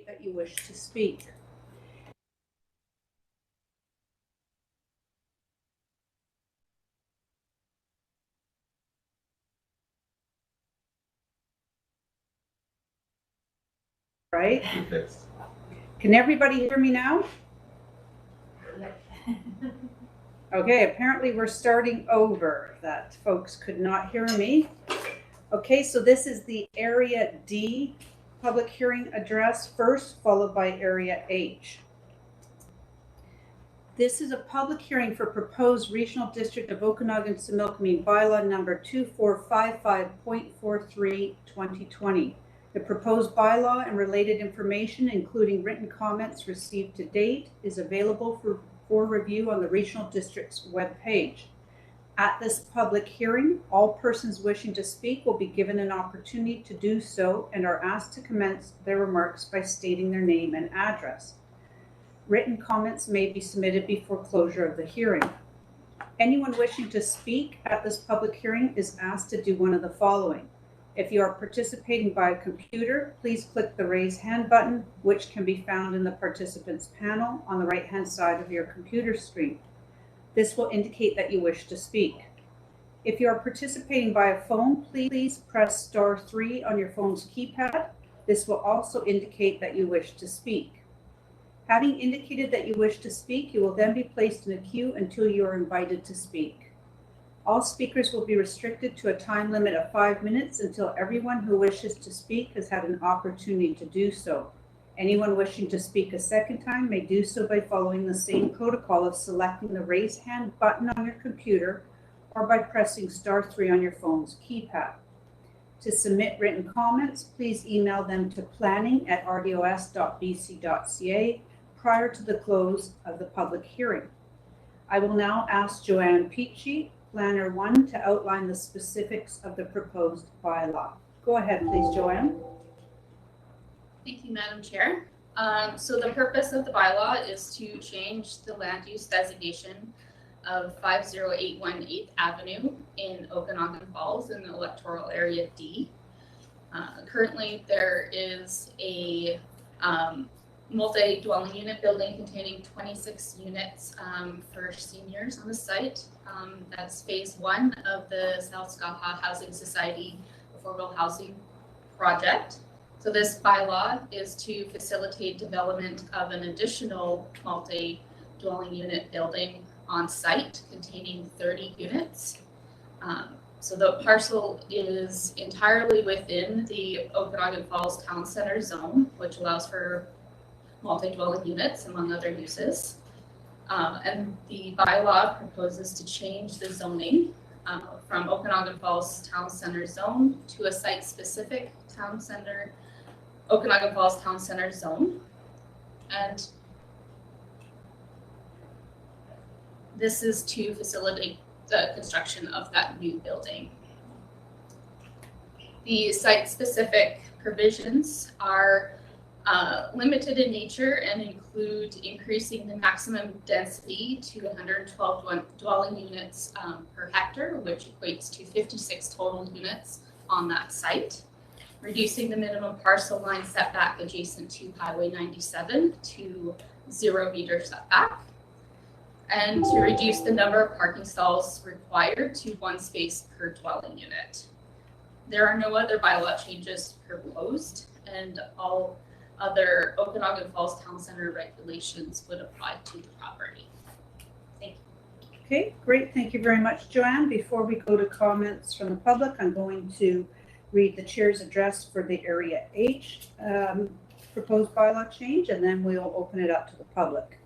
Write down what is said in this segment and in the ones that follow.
That you wish to speak. Right? Can everybody hear me now? Okay, apparently we're starting over. That folks could not hear me. Okay, so this is the Area D public hearing address first, followed by Area H. This is a public hearing for proposed Regional District of Okanagan-Similkameen bylaw number 2455.43 2020. The proposed bylaw and related information, including written comments received to date, is available for review on the Regional District's webpage. At this public hearing, all persons wishing to speak will be given an opportunity to do so and are asked to commence their remarks by stating their name and address. Written comments may be submitted before closure of the hearing. Anyone wishing to speak at this public hearing is asked to do one of the following. If you are participating by a computer, please click the raise hand button, which can be found in the participants panel on the right-hand side of your computer screen. This will indicate that you wish to speak. If you are participating by a phone, please press *3 on your phone's keypad. This will also indicate that you wish to speak. Having indicated that you wish to speak, you will then be placed in a queue until you are invited to speak. All speakers will be restricted to a time limit of 5 minutes until everyone who wishes to speak has had an opportunity to do so. Anyone wishing to speak a second time may do so by following the same protocol of selecting the raise hand button on your computer or by pressing *3 on your phone's keypad. To submit written comments, please email them to planning@rdos.bc.ca prior to the close of the public hearing. I will now ask Joanne Peachy, Planner 1, to outline the specifics of the proposed bylaw. Go ahead, please, Joanne. Thank you, Madam Chair. So the purpose of the bylaw is to change the land use designation of 50818 8th Avenue in Okanagan Falls in the electoral area D. Currently, there is a multi-dwelling unit building containing 26 units for seniors on the site. That's phase 1 of the South Skaha Housing Society Affordable Housing Project. So this bylaw is to facilitate development of an additional multi-dwelling unit building on site containing 30 units. So the parcel is entirely within the Okanagan Falls Town Center zone, which allows for multi-dwelling units, among other uses. And the bylaw proposes to change the zoning from Okanagan Falls Town Center zone to a site-specific town center, Okanagan Falls Town Center zone. And this is to facilitate the construction of that new building. The site-specific provisions are limited in nature and include increasing the maximum density to 112 dwelling units per hectare, which equates to 56 total units on that site, reducing the minimum parcel line setback adjacent to Highway 97 to 0 meter setback, and to reduce the number of parking stalls required to 1 space per dwelling unit. There are no other bylaw changes proposed, and all other Okanagan Falls Town Center regulations would apply to the property. Thank you. Okay, great. Thank you very much, Joanne. Before we go to comments from the public, I'm going to read the chair's address for the Area H proposed bylaw change, and then we'll open it up to the public.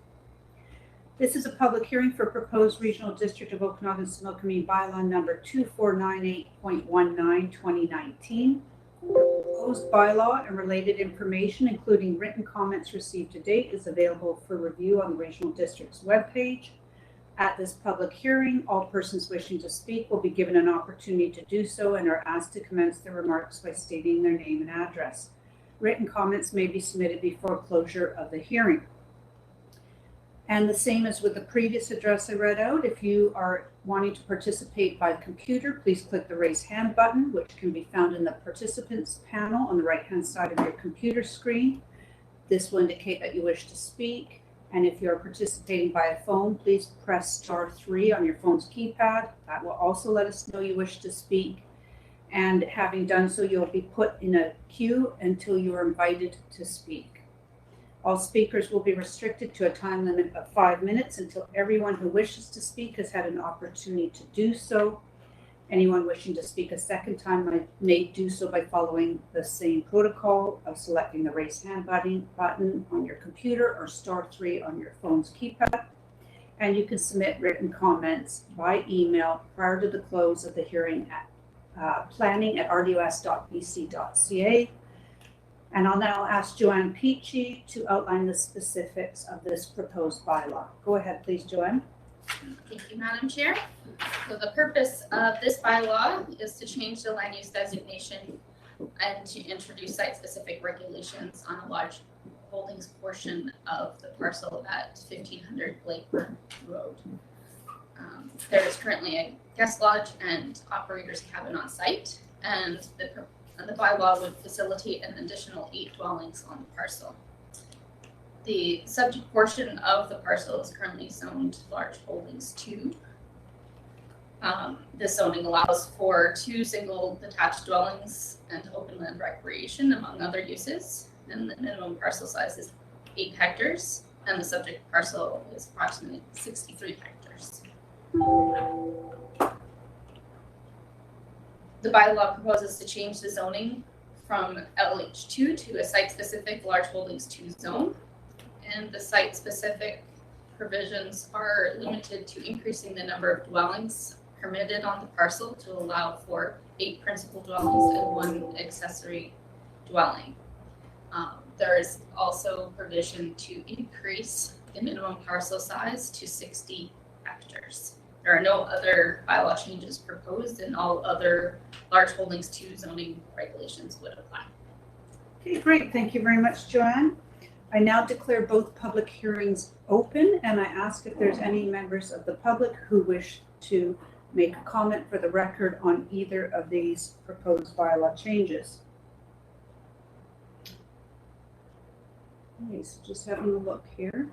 This is a public hearing for proposed Regional District of Okanagan-Similkameen bylaw number 2498.19 2019. Proposed bylaw and related information, including written comments received to date, is available for review on the Regional District's webpage. At this public hearing, all persons wishing to speak will be given an opportunity to do so and are asked to commence their remarks by stating their name and address. Written comments may be submitted before closure of the hearing. And the same as with the previous address I read out, if you are wanting to participate by computer, please click the raise hand button, which can be found in the participants panel on the right-hand side of your computer screen. This will indicate that you wish to speak. And if you're participating by a phone, please press *3 on your phone's keypad. That will also let us know you wish to speak. And having done so, you'll be put in a queue until you are invited to speak. All speakers will be restricted to a time limit of 5 minutes until everyone who wishes to speak has had an opportunity to do so. Anyone wishing to speak a second time may do so by following the same protocol of selecting the raise hand button on your computer or *3 on your phone's keypad. And you can submit written comments by email prior to the close of the hearing at planning@rdos.bc.ca. And I'll now ask Joanne Peachy to outline the specifics of this proposed bylaw. Go ahead, please, Joanne. Thank you, Madam Chair. So the purpose of this bylaw is to change the land use designation and to introduce site-specific regulations on a large holdings portion of the parcel at 1500 Blakeburn Road. There is currently a guest lodge and operator's cabin on site, and the bylaw would facilitate an additional 8 dwellings on the parcel. The subject portion of the parcel is currently zoned large holdings 2. This zoning allows for 2 single detached dwellings and open land recreation, among other uses. And the minimum parcel size is 8 hectares, and the subject parcel is approximately 63 hectares. The bylaw proposes to change the zoning from LH2 to a site-specific large holdings 2 zone. And the site-specific provisions are limited to increasing the number of dwellings permitted on the parcel to allow for 8 principal dwellings and 1 accessory dwelling. There is also provision to increase the minimum parcel size to 60 hectares. There are no other bylaw changes proposed, and all other large holdings 2 zoning regulations would apply. Okay, great. Thank you very much, Joanne. I now declare both public hearings open, and I ask if there's any members of the public who wish to make a comment for the record on either of these proposed bylaw changes. Okay, so just having a look here.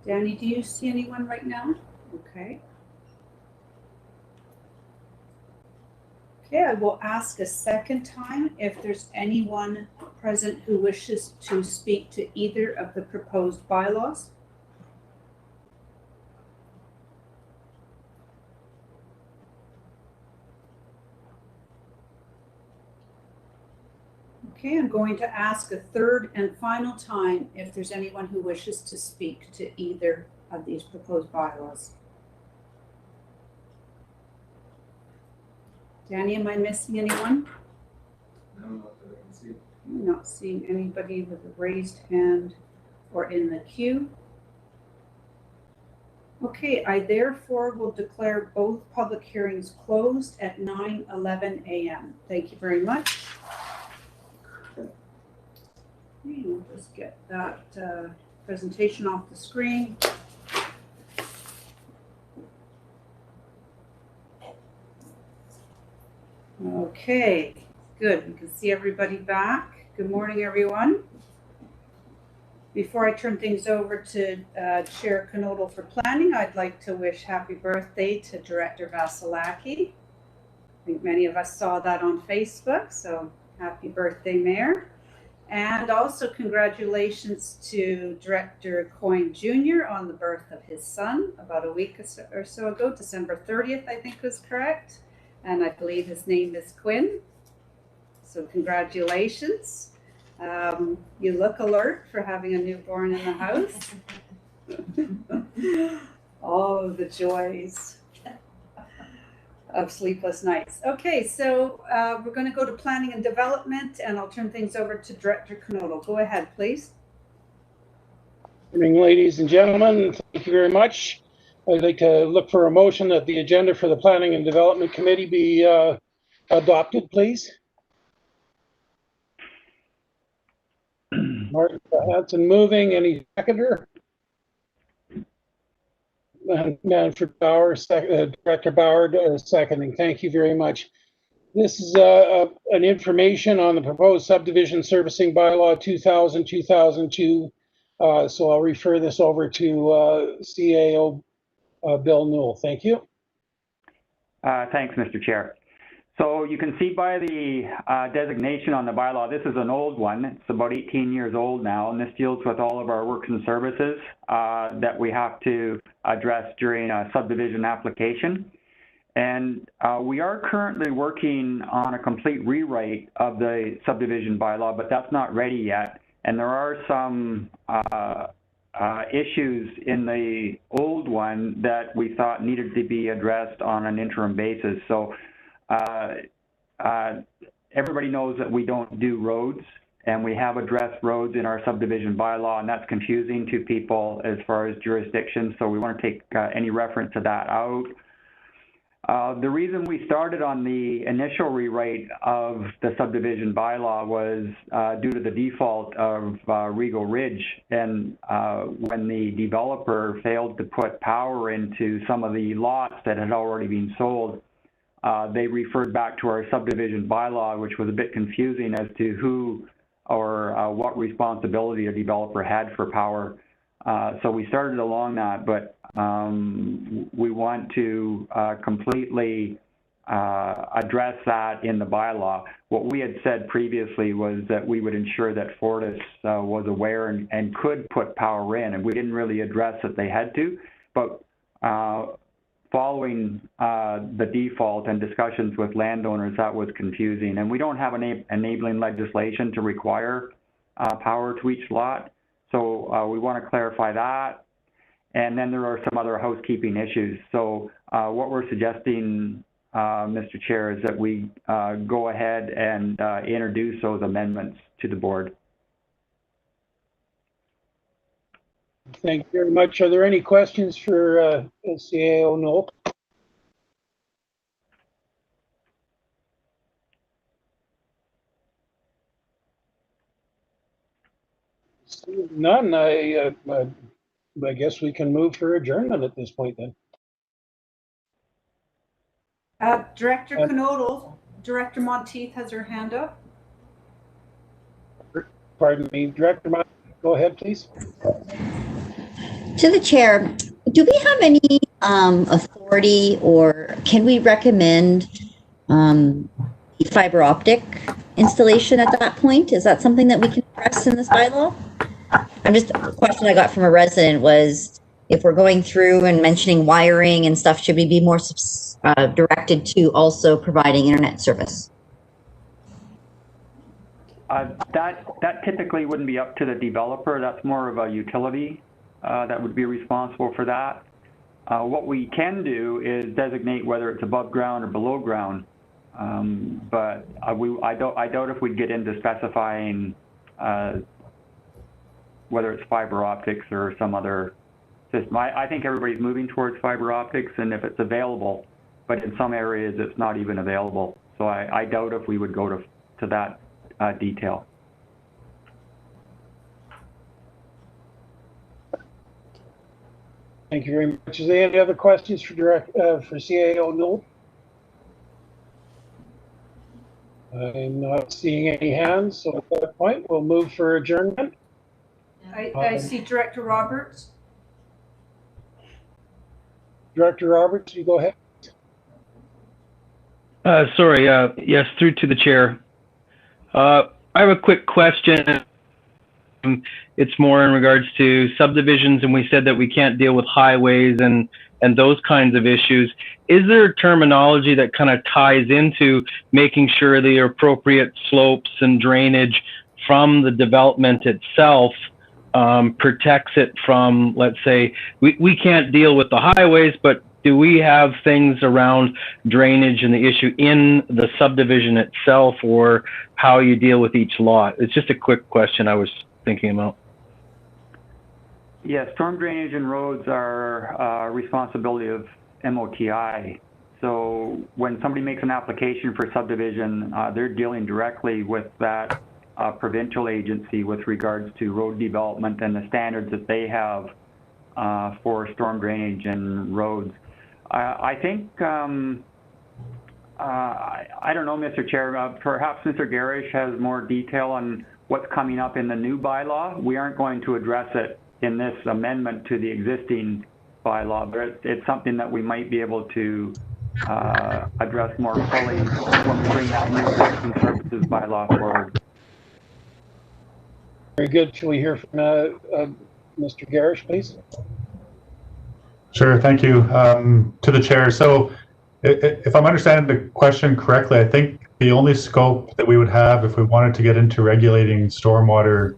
Danny, do you see anyone right now? Okay. Okay, I will ask a second time if there's anyone present who wishes to speak to either of the proposed bylaws. Okay, I'm going to ask a third and final time if there's anyone who wishes to speak to either of these proposed bylaws. Danny, am I missing anyone? No, not that I can see. I'm not seeing anybody with a raised hand or in the queue. Okay, I therefore will declare both public hearings closed at 9:11 a.m. Thank you very much. Okay, we'll just get that presentation off the screen. Okay, good. We can see everybody back. Good morning, everyone. Before I turn things over to Chair Knodel for planning, I'd like to wish happy birthday to Director Vasilaki. I think many of us saw that on Facebook, so happy birthday, Mayor. And also congratulations to Director Coyne Jr. on the birth of his son about a week or so ago, December 30th, I think was correct. And I believe his name is Quinn. So congratulations. You look alert for having a newborn in the house. All of the joys of sleepless nights. Okay, so we're going to go to planning and development, and I'll turn things over to Director Knodel. Go ahead, please. Good morning, ladies and gentlemen. Thank you very much. I'd like to look for a motion that the agenda for the Planning and Development Committee be adopted, please. Martin Hanson moving. Any seconder? Manfred Bauer, Director Bauer seconding. Thank you very much. This is an information on the proposed subdivision servicing bylaw 2000-2002. So I'll refer this over to CAO Bill Newell. Thank you. Thanks, Mr. Chair. So you can see by the designation on the bylaw, this is an old one. It's about 18 years old now, and this deals with all of our works and services that we have to address during a subdivision application. And we are currently working on a complete rewrite of the subdivision bylaw, but that's not ready yet. And there are some issues in the old one that we thought needed to be addressed on an interim basis. So everybody knows that we don't do roads, and we have addressed roads in our subdivision bylaw, and that's confusing to people as far as jurisdiction. So we want to take any reference to that out. The reason we started on the initial rewrite of the subdivision bylaw was due to the default of Regal Ridge, and when the developer failed to put power into some of the lots that had already been sold, they referred back to our subdivision bylaw, which was a bit confusing as to who or what responsibility a developer had for power. So we started along that, but we want to completely address that in the bylaw. What we had said previously was that we would ensure that Fortis was aware and could put power in, and we didn't really address that they had to, but following the default and discussions with landowners, that was confusing. And we don't have an enabling legislation to require power to each lot. So we want to clarify that. And then there are some other housekeeping issues. So what we're suggesting, Mr. Chair, is that we go ahead and introduce those amendments to the board. Thank you very much. Are there any questions for CAO Newell? None. I guess we can move for adjournment at this point then. Director Knodel, Director Monteith has her hand up. Pardon me, Director Monteith, go ahead, please. To the chair, do we have any authority, or can we recommend fiber optic installation at that point? Is that something that we can address in this bylaw? A question I got from a resident was, if we're going through and mentioning wiring and stuff, should we be more directed to also providing internet service? That typically wouldn't be up to the developer. That's more of a utility that would be responsible for that. What we can do is designate whether it's above ground or below ground, but I doubt if we'd get into specifying whether it's fiber optics or some other system. I think everybody's moving towards fiber optics, and if it's available, but in some areas it's not even available. So I doubt if we would go to that detail. Thank you very much. Is there any other questions for CAO Newell? I'm not seeing any hands, so at that point we'll move for adjournment. I see Director Roberts. Director Roberts, you go ahead. Sorry, yes, through to the chair. I have a quick question. It's more in regards to subdivisions, and we said that we can't deal with highways and those kinds of issues. Is there a terminology that kind of ties into making sure the appropriate slopes and drainage from the development itself protects it from, let's say, we can't deal with the highways, but do we have things around drainage and the issue in the subdivision itself, or how you deal with each lot? It's just a quick question I was thinking about. Yeah, storm drainage and roads are responsibility of MOTI. So when somebody makes an application for subdivision, they're dealing directly with that provincial agency with regards to road development and the standards that they have for storm drainage and roads. I think, I don't know, Mr. Chair, perhaps Mr. Garish has more detail on what's coming up in the new bylaw. We aren't going to address it in this amendment to the existing bylaw, but it's something that we might be able to address more fully when we bring that new works and services bylaw forward. Very good. Shall we hear from Mr. Garish, please? Sure, thank you. To the chair. So if I'm understanding the question correctly, I think the only scope that we would have if we wanted to get into regulating stormwater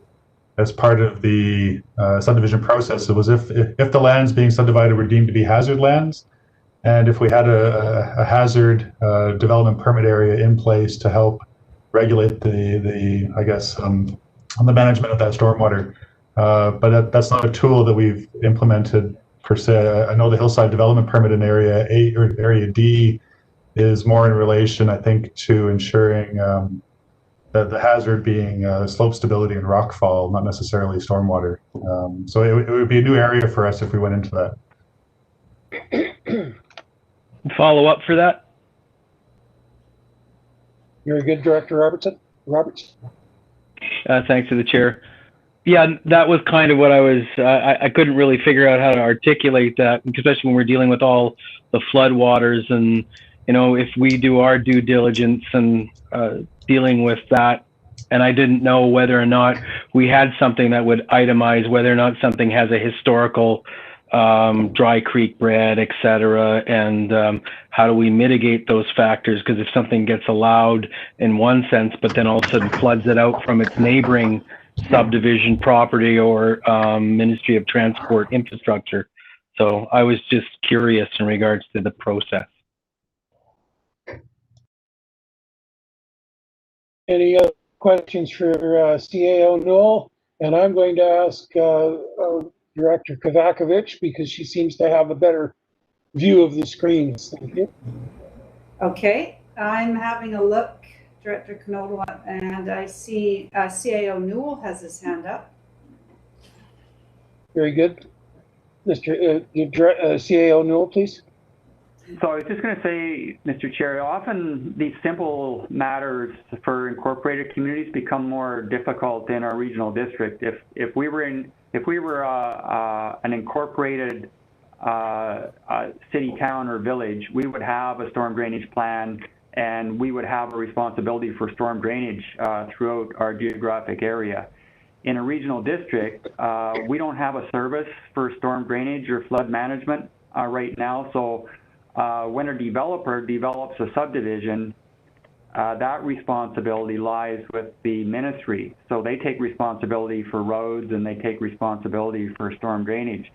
as part of the subdivision process, it was if the lands being subdivided were deemed to be hazard lands, and if we had a hazard development permit area in place to help regulate the I guess on the management of that stormwater. But that's not a tool that we've implemented per se. I know the hillside development permit in area A or area D is more in relation, I think, to ensuring that the hazard being slope stability and rockfall, not necessarily stormwater. So it would be a new area for us if we went into that. Follow up for that? Very good, Director Roberts. Thanks to the chair. Yeah, that was kind of what I was, I couldn't really figure out how to articulate that, especially when we're dealing with all the flood waters and, you know, if we do our due diligence and dealing with that, and I didn't know whether or not we had something that would itemize whether or not something has a historical dry creek bred, et cetera, and how do we mitigate those factors? Because if something gets allowed in one sense, but then all of a sudden floods it out from its neighboring subdivision property or Ministry of Transport infrastructure. So I was just curious in regards to the process. Any other questions for CAO Newell? And I'm going to ask Director Kovacevic because she seems to have a better view of the screens. Thank you. Okay, I'm having a look, Director Knodel, and I see CAO Newell has his hand up. Very good. Mr. CAO Newell, please. So I was just going to say, Mr. Chair, often these simple matters for incorporated communities become more difficult in our regional district. If we were an incorporated city, town, or village, we would have a storm drainage plan, and we would have a responsibility for storm drainage throughout our geographic area. In a regional district, we don't have a service for storm drainage or flood management right now. So when a developer develops a subdivision, that responsibility lies with the ministry. So they take responsibility for roads and they take responsibility for storm drainage.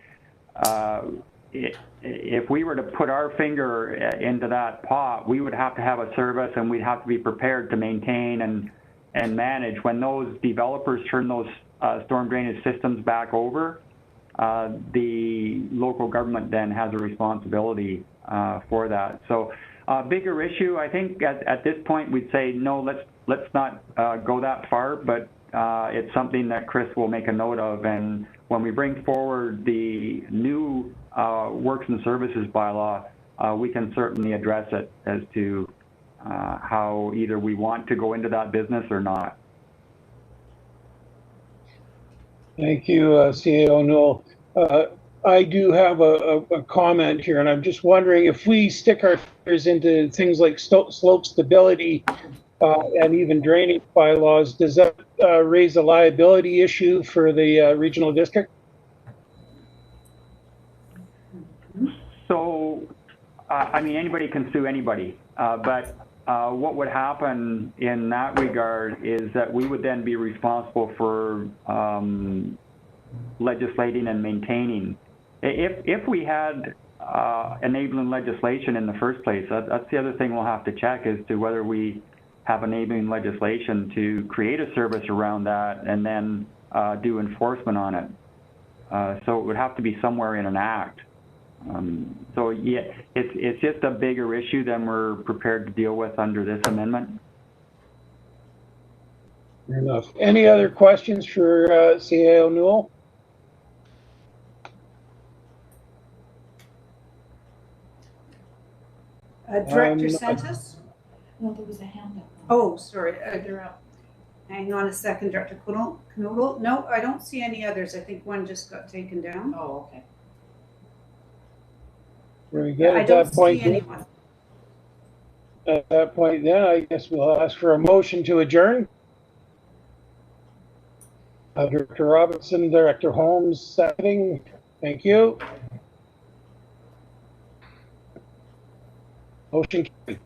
If we were to put our finger into that pot, we would have to have a service, and we'd have to be prepared to maintain and manage. When those developers turn those storm drainage systems back over, the local government then has a responsibility for that. So bigger issue, I think at this point we'd say no, let's not go that far, but it's something that Chris will make a note of, and when we bring forward the new works and services bylaw, we can certainly address it as to how either we want to go into that business or not. Thank you, CAO Newell. I do have a comment here, and I'm just wondering if we stick our fingers into things like slope stability and even drainage bylaws, does that raise a liability issue for the regional district? So, I mean, anybody can sue anybody, but what would happen in that regard is that we would then be responsible for legislating and maintaining. If we had enabling legislation in the first place, that's the other thing we'll have to check as to whether we have enabling legislation to create a service around that and then do enforcement on it. So it would have to be somewhere in an act. So yeah, it's just a bigger issue than we're prepared to deal with under this amendment. Fair enough. Any other questions for CAO Newell? Director Santos? No, there was a hand up. Oh, sorry. They're up. Hang on a second, Director Knoedel. No, I don't see any others. I think one just got taken down. Oh, okay. Very good. I don't see anyone. At that point, then I guess we'll ask for a motion to adjourn. Director Robinson, Director Holmes, seconding. Thank you. Motion carried.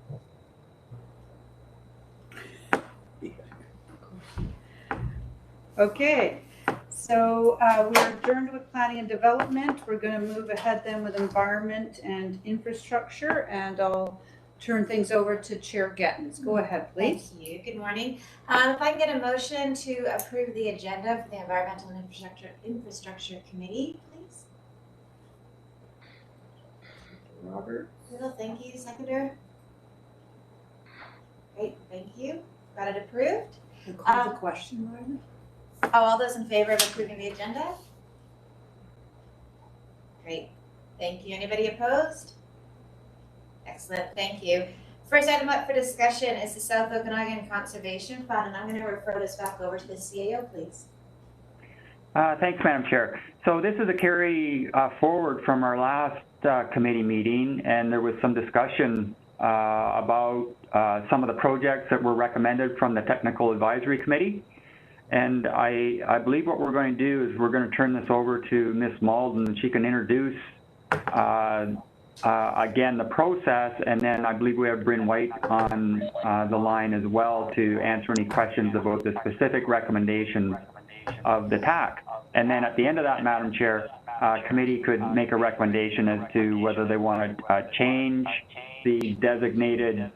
Okay, so we're adjourned with planning and development. We're going to move ahead then with environment and infrastructure, and I'll turn things over to Chair Gettins. Go ahead, please. Thank you. Good morning. If I can get a motion to approve the agenda for the Environmental and Infrastructure Committee, please. Robert. Little, thank you. Seconder. Great, thank you. Got it approved. Call the question, Robert. All those in favor of approving the agenda? Great, thank you. Anybody opposed? Excellent, thank you. First item up for discussion is the South Okanagan Conservation Fund, and I'm going to refer this back over to the CAO, please. Thanks, Madam Chair. So this is a carry forward from our last committee meeting, and there was some discussion about some of the projects that were recommended from the Technical Advisory Committee. And I believe what we're going to do is we're going to turn this over to Ms. Malden, and she can introduce again the process, and then I believe we have Bryn White on the line as well to answer any questions about the specific recommendations of the TAC. And then at the end of that, Madam Chair, committee could make a recommendation as to whether they want to change the designated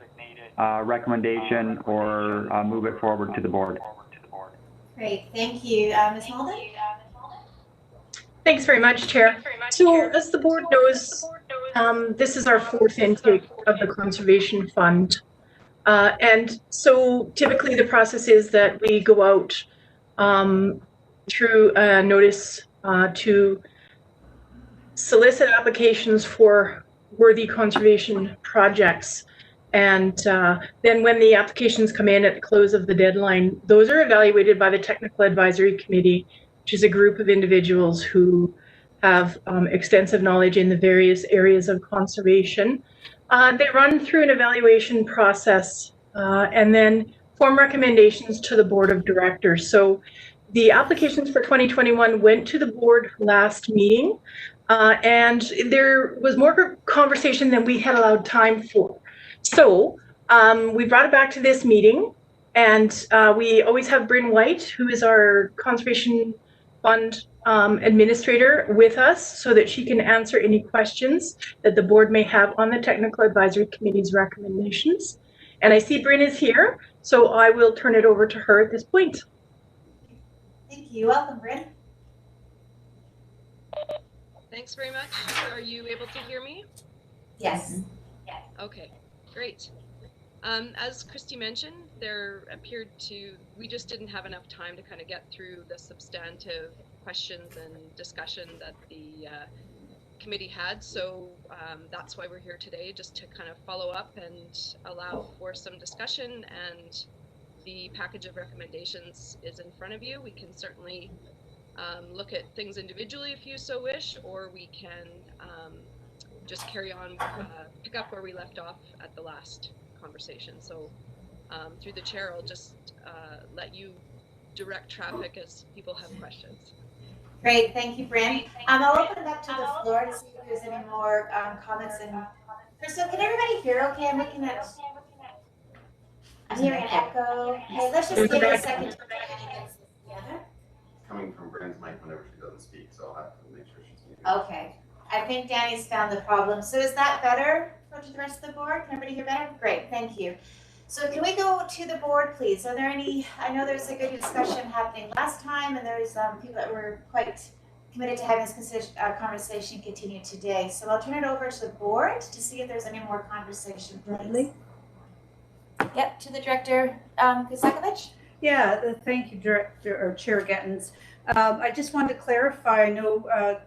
recommendation or move it forward to the board. Great, thank you. Ms. Malden? Thanks very much, Chair. So as the board knows, this is our fourth intake of the Conservation Fund. And so typically the process is that we go out through a notice to solicit applications for worthy conservation projects. And then when the applications come in at the close of the deadline, those are evaluated by the Technical Advisory Committee, which is a group of individuals who have extensive knowledge in the various areas of conservation. They run through an evaluation process and then form recommendations to the Board of Directors. So the applications for 2021 went to the board last meeting, and there was more conversation than we had allowed time for. So we brought it back to this meeting, and we always have Bryn White, who is our Conservation Fund administrator, with us so that she can answer any questions that the board may have on the Technical Advisory Committee's recommendations. And I see Bryn is here, so I will turn it over to her at this point. Thank you. Welcome, Bryn. Thanks very much. Are you able to hear me? Yes. Okay, great. As Christy mentioned, we just didn't have enough time to kind of get through the substantive questions and discussion that the committee had. So that's why we're here today, just to kind of follow up and allow for some discussion. And the package of recommendations is in front of you. We can certainly look at things individually if you so wish, or we can just carry on, pick up where we left off at the last conversation. So through the chair, I'll just let you direct traffic as people have questions. Great, thank you, Bryn. I'll open it up to the floor to see if there's any more comments. And so, can everybody hear okay? I'm looking at, I'm hearing an echo. Hey, let's just give it a second to get this together. Coming from Bryn's mic whenever she doesn't speak, so I'll have to make sure she's muted. Okay, I think Danny's found the problem. So is that better for the rest of the board? Can everybody hear better? Great, thank you. So can we go to the board, please? Are there any, I know there's a good discussion happening last time, and there's people that were quite committed to having this conversation continue today. So I'll turn it over to the board to see if there's any more conversation, please. Yep, to the Director Kozakovich. Yeah, thank you, Director or Chair Gettins. I just wanted to clarify. I know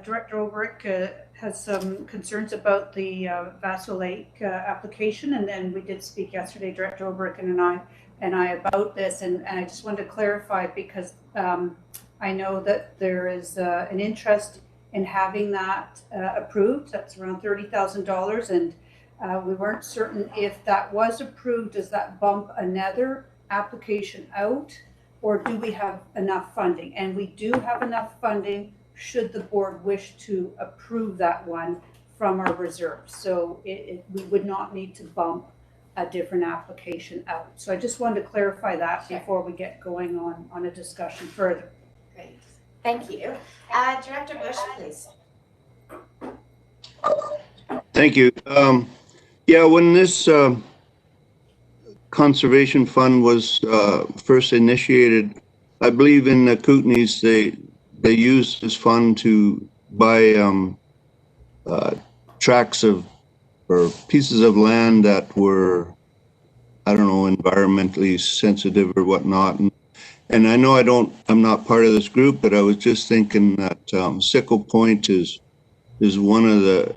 Director Obrick has some concerns about the Vaso Lake application, and then we did speak yesterday, Director Obrick and I about this, and I just wanted to clarify because I know that there is an interest in having that approved. That's around $30,000, and we weren't certain if that was approved. Does that bump another application out, or do we have enough funding? And we do have enough funding should the board wish to approve that one from our reserves. So we would not need to bump a different application out. So I just wanted to clarify that before we get going on a discussion further. Great, thank you. Director Bush, please. Thank you. Yeah, when this conservation fund was first initiated, I believe in the Kootenays they used this fund to buy tracts of or pieces of land that were, I don't know, environmentally sensitive or whatnot. And I know I'm not part of this group, but I was just thinking that Sickle Point is one of the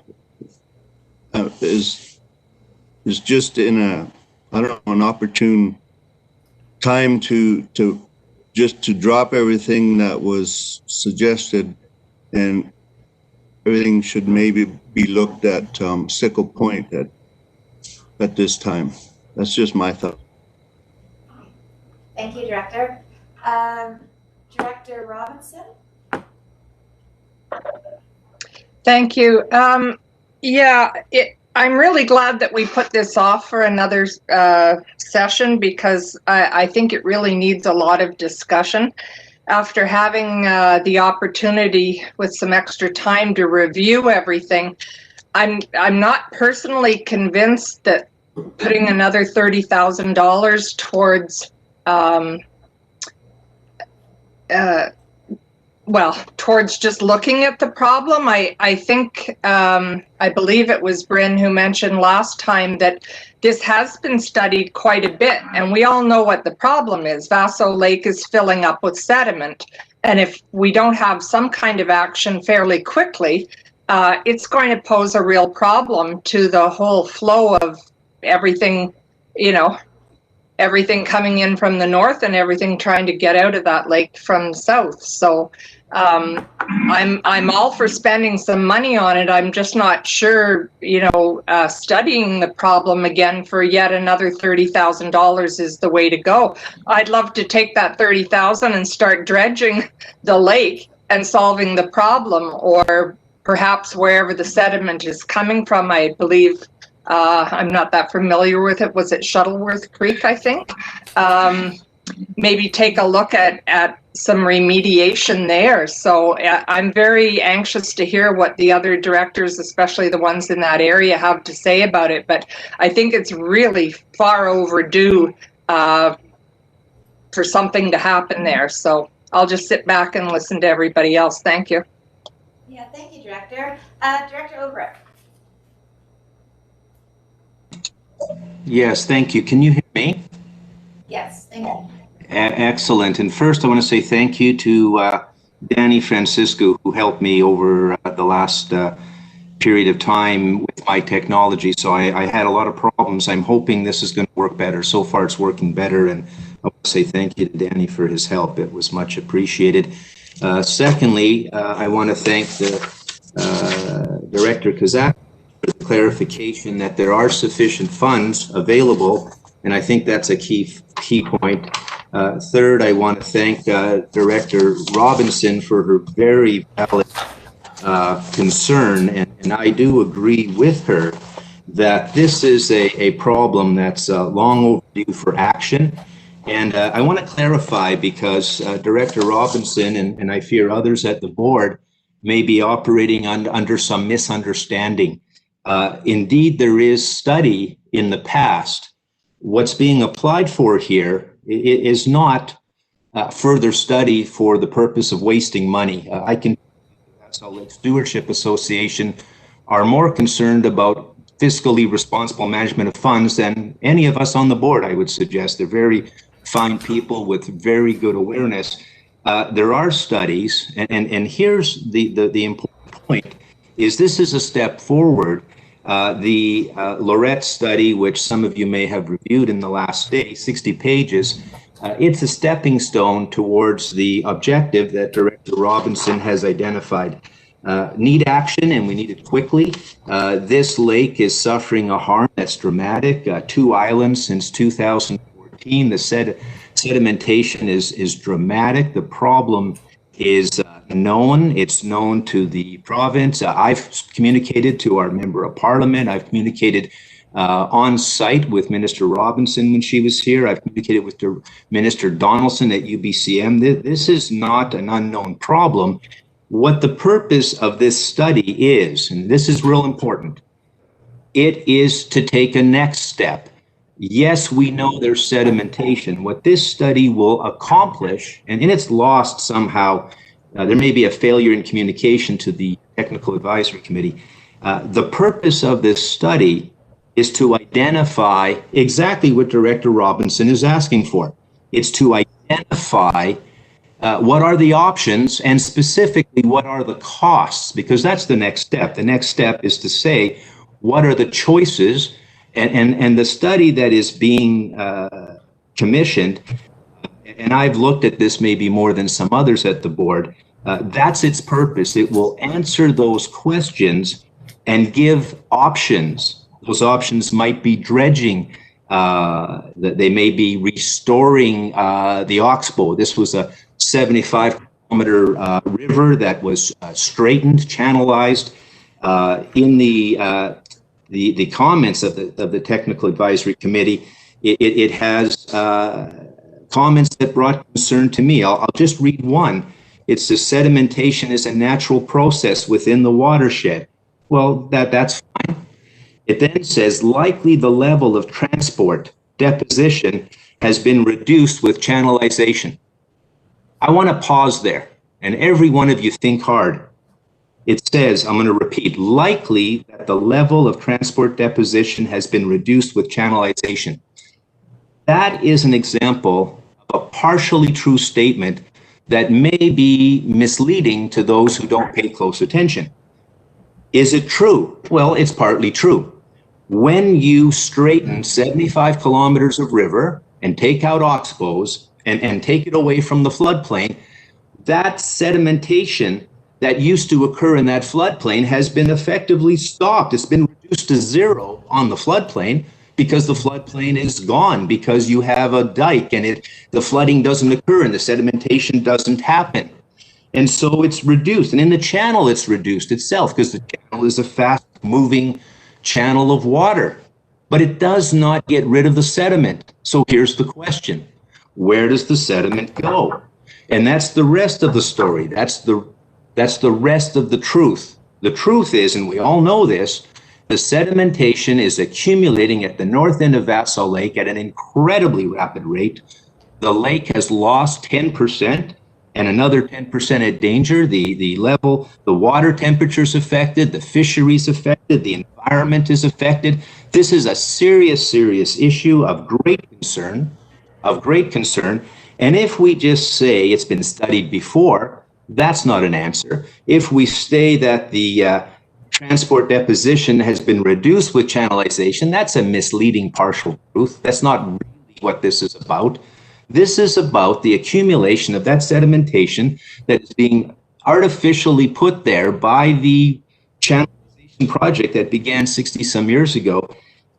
is just in a, I don't know, an opportune time to drop everything that was suggested, and everything should maybe be looked at Sickle Point at this time. That's just my thought. Thank you, Director. Director Robinson. Thank you. Yeah, I'm really glad that we put this off for another session, because I think it really needs a lot of discussion. After having the opportunity with some extra time to review everything, I'm not personally convinced that putting another $30,000 towards towards just looking at the problem. I think, I believe it was Bryn who mentioned last time that this has been studied quite a bit, and we all know what the problem is. Vaso Lake is filling up with sediment, and if we don't have some kind of action fairly quickly, it's going to pose a real problem to the whole flow of everything, everything coming in from the north and everything trying to get out of that lake from the south. So I'm all for spending some money on it. I'm just not sure, studying the problem again for yet another $30,000 is the way to go. I'd love to take that $30,000 and start dredging the lake and solving the problem, or perhaps wherever the sediment is coming from. I believe, I'm not that familiar with it. Was it Shuttleworth Creek, I think? Maybe take a look at some remediation there. So I'm very anxious to hear what the other directors, especially the ones in that area, have to say about it. But I think it's really far overdue for something to happen there. So I'll just sit back and listen to everybody else. Thank you. Yeah, thank you, Director. Director Obrick. Yes, thank you. Can you hear me? Yes, thank you. Excellent. And first, I want to say thank you to Danny Francisco, who helped me over the last period of time with my technology. So I had a lot of problems. I'm hoping this is going to work better. So far, it's working better. And I want to say thank you to Danny for his help. It was much appreciated. Secondly, I want to thank the Director Kazak for the clarification that there are sufficient funds available And I think that's a key point. Third, I want to thank Director Robinson for her very valid concern, and I do agree with her that this is a problem that's long overdue for action. And I want to clarify, because Director Robinson and I fear others at the board may be operating under some misunderstanding. Indeed, there is study in the past. What's being applied for here is not further study for the purpose of wasting money. I can Salt Lake Stewardship Association are more concerned about fiscally responsible management of funds than any of us on the board, I would suggest. They're very fine people with very good awareness. There are studies, and here's the important point, is this is a step forward. The Lorette study, which some of you may have reviewed in the last day, 60 pages, it's a stepping stone towards the objective that Director Robinson has identified. Need action, and we need it quickly. This lake is suffering a harm that's dramatic. 2 islands since 2014. The sedimentation is dramatic. The problem is known. It's known to the province. I've communicated to our member of parliament. I've communicated on site with Minister Robinson when she was here. I've communicated with Minister Donaldson at UBCM. This is not an unknown problem. What the purpose of this study is, and this is real important, it is to take a next step. Yes, we know there's sedimentation. What this study will accomplish, and it's lost somehow, there may be a failure in communication to the Technical Advisory Committee. The purpose of this study is to identify exactly what Director Robinson is asking for. It's to identify what are the options, and specifically what are the costs, because that's the next step. The next step is to say, what are the choices, and the study that is being commissioned, and I've looked at this maybe more than some others at the board, that's its purpose. It will answer those questions and give options. Those options might be dredging, that they may be restoring the Oxbow. This was a 75-kilometer river that was straightened, channelized. In the comments of the Technical Advisory Committee, it has comments that brought concern to me. I'll just read one. It's the sedimentation is a natural process within the watershed. Well, that's fine. It then says, likely the level of transport deposition has been reduced with channelization. I want to pause there, and every one of you think hard. It says, I'm going to repeat, likely that the level of transport deposition has been reduced with channelization. That is an example of a partially true statement that may be misleading to those who don't pay close attention. Is it true? Well, it's partly true. When you straighten 75 kilometers of river and take out oxbows and take it away from the floodplain, that sedimentation that used to occur in that floodplain has been effectively stopped. It's been reduced to zero on the floodplain because the floodplain is gone, because you have a dike and the flooding doesn't occur and the sedimentation doesn't happen. And so it's reduced. And in the channel, it's reduced itself because the channel is a fast-moving channel of water. But it does not get rid of the sediment. So here's the question. Where does the sediment go? And that's the rest of the story. That's the rest of the truth. The truth is, and we all know this, the sedimentation is accumulating at the north end of Vassal Lake at an incredibly rapid rate. The lake has lost 10% and another 10% at danger. The level, the water temperature is affected, the fisheries affected, the environment is affected. This is a serious, serious issue of great concern, And if we just say it's been studied before, that's not an answer. If we say that the transport deposition has been reduced with channelization, that's a misleading partial truth. That's not really what this is about. This is about the accumulation of that sedimentation that is being artificially put there by the channelization project that began 60 some years ago.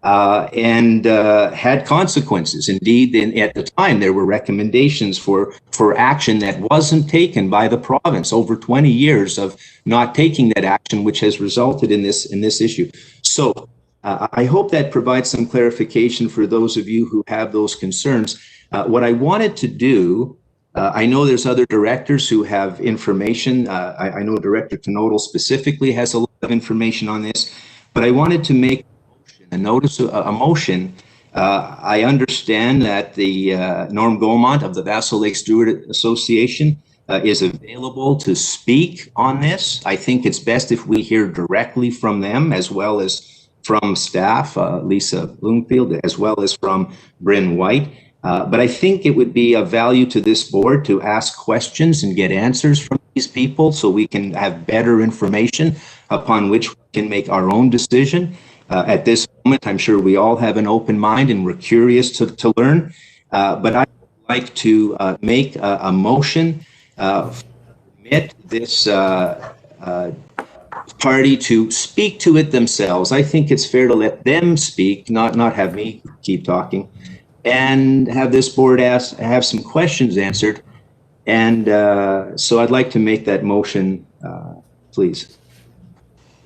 and had consequences. Indeed, at the time, there were recommendations for action that wasn't taken by the province. Over 20 years of not taking that action, which has resulted in this issue. So I hope that provides some clarification for those of you who have those concerns. What I wanted to do, I know there's other directors who have information. I know Director Knodel specifically has a lot of information on this, but I wanted to make a motion. I understand that the Norm Gaumont of the Vassal Lake Steward Association is available to speak on this. I think it's best if we hear directly from them, as well as from staff, Lisa Bloomfield, as well as from Bryn White. But I think it would be of value to this board to ask questions and get answers from these people so we can have better information upon which we can make our own decision. At this moment, I'm sure we all have an open mind and we're curious to learn. But I'd like to make a motion, permit this party to speak to it themselves. I think it's fair to let them speak, not have me keep talking, and have this board have some questions answered. And so I'd like to make that motion, please.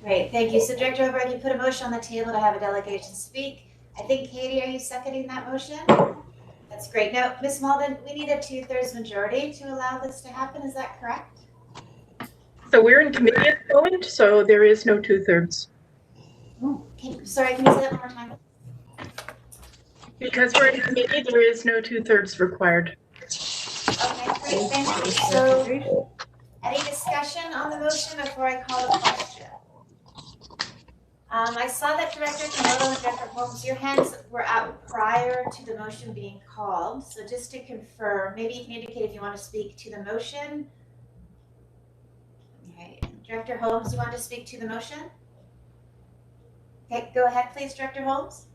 Great, thank you. So Director O'Brien, you put a motion on the table to have a delegation speak. I think, Katie, are you seconding that motion? That's great. Now, Ms. Malden, we need a 2/3 majority to allow this to happen. Is that correct? So we're in committee at the moment, so there is no 2/3. Oh, sorry, can you say that one more time? Because we're in committee, there is no 2/3 required. Okay, great, thank you. So, any discussion on the motion before I call the question? I saw that Director Knodel and Director Holmes, your hands were out prior to the motion being called. So just to confirm, maybe you can indicate if you want to speak to the motion. Okay, Director Holmes, you want to speak to the motion? Okay, go ahead, please, Director Holmes.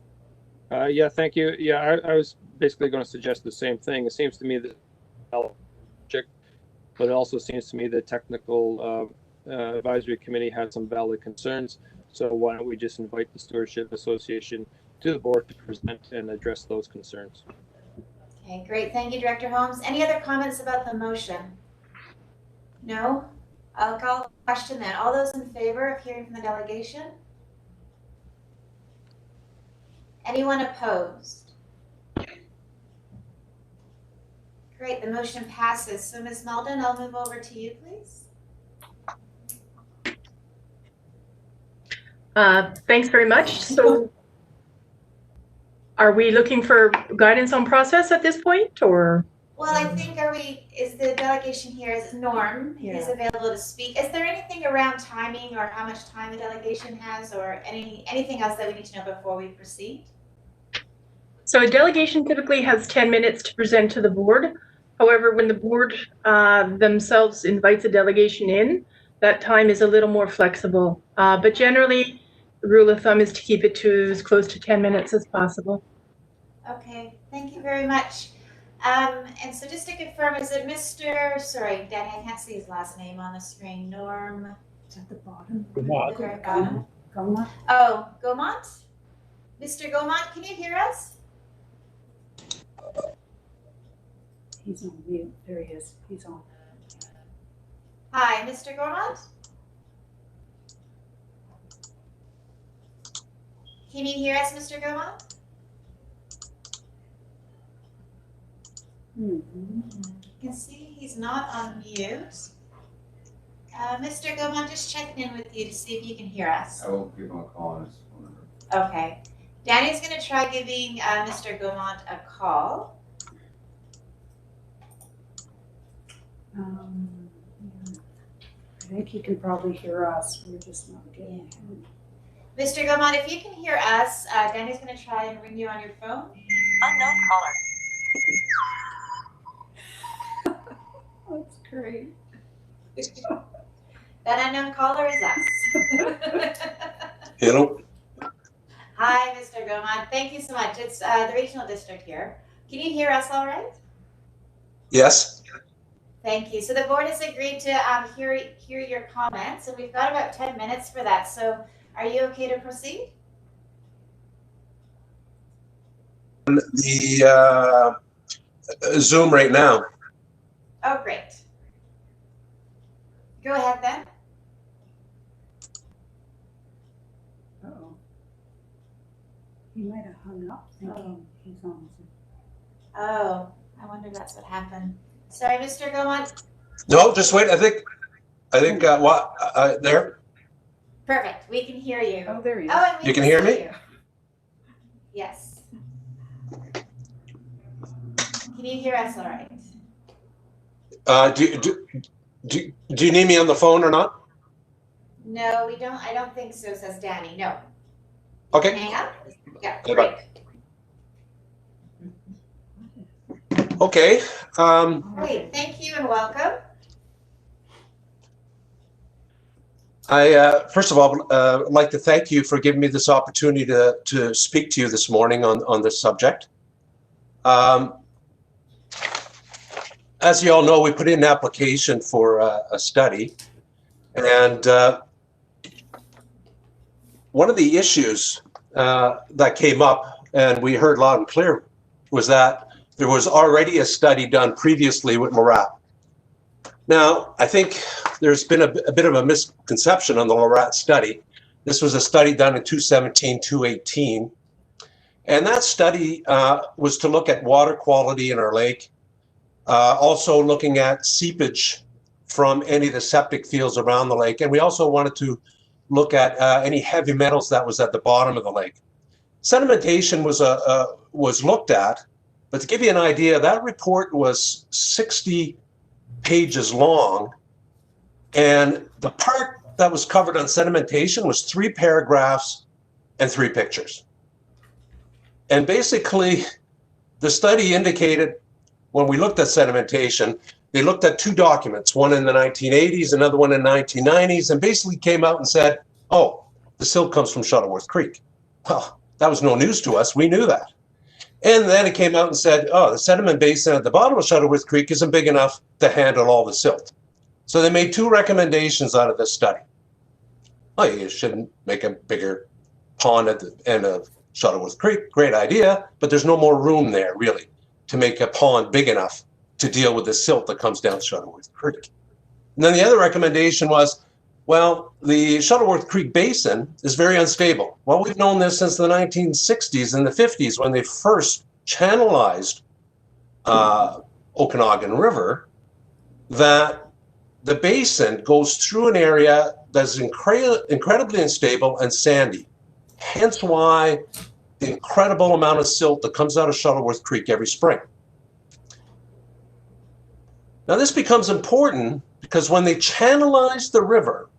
Yeah, thank you. Yeah, I was basically going to suggest the same thing. It seems to me that, but it also seems to me the technical advisory committee had some valid concerns. So why don't we just invite the Stewardship Association to the board to present and address those concerns? Okay, great. Thank you, Director Holmes. Any other comments about the motion? No? I'll call the question then. All those in favor of hearing from the delegation? Anyone opposed? Great, the motion passes. So Ms. Malden, I'll move over to you, please. Thanks very much. So are we looking for guidance on process at this point, or? Well, I think is the delegation here, is Norm is available to speak. Is there anything around timing or how much time the delegation has, or anything else that we need to know before we proceed? So a delegation typically has 10 minutes to present to the board. However, when the board themselves invites a delegation in, that time is a little more flexible. But generally, the rule of thumb is to keep it to as close to 10 minutes as possible. Okay, thank you very much. And so just to confirm, is it Mr. Sorry, Danny, I can't see his last name on the screen. Norm. It's at the bottom. The very bottom. Gaumont. Oh, Gaumont? Mr. Gaumont, can you hear us? He's on mute. There he is. He's on. Hi, Mr. Gaumont? Can you hear us, Mr. Gaumont? You can see he's not on mute. Mr. Gaumont, just checking in with you to see if you can hear us. I will give him a call on his phone number. Okay. Danny's going to try giving Mr. Gaumont a call. I think he can probably hear us. We're just not getting him. Mr. Gaumont, if you can hear us, Danny's going to try and ring you on your phone. Unknown caller. That's great. That unknown caller is us. Hello. Hi, Mr. Gaumont. Thank you so much. It's the regional district here. Can you hear us all right? Yes. Thank you. So the board has agreed to hear your comments, and we've got about 10 minutes for that. So are you okay to proceed? the Zoom right now. Oh, great. Go ahead then. Uh-oh. He might have hung up thinking he's on. Oh, I wonder if that's what happened. Sorry, Mr. Gomont. No, just wait. I think what there. Perfect. We can hear you. Oh, there he is. Oh, and we You can hear see me? you. Yes. Can you hear us all right? Do you need me on the phone or not? No, we don't. I don't think so, says Danny. No. Okay. Hang up? Yeah, Okay, great. Okay. Great. Thank you and welcome. I first of all would like to thank you for giving me this opportunity to speak to you this morning on this subject. As you all know, we put in an application for a study, and one of the issues that came up, and we heard loud and clear, was that there was already a study done previously with Morat. Now, I think there's been a bit of a misconception on the Morat study. This was a study done in 2017, 2018, and that study was to look at water quality in our lake, also looking at seepage from any of the septic fields around the lake, and we also wanted to look at any heavy metals that was at the bottom of the lake. Sedimentation was looked at, but to give you an idea, that report was 60 pages long, and the part that was covered on sedimentation was 3 paragraphs and 3 pictures. And basically, the study indicated, when we looked at sedimentation, they looked at 2 documents, one in the 1980s, another one in the 1990s, and basically came out and said, oh, the silt comes from Shuttleworth Creek. Well, that was no news to us. We knew that. And then it came out and said, oh, the sediment basin at the bottom of Shuttleworth Creek isn't big enough to handle all the silt. So they made 2 recommendations out of this study. Oh, you shouldn't make a bigger pond at the end of Shuttleworth Creek. Great idea, but there's no more room there, really, to make a pond big enough to deal with the silt that comes down Shuttleworth Creek. And then the other recommendation was, well, the Shuttleworth Creek Basin is very unstable. Well, we've known this since the 1960s and the 50s when they first channelized Okanagan River, that the basin goes through an area that's incredibly unstable and sandy. Hence why the incredible amount of silt that comes out of Shuttleworth Creek every spring. Now this becomes important because when they channelized the river,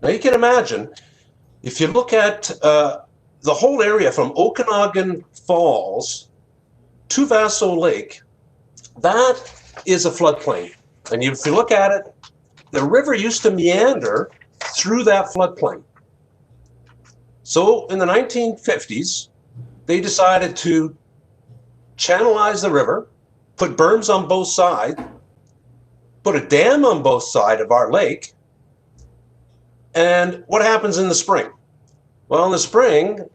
now you can imagine, if you look at the whole area from Okanagan Falls to Vaso Lake, that is a floodplain. And if you look at it, the river used to meander through that floodplain. So in the 1950s, they decided to channelize the river, put berms on both sides, put a dam on both sides of our lake. And what happens in the spring? Well, in the spring,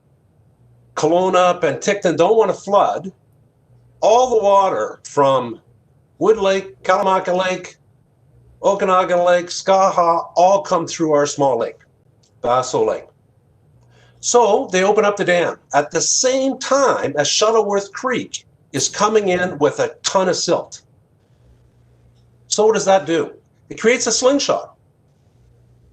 Kelowna, Penticton don't want to flood. All the water from Wood Lake, Kalamaka Lake, Okanagan Lake, Skaha, all come through our small lake, Vaso Lake. So they open up the dam at the same time as Shuttleworth Creek is coming in with a ton of silt. So what does that do? It creates a slingshot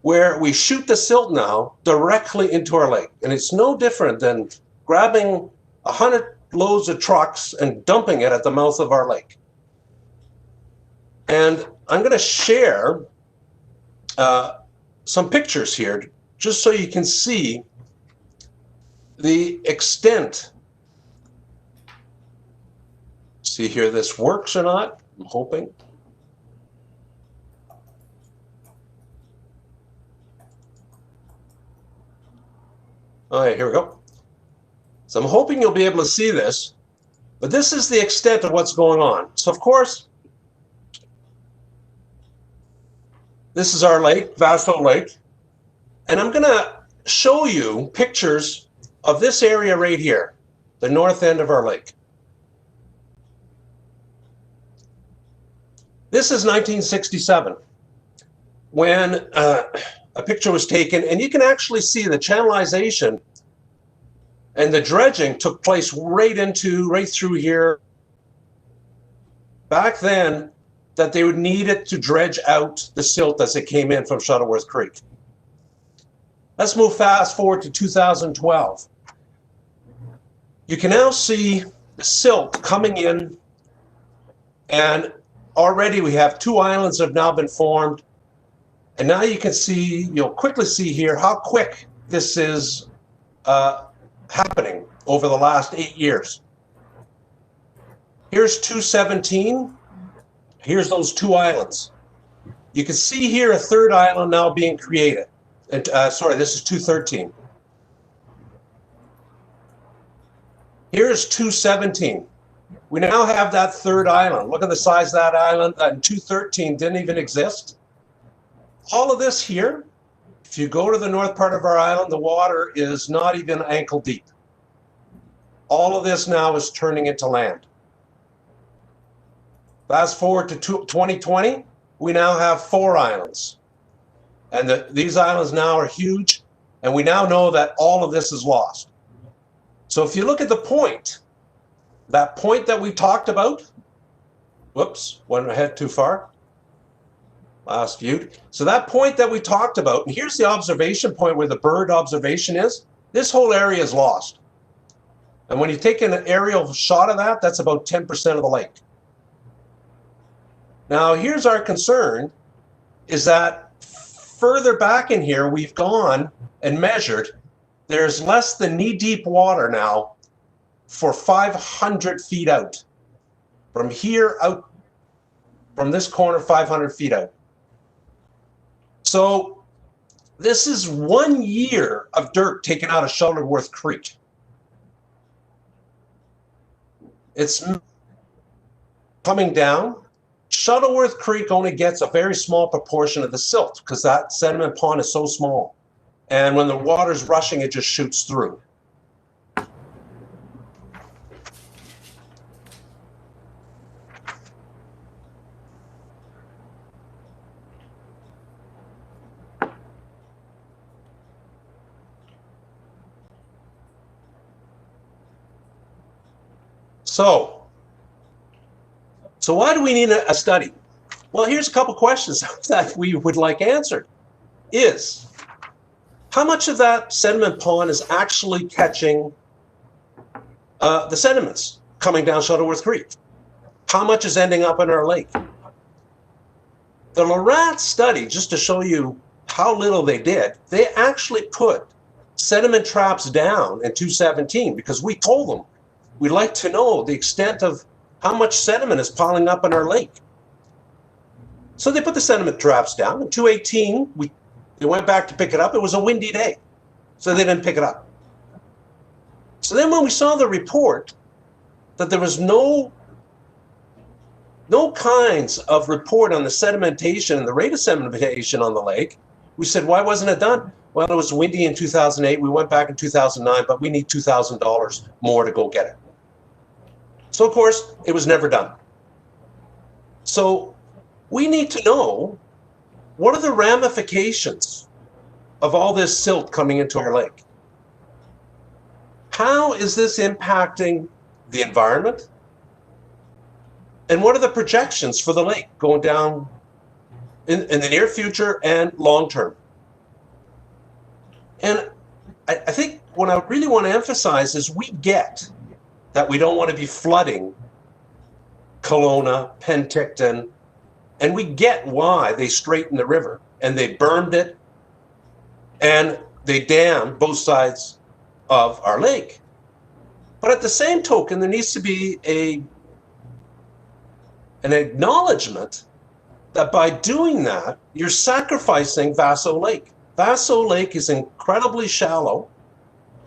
where we shoot the silt now directly into our lake. And it's no different than grabbing 100 loads of trucks and dumping it at the mouth of our lake. And I'm going to share some pictures here just so you can see the extent. See here, this works or not, I'm hoping. All right, here we go. So I'm hoping you'll be able to see this, but this is the extent of what's going on. So of course, this is our lake, Vaso Lake, and I'm going to show you pictures of this area right here. the north end of our lake. This is 1967, when a picture was taken, and you can actually see the channelization and the dredging took place right through here. Back then, that they would need it to dredge out the silt as it came in from Shuttleworth Creek. Let's move fast forward to 2012. You can now see the silt coming in, and already we have 2 islands that have now been formed. And now you can see, you'll quickly see here how quick this is happening over the last 8 years. Here's 217. Here's those 2 islands. You can see here a 3rd island now being created. And, sorry, this is 213. Here's 217. We now have that 3rd island. Look at the size of that island. 213 didn't even exist. All of this here, if you go to the north part of our island, the water is not even ankle deep. All of this now is turning into land. Fast forward to 2020, we now have 4 islands. And these islands now are huge, and we now know that all of this is lost. So if you look at the point, that point that we talked about, whoops, went ahead too far. Last viewed. So that point that we talked about, and here's the observation point where the bird observation is, this whole area is lost. And when you take an aerial shot of that, that's about 10% of the lake. Now here's our concern, is that further back in here, we've gone and measured, there's less than knee-deep water now for 500 feet out. From here out, from this corner, 500 feet out. So this is 1 year of dirt taken out of Shuttleworth Creek. It's coming down. Shuttleworth Creek only gets a very small proportion of the silt because that sediment pond is so small. And when the water's rushing, it just shoots through. So why do we need a study? Well, here's a couple questions that we would like answered. Is how much of that sediment pond is actually catching the sediments coming down Shuttleworth Creek? How much is ending up in our lake? The Lorat study, just to show you how little they did, they actually put sediment traps down in 217 because we told them we'd like to know the extent of how much sediment is piling up in our lake. So they put the sediment traps down. In 218, they went back to pick it up. It was a windy day, so they didn't pick it up. So then when we saw the report that there was no kinds of report on the sedimentation and the rate of sedimentation on the lake, we said, why wasn't it done? Well, it was windy in 2008. We went back in 2009, but we need $2,000 more to go get it. So, of course, it was never done. So we need to know, what are the ramifications of all this silt coming into our lake? How is this impacting the environment? And what are the projections for the lake going down in the near future and long term? And I think what I really want to emphasize is we get that we don't want to be flooding Kelowna, Penticton, and we get why they straightened the river and they bermed it and they dammed both sides of our lake. But at the same token, there needs to be an acknowledgement that by doing that, you're sacrificing Vaso Lake. Vaso Lake is incredibly shallow,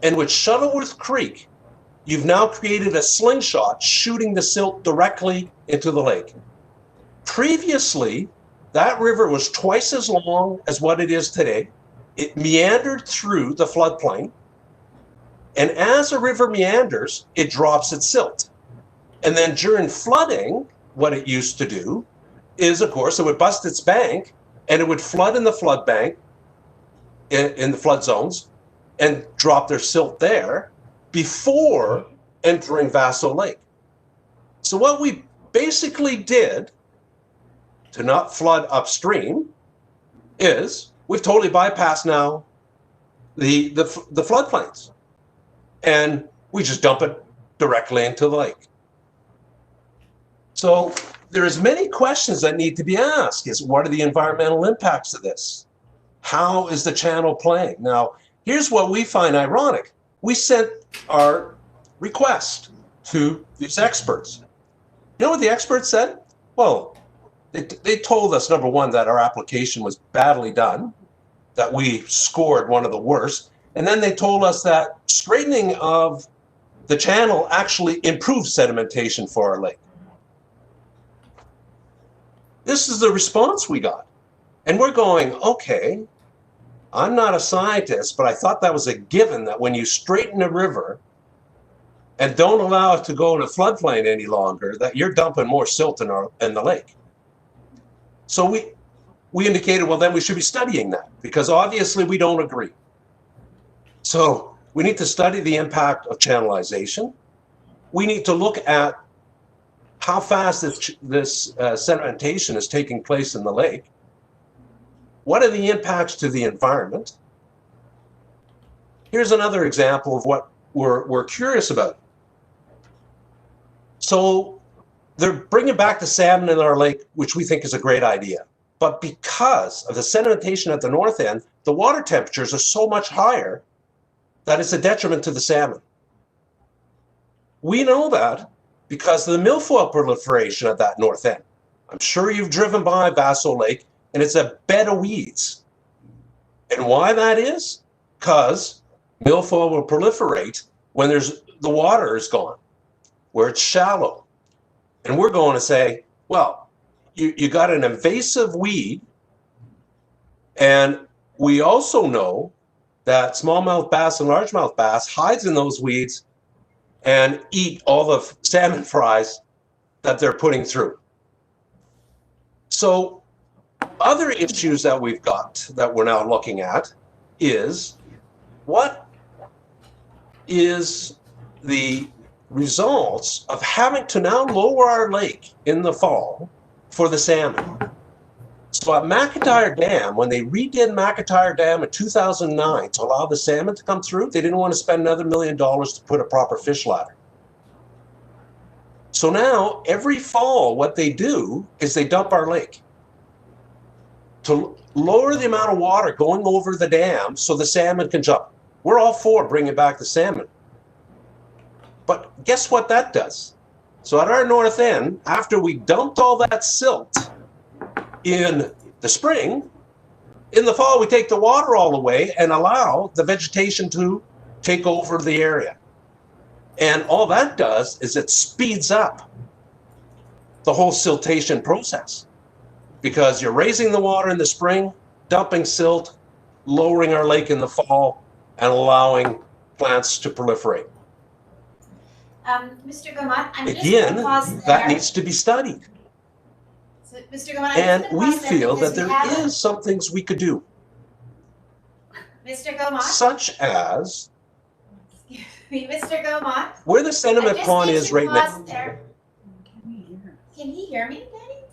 and with Shuttleworth Creek, you've now created a slingshot shooting the silt directly into the lake. Previously, that river was twice as long as what it is today. It meandered through the floodplain, And as a river meanders, it drops its silt. And then during flooding, what it used to do is, of course, it would bust its bank and it would flood in the flood bank, in the flood zones, and drop their silt there before entering Vaso Lake. So what we basically did to not flood upstream is we've totally bypassed now the floodplains, and we just dump it directly into the lake. So there's many questions that need to be asked. Is what are the environmental impacts of this? How is the channel playing? Now, here's what we find ironic. We sent our request to these experts. You know what the experts said? Well, they told us, number one, that our application was badly done, that we scored one of the worst, and then they told us that straightening of the channel actually improves sedimentation for our lake. This is the response we got. And we're going, okay, I'm not a scientist, but I thought that was a given, that when you straighten a river and don't allow it to go in a floodplain any longer, that you're dumping more silt in the lake. So we indicated, well, then we should be studying that, because obviously we don't agree. So we need to study the impact of channelization. We need to look at how fast this sedimentation is taking place in the lake. What are the impacts to the environment? Here's another example of what we're curious about. So they're bringing back the salmon in our lake, which we think is a great idea. But because of the sedimentation at the north end, the water temperatures are so much higher that it's a detriment to the salmon. We know that because of the milfoil proliferation at that north end. I'm sure you've driven by Vaso Lake, and it's a bed of weeds. And why that is? Because milfoil will proliferate when the water is gone, where it's shallow. And we're going to say, well, you got an invasive weed, and we also know that smallmouth bass and largemouth bass hides in those weeds and eat all the salmon fries that they're putting through. So other issues that we've got that we're now looking at is, what is the results of having to now lower our lake in the fall for the salmon? So at McIntyre Dam, when they redid McIntyre Dam in 2009 to allow the salmon to come through, they didn't want to spend another $1 million to put a proper fish ladder. So now every fall what they do is they dump our lake to lower the amount of water going over the dam so the salmon can jump. We're all for bringing back the salmon. But guess what that does? So at our north end, after we dumped all that silt in the spring, in the fall we take the water all away and allow the vegetation to take over the area. And all that does is it speeds up the whole siltation process, because you're raising the water in the spring, dumping silt, lowering our lake in the fall, and allowing plants to proliferate. Mr. Gaumont, I'm just Again, going to pause there. that needs to be studied. So, Mr. Gaumont, And we pause there feel that because there is some things we could do, Mr. Gaumont, such as Mr. Gaumont, where the sediment pond is right now. there. Can he hear me, Danny?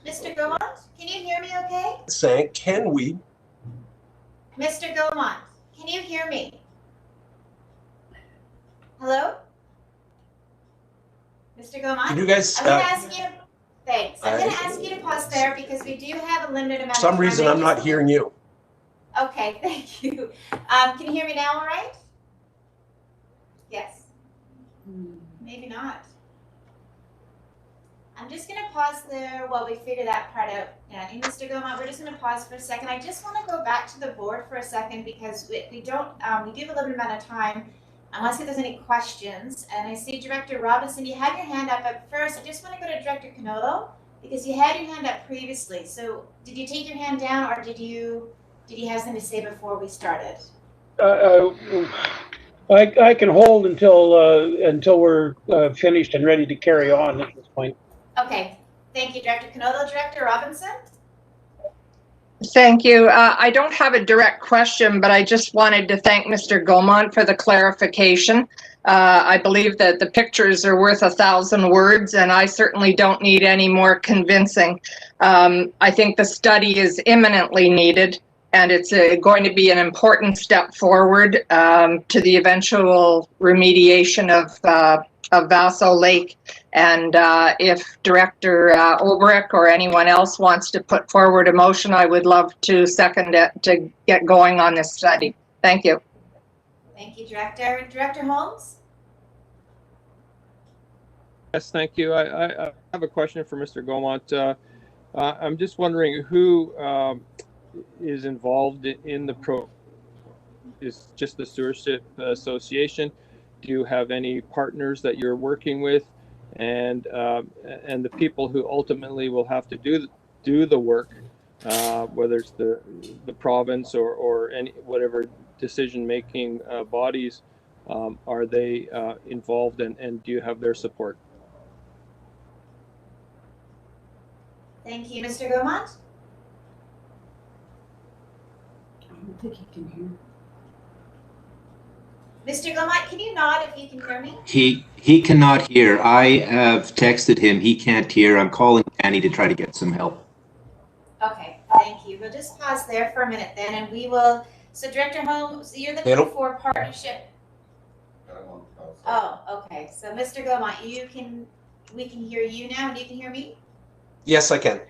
Mr. Gaumont, can you hear me okay? Saying, can we? Mr. Gaumont, can you hear me? Hello? Mr. Gaumont? Can you guys, I'm going to ask you, thanks. I'm going to ask you to pause there because we do have a limited amount For some of time. reason, I'm not hearing you. Okay, thank you. Can you hear me now all right? Yes. Maybe not. I'm just going to pause there while we figure that part out. Danny, Mr. Gaumont, we're just going to pause for a second. I just want to go back to the board for a second because we do have a limited amount of time. I want to see if there's any questions. And I see Director Robinson, you had your hand up. But first, I just want to go to Director Canolo because you had your hand up previously. So did you take your hand down or did you have something to say before we started? I can hold until we're finished and ready to carry on at this point. Okay, thank you, Director Canola. Director Robinson? Thank you. I don't have a direct question, but I just wanted to thank Mr. Gaumont for the clarification. I believe that the pictures are worth 1,000 words, and I certainly don't need any more convincing. I think the study is imminently needed, and it's going to be an important step forward to the eventual remediation of Vaso Lake. And if Director Olbrich or anyone else wants to put forward a motion, I would love to second it to get going on this study. Thank you. Thank you, Director. Director Holmes? Yes, thank you. I have a question for Mr. Gaumont. I'm just wondering who is involved in the is just the Stewardship Association? Do you have any partners that you're working with? And the people who ultimately will have to do the work, whether it's the province or any whatever decision-making bodies, are they involved, and do you have their support? Thank you, Mr. Gaumont. I don't think he can hear. Mr. Gaumont, can you nod if you can hear me? He cannot hear. I have texted him. He can't hear. I'm calling Danny to try to get some help. Okay, thank you. We'll just pause there for a minute then, and we will. So, Director Holmes, you're looking for partnership. Oh, okay. So, Mr. Gaumont, we can hear you now, and you can hear me? Yes, I can.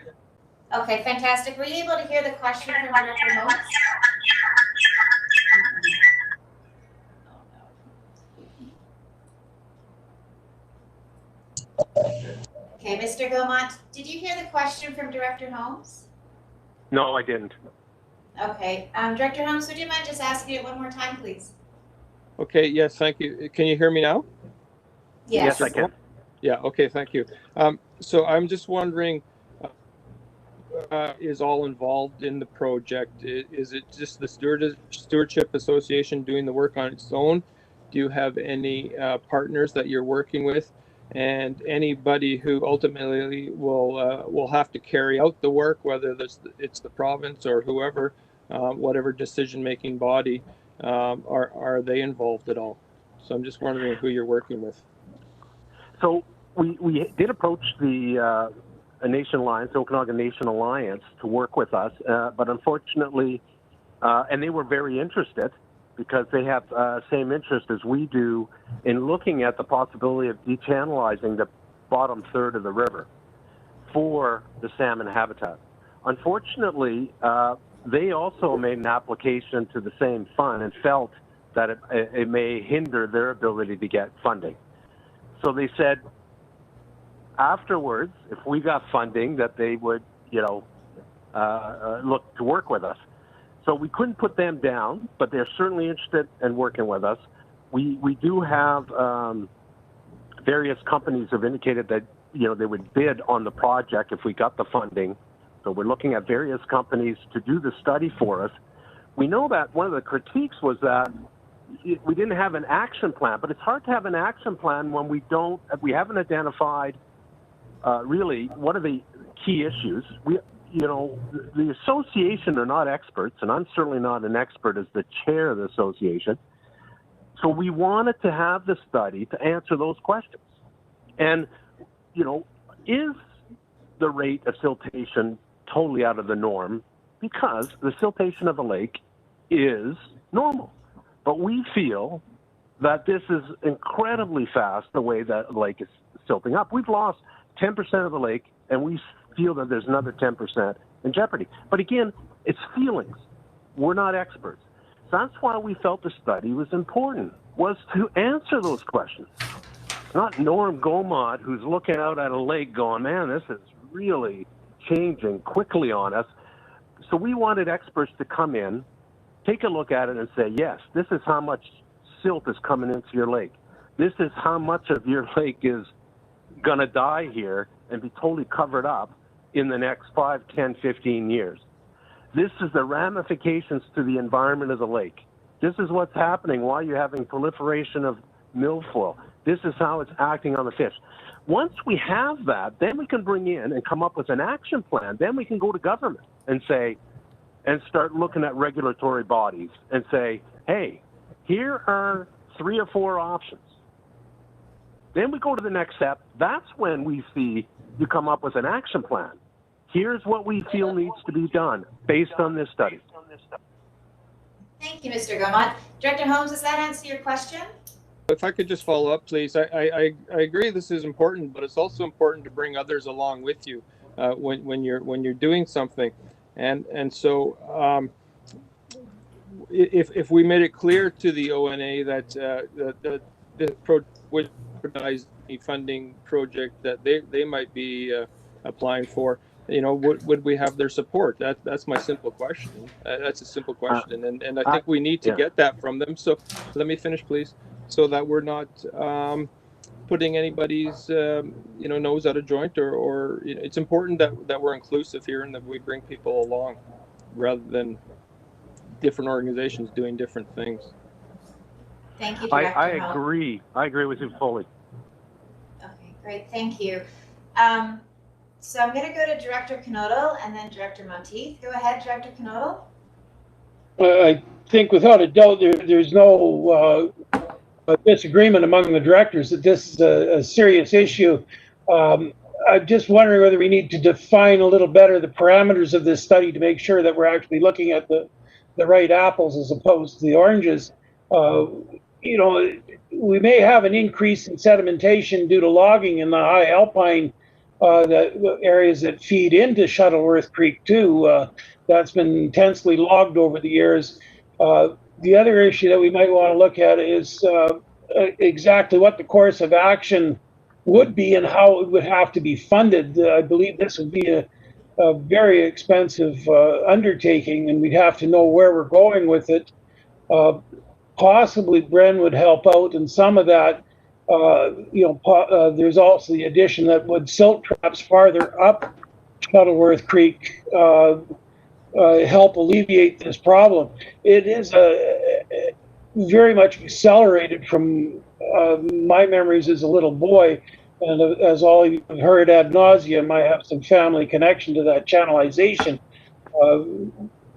Okay, fantastic. Were you able to hear the question from Director Holmes? Okay, Mr. Gaumont, did you hear the question from Director Holmes? No, I didn't. Okay, Director Holmes, would you mind just asking it one more time, please? Okay, yes, thank you. Can you hear me now? Yes, I can. Yeah, okay, thank you. So I'm just wondering, is all involved in the project? Is it just the Stewardship Association doing the work on its own? Do you have any partners that you're working with? And anybody who ultimately will have to carry out the work, whether it's the province or whoever, whatever decision-making body, are they involved at all? So I'm just wondering who you're working with. So we did approach the Nation Alliance, the Okanagan Nation Alliance, to work with us, but unfortunately, and they were very interested because they have same interest as we do in looking at the possibility of dechannelizing the bottom third of the river for the salmon habitat. Unfortunately, they also made an application to the same fund and felt that it may hinder their ability to get funding. So they said afterwards, if we got funding, that they would, look to work with us. So we couldn't put them down, but they're certainly interested in working with us. We do have various companies have indicated that they would bid on the project if we got the funding. So we're looking at various companies to do the study for us. We know that one of the critiques was that we didn't have an action plan, but it's hard to have an action plan when we haven't identified really what are the key issues. The association are not experts, and I'm certainly not an expert as the chair of the association. So we wanted to have the study to answer those questions. And, is the rate of siltation totally out of the norm? Because the siltation of the lake is normal. But we feel that this is incredibly fast, the way that the lake is silting up. We've lost 10% of the lake, and we feel that there's another 10% in jeopardy. But again, it's feelings. We're not experts. So that's why we felt the study was important, was to answer those questions. Not Norm Gaumont, who's looking out at a lake going, man, this is really changing quickly on us. So we wanted experts to come in, take a look at it and say, yes, this is how much silt is coming into your lake. This is how much of your lake is going to die here and be totally covered up in the next 5, 10, 15 years. This is the ramifications to the environment of the lake. This is what's happening. Why are you having proliferation of milfoil? This is how it's acting on the fish. Once we have that, then we can bring in and come up with an action plan. Then we can go to government and say, and start looking at regulatory bodies and say, hey, here are 3 or 4 options. Then we go to the next step. That's when we see you come up with an action plan. Here's what we feel needs to be done based on this study. Thank you, Mr. Gaumont. Director Holmes, does that answer your question? If I could just follow up, please. I agree this is important, but it's also important to bring others along with you when you're doing something. And so if we made it clear to the ONA that the project would recognize the funding project that they might be applying for, would we have their support? That's my simple question. That's a simple question, and I think we need to get that from them. So let me finish, please, so that we're not putting anybody's nose out of joint, or it's important that we're inclusive here and that we bring people along rather than different organizations doing different things. Thank you, Director I Holmes. agree. I agree with you fully. Okay, great. Thank you. So I'm going to go to Director Knodel and then Director Monteith. Go ahead, Director Knodel. I think without a doubt there's no disagreement among the directors that this is a serious issue. I'm just wondering whether we need to define a little better the parameters of this study to make sure that we're actually looking at the right apples as opposed to the oranges. We may have an increase in sedimentation due to logging in the high alpine the areas that feed into Shuttleworth Creek too. That's been intensely logged over the years. The other issue that we might want to look at is exactly what the course of action would be and how it would have to be funded. I believe this would be a very expensive undertaking, and we'd have to know where we're going with it. Possibly Bren would help out in some of that. There's also the addition that would silt traps farther up Shuttleworth Creek help alleviate this problem. It is very much accelerated from my memories as a little boy, and as all you've heard ad nauseum, I have some family connection to that channelization.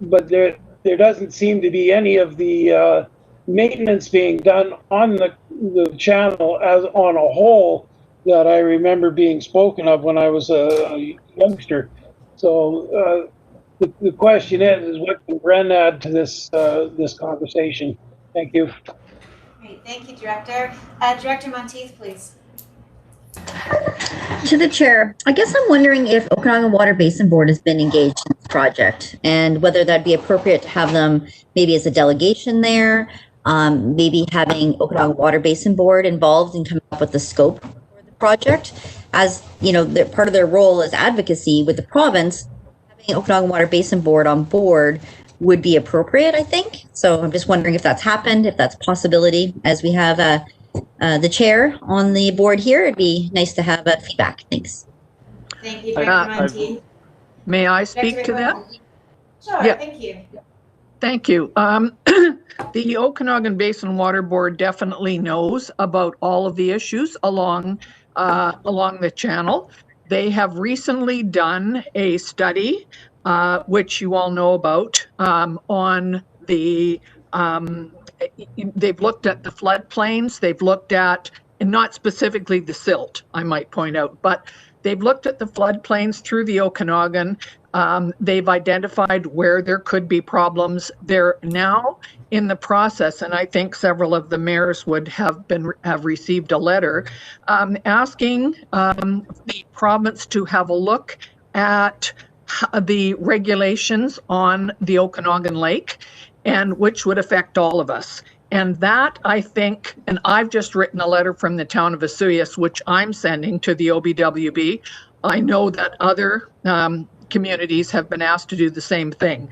But there doesn't seem to be any of the maintenance being done on the channel as on a whole that I remember being spoken of when I was a youngster. So the question is what can Bren add to this conversation? Thank you. Great, thank you, Director. Director Monteith, please. To the chair, I guess I'm wondering if Okanagan Water Basin Board has been engaged in this project and whether that'd be appropriate to have them maybe as a delegation there, maybe having Okanagan Water Basin Board involved in coming up with the scope for the project. As part of their role as advocacy with the province, having Okanagan Water Basin Board on board would be appropriate, I think. So I'm just wondering if that's happened, if that's a possibility. As we have the chair on the board here, it'd be nice to have feedback. Thanks. Thank you, Director Monteith. May I speak to that? Sure, Yeah. thank you. Thank you. The Okanagan Basin Water Board definitely knows about all of the issues along the channel. They have recently done a study, which you all know about, on the. They've looked at the floodplains. They've looked at, and not specifically the silt, I might point out, but they've looked at the floodplains through the Okanagan. They've identified where there could be problems. They're now in the process, and I think several of the mayors would have received a letter asking the province to have a look at the regulations on the Okanagan Lake, and which would affect all of us. And that, I think, and I've just written a letter from the town of Vesuvius, which I'm sending to the OBWB. I know that other communities have been asked to do the same thing.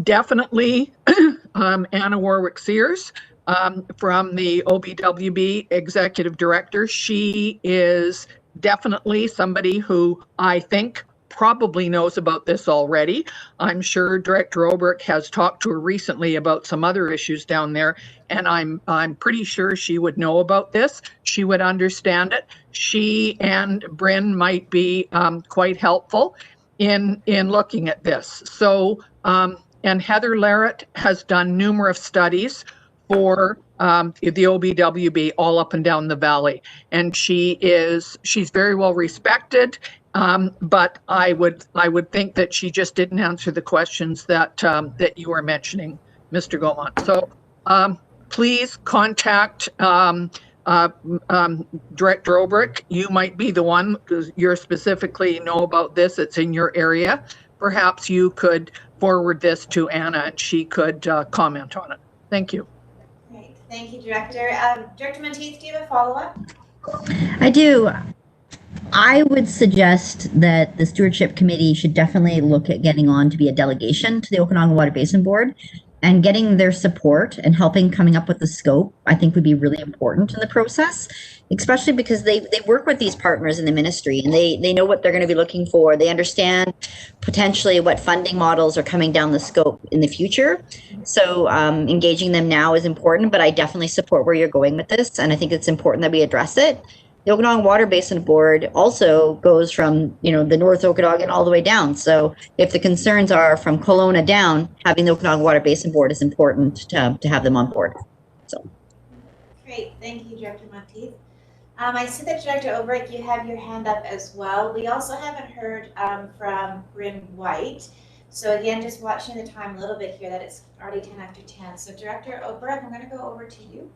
Definitely Anna Warwick-Sears from the OBWB executive director. She is definitely somebody who I think probably knows about this already. I'm sure Director Obrick has talked to her recently about some other issues down there, and I'm pretty sure she would know about this. She would understand it. She and Bryn might be quite helpful in looking at this. So, and Heather Larrett has done numerous studies for the OBWB all up and down the valley, and she's very well respected. But I would think that she just didn't answer the questions that that you were mentioning, Mr. Gaumont. So please contact Director Obrick. You might be the one, because you're specifically know about this. It's in your area. Perhaps you could forward this to Anna and she could comment on it. Thank you. Great, thank you, Director. Director Monteith, do you have a follow-up? I do. I would suggest that the Stewardship Committee should definitely look at getting on to be a delegation to the Okanagan Water Basin Board, and getting their support and helping coming up with the scope, I think would be really important in the process, especially because they work with these partners in the ministry, and they know what they're going to be looking for. They understand potentially what funding models are coming down the scope in the future. So engaging them now is important, but I definitely support where you're going with this, and I think it's important that we address it. The Okanagan Water Basin Board also goes from, the North Okanagan all the way down. So if the concerns are from Kelowna down, having the Okanagan Water Basin Board is important to have them on board. So. Great, thank you, Director Monteith. I see that Director Obrick, you have your hand up as well. We also haven't heard from Bryn White. So again, just watching the time a little bit here, that it's already 10 after 10. So Director Obrick, I'm going to go over to you.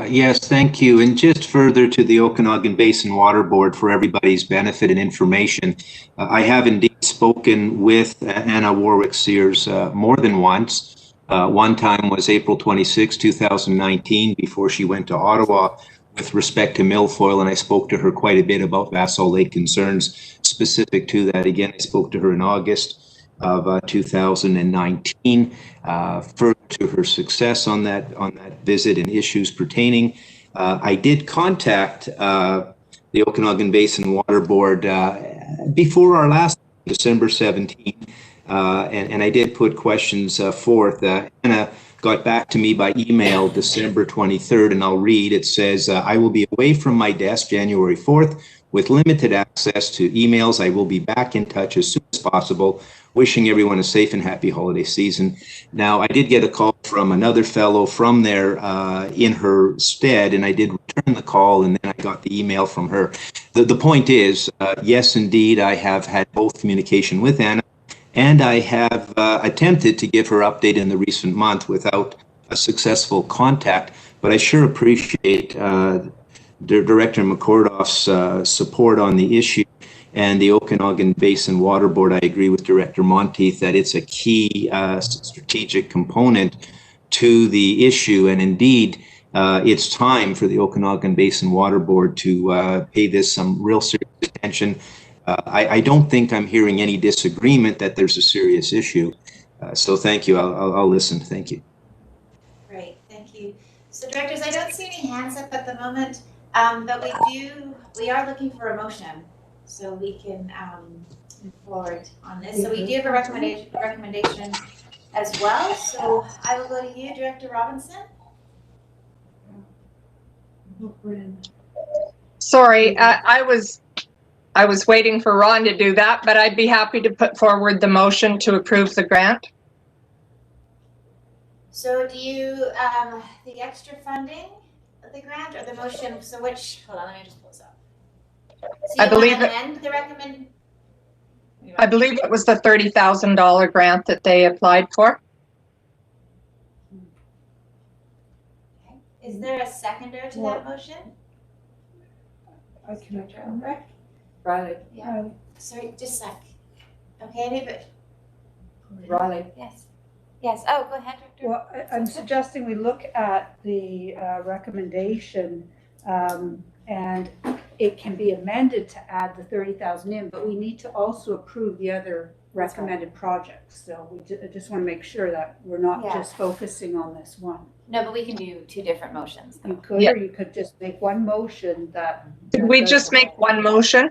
Yes, thank you. And just further to the Okanagan Basin Water Board for everybody's benefit and information, I have indeed spoken with Anna Warwick-Sears more than once. One time was April 26, 2019, before she went to Ottawa with respect to milfoil, and I spoke to her quite a bit about Vassal Lake concerns specific to that. Again, I spoke to her in August of 2019, further to her success on that visit and issues pertaining. I did contact the Okanagan Basin Water Board before our last December 17, and I did put questions forth. Anna got back to me by email December 23rd, and I'll read. It says, I will be away from my desk January 4th with limited access to emails. I will be back in touch as soon as possible. Wishing everyone a safe and happy holiday season. Now, I did get a call from another fellow from there in her stead, and I did return the call, and then I got the email from her. The point is, yes, indeed, I have had both communication with Anna, and I have attempted to give her update in the recent month without a successful contact, but I sure appreciate Director McCordoff's support on the issue. And the Okanagan Basin Water Board, I agree with Director Monteith that it's a key strategic component to the issue. And indeed, it's time for the Okanagan Basin Water Board to pay this some real serious attention. I don't think I'm hearing any disagreement that there's a serious issue. So thank you. I'll listen. Thank you. Great, thank you. So directors, I don't see any hands up at the moment, but we are looking for a motion, so we can move forward on this. So we do have a recommendation as well. So I will go to you, Director Robinson. Sorry, I was waiting for Ron to do that, but I'd be happy to put forward the motion to approve the grant. So do you, the extra funding of the grant or the motion, so which, hold on, let me just pull this up. So I believe I believe it was the $30,000 grant that they applied for. Okay. Is there a seconder to that motion? I can remember. Riley. Yeah. Sorry, just a sec. Okay, anybody? Riley. Yes. Yes. Oh, go ahead, Director. Well, I'm suggesting we look at the recommendation, and it can be amended to add the 30,000 in, but we need to also approve the other recommended projects. So we just want to make sure that we're not just focusing on this one. No, but we can do two different motions, though. You could, or you could just make one motion that. Did we just make one motion?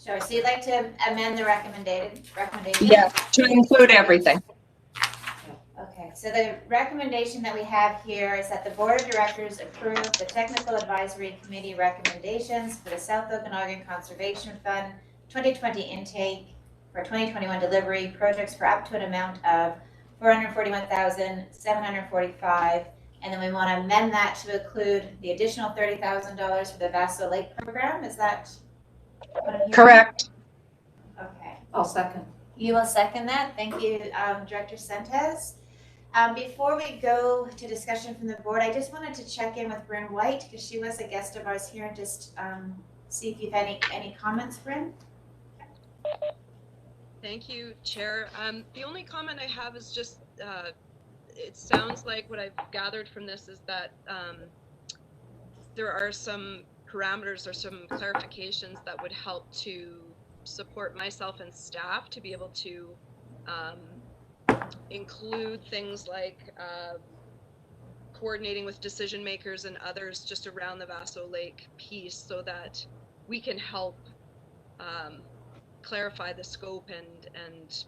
Sure, so you'd like to amend the recommendation? Yeah, to include everything. Okay, so the recommendation that we have here is that the Board of Directors approve the Technical Advisory Committee recommendations for the South Okanagan Conservation Fund 2020 intake for 2021 delivery projects for up to an amount of $441,745. And then we want to amend that to include the additional $30,000 for the Vaso Lake program. Is that what I'm hearing? Correct. Okay. I'll second. You will second that. Thank you, Director Sentes. Before we go to discussion from the board, I just wanted to check in with Bryn White because she was a guest of ours here and just see if you've any comments, Bryn. Thank you, Chair. The only comment I have is just, it sounds like what I've gathered from this is that there are some parameters or some clarifications that would help to support myself and staff to be able to include things like coordinating with decision makers and others just around the Vaso Lake piece so that we can help clarify the scope and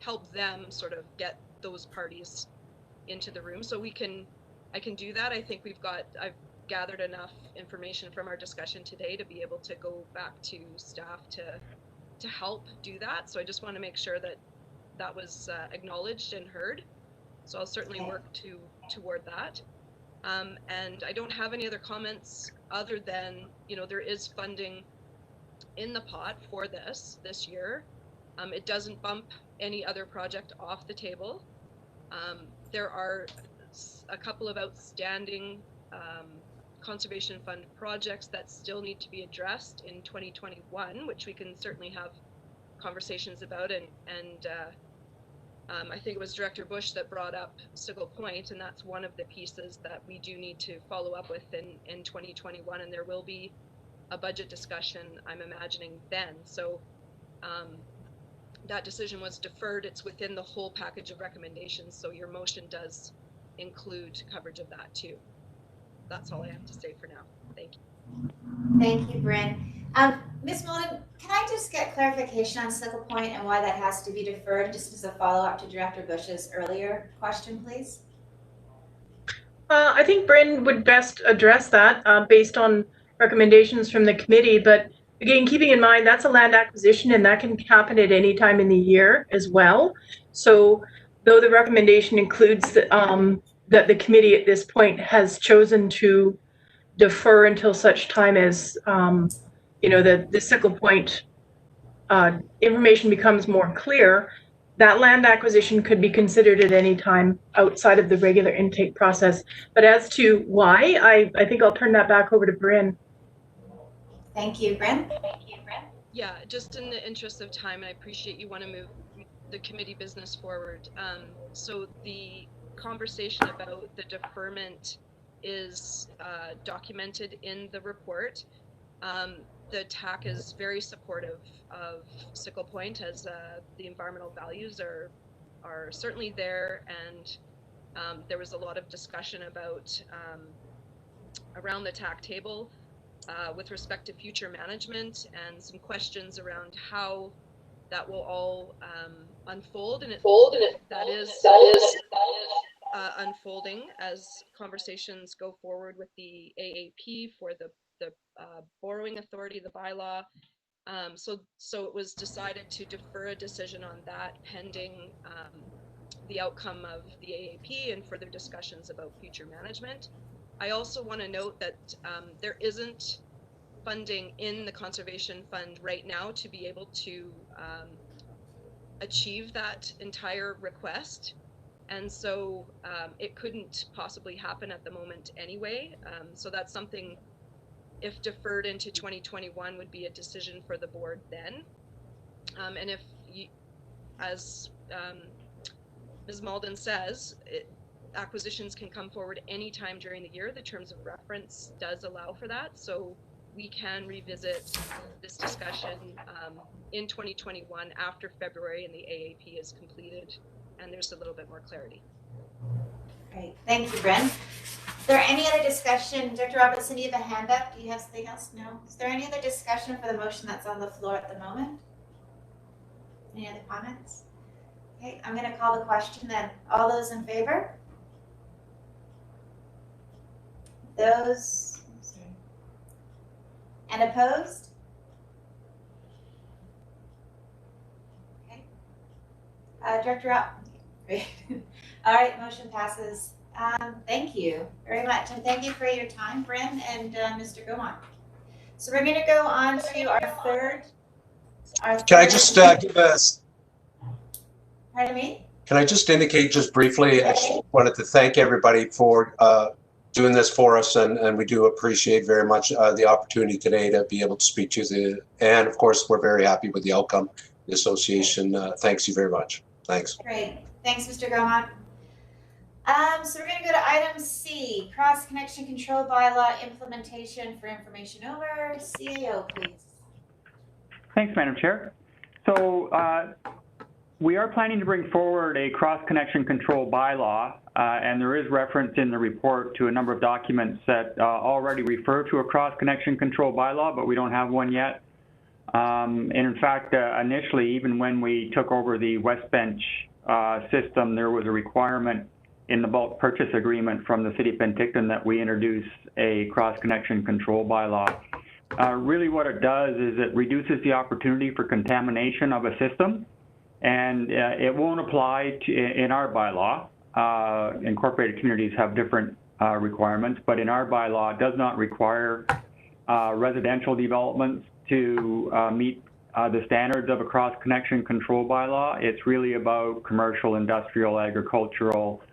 help them sort of get those parties into the room. So I can do that. I think I've gathered enough information from our discussion today to be able to go back to staff to help do that. So I just want to make sure that that was acknowledged and heard. So I'll certainly work toward that. And I don't have any other comments other than, there is funding in the pot for this year. It doesn't bump any other project off the table. There are a couple of outstanding Conservation Fund projects that still need to be addressed in 2021, which we can certainly have conversations about. And I think it was Director Bush that brought up Sickle Point, and that's one of the pieces that we do need to follow up with in 2021. And there will be a budget discussion, I'm imagining, then. So that decision was deferred. It's within the whole package of recommendations. So your motion does include coverage of that too. That's all I have to say for now. Thank you. Thank you, Bryn. Ms. Mullen, can I just get clarification on Sickle Point and why that has to be deferred, just as a follow-up to Director Bush's earlier question, please? I think Bryn would best address that based on recommendations from the committee. But again, keeping in mind that's a land acquisition and that can happen at any time in the year as well. So though the recommendation includes that the committee at this point has chosen to defer until such time as the Sickle Point information becomes more clear, that land acquisition could be considered at any time outside of the regular intake process. But as to why, I think I'll turn that back over to Bryn. Thank you, Bryn. Yeah, just in the interest of time, I appreciate you want to move the committee business forward. So the conversation about the deferment is documented in the report. The TAC is very supportive of Sickle Point, as the environmental values are certainly there, and there was a lot of discussion about around the TAC table with respect to future management and some questions around how that will all unfold, and that is unfolding as conversations go forward with the AAP for the borrowing authority, the bylaw. So it was decided to defer a decision on that pending the outcome of the AAP and further discussions about future management. I also want to note that there isn't funding in the Conservation Fund right now to be able to achieve that entire request. And so it couldn't possibly happen at the moment anyway. So that's something, if deferred into 2021, would be a decision for the board then. And if you, as Ms. Malden says, acquisitions can come forward anytime during the year. The terms of reference does allow for that. So we can revisit this discussion in 2021 after February and the AAP is completed and there's a little bit more clarity. Great, thank you, Bryn. Is there any other discussion? Dr. Robertson, do you have a hand up? Do you have something else? No. Is there any other discussion for the motion that's on the floor at the moment? Any other comments? Okay, I'm going to call the question then. All those in favor? Those, sorry. And opposed? Okay. Director Rob, great. All right, motion passes. Thank you very much, and thank you for your time, Bryn and Mr. Gomont. So we're going to go on to our third. Can I just give us? Pardon me? Can I just indicate just briefly? I just wanted to thank everybody for doing this for us, and we do appreciate very much the opportunity today to be able to speak to you. And of course, we're very happy with the outcome. The association thanks you very much. Thanks. Great. Thanks, Mr. Gomont. So we're going to go to item C, cross connection control bylaw implementation for information over. CAO, please. Thanks, Madam Chair. So we are planning to bring forward a cross-connection control bylaw, and there is reference in the report to a number of documents that already refer to a cross-connection control bylaw, but we don't have one yet. And in fact, initially, even when we took over the West Bench system, there was a requirement in the bulk purchase agreement from the City of Penticton that we introduce a cross-connection control bylaw. Really what it does is it reduces the opportunity for contamination of a system, and it won't apply to, in our bylaw. Incorporated communities have different requirements, but in our bylaw it does not require residential developments to meet the standards of a cross-connection control bylaw. It's really about commercial, industrial, agricultural,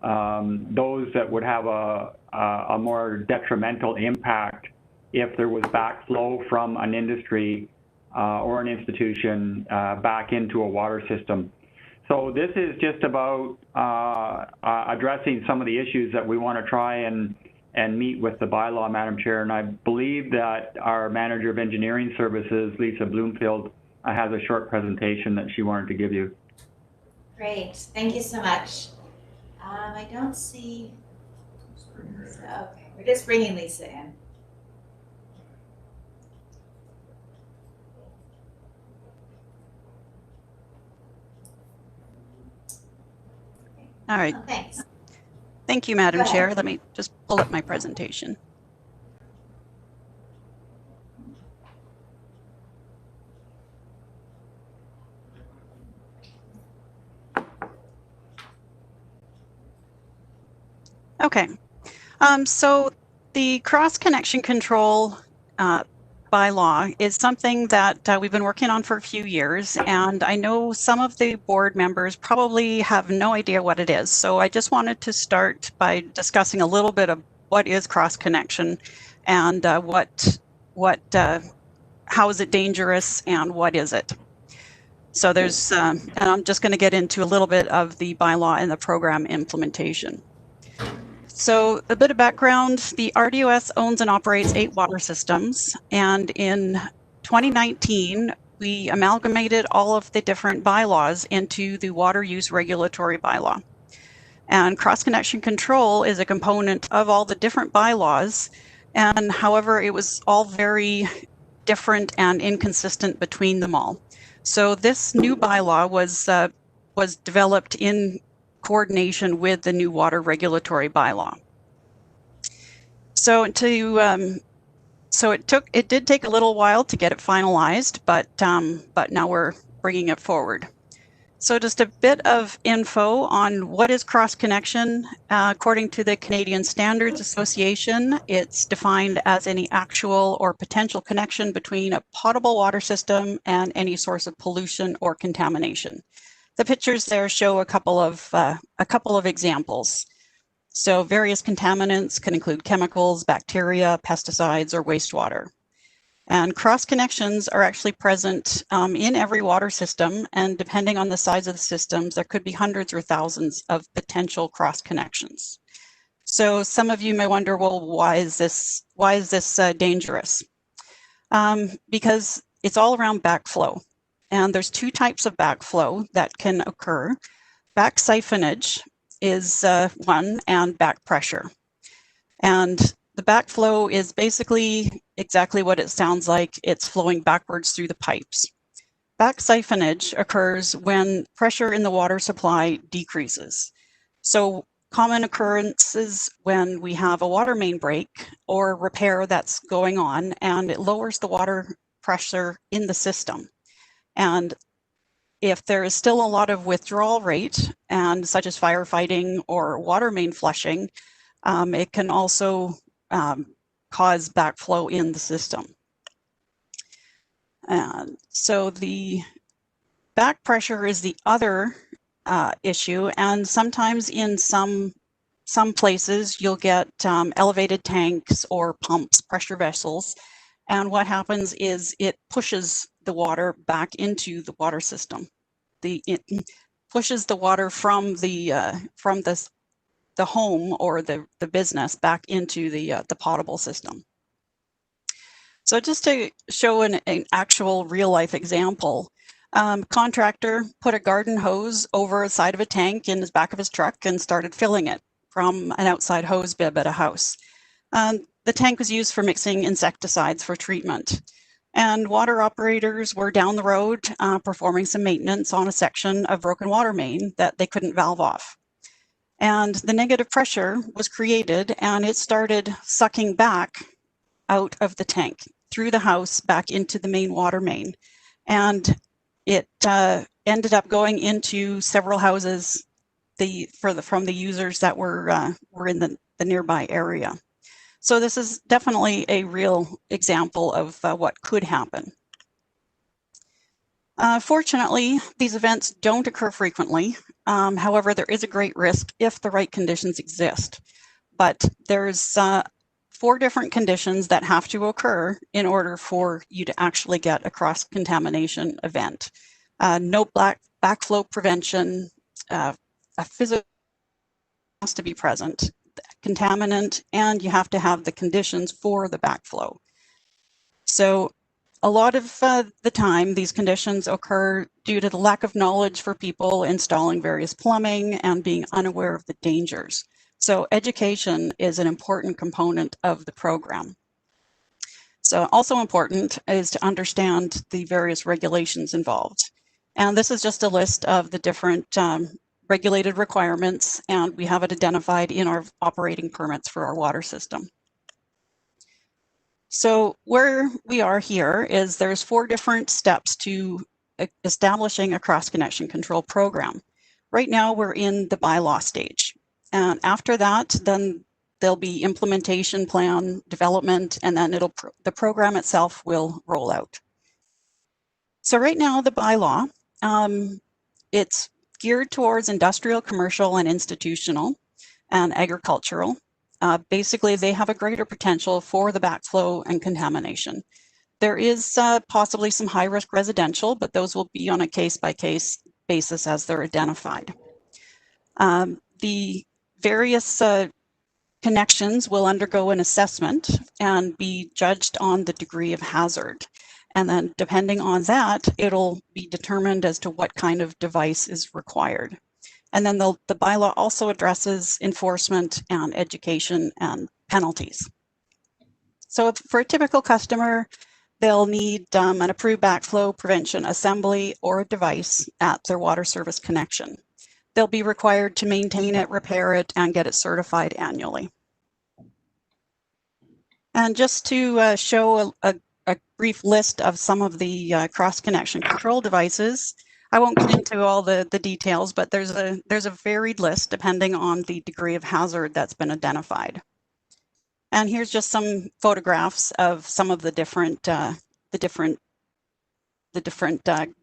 those that would have a more detrimental impact if there was backflow from an industry or an institution back into a water system. So this is just about addressing some of the issues that we want to try and meet with the bylaw, Madam Chair. And I believe that our Manager of Engineering Services, Lisa Bloomfield, has a short presentation that she wanted to give you. Great. Thank you so much. I don't see. Okay, we're just bringing Lisa in. All right. Oh, thanks. Thank you, Madam Chair. Let me just pull up my presentation. Okay. So the cross-connection control bylaw is something that we've been working on for a few years, and I know some of the board members probably have no idea what it is. So I just wanted to start by discussing a little bit of what is cross-connection and how is it dangerous and what is it. So there's, and I'm just going to get into a little bit of the bylaw and the program implementation. So a bit of background, the RDOS owns and operates 8 water systems, and in 2019, we amalgamated all of the different bylaws into the water use regulatory bylaw. And cross-connection control is a component of all the different bylaws, and however, it was all very different and inconsistent between them all. So this new bylaw was developed in coordination with the new water regulatory bylaw. So it did take a little while to get it finalized, but now we're bringing it forward. So just a bit of info on what is cross-connection. According to the Canadian Standards Association, it's defined as any actual or potential connection between a potable water system and any source of pollution or contamination. The pictures there show a couple of examples. So various contaminants can include chemicals, bacteria, pesticides, or wastewater. And cross connections are actually present in every water system, and depending on the size of the systems, there could be hundreds or thousands of potential cross connections. So some of you may wonder, well, why is this dangerous? Because it's all around backflow. And there's 2 types of backflow that can occur. Back siphonage is one, and back pressure. And the backflow is basically exactly what it sounds like. It's flowing backwards through the pipes. Back siphonage occurs when pressure in the water supply decreases. So common occurrences when we have a water main break or repair that's going on, and it lowers the water pressure in the system. And if there is still a lot of withdrawal rate, and such as firefighting or water main flushing, it can also cause backflow in the system. And so the back pressure is the other issue, and sometimes in some places you'll get elevated tanks or pumps, pressure vessels, and what happens is it pushes the water back into the water system. It pushes the water from the home or the business back into the potable system. So just to show an actual real life example, contractor put a garden hose over the side of a tank in the back of his truck and started filling it from an outside hose bib at a house. The tank was used for mixing insecticides for treatment. And water operators were down the road performing some maintenance on a section of broken water main that they couldn't valve off. And the negative pressure was created, and it started sucking back out of the tank through the house back into the main water main. And it ended up going into several houses from the users that were in the nearby area. So this is definitely a real example of what could happen. Fortunately, these events don't occur frequently. However, there is a great risk if the right conditions exist. But there's 4 different conditions that have to occur in order for you to actually get a cross-contamination event. No backflow prevention, a physical has to be present, contaminant, and you have to have the conditions for the backflow. So a lot of the time, these conditions occur due to the lack of knowledge for people installing various plumbing and being unaware of the dangers. So education is an important component of the program. So also important is to understand the various regulations involved. And this is just a list of the different regulated requirements, and we have it identified in our operating permits for our water system. So where we are here is there's 4 different steps to establishing a cross-connection control program. Right now we're in the bylaw stage. And after that, then there'll be implementation plan development, and then the program itself will roll out. So right now the bylaw, it's geared towards industrial, commercial, and institutional, and agricultural. Basically, they have a greater potential for the backflow and contamination. There is possibly some high-risk residential, but those will be on a case-by-case basis as they're identified. The various connections will undergo an assessment and be judged on the degree of hazard. And then depending on that, it'll be determined as to what kind of device is required. And then the bylaw also addresses enforcement and education and penalties. So for a typical customer, they'll need an approved backflow prevention assembly or a device at their water service connection. They'll be required to maintain it, repair it, and get it certified annually. And just to show a brief list of some of the cross-connection control devices, I won't get into all the details, but there's a varied list depending on the degree of hazard that's been identified. And here's just some photographs of some of the different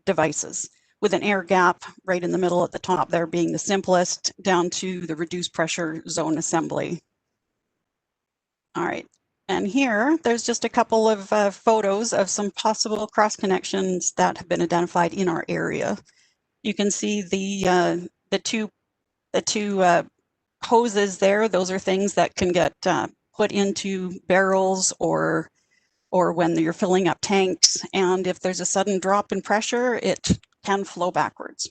devices, with an air gap right in the middle at the top there being the simplest, down to the reduced pressure zone assembly. All right. And here, there's just a couple of photos of some possible cross connections that have been identified in our area. You can see the two hoses there. Those are things that can get put into barrels or when you're filling up tanks. And if there's a sudden drop in pressure, it can flow backwards.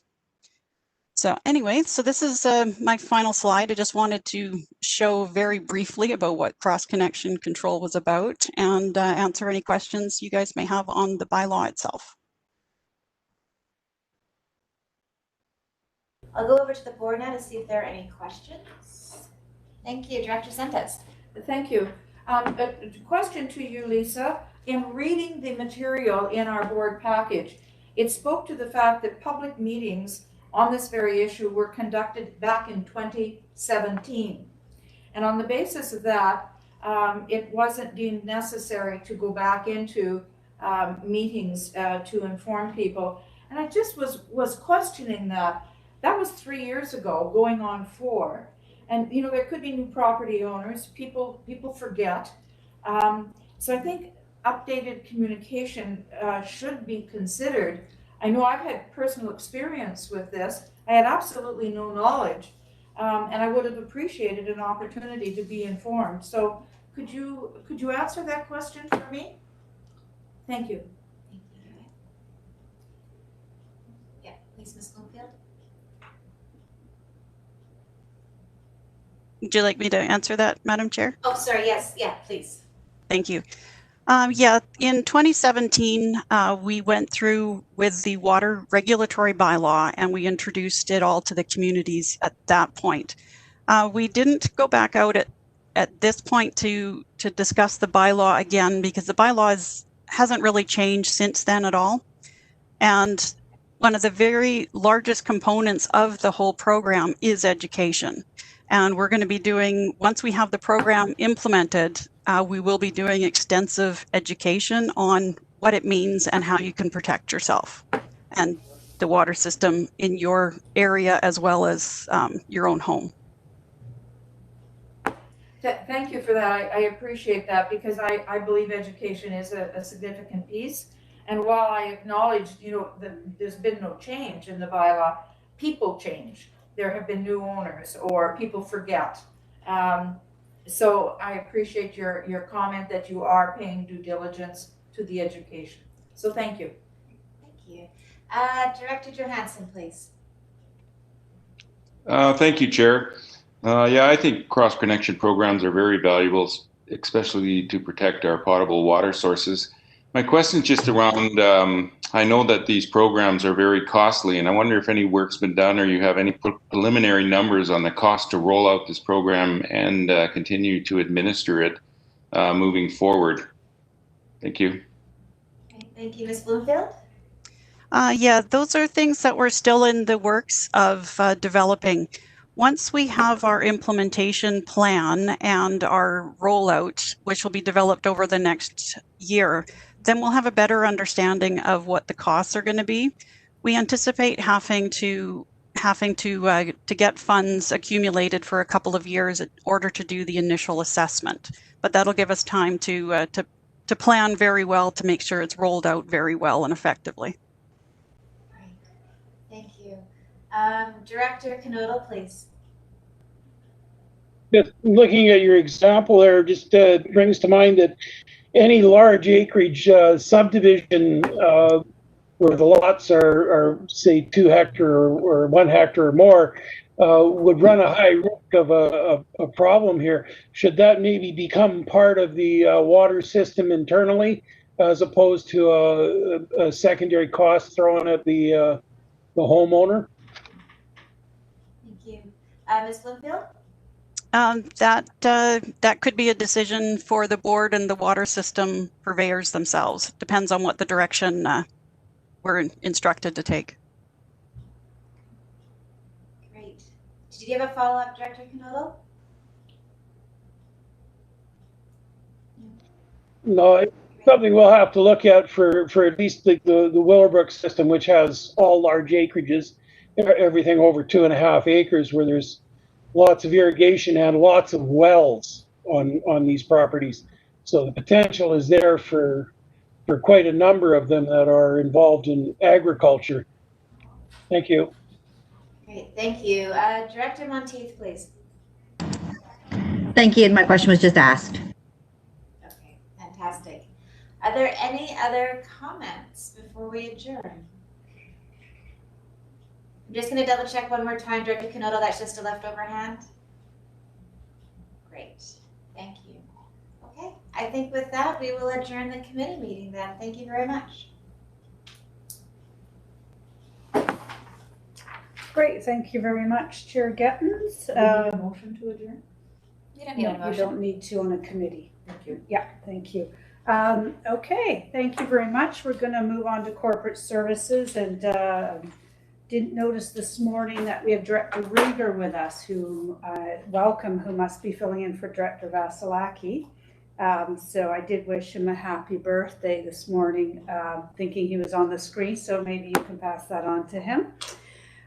So anyway, so this is my final slide. I just wanted to show very briefly about what cross-connection control was about and answer any questions you guys may have on the bylaw itself. I'll go over to the board now to see if there are any questions. Thank you, Director Sentes. Thank you. A question to you, Lisa. In reading the material in our board package, it spoke to the fact that public meetings on this very issue were conducted back in 2017. And on the basis of that, it wasn't deemed necessary to go back into meetings to inform people. And I just was questioning that. That was 3 years ago, going on 4. And you know, there could be new property owners, people forget. So I think updated communication should be considered. I know I've had personal experience with this. I had absolutely no knowledge, and I would have appreciated an opportunity to be informed. So could you answer that question for me? Thank you. Yeah, please, Ms. Bloomfield. Would you like me to answer that, Madam Chair? Oh, sorry, yes, yeah, please. Thank you. Yeah, in 2017, we went through with the water regulatory bylaw and we introduced it all to the communities at that point. We didn't go back out at this point to discuss the bylaw again because the bylaw hasn't really changed since then at all. And one of the very largest components of the whole program is education. And we're going to be doing, once we have the program implemented, we will be doing extensive education on what it means and how you can protect yourself and the water system in your area as well as your own home. Thank you for that. I appreciate that because I believe education is a significant piece. And while I acknowledge, you know, that there's been no change in the bylaw, people change. There have been new owners or people forget. So I appreciate your comment that you are paying due diligence to the education. So thank you. Thank you. Director Johansson, please. Thank you, Chair. Yeah, I think cross-connection programs are very valuable, especially to protect our potable water sources. My question is just around, I know that these programs are very costly, and I wonder if any work's been done or you have any preliminary numbers on the cost to roll out this program and continue to administer it moving forward. Thank you. Okay, thank you, Ms. Bloomfield. Yeah, those are things that we're still in the works of developing. Once we have our implementation plan and our rollout, which will be developed over the next year, then we'll have a better understanding of what the costs are going to be. We anticipate having to get funds accumulated for a couple of years in order to do the initial assessment. But that'll give us time to plan very well to make sure it's rolled out very well and effectively. Great. Thank you. Director Knodel, please. Just looking at your example there, just brings to mind that any large acreage subdivision where the lots are say 2 hectare or 1 hectare or more would run a high risk of a problem here. Should that maybe become part of the water system internally as opposed to a secondary cost thrown at the homeowner? Thank you. Ms. Bloomfield? That could be a decision for the board and the water system purveyors themselves. Depends on what the direction we're instructed to take. Great. Did you have a follow-up, Director Knodel? No, it's something we'll have to look at for at least the Willowbrook system, which has all large acreages, everything over 2.5 acres, where there's lots of irrigation and lots of wells on these properties. So the potential is there for quite a number of them that are involved in agriculture. Thank you. Great, thank you. Director Monteith, please. Thank you. My question was just asked. Okay, fantastic. Are there any other comments before we adjourn? I'm just gonna double check one more time, Director Canoto, that's just a leftover hand? Great, thank you. Okay, I think with that, we will adjourn the committee meeting then. Thank you very much. Great, thank you very much, Chair Gettins. Motion to adjourn? You don't need a No, you motion. don't need to on a committee. Thank you. Yeah, thank you. Okay, thank you very much. We're going to move on to corporate services, and didn't notice this morning that we have Director Rieger with us, who welcome, who must be filling in for Director Vasilaki. So I did wish him a happy birthday this morning, thinking he was on the screen, so maybe you can pass that on to him.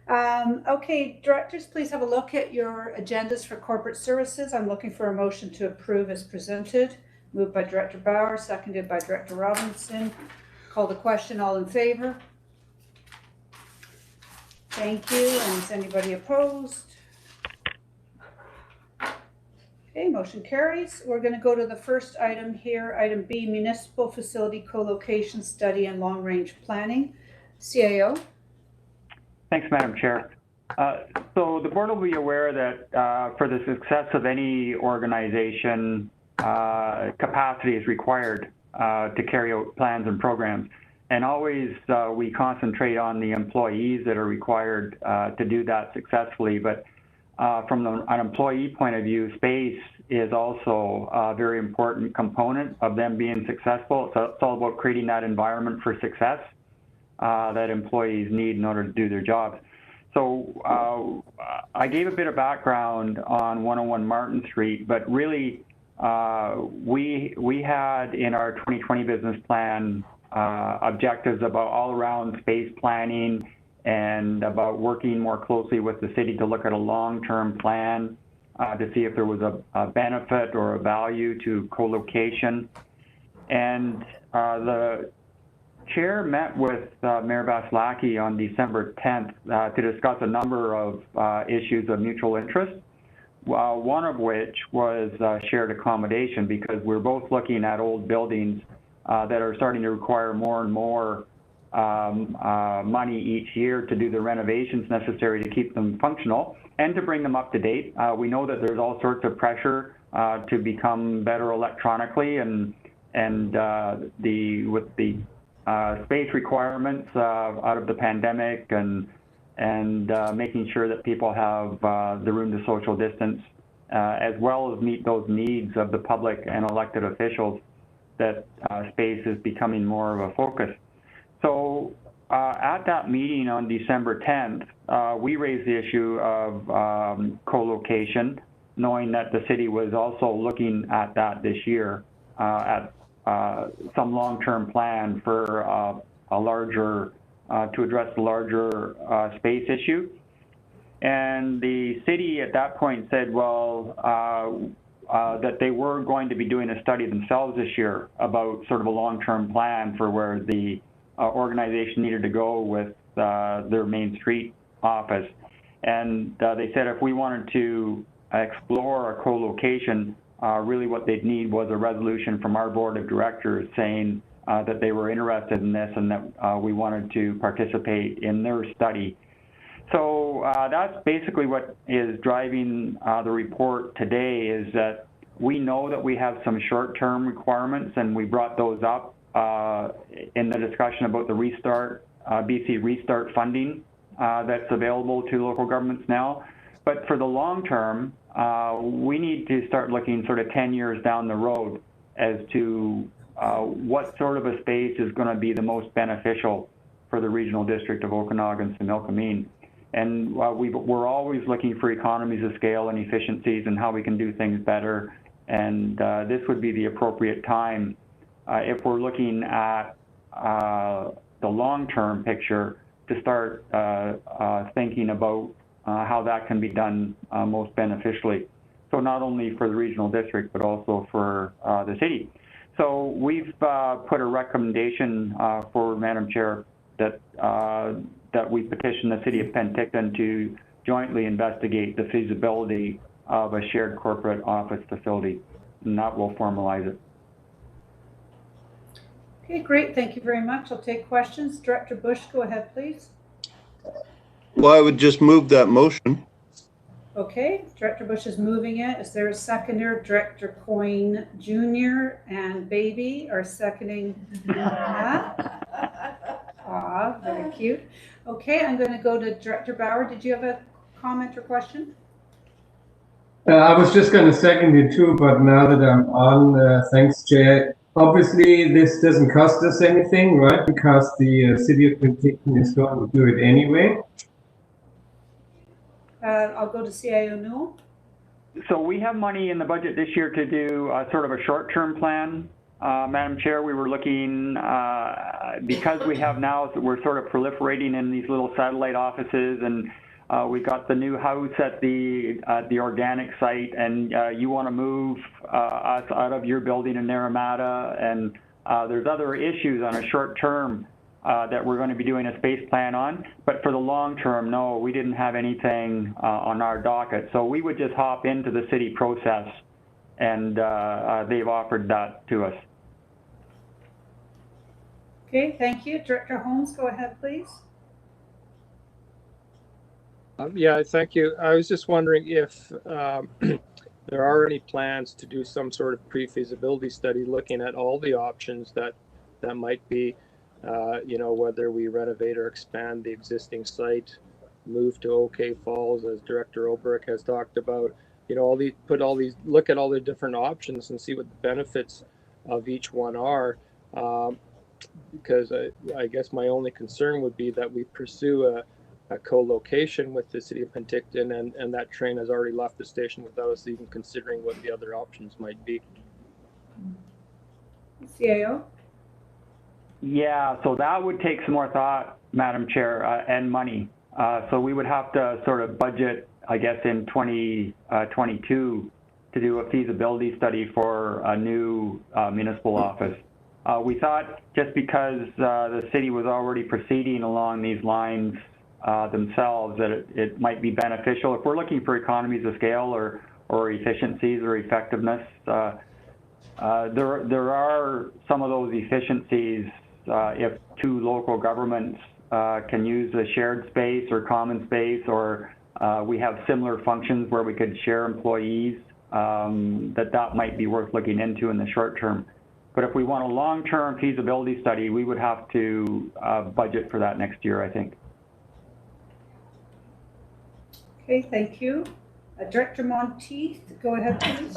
Okay, directors, please have a look at your agendas for corporate services. I'm looking for a motion to approve as presented. Moved by Director Bauer, seconded by Director Robinson. Call the question, all in favor? Thank you, and is anybody opposed? Okay, motion carries. We're going to go to the first item here, item B, Municipal Facility Co-location Study and Long Range Planning. CAO. Thanks, Madam Chair. So the board will be aware that for the success of any organization, capacity is required to carry out plans and programs. And always we concentrate on the employees that are required to do that successfully. But from an employee point of view, space is also a very important component of them being successful. So it's all about creating that environment for success that employees need in order to do their jobs. So I gave a bit of background on 101 Martin Street, but really we had in our 2020 business plan objectives about all around space planning and about working more closely with the city to look at a long-term plan to see if there was a benefit or a value to co-location. And the Chair met with Mayor Vasilaki on December 10th to discuss a number of issues of mutual interest, one of which was shared accommodation, because we're both looking at old buildings that are starting to require more and more money each year to do the renovations necessary to keep them functional and to bring them up to date. We know that there's all sorts of pressure to become better electronically, and with the space requirements out of the pandemic and making sure that people have the room to social distance, as well as meet those needs of the public and elected officials, that space is becoming more of a focus. So at that meeting on December 10th, we raised the issue of co-location, knowing that the city was also looking at that this year at some long-term plan for a larger, to address the larger space issue. And the city at that point said, well, that they were going to be doing a study themselves this year about sort of a long-term plan for where the organization needed to go with their Main Street office. And they said if we wanted to explore a co-location, really what they'd need was a resolution from our board of directors saying that they were interested in this and that we wanted to participate in their study. So that's basically what is driving the report today, is that we know that we have some short-term requirements, and we brought those up in the discussion about the restart, BC Restart funding that's available to local governments now. But for the long term, we need to start looking sort of 10 years down the road as to what sort of a space is going to be the most beneficial for the regional district of Okanagan-Similkameen. And we're always looking for economies of scale and efficiencies and how we can do things better. And this would be the appropriate time if we're looking at the long-term picture to start thinking about how that can be done most beneficially. So not only for the regional district, but also for the city. So we've put a recommendation forward, Madam Chair, that that we petition the City of Penticton to jointly investigate the feasibility of a shared corporate office facility, and that will formalize it. Okay, great. Thank you very much. I'll take questions. Director Bush, go ahead, please. Well, I would just move that motion. Okay, Director Bush is moving it. Is there a seconder? Director Coyne Jr. and Baby are seconding that. Ah, very cute. Okay, I'm going to go to Director Bauer. Did you have a comment or question? I was just going to second you too, but now that I'm on, thanks, Chair. Obviously, this doesn't cost us anything, right? Because the City of Penticton is going to do it anyway. I'll go to CIO Newell. So we have money in the budget this year to do sort of a short-term plan. Madam Chair, we were looking, because we have now, we're sort of proliferating in these little satellite offices, and we got the new house at the organic site, and you want to move us out of your building in Naramata, and there's other issues on a short term that we're going to be doing a space plan on. But for the long term, no, we didn't have anything on our docket. So we would just hop into the city process, and they've offered that to us. Okay, thank you. Director Holmes, go ahead, please. Yeah, thank you. I was just wondering if there are any plans to do some sort of pre-feasibility study looking at all the options that might be, you know, whether we renovate or expand the existing site, move to OK Falls, as Director Obrick has talked about, you know, look at all the different options and see what the benefits of each one are. Because I guess my only concern would be that we pursue a co-location with the City of Penticton, and that train has already left the station without us even considering what the other options might be. CAO? Yeah, so that would take some more thought, Madam Chair, and money. So we would have to sort of budget, I guess, in 2022 to do a feasibility study for a new municipal office. We thought just because the city was already proceeding along these lines themselves, that it might be beneficial if we're looking for economies of scale or efficiencies or effectiveness. There are some of those efficiencies if two local governments can use a shared space or common space, or we have similar functions where we could share employees, that might be worth looking into in the short term. But if we want a long-term feasibility study, we would have to budget for that next year, I think. Okay, thank you. Director Monteith, go ahead, please.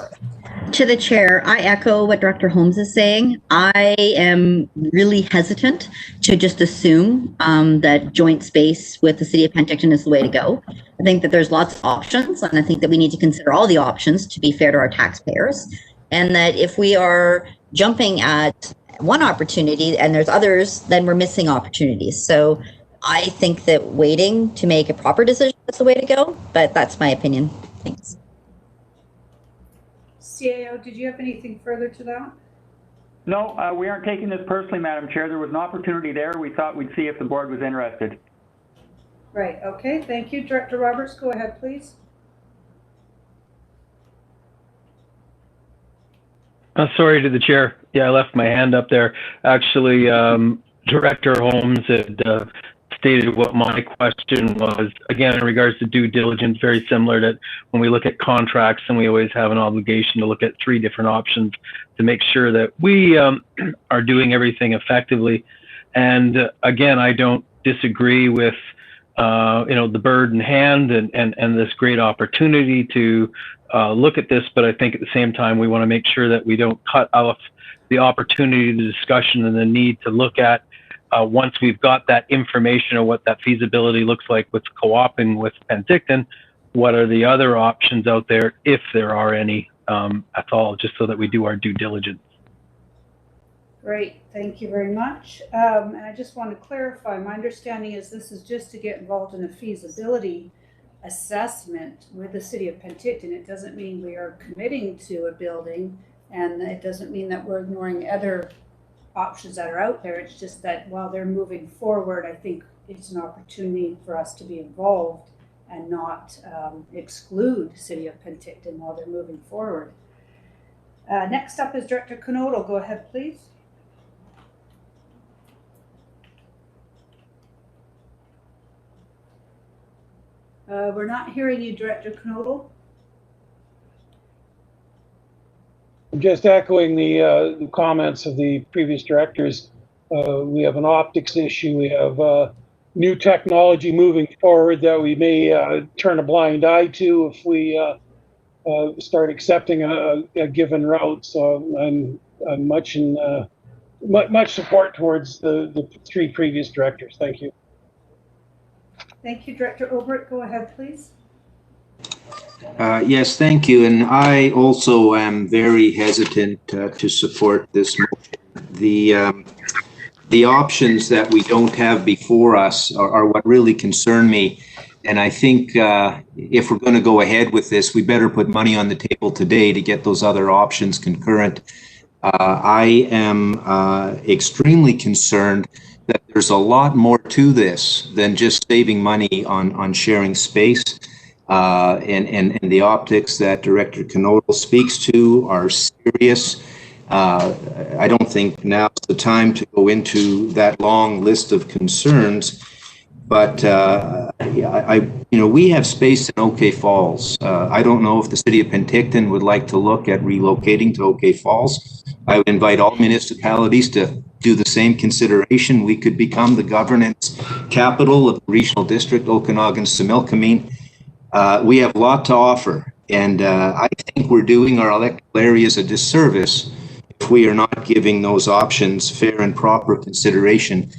To the chair, I echo what Director Holmes is saying. I am really hesitant to just assume that joint space with the City of Penticton is the way to go. I think that there's lots of options, and I think that we need to consider all the options to be fair to our taxpayers. And that if we are jumping at one opportunity and there's others, then we're missing opportunities. So I think that waiting to make a proper decision is the way to go, but that's my opinion. Thanks. CAO, did you have anything further to that? No, we aren't taking this personally, Madam Chair. There was an opportunity there. We thought we'd see if the board was interested. Right, okay, thank you. Director Roberts, go ahead, please. Sorry to the chair. Yeah, I left my hand up there. Actually, Director Holmes had stated what my question was. Again, in regards to due diligence, very similar to when we look at contracts, and we always have an obligation to look at 3 different options to make sure that we are doing everything effectively. And again, I don't disagree with you know, the bird in hand and this great opportunity to look at this, but I think at the same time we want to make sure that we don't cut off the opportunity, the discussion, and the need to look at once we've got that information of what that feasibility looks like with co-oping with Penticton, what are the other options out there, if there are any at all, just so that we do our due diligence. Great, thank you very much. And I just want to clarify, my understanding is this is just to get involved in a feasibility assessment with the City of Penticton. It doesn't mean we are committing to a building, and it doesn't mean that we're ignoring other options that are out there. It's just that while they're moving forward, I think it's an opportunity for us to be involved and not exclude City of Penticton while they're moving forward. Next up is Director Knodel. Go ahead, please. We're not hearing you, Director Knodel. I'm just echoing the comments of the previous directors. We have an optics issue. We have new technology moving forward that we may turn a blind eye to if we start accepting a given route. So I'm much support towards the three previous directors. Thank you. Thank you, Director Obert. Go ahead, please. Yes, thank you. And I also am very hesitant to support this motion. The options that we don't have before us are what really concern me. And I think if we're going to go ahead with this, we better put money on the table today to get those other options concurrent. I am extremely concerned that there's a lot more to this than just saving money on sharing space. And the optics that Director Knodel speaks to are serious. I don't think now's the time to go into that long list of concerns, but we have space in OK Falls. I don't know if the city of Penticton would like to look at relocating to OK Falls. I would invite all municipalities to do the same consideration. We could become the governance capital of the regional district, Okanagan-Similkameen. We have a lot to offer, and I think we're doing our electoral areas a disservice if we are not giving those options fair and proper consideration.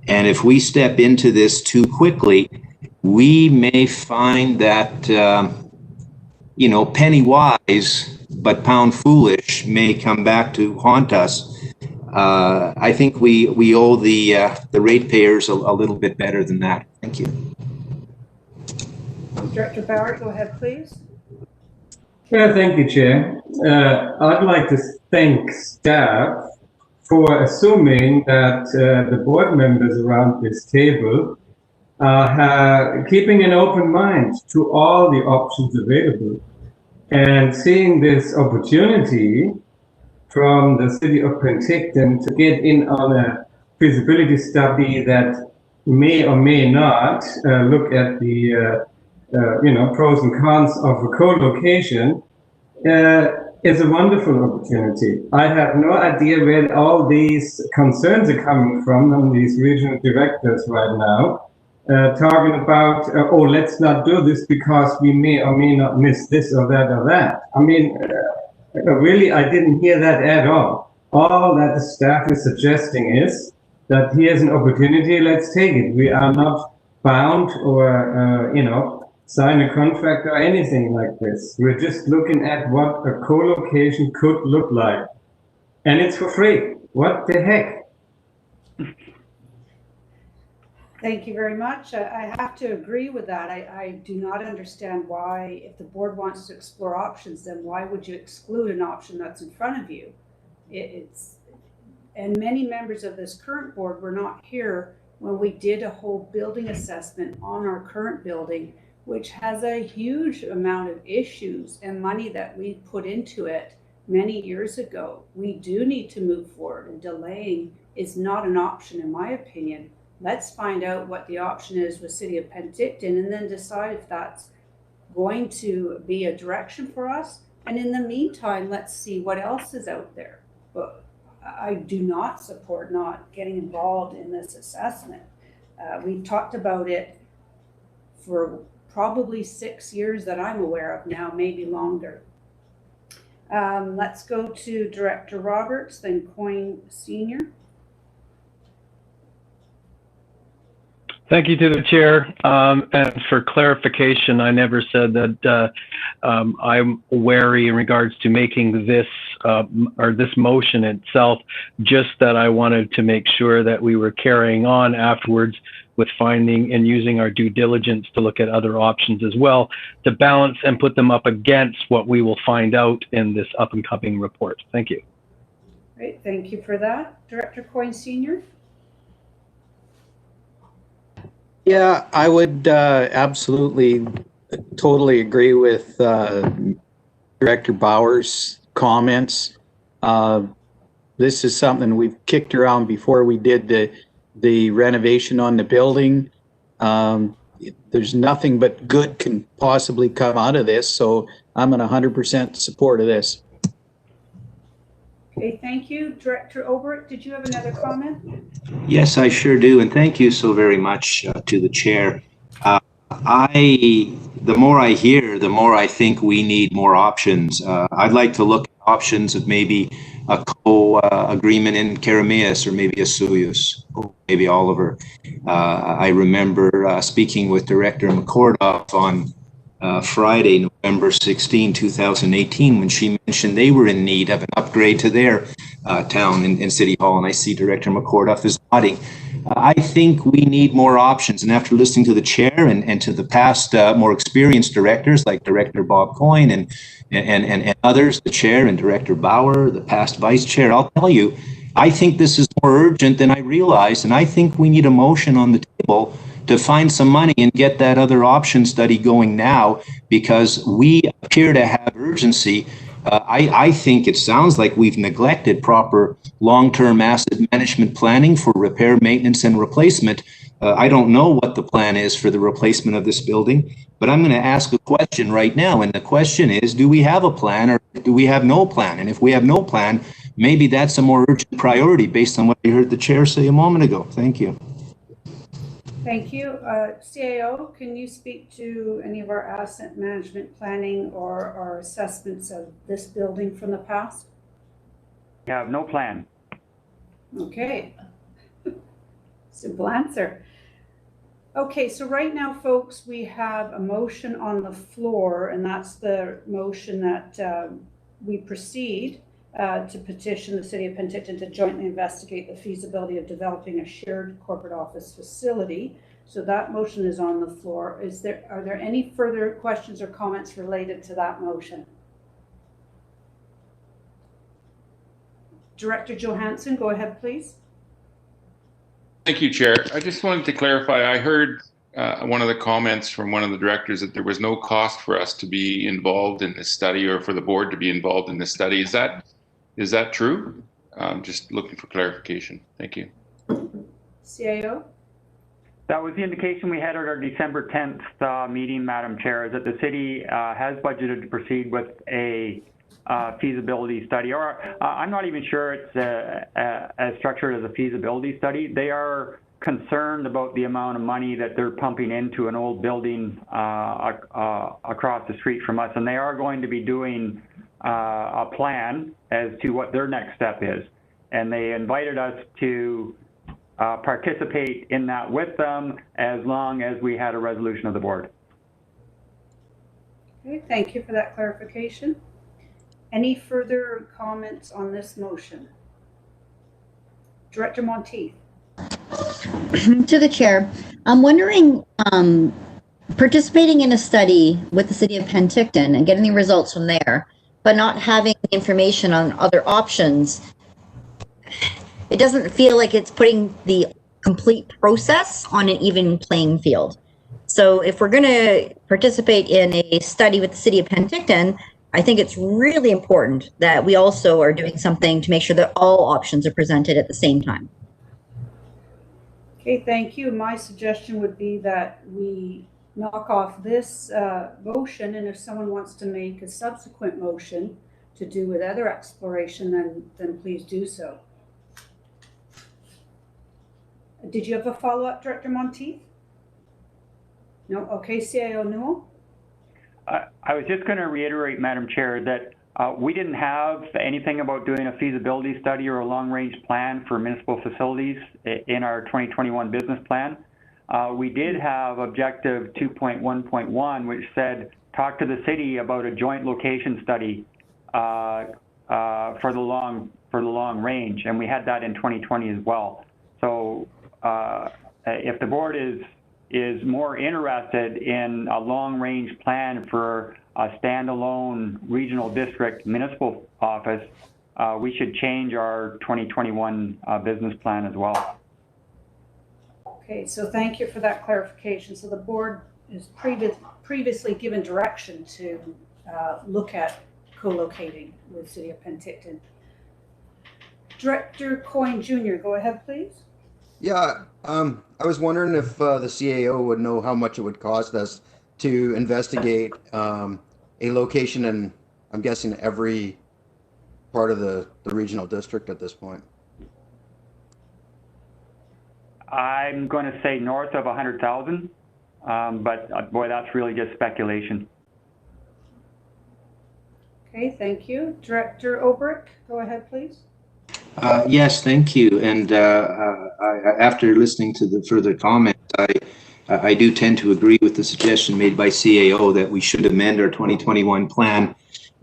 And if we step into this too quickly, we may find that, penny wise, but pound foolish may come back to haunt us. I think we owe the ratepayers a little bit better than that. Thank you. Director Bauer, go ahead, please. Yeah, thank you, Chair. I'd like to thank staff for assuming that the board members around this table are keeping an open mind to all the options available and seeing this opportunity from the city of Penticton to get in on a feasibility study that may or may not look at the pros and cons of a co-location is a wonderful opportunity. I have no idea where all these concerns are coming from these regional directors right now, talking about, let's not do this because we may or may not miss this or that or that. I mean, really, I didn't hear that at all. All that the staff is suggesting is that here's an opportunity, let's take it. We are not bound or, sign a contract or anything like this. We're just looking at what a co-location could look like. And it's for free. What the heck? Thank you very much. I have to agree with that. I do not understand why, if the board wants to explore options, then why would you exclude an option that's in front of you? And many members of this current board were not here when we did a whole building assessment on our current building, which has a huge amount of issues and money that we put into it many years ago. We do need to move forward, and delaying is not an option in my opinion. Let's find out what the option is with City of Penticton and then decide if that's going to be a direction for us. And in the meantime, let's see what else is out there. But I do not support not getting involved in this assessment. We've talked about it for probably 6 years that I'm aware of now, maybe longer. Let's go to Director Roberts, then Coyne Senior. Thank you to the chair. And for clarification, I never said that I'm wary in regards to making this or this motion itself, just that I wanted to make sure that we were carrying on afterwards with finding and using our due diligence to look at other options as well, to balance and put them up against what we will find out in this up and coming report. Thank you. Great, thank you for that. Director Coyne Senior. Yeah, I would absolutely, totally agree with Director Bauer's comments. This is something we've kicked around before we did the renovation on the building. there's nothing but good can possibly come out of this. So I'm in 100% support of this. Okay, thank you. Director Obert, did you have another comment? Yes, I sure do. And thank you so very much to the chair. The more I hear, the more I think we need more options. I'd like to look at options of maybe a co-agreement in Karameas or maybe a Suyus, or maybe Oliver. I remember speaking with Director McCordoff on Friday, November 16, 2018, when she mentioned they were in need of an upgrade to their town in City Hall. And I see Director McCordoff is nodding. I think we need more options. And after listening to the chair and to the past more experienced directors like Director Bob Coyne and others, the chair and Director Bauer, the past vice chair, I'll tell you, I think this is more urgent than I realized. And I think we need a motion on the table to find some money and get that other option study going now, because we appear to have urgency. I think it sounds like we've neglected proper long-term asset management planning for repair, maintenance, and replacement. I don't know what the plan is for the replacement of this building, but I'm going to ask a question right now. And the question is, do we have a plan or do we have no plan? And if we have no plan, maybe that's a more urgent priority based on what you heard the chair say a moment ago. Thank you. Thank you. CAO, can you speak to any of our asset management planning or our assessments of this building from the past? We have no plan. Okay. Simple answer. Okay, so right now, folks, we have a motion on the floor, and that's the motion that we proceed to petition the City of Penticton to jointly investigate the feasibility of developing a shared corporate office facility. So that motion is on the floor. Are there any further questions or comments related to that motion? Director Johansson, go ahead, please. Thank you, Chair. I just wanted to clarify. I heard one of the comments from one of the directors that there was no cost for us to be involved in this study or for the board to be involved in this study. Is that true? Just looking for clarification. Thank you. CAO? That was the indication we had at our December 10th meeting, Madam Chair, is that the city has budgeted to proceed with a feasibility study, or I'm not even sure it's as structured as a feasibility study. They are concerned about the amount of money that they're pumping into an old building across the street from us, and they are going to be doing a plan as to what their next step is. And they invited us to participate in that with them as long as we had a resolution of the board. Okay, thank you for that clarification. Any further comments on this motion? Director Monteith. To the chair, I'm wondering, participating in a study with the City of Penticton and getting the results from there, but not having information on other options, it doesn't feel like it's putting the complete process on an even playing field. So if we're going to participate in a study with the City of Penticton, I think it's really important that we also are doing something to make sure that all options are presented at the same time. Okay, thank you. My suggestion would be that we knock off this motion, and if someone wants to make a subsequent motion to do with other exploration, then please do so. Did you have a follow-up, Director Monteith? No? Okay, CAO Newell? I was just going to reiterate, Madam Chair, that we didn't have anything about doing a feasibility study or a long-range plan for municipal facilities in our 2021 business plan. We did have objective 2.1.1, which said, talk to the city about a joint location study for the long range, and we had that in 2020 as well. So if the board is more interested in a long-range plan for a standalone regional district municipal office, we should change our 2021 business plan as well. Okay, so thank you for that clarification. So the board is previously given direction to look at co-locating with City of Penticton. Director Coyne Jr., go ahead, please. Yeah, I was wondering if the CAO would know how much it would cost us to investigate a location in, I'm guessing, every part of the regional district at this point. I'm going to say north of 100,000, but boy, that's really just speculation. Okay, thank you. Director Obrick, go ahead, please. Yes, thank you. And after listening to the further comments, I do tend to agree with the suggestion made by CAO that we should amend our 2021 plan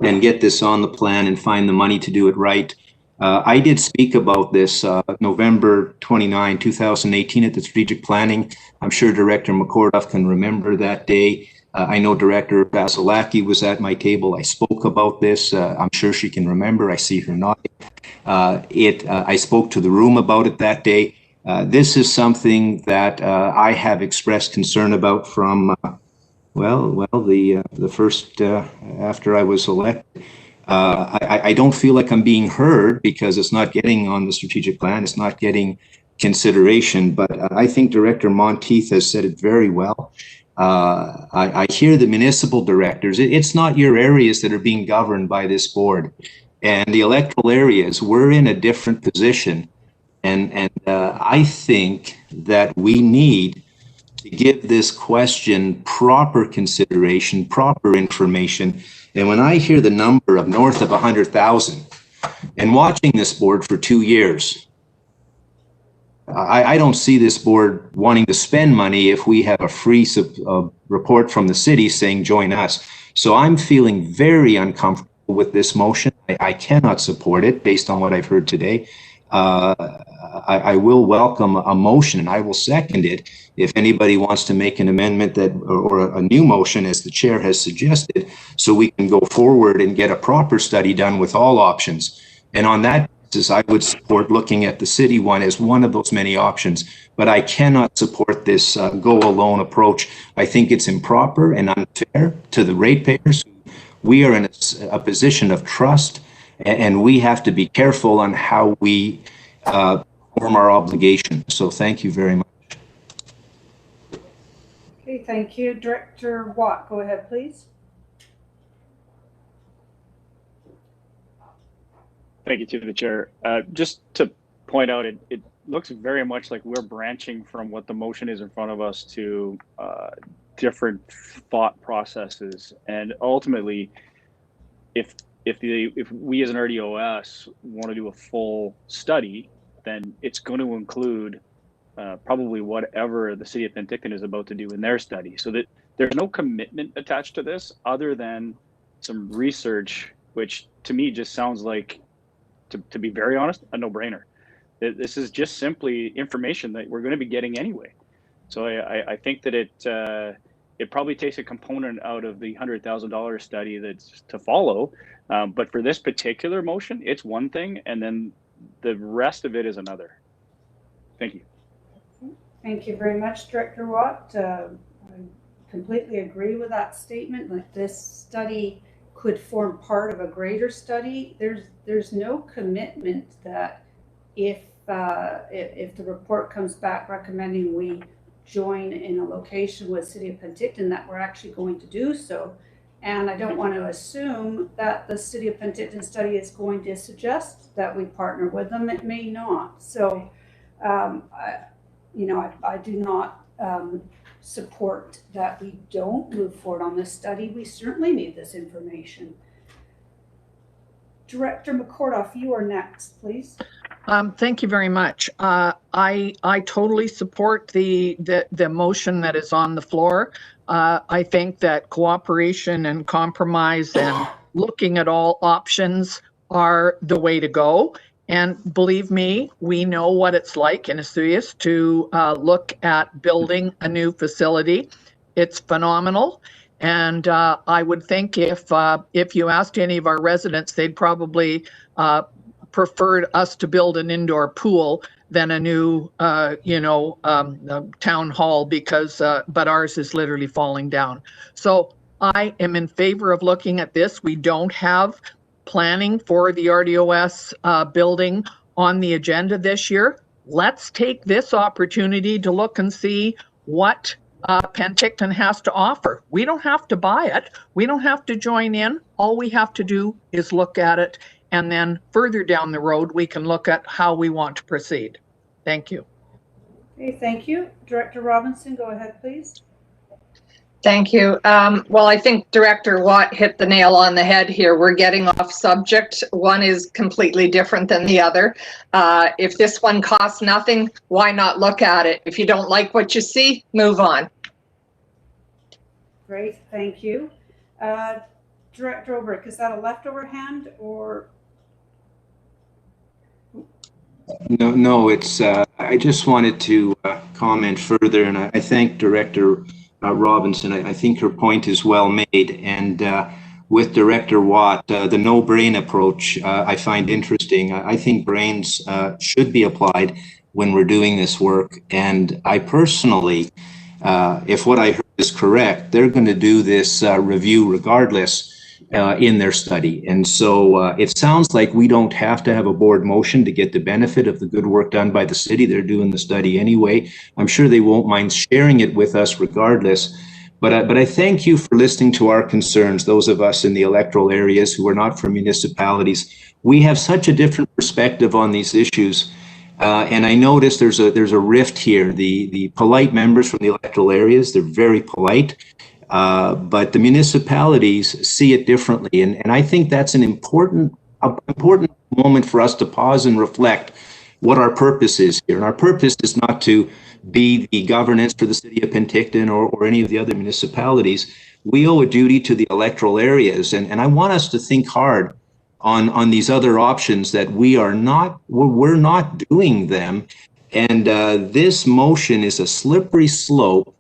and get this on the plan and find the money to do it right. I did speak about this November 29, 2018 at the strategic planning. I'm sure Director McCorduff can remember that day. I know Director Vasilaki was at my table. I spoke about this. I'm sure she can remember. I see her nodding. I spoke to the room about it that day. This is something that I have expressed concern about from, the first, after I was elected. I don't feel like I'm being heard because it's not getting on the strategic plan. It's not getting consideration, but I think Director Monteith has said it very well. I hear the municipal directors. It's not your areas that are being governed by this board. And the electoral areas, we're in a different position. And I think that we need to give this question proper consideration, proper information. And when I hear the number of north of 100,000 and watching this board for 2 years, I don't see this board wanting to spend money if we have a free report from the city saying join us. So I'm feeling very uncomfortable with this motion. I cannot support it based on what I've heard today. I will welcome a motion and I will second it if anybody wants to make an amendment that or a new motion as the chair has suggested, so we can go forward and get a proper study done with all options. And on that basis, I would support looking at the city one as one of those many options, but I cannot support this go alone approach. I think it's improper and unfair to the ratepayers. We are in a position of trust, and we have to be careful on how we perform our obligation. So thank you very much. Okay, thank you. Director Watt, go ahead, please. Thank you to the chair. Just to point out, it looks very much like we're branching from what the motion is in front of us to different thought processes. And ultimately, if we as an RDOS want to do a full study, then it's going to include probably whatever the city of Penticton is about to do in their study. So that there's no commitment attached to this other than some research, which to me just sounds like, to be very honest, a no-brainer. This is just simply information that we're going to be getting anyway. So I think that it probably takes a component out of the $100,000 study that's to follow. But for this particular motion, it's one thing, and then the rest of it is another. Thank you. Thank you very much, Director Watt. I completely agree with that statement. Like, this study could form part of a greater study. There's no commitment that if the report comes back recommending we join in a location with City of Penticton, that we're actually going to do so. And I don't want to assume that the City of Penticton study is going to suggest that we partner with them. It may not. So, I do not support that we don't move forward on this study. We certainly need this information. Director McCorduff, you are next, please. Thank you very much. I totally support the motion that is on the floor. I think that cooperation and compromise and looking at all options are the way to go. And believe me, we know what it's like in Esuias to look at building a new facility. It's phenomenal. And I would think if you asked any of our residents, they'd probably preferred us to build an indoor pool than a new, town hall, because, but ours is literally falling down. So I am in favor of looking at this. We don't have planning for the RDOS building on the agenda this year, let's take this opportunity to look and see what Penticton has to offer. We don't have to buy it. We don't have to join in. All we have to do is look at it, and then further down the road, we can look at how we want to proceed. Thank you. Okay, thank you. Director Robinson, go ahead, please. Thank you. Well, I think Director Watt hit the nail on the head here. We're getting off subject. One is completely different than the other. If this one costs nothing, why not look at it? If you don't like what you see, move on. Great, thank you. Director Obrick, is that a leftover hand or? No, it's, I just wanted to comment further, and I thank Director Robinson. I think her point is well made. And with Director Watt, the no-brain approach I find interesting. I think brains should be applied when we're doing this work. And I personally, if what I heard is correct, they're going to do this review regardless in their study. And so it sounds like we don't have to have a board motion to get the benefit of the good work done by the city. They're doing the study anyway. I'm sure they won't mind sharing it with us regardless. But I thank you for listening to our concerns, those of us in the electoral areas who are not from municipalities. We have such a different perspective on these issues. And I notice there's a rift here. The polite members from the electoral areas, they're very polite. But the municipalities see it differently. And I think that's an important moment for us to pause and reflect what our purpose is here. And our purpose is not to be the governance for the city of Penticton or any of the other municipalities. We owe a duty to the electoral areas. And I want us to think hard on these other options that we're not doing them. And this motion is a slippery slope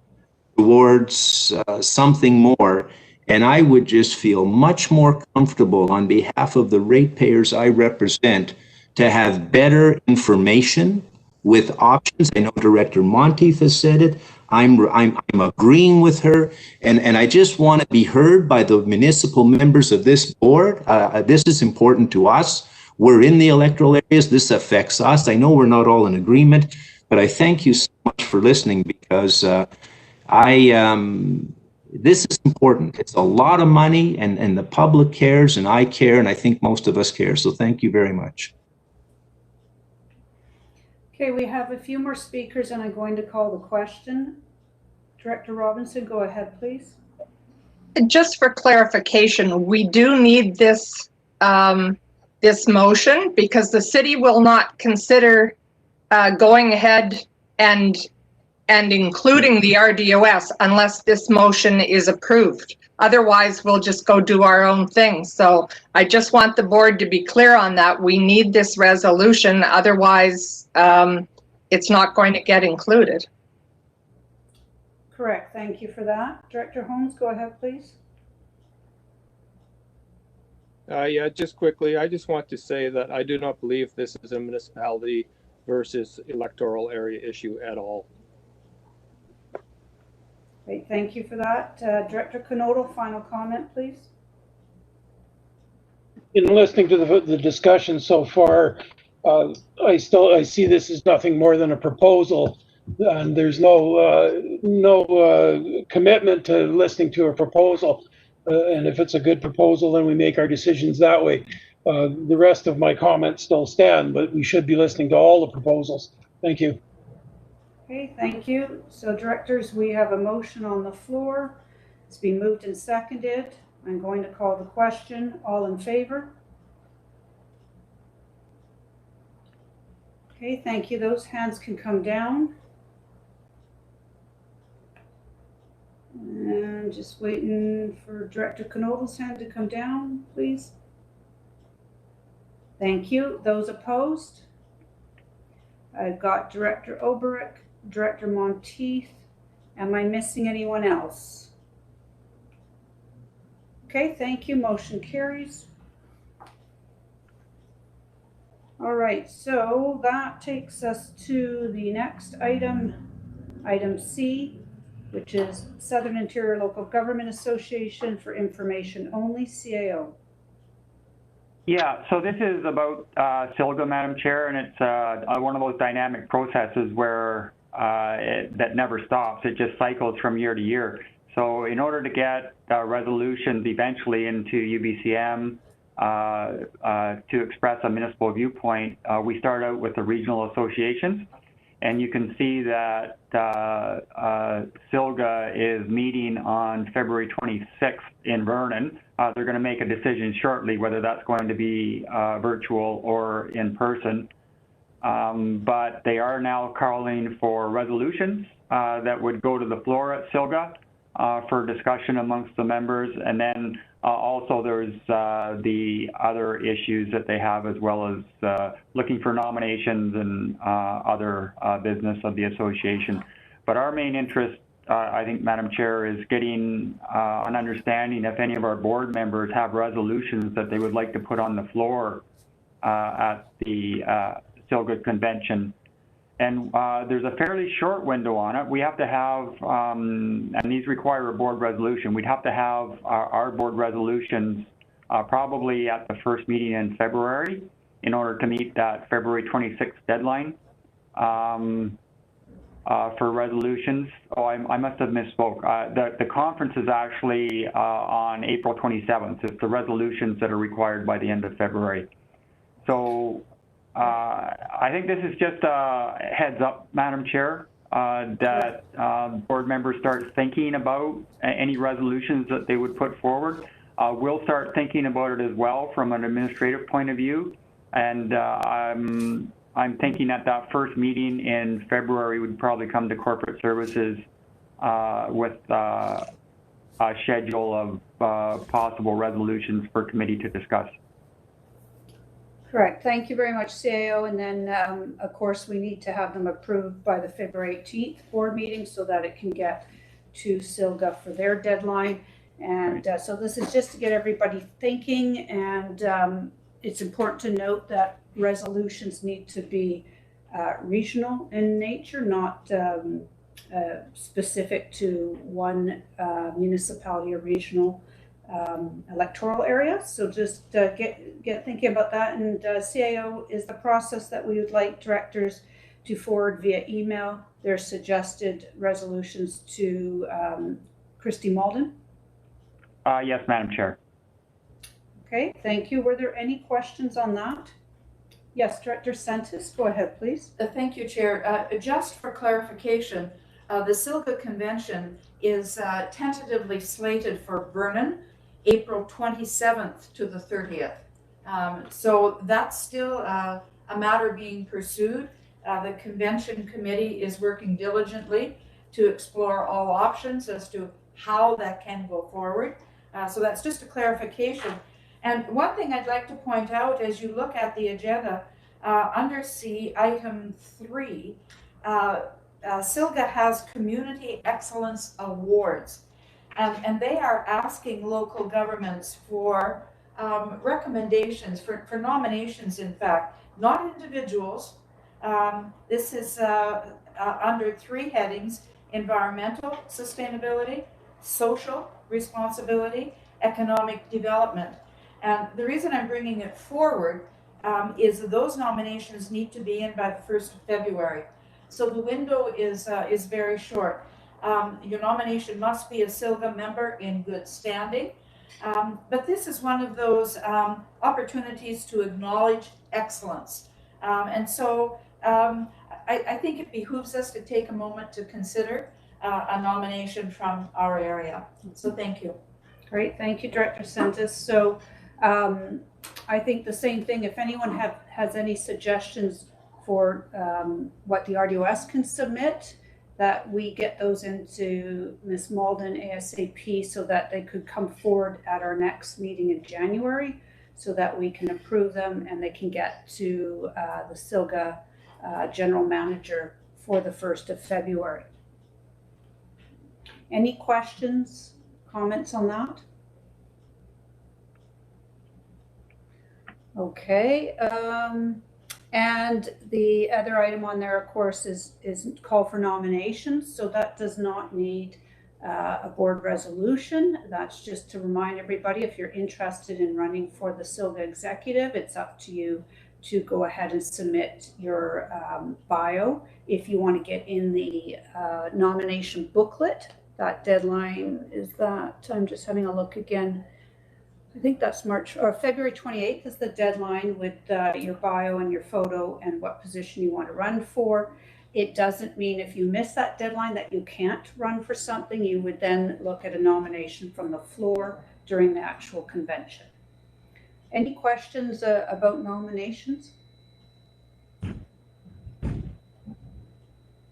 towards something more. And I would just feel much more comfortable on behalf of the ratepayers I represent to have better information with options. I know Director Monteith has said it. I'm agreeing with her. And I just want to be heard by the municipal members of this board. This is important to us. We're in the electoral areas. This affects us. I know we're not all in agreement, but I thank you so much for listening because this is important. It's a lot of money and the public cares and I care and I think most of us care. So thank you very much. Okay, we have a few more speakers and I'm going to call the question. Director Robinson, go ahead, please. Just for clarification, we do need this this motion because the city will not consider going ahead and including the RDOS unless this motion is approved. Otherwise, we'll just go do our own thing. So I just want the board to be clear on that. We need this resolution. Otherwise, it's not going to get included. Correct. Thank you for that. Director Holmes, go ahead, please. Yeah, just quickly, I just want to say that I do not believe this is a municipality versus electoral area issue at all. Great, thank you for that. Director Knodel, final comment, please. In listening to the discussion so far, I see this as nothing more than a proposal, and there's no commitment to listening to a proposal. And if it's a good proposal, then we make our decisions that way. The rest of my comments still stand, but we should be listening to all the proposals. Thank you. Okay, thank you. So directors, we have a motion on the floor. It's been moved and seconded. I'm going to call the question. All in favor? Okay, thank you. Those hands can come down. And just waiting for Director Knodel's hand to come down, please. Thank you. Those opposed? I've got Director Oberick, Director Monteith. Am I missing anyone else? Okay, thank you. Motion carries. All right, so that takes us to the next item, item C, which is Southern Interior Local Government Association for Information Only, CAO. Yeah, so this is about SILGA, Madam Chair, and it's one of those dynamic processes where that never stops. It just cycles from year to year. So in order to get resolutions eventually into UBCM to express a municipal viewpoint, we start out with the regional associations. And you can see that SILGA is meeting on February 26th in Vernon. They're going to make a decision shortly whether that's going to be virtual or in person. But they are now calling for resolutions that would go to the floor at SILGA for discussion amongst the members. And then also there's the other issues that they have, as well as looking for nominations and other business of the association. But our main interest, I think, Madam Chair, is getting an understanding if any of our board members have resolutions that they would like to put on the floor at the SILGA convention. And there's a fairly short window on it. We have to have, and these require a board resolution, we'd have to have our board resolutions probably at the first meeting in February in order to meet that February 26th deadline for resolutions. Oh, I must have misspoke. The conference is actually on April 27th. It's the resolutions that are required by the end of February. So I think this is just a heads up, Madam Chair, that board members start thinking about any resolutions that they would put forward. We'll start thinking about it as well from an administrative point of view. And I'm thinking at that first meeting in February would probably come to corporate services with a schedule of possible resolutions for committee to discuss. Correct. Thank you very much, CAO. And then, of course, we need to have them approved by the February 18th board meeting so that it can get to SILGA for their deadline. And so this is just to get everybody thinking. And it's important to note that resolutions need to be regional in nature, not specific to one municipality or regional electoral area. So just get thinking about that. And CAO is the process that we would like directors to forward via email their suggested resolutions to Christy Malden. Yes, Madam Chair. Okay, thank you. Were there any questions on that? Yes, Director Sentis, go ahead, please. Thank you, Chair. Just for clarification, the SILGA convention is tentatively slated for Vernon, April 27th to the 30th. So that's still a matter being pursued. The convention committee is working diligently to explore all options as to how that can go forward. So that's just a clarification. And one thing I'd like to point out as you look at the agenda, under C, item 3, SILGA has Community Excellence Awards. And they are asking local governments for recommendations, for nominations, in fact, not individuals. This is under 3 headings: environmental sustainability, social responsibility, economic development. And the reason I'm bringing it forward is that those nominations need to be in by the 1st of February. So the window is very short. Your nomination must be a SILGA member in good standing. But this is one of those opportunities to acknowledge excellence. And so I think it behooves us to take a moment to consider a nomination from our area. So thank you. Great, thank you, Director Sentis. So I think the same thing, if anyone has any suggestions for what the RDOS can submit, that we get those into Ms. Malden ASAP so that they could come forward at our next meeting in January so that we can approve them and they can get to the SILGA General Manager for the 1st of February. Any questions, comments on that? Okay, and the other item on there, of course, is call for nominations. So that does not need a board resolution. That's just to remind everybody, if you're interested in running for the SILGA executive, it's up to you to go ahead and submit your bio. If you want to get in the nomination booklet, that deadline is that, I'm just having a look again. I think that's February 28th is the deadline with your bio and your photo and what position you want to run for. It doesn't mean if you miss that deadline that you can't run for something. You would then look at a nomination from the floor during the actual convention. Any questions about nominations?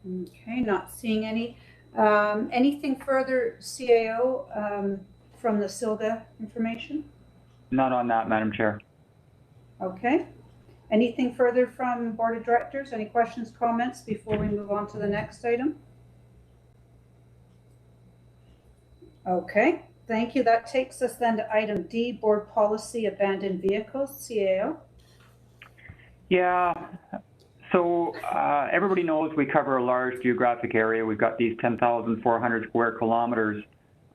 Okay, not seeing any. Anything further, CAO, from the SILGA information? None on that, Madam Chair. Okay. Anything further from Board of Directors? Any questions, comments before we move on to the next item? Okay, thank you. That takes us then to item D, Board Policy, Abandoned Vehicles, CAO. Yeah, so everybody knows we cover a large geographic area. We've got these 10,400 square kilometers,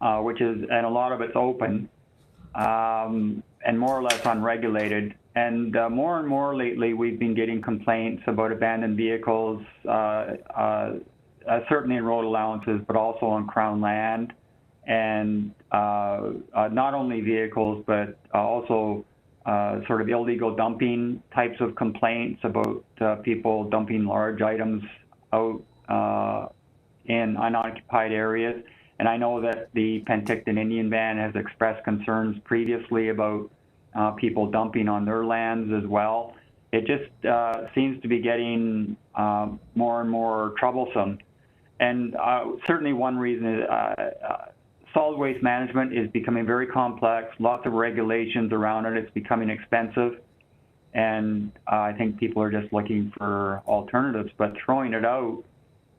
and a lot of it's open and more or less unregulated. And more and more lately, we've been getting complaints about abandoned vehicles, certainly in road allowances, but also on Crown land. And not only vehicles, but also sort of illegal dumping types of complaints about people dumping large items out in unoccupied areas. And I know that the Penticton Indian Band has expressed concerns previously about people dumping on their lands as well. It just seems to be getting more and more troublesome. And certainly one reason is solid waste management is becoming very complex, lots of regulations around it. It's becoming expensive. And I think people are just looking for alternatives, but throwing it out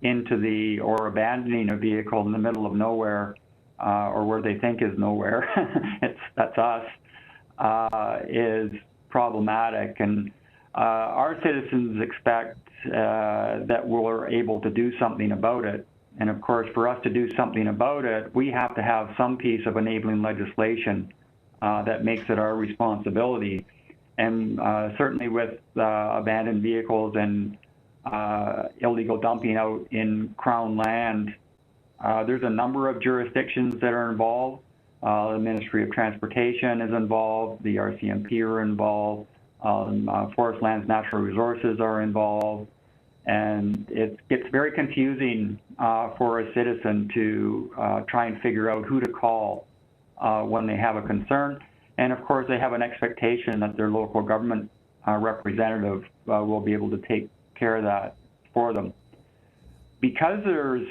into or abandoning a vehicle in the middle of nowhere or where they think is nowhere, that's us, is problematic. And our citizens expect that we're able to do something about it. And of course, for us to do something about it, we have to have some piece of enabling legislation that makes it our responsibility. And certainly with abandoned vehicles and illegal dumping out in Crown land, there's a number of jurisdictions that are involved. The Ministry of Transportation is involved, the RCMP are involved, Forest Lands Natural Resources are involved, and it gets very confusing for a citizen to try and figure out who to call when they have a concern. And of course, they have an expectation that their local government representative will be able to take care of that for them. Because there's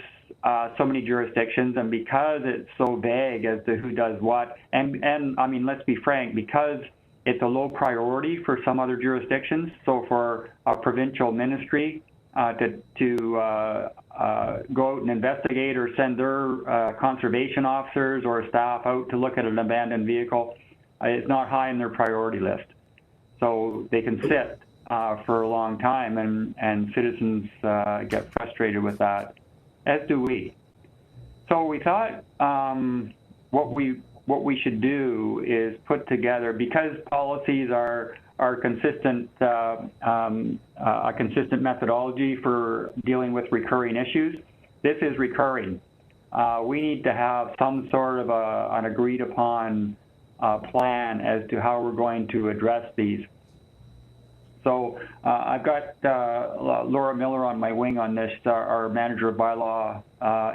so many jurisdictions and because it's so vague as to who does what, and I mean, let's be frank, because it's a low priority for some other jurisdictions. So for a provincial ministry to go out and investigate or send their conservation officers or staff out to look at an abandoned vehicle, it's not high in their priority list. So they can sit for a long time, and citizens get frustrated with that, as do we. So we thought what we should do is put together, because policies are consistent, a consistent methodology for dealing with recurring issues. This is recurring. We need to have some sort of an agreed upon plan as to how we're going to address these. So I've got Laura Miller on my wing on this, our manager of bylaw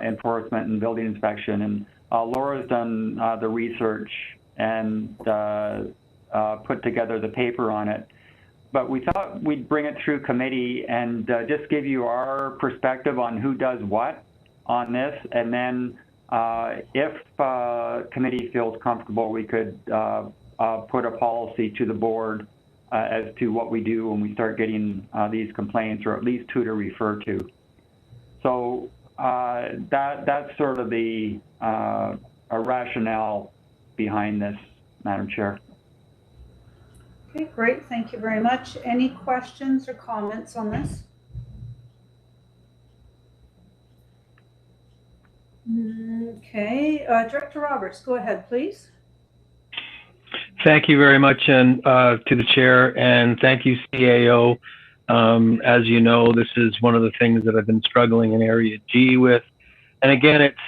enforcement and building inspection. And Laura's done the research and put together the paper on it. But we thought we'd bring it through committee and just give you our perspective on who does what on this. And then if committee feels comfortable, we could put a policy to the board as to what we do when we start getting these complaints, or at least who to refer to. So that's sort of the rationale behind this, Madam Chair. Okay, great. Thank you very much. Any questions or comments on this? Okay, Director Roberts, go ahead, please. Thank you very much, and to the chair, and thank you, CAO. As you know, this is one of the things that I've been struggling in Area G with. And again, it's,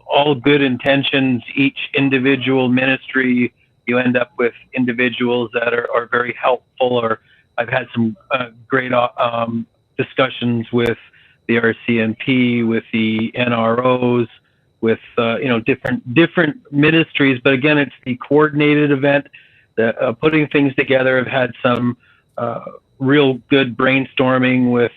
all good intentions, each individual ministry, you end up with individuals that are very helpful, or I've had some great discussions with the RCMP, with the NROs, with different ministries. But again, it's the coordinated event, putting things together. I've had some real good brainstorming with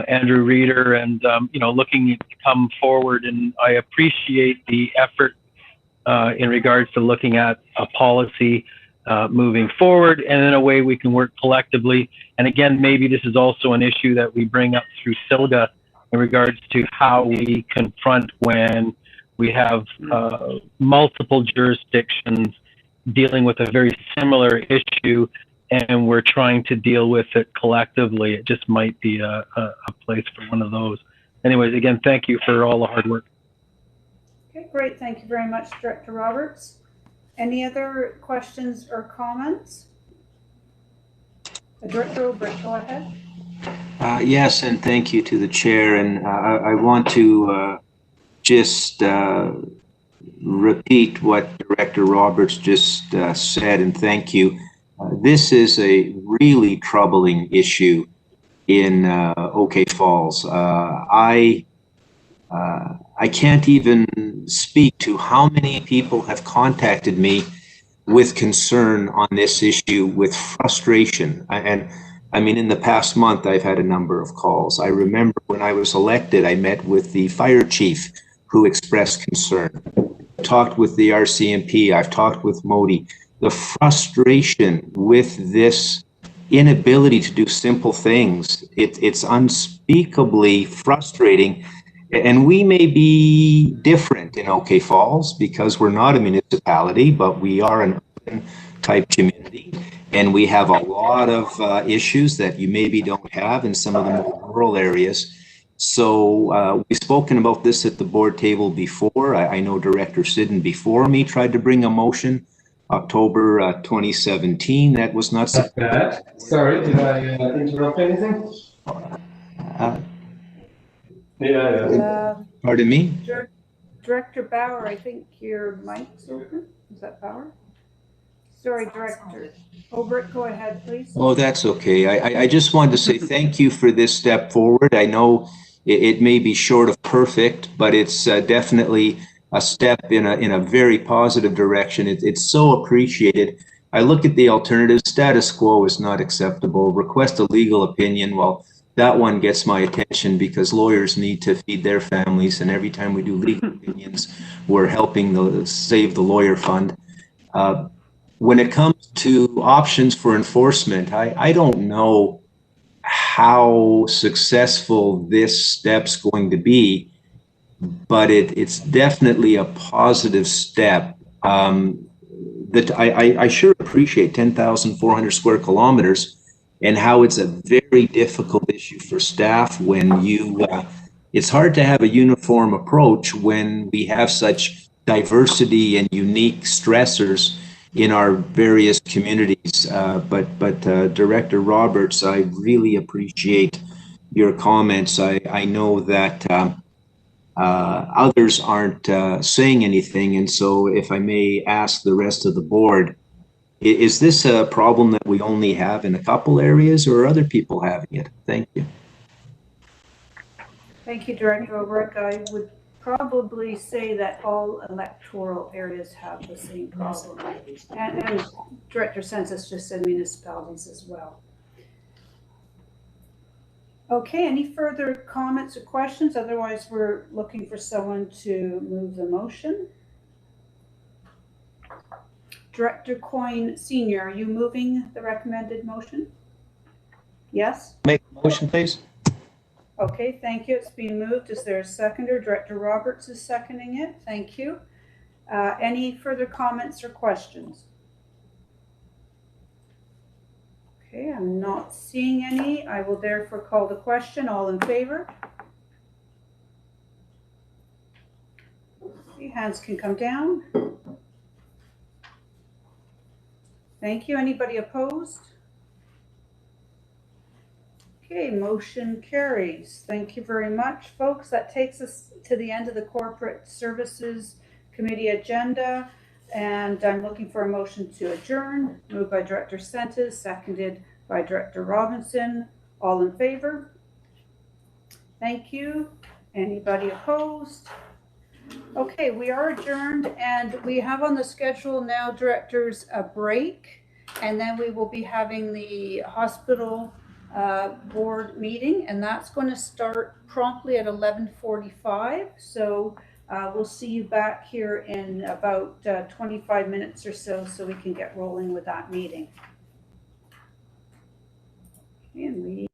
Andrew Reeder, and looking to come forward. And I appreciate the effort in regards to looking at a policy moving forward, and in a way we can work collectively. And again, maybe this is also an issue that we bring up through SILGA in regards to how we confront when we have multiple jurisdictions dealing with a very similar issue, and we're trying to deal with it collectively. It just might be a place for one of those. Anyways, again, thank you for all the hard work. Okay, great. Thank you very much, Director Roberts. Any other questions or comments? Director Obrecht, go ahead. Yes, and thank you to the chair. And I want to just repeat what Director Roberts just said, and thank you. This is a really troubling issue in OK Falls. I can't even speak to how many people have contacted me with concern on this issue, with frustration. And I mean, in the past month, I've had a number of calls. I remember when I was elected, I met with the fire chief who expressed concern. I talked with the RCMP. I've talked with Modi. The frustration with this inability to do simple things, it's unspeakably frustrating. And we may be different in OK Falls because we're not a municipality, but we are an urban type community. And we have a lot of issues that you maybe don't have in some of the more rural areas. So we've spoken about this at the board table before. I know Director Sidden before me tried to bring a motion October 2017. That was not bad. Sorry, did I interrupt anything? Pardon me? Director Bauer, I think your mic's open. Is that Bauer? Sorry, Director Obrecht, go ahead, please. Oh, that's okay. I just wanted to say thank you for this step forward. I know it may be short of perfect, but it's definitely a step in a very positive direction. It's so appreciated. I look at the alternative. Status quo is not acceptable. Request a legal opinion. Well, that one gets my attention because lawyers need to feed their families, and every time we do legal opinions, we're helping save the lawyer fund. When it comes to options for enforcement, I don't know how successful this step's going to be, but it's definitely a positive step. That I sure appreciate 10,400 square kilometers and how it's a very difficult issue for staff when it's hard to have a uniform approach when we have such diversity and unique stressors in our various communities. But Director Roberts, I really appreciate your comments. I know that others aren't saying anything, and so if I may ask the rest of the board, is this a problem that we only have in a couple areas, or are other people having it? Thank you. Thank you, Director Obrecht. I would probably say that all electoral areas have the same problem. And Director Census just said municipalities as well. Okay, any further comments or questions? Otherwise, we're looking for someone to move the motion. Director Coyne Senior, are you moving the recommended motion? Yes? Make the motion, please. Okay, thank you. It's being moved. Is there a seconder? Director Roberts is seconding it. Thank you. Any further comments or questions? Okay, I'm not seeing any. I will therefore call the question. All in favor? hands can come down. Thank you. Anybody opposed? Okay, motion carries. Thank you very much, folks. That takes us to the end of the Corporate Services Committee agenda, and I'm looking for a motion to adjourn. Moved by Director Sentis, seconded by Director Robinson. All in favor? Thank you. Anybody opposed? Okay, we are adjourned, and we have on the schedule now, directors, a break, and then we will be having the hospital board meeting, and that's going to start promptly at 11:45. So we'll see you back here in about 25 minutes or so we can get rolling with that meeting. And we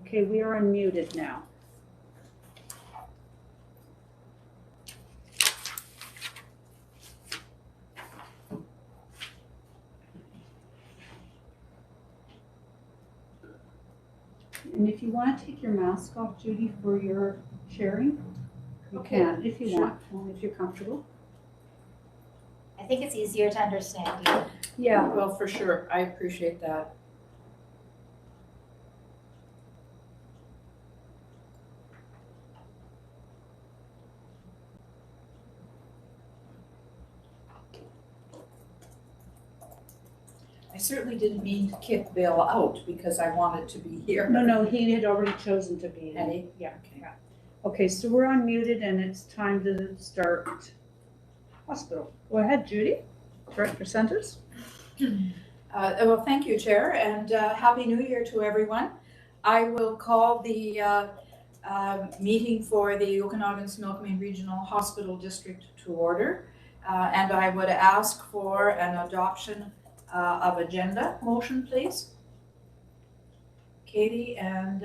Okay, we are unmuted now. And if you want to take your mask off, Judy, for your sharing, you Okay, can, if you sure. want, only if you're comfortable. I think it's easier to understand you. Yeah, well, for sure. I appreciate that. I certainly didn't mean to kick Bill out because I wanted to be here. No, he had already chosen to be. Had he? Yeah. Okay, so we're unmuted and it's time to start hospital. Go ahead, Judy, Director Centers. Well, thank you, Chair, and Happy New Year to everyone. I will call the meeting for the Okanagan-Similkameen Regional Hospital District to order, and I would ask for an adoption of agenda motion, please. Katie and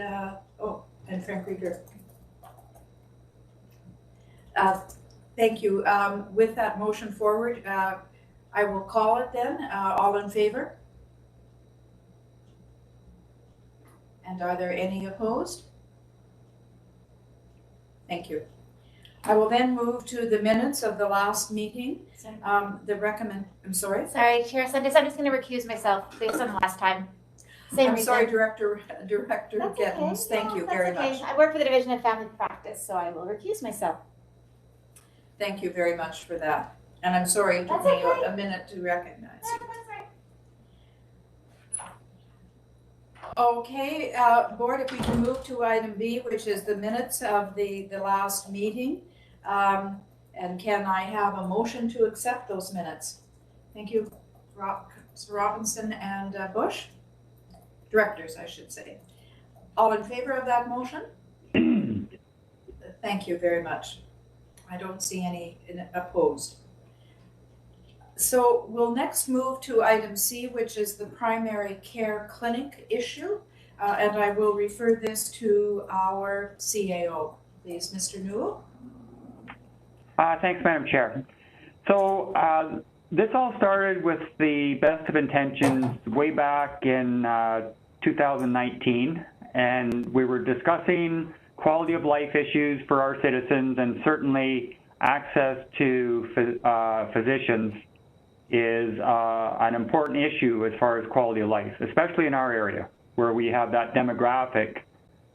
and Frank Rieger. Thank you. With that motion forward, I will call it then. All in favor? And are there any opposed? Thank you. I will then move to the minutes of the last meeting. I'm sorry? Sorry, Chair Sanders, I'm just going to recuse myself based on the last time. Same I'm reason. sorry, Director That's Gettins. okay. Thank No, you that's very okay. much. I work for the Division of Family Practice, so I will recuse myself. Thank you very much for that. And I'm sorry it took That's me okay. a minute to recognize you. That's right. Okay, Board, if we can move to item B, which is the minutes of the last meeting. And can I have a motion to accept those minutes? Thank you, Mr. Robinson and Bush. Directors, I should say. All in favor of that motion? Thank you very much. I don't see any opposed. So we'll next move to item C, which is the primary care clinic issue. And I will refer this to our CAO. Please, Mr. Newell. Thanks, Madam Chair. So this all started with the best of intentions way back in 2019, and we were discussing quality of life issues for our citizens, and certainly access to physicians is an important issue as far as quality of life, especially in our area where we have that demographic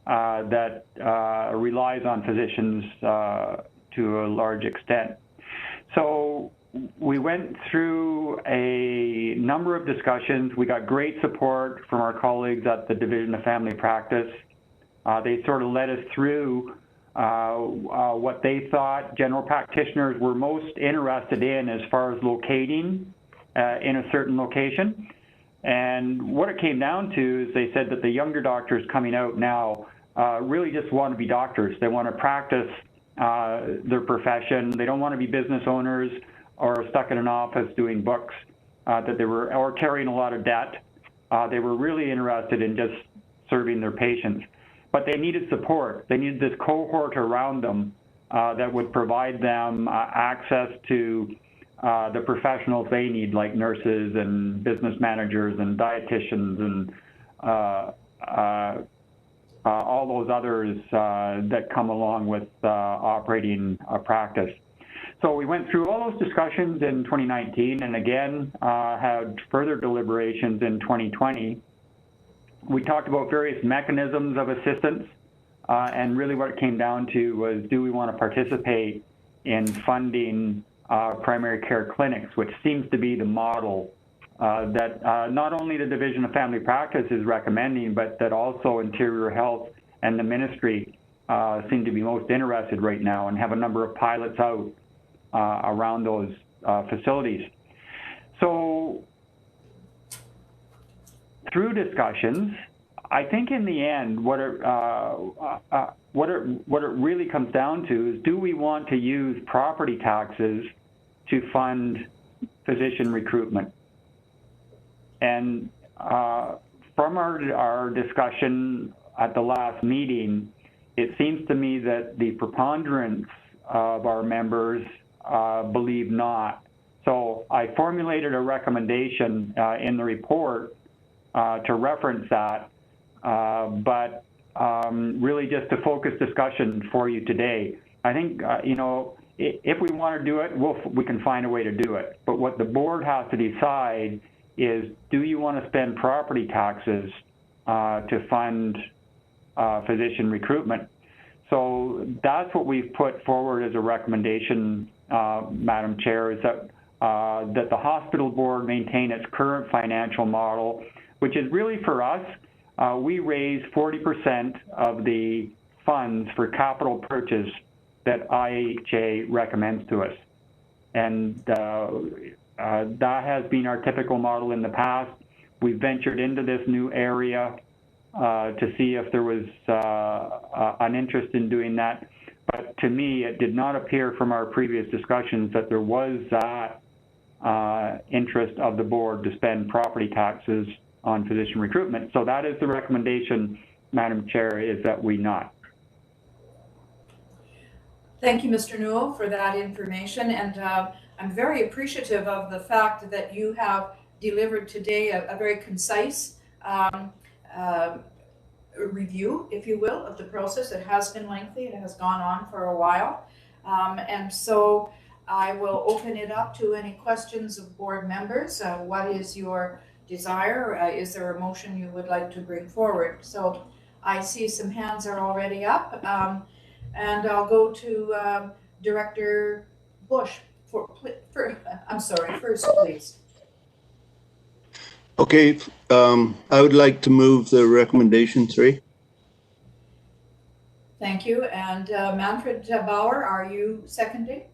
that relies on physicians to a large extent. So we went through a number of discussions. We got great support from our colleagues at the Division of Family Practice. They sort of led us through what they thought general practitioners were most interested in as far as locating in a certain location. And what it came down to is they said that the younger doctors coming out now really just want to be doctors. They want to practice their profession. They don't want to be business owners or stuck in an office doing books or carrying a lot of debt. They were really interested in just serving their patients. But they needed support. They needed this cohort around them that would provide them access to the professionals they need, like nurses and business managers and dietitians and all those others that come along with operating a practice. So we went through all those discussions in 2019 and again had further deliberations in 2020. We talked about various mechanisms of assistance, and really what it came down to was, do we want to participate in funding primary care clinics, which seems to be the model that not only the Division of Family Practice is recommending, but that also Interior Health and the ministry seem to be most interested right now and have a number of pilots out around those facilities. So through discussions, I think in the end, what it really comes down to is, do we want to use property taxes to fund physician recruitment? And from our discussion, at the last meeting, it seems to me that the preponderance of our members believe not. So I formulated a recommendation in the report to reference that, but really just to focus discussion for you today. I think, you know, if we want to do it, we can find a way to do it. But what the board has to decide is, do you want to spend property taxes to fund physician recruitment? So that's what we've put forward as a recommendation, Madam Chair, is that that the hospital board maintain its current financial model, which is really for us, we raise 40% of the funds for capital purchase that IHA recommends to us. And that has been our typical model in the past. We've ventured into this new area to see if there was an interest in doing that. But to me, it did not appear from our previous discussions that there was that interest of the board to spend property taxes on physician recruitment. So that is the recommendation, Madam Chair, is that we not. Thank you, Mr. Newell, for that information. And I'm very appreciative of the fact that you have delivered today a very concise review, if you will, of the process. It has been lengthy. It has gone on for a while. And so I will open it up to any questions of board members. What is your desire? Is there a motion you would like to bring forward? So I see some hands are already up. And I'll go to Director Bush first, please. Okay, I would like to move the recommendation 3. Thank you. And Manfred Bauer, are you seconding?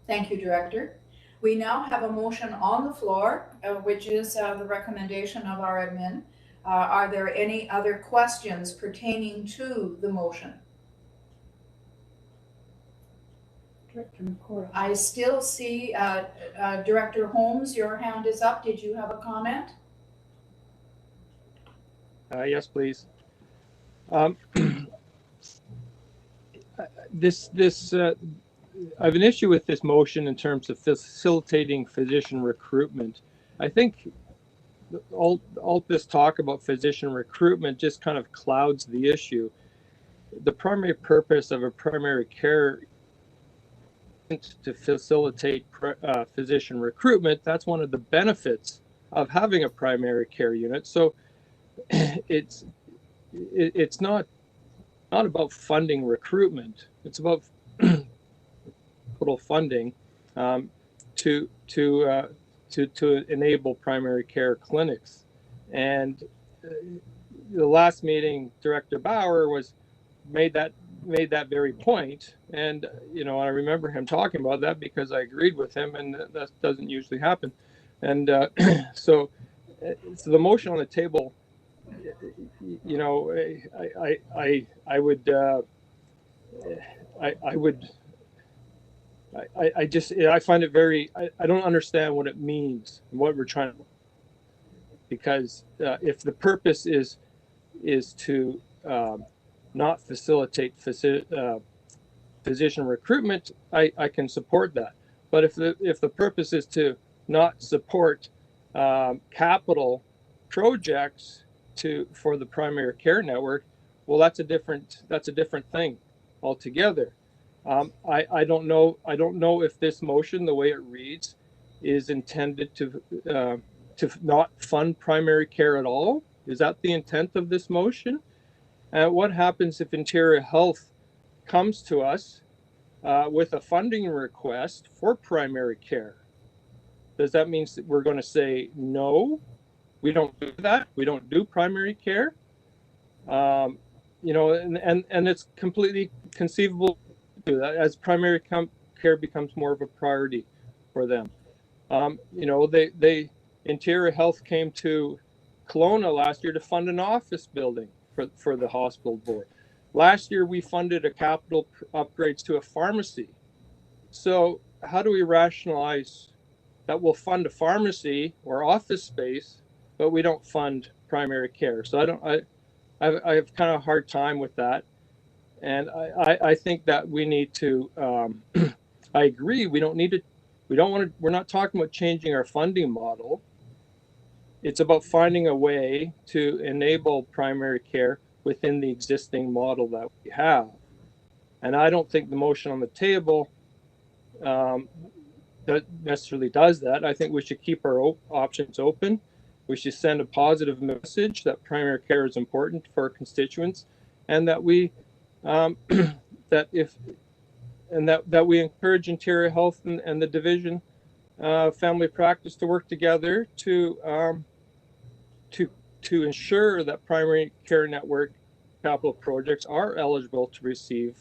Thank you, Director. We now have a motion on the floor, which is the recommendation of our admin. Are there any other questions pertaining to the motion? I still see Director Holmes, your hand is up. Did you have a comment? Yes, please. I have an issue with this motion in terms of facilitating physician recruitment. I think all this talk about physician recruitment just kind of clouds the issue. The primary purpose of a primary care to facilitate physician recruitment. That's one of the benefits of having a primary care unit. So it's not about funding recruitment. It's about total funding to enable primary care clinics. And the last meeting, Director Bauer made that very point, and you know, I remember him talking about that because I agreed with him, and that doesn't usually happen. And so the motion on the table, you know, I find it very, I don't understand what it means and what we're trying to, because if the purpose is to not facilitate physician recruitment, I can support that. But if the purpose is to not support capital projects for the primary care network, well, that's a different thing altogether. I don't know if this motion, the way it reads, is intended to not fund primary care at all. Is that the intent of this motion? What happens if Interior Health comes to us with a funding request for primary care? Does that mean that we're going to say, no, we don't do that? We don't do primary care? You know, and it's completely conceivable to do that as primary care becomes more of a priority for them. You know, Interior Health came to Kelowna last year to fund an office building for the hospital board. Last year, we funded a capital upgrades to a pharmacy. So how do we rationalize that we'll fund a pharmacy or office space, but we don't fund primary care? So I have kind of a hard time with that. And I think that we need to, I agree, we don't need to, we're not talking about changing our funding model. It's about finding a way to enable primary care within the existing model that we have. And I don't think the motion on the table that necessarily does that. I think we should keep our options open. We should send a positive message that primary care is important for our constituents, and that we that we encourage Interior Health and the Division Family Practice to work together to ensure that primary care network capital projects are eligible to receive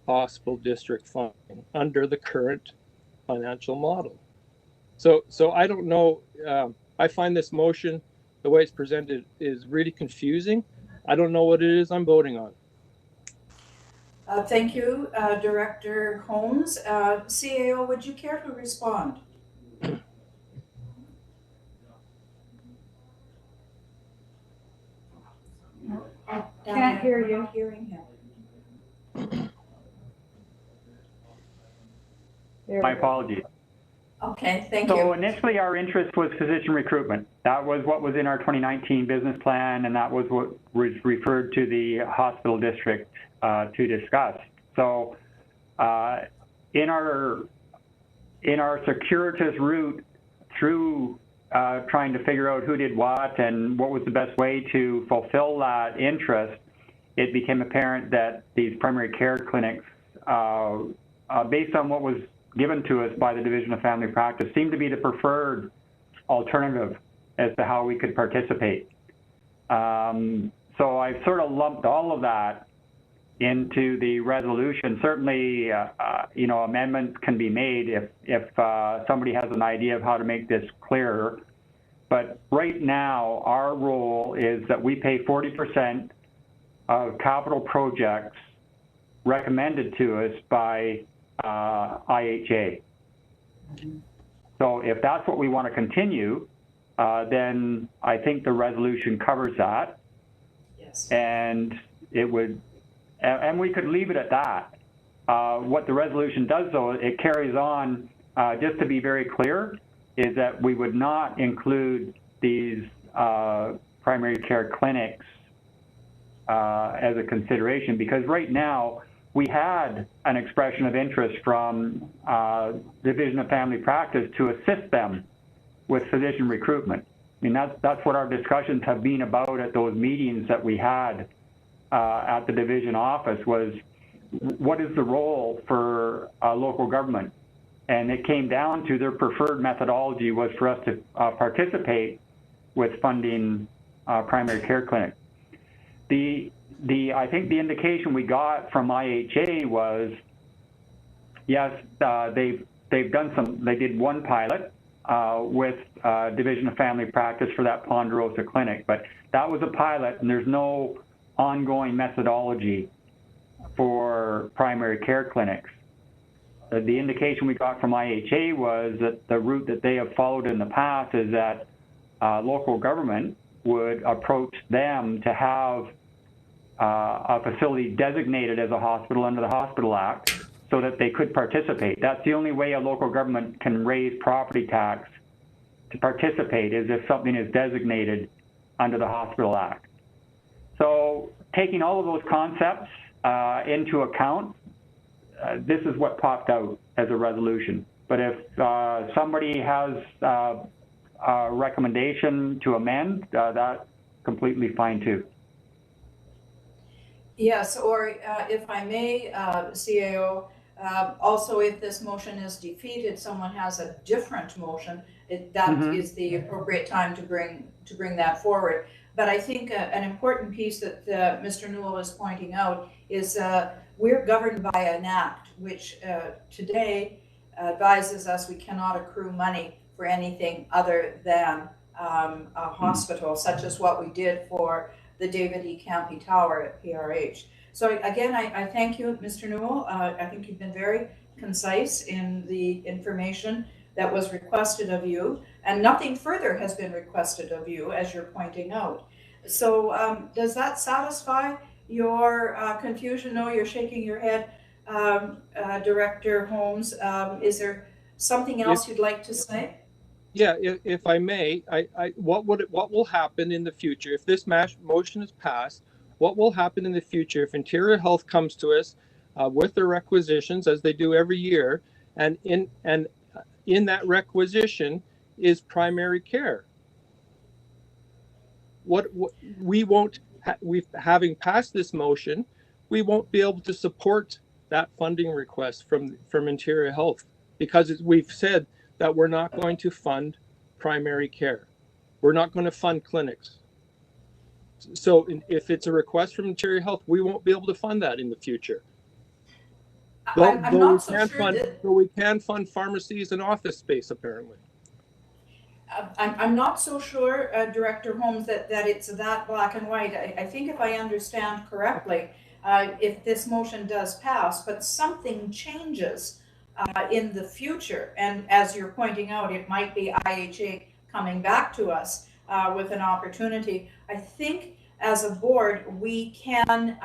hospital district funding under the current financial model. So I don't know. I find this motion, the way it's presented, is really confusing. I don't know what it is I'm voting on. Thank you, Director Holmes. CAO, would you care to respond? Can't hear We're you. not hearing him. My apologies. Okay, thank So you. initially, our interest was physician recruitment. That was what was in our 2019 business plan, and that was what was referred to the hospital district to discuss. So in our circuitous route through trying to figure out who did what and what was the best way to fulfill that interest, it became apparent that these primary care clinics, based on what was given to us by the Division of Family Practice, seemed to be the preferred alternative as to how we could participate. So I've sort of lumped all of that into the resolution. Certainly, amendments can be made if somebody has an idea of how to make this clearer. But right now, our role is that we pay 40% of capital projects recommended to us by IHA. So if that's what we want to continue, then I think the resolution covers that. Yes. And it would, and we could leave it at that. What the resolution does, though, it carries on, just to be very clear, is that we would not include these primary care clinics as a consideration, because right now we had an expression of interest from Division of Family Practice to assist them with physician recruitment. I mean, that's what our discussions have been about at those meetings that we had at the division office, was what is the role for local government? And it came down to their preferred methodology was for us to participate with funding primary care clinics. I think the indication we got from IHA was, yes, they did one pilot with Division of Family Practice for that Ponderosa clinic, but that was a pilot, and there's no ongoing methodology for primary care clinics. The indication we got from IHA was that the route that they have followed in the past is that local government would approach them to have a facility designated as a hospital under the Hospital Act so that they could participate. That's the only way a local government can raise property tax to participate, is if something is designated under the Hospital Act. So taking all of those concepts into account, this is what popped out as a resolution. But if somebody has a recommendation to amend, that's completely fine too. Yes, or if I may, CAO, also if this motion is defeated, someone has a different motion, that is the appropriate time to bring that forward. But I think an important piece that Mr. Newell is pointing out is we're governed by an act which today advises us we cannot accrue money for anything other than a hospital, such as what we did for the David E. Campy Tower at PRH. So again, I thank you, Mr. Newell. I think you've been very concise in the information that was requested of you, and nothing further has been requested of you, as you're pointing out. So does that satisfy your confusion? No, you're shaking your head, Director Holmes. Is there something else you'd like to say? Yeah, if I may, what will happen in the future if this motion is passed? What will happen in the future if Interior Health comes to us with their requisitions, as they do every year, and in that requisition is primary care? What we won't having passed this motion, we won't be able to support that funding request from Interior Health, because we've said that we're not going to fund primary care. We're not going to fund clinics. So if it's a request from Interior Health, we won't be able to fund that in the future. I'm not so sure that... Though we can fund pharmacies and office space, apparently. I'm not so sure, Director Holmes, that it's that black and white. I think if I understand correctly, if this motion does pass, but something changes in the future, and as you're pointing out, it might be IHA coming back to us with an opportunity. I think as a board, we can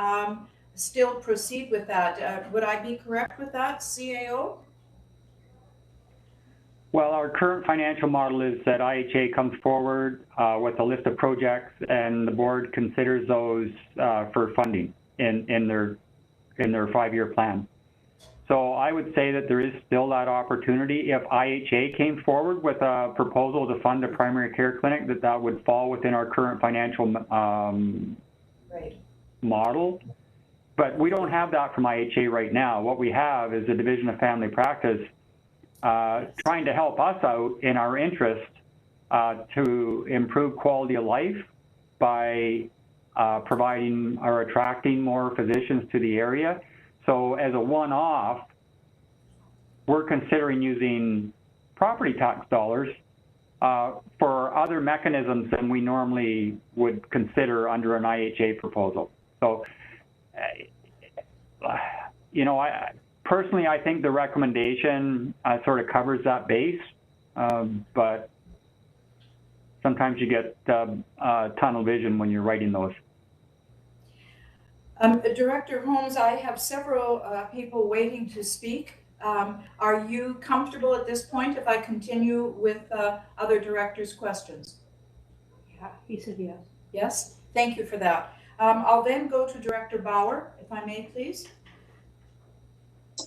still proceed with that. Would I be correct with that, CAO? Well, our current financial model is that IHA comes forward with a list of projects, and the board considers those for funding in their 5-year plan. So I would say that there is still that opportunity. If IHA came forward with a proposal to fund a primary care clinic, that would fall within our current financial model. But we don't have that from IHA right now. What we have is the Division of Family Practice trying to help us out in our interest to improve quality of life by providing or attracting more physicians to the area. So as a one-off, we're considering using property tax dollars for other mechanisms than we normally would consider under an IHA proposal. So, you know, personally, I think the recommendation sort of covers that base, but sometimes you get tunnel vision when you're writing those. Director Holmes, I have several people waiting to speak. Are you comfortable at this point if I continue with other directors' questions? Yeah, he said yes. Yes, thank you for that. I'll then go to Director Bauer, if I may, please.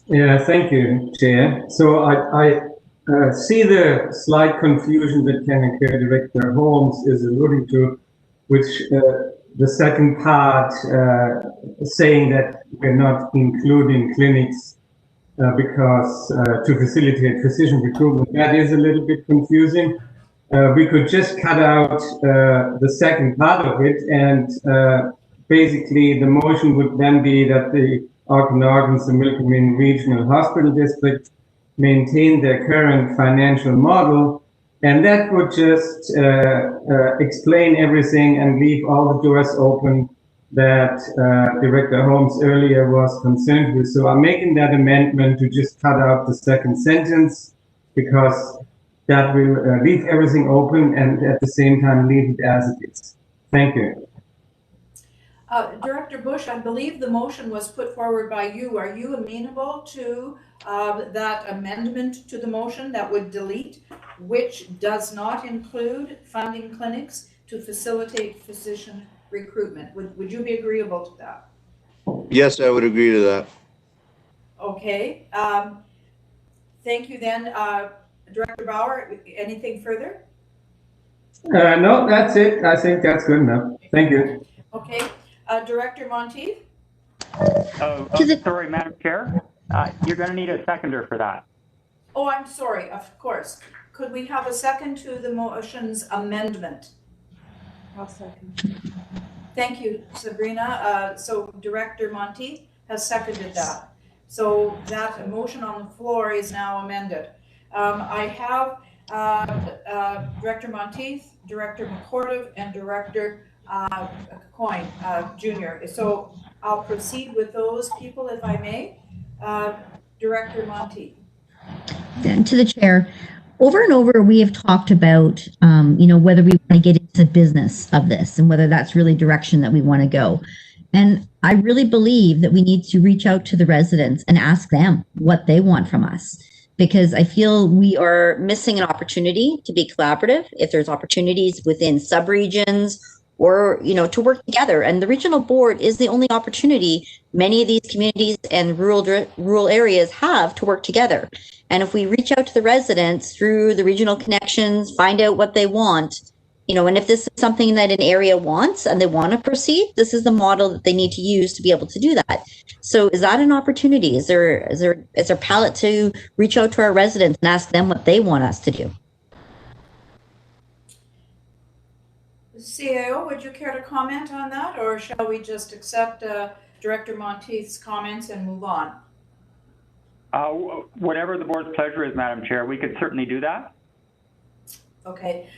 Yeah, thank you, Chair. So I see the slight confusion that can occur. Director Holmes is alluding to, which the second part saying that we're not including clinics because to facilitate physician recruitment. That is a little bit confusing. We could just cut out the second part of it, and basically the motion would then be that the Okanagan-Similkameen Regional Hospital District maintain their current financial model, and that would just explain everything and leave all the doors open that Director Holmes earlier was concerned with. So I'm making that amendment to just cut out the second sentence, because that will leave everything open and at the same time leave it as it is. Thank you. Director Bush, I believe the motion was put forward by you. Are you amenable to that amendment to the motion that would delete, which does not include funding clinics to facilitate physician recruitment? Would you be agreeable to that? Yes, I would agree to that. Okay. Thank you then. Director Bauer, anything further? No, that's it. I think that's good enough. Thank you. Okay. Director Monteith? Sorry, Madam Chair. You're going to need a seconder for that. Oh, I'm sorry. Of course. Could we have a second to the motion's amendment? I'll second. Thank you, Sabrina. So Director Monteith has seconded that. So that motion on the floor is now amended. I have Director Monteith, Director McCordiv, and Director Coyne Jr. So I'll proceed with those people, if I may. Director Monteith. Then to the chair. Over and over, we have talked about, whether we want to get into a business of this and whether that's really direction that we want to go. And I really believe that we need to reach out to the residents and ask them what they want from us, because I feel we are missing an opportunity to be collaborative. If there's opportunities within subregions or, you know, to work together. And the regional board is the only opportunity many of these communities and rural areas have to work together. And if we reach out to the residents through the regional connections, find out what they want, you know, and if this is something that an area wants and they want to proceed, this is the model that they need to use to be able to do that. So is that an opportunity? Is there palette to reach out to our residents and ask them what they want us to do? CAO, would you care to comment on that, or shall we just accept Director Monteith's comments and move on? Whatever the board's pleasure is, Madam Chair, we could certainly do that. Okay,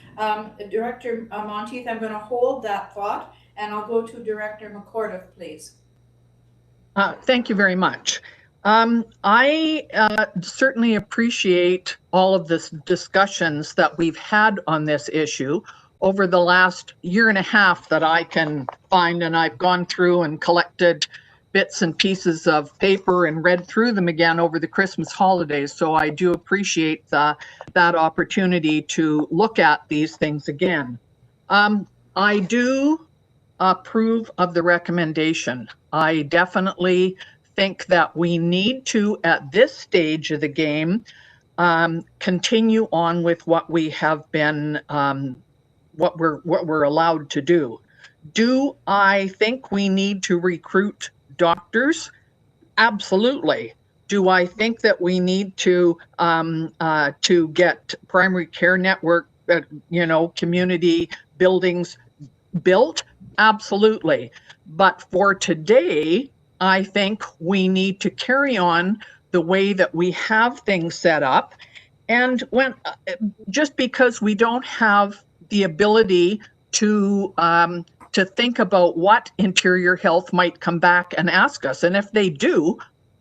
Director Monteith, I'm going to hold that thought, and I'll go to Director McCordiff, please. Thank you very much. I certainly appreciate all of the discussions that we've had on this issue over the last year and a half that I can find, and I've gone through and collected bits and pieces of paper and read through them again over the Christmas holidays. So I do appreciate that opportunity to look at these things again. I do approve of the recommendation. I definitely think that we need to, at this stage of the game, continue on with what we have been what we're allowed to do. Do I think we need to recruit doctors? Absolutely. Do I think that we need to get primary care network, community buildings built? Absolutely. But for today, I think we need to carry on the way that we have things set up. And just because we don't have the ability to think about what interior health might come back and ask us. And if they do,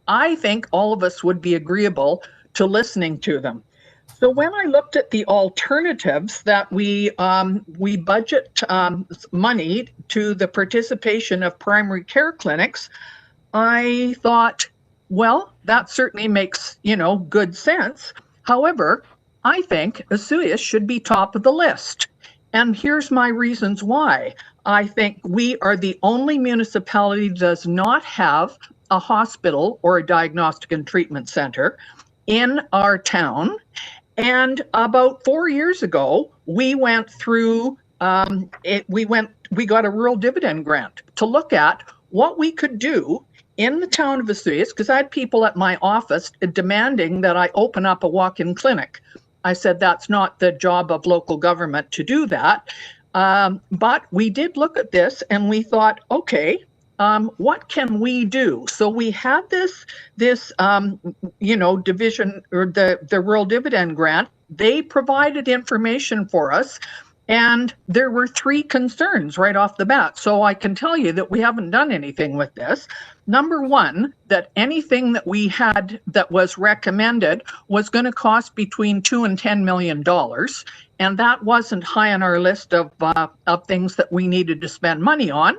I think all of us would be agreeable to listening to them. So when I looked at the alternatives that we budget money to the participation of primary care clinics, I thought, well, that certainly makes, good sense. However, I think Osoyoos should be top of the list. And here's my reasons why. I think we are the only municipality that does not have a hospital or a diagnostic and treatment center in our town. And about 4 years ago, we went through, we got a rural dividend grant to look at what we could do in the town of Osoyoos, because I had people at my office demanding that I open up a walk-in clinic. I said, that's not the job of local government to do that. But we did look at this and we thought, okay, what can we do? So we had this division or the rural dividend grant. They provided information for us. And there were 3 concerns right off the bat. So I can tell you that we haven't done anything with this. Number one, that anything that we had that was recommended was going to cost between $2 and $10 million. And that wasn't high on our list of things that we needed to spend money on.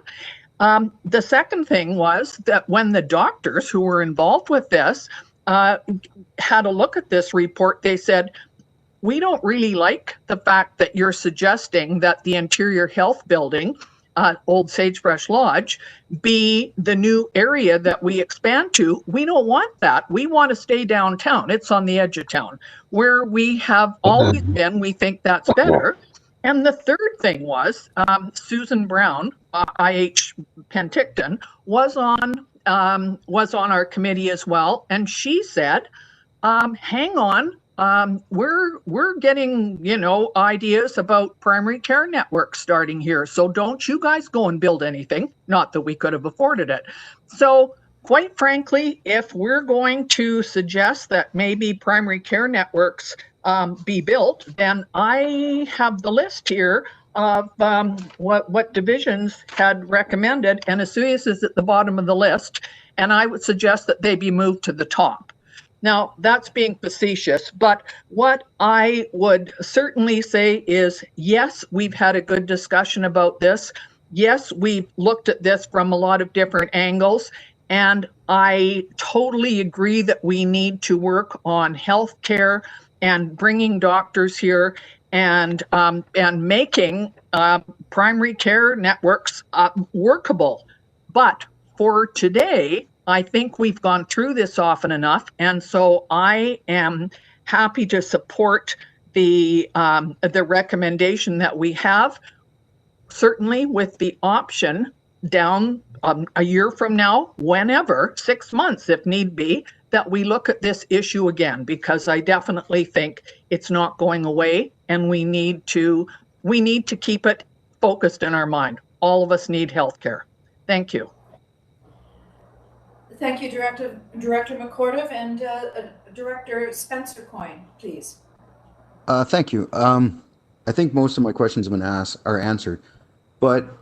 The second thing was that when the doctors who were involved with this had a look at this report, they said, we don't really like the fact that you're suggesting that the interior health building, Old Sagebrush Lodge, be the new area that we expand to. We don't want that. We want to stay downtown. It's on the edge of town. Where we have always been, we think that's better. And the third thing was Susan Brown, IH Penticton, was on our committee as well. And she said, hang on. We're getting, ideas about primary care networks starting here. So don't you guys go and build anything. Not that we could have afforded it. So quite frankly, if we're going to suggest that maybe primary care networks be built, then I have the list here of what divisions had recommended, and Osoyoos is at the bottom of the list. And I would suggest that they be moved to the top. Now, that's being facetious, but what I would certainly say is, yes, we've had a good discussion about this. Yes, we've looked at this from a lot of different angles, and I totally agree that we need to work on healthcare and bringing doctors here and making primary care networks workable. But for today, I think we've gone through this often enough, and so I am happy to support the recommendation that we have, certainly with the option down a year from now, whenever, 6 months if need be, that we look at this issue again, because I definitely think it's not going away, and we need to keep it focused in our mind. All of us need healthcare. Thank you. Thank you, Director McCordiff, and Director Spencer Coyne, please. Thank you. I think most of my questions have been answered, but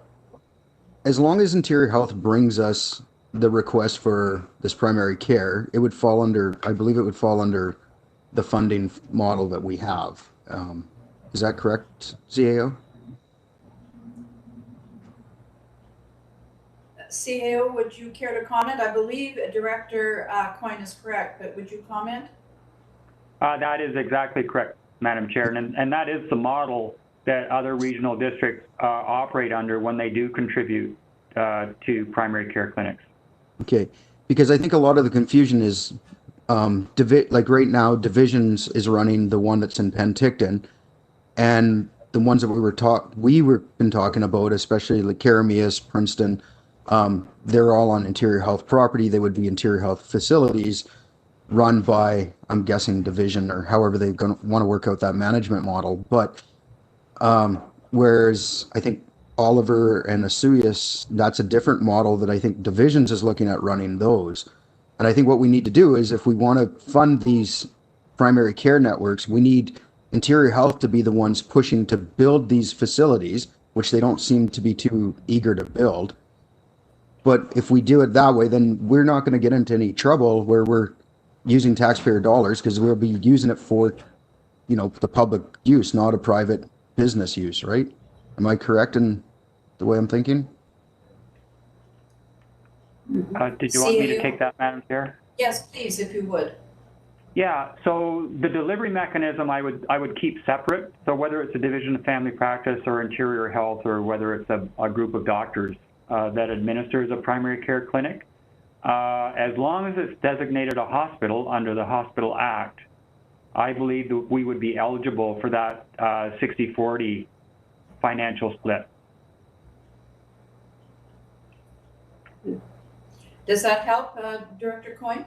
as long as Interior Health brings us the request for this primary care, it would fall under, I believe it would fall under the funding model that we have. Is that correct, CAO? CAO, would you care to comment? I believe Director Coyne is correct, but would you comment? That is exactly correct, Madam Chair, and that is the model that other regional districts operate under when they do contribute to primary care clinics. Okay, because I think a lot of the confusion is, like right now, Divisions is running the one that's in Penticton, and the ones that we've been talking about, especially like Karamias, Princeton, they're all on Interior Health property. They would be Interior Health facilities run by, I'm guessing, Division, or however they're going to want to work out that management model. But whereas I think Oliver and Asuyas, that's a different model that I think Divisions is looking at running those. And I think what we need to do is, if we want to fund these primary care networks, we need Interior Health to be the ones pushing to build these facilities, which they don't seem to be too eager to build. But if we do it that way, then we're not going to get into any trouble where we're using taxpayer dollars, because we'll be using it for, the public use, not a private business use, right? Am I correct in the way I'm thinking? Did you want me to take that, Madam Chair? Yes, please, if you would. Yeah, so the delivery mechanism I would keep separate. So whether it's a division of family practice or Interior Health, or whether it's a group of doctors that administers a primary care clinic, as long as it's designated a hospital under the Hospital Act, I believe that we would be eligible for that 60-40 financial split. Does that help, Director Coyne?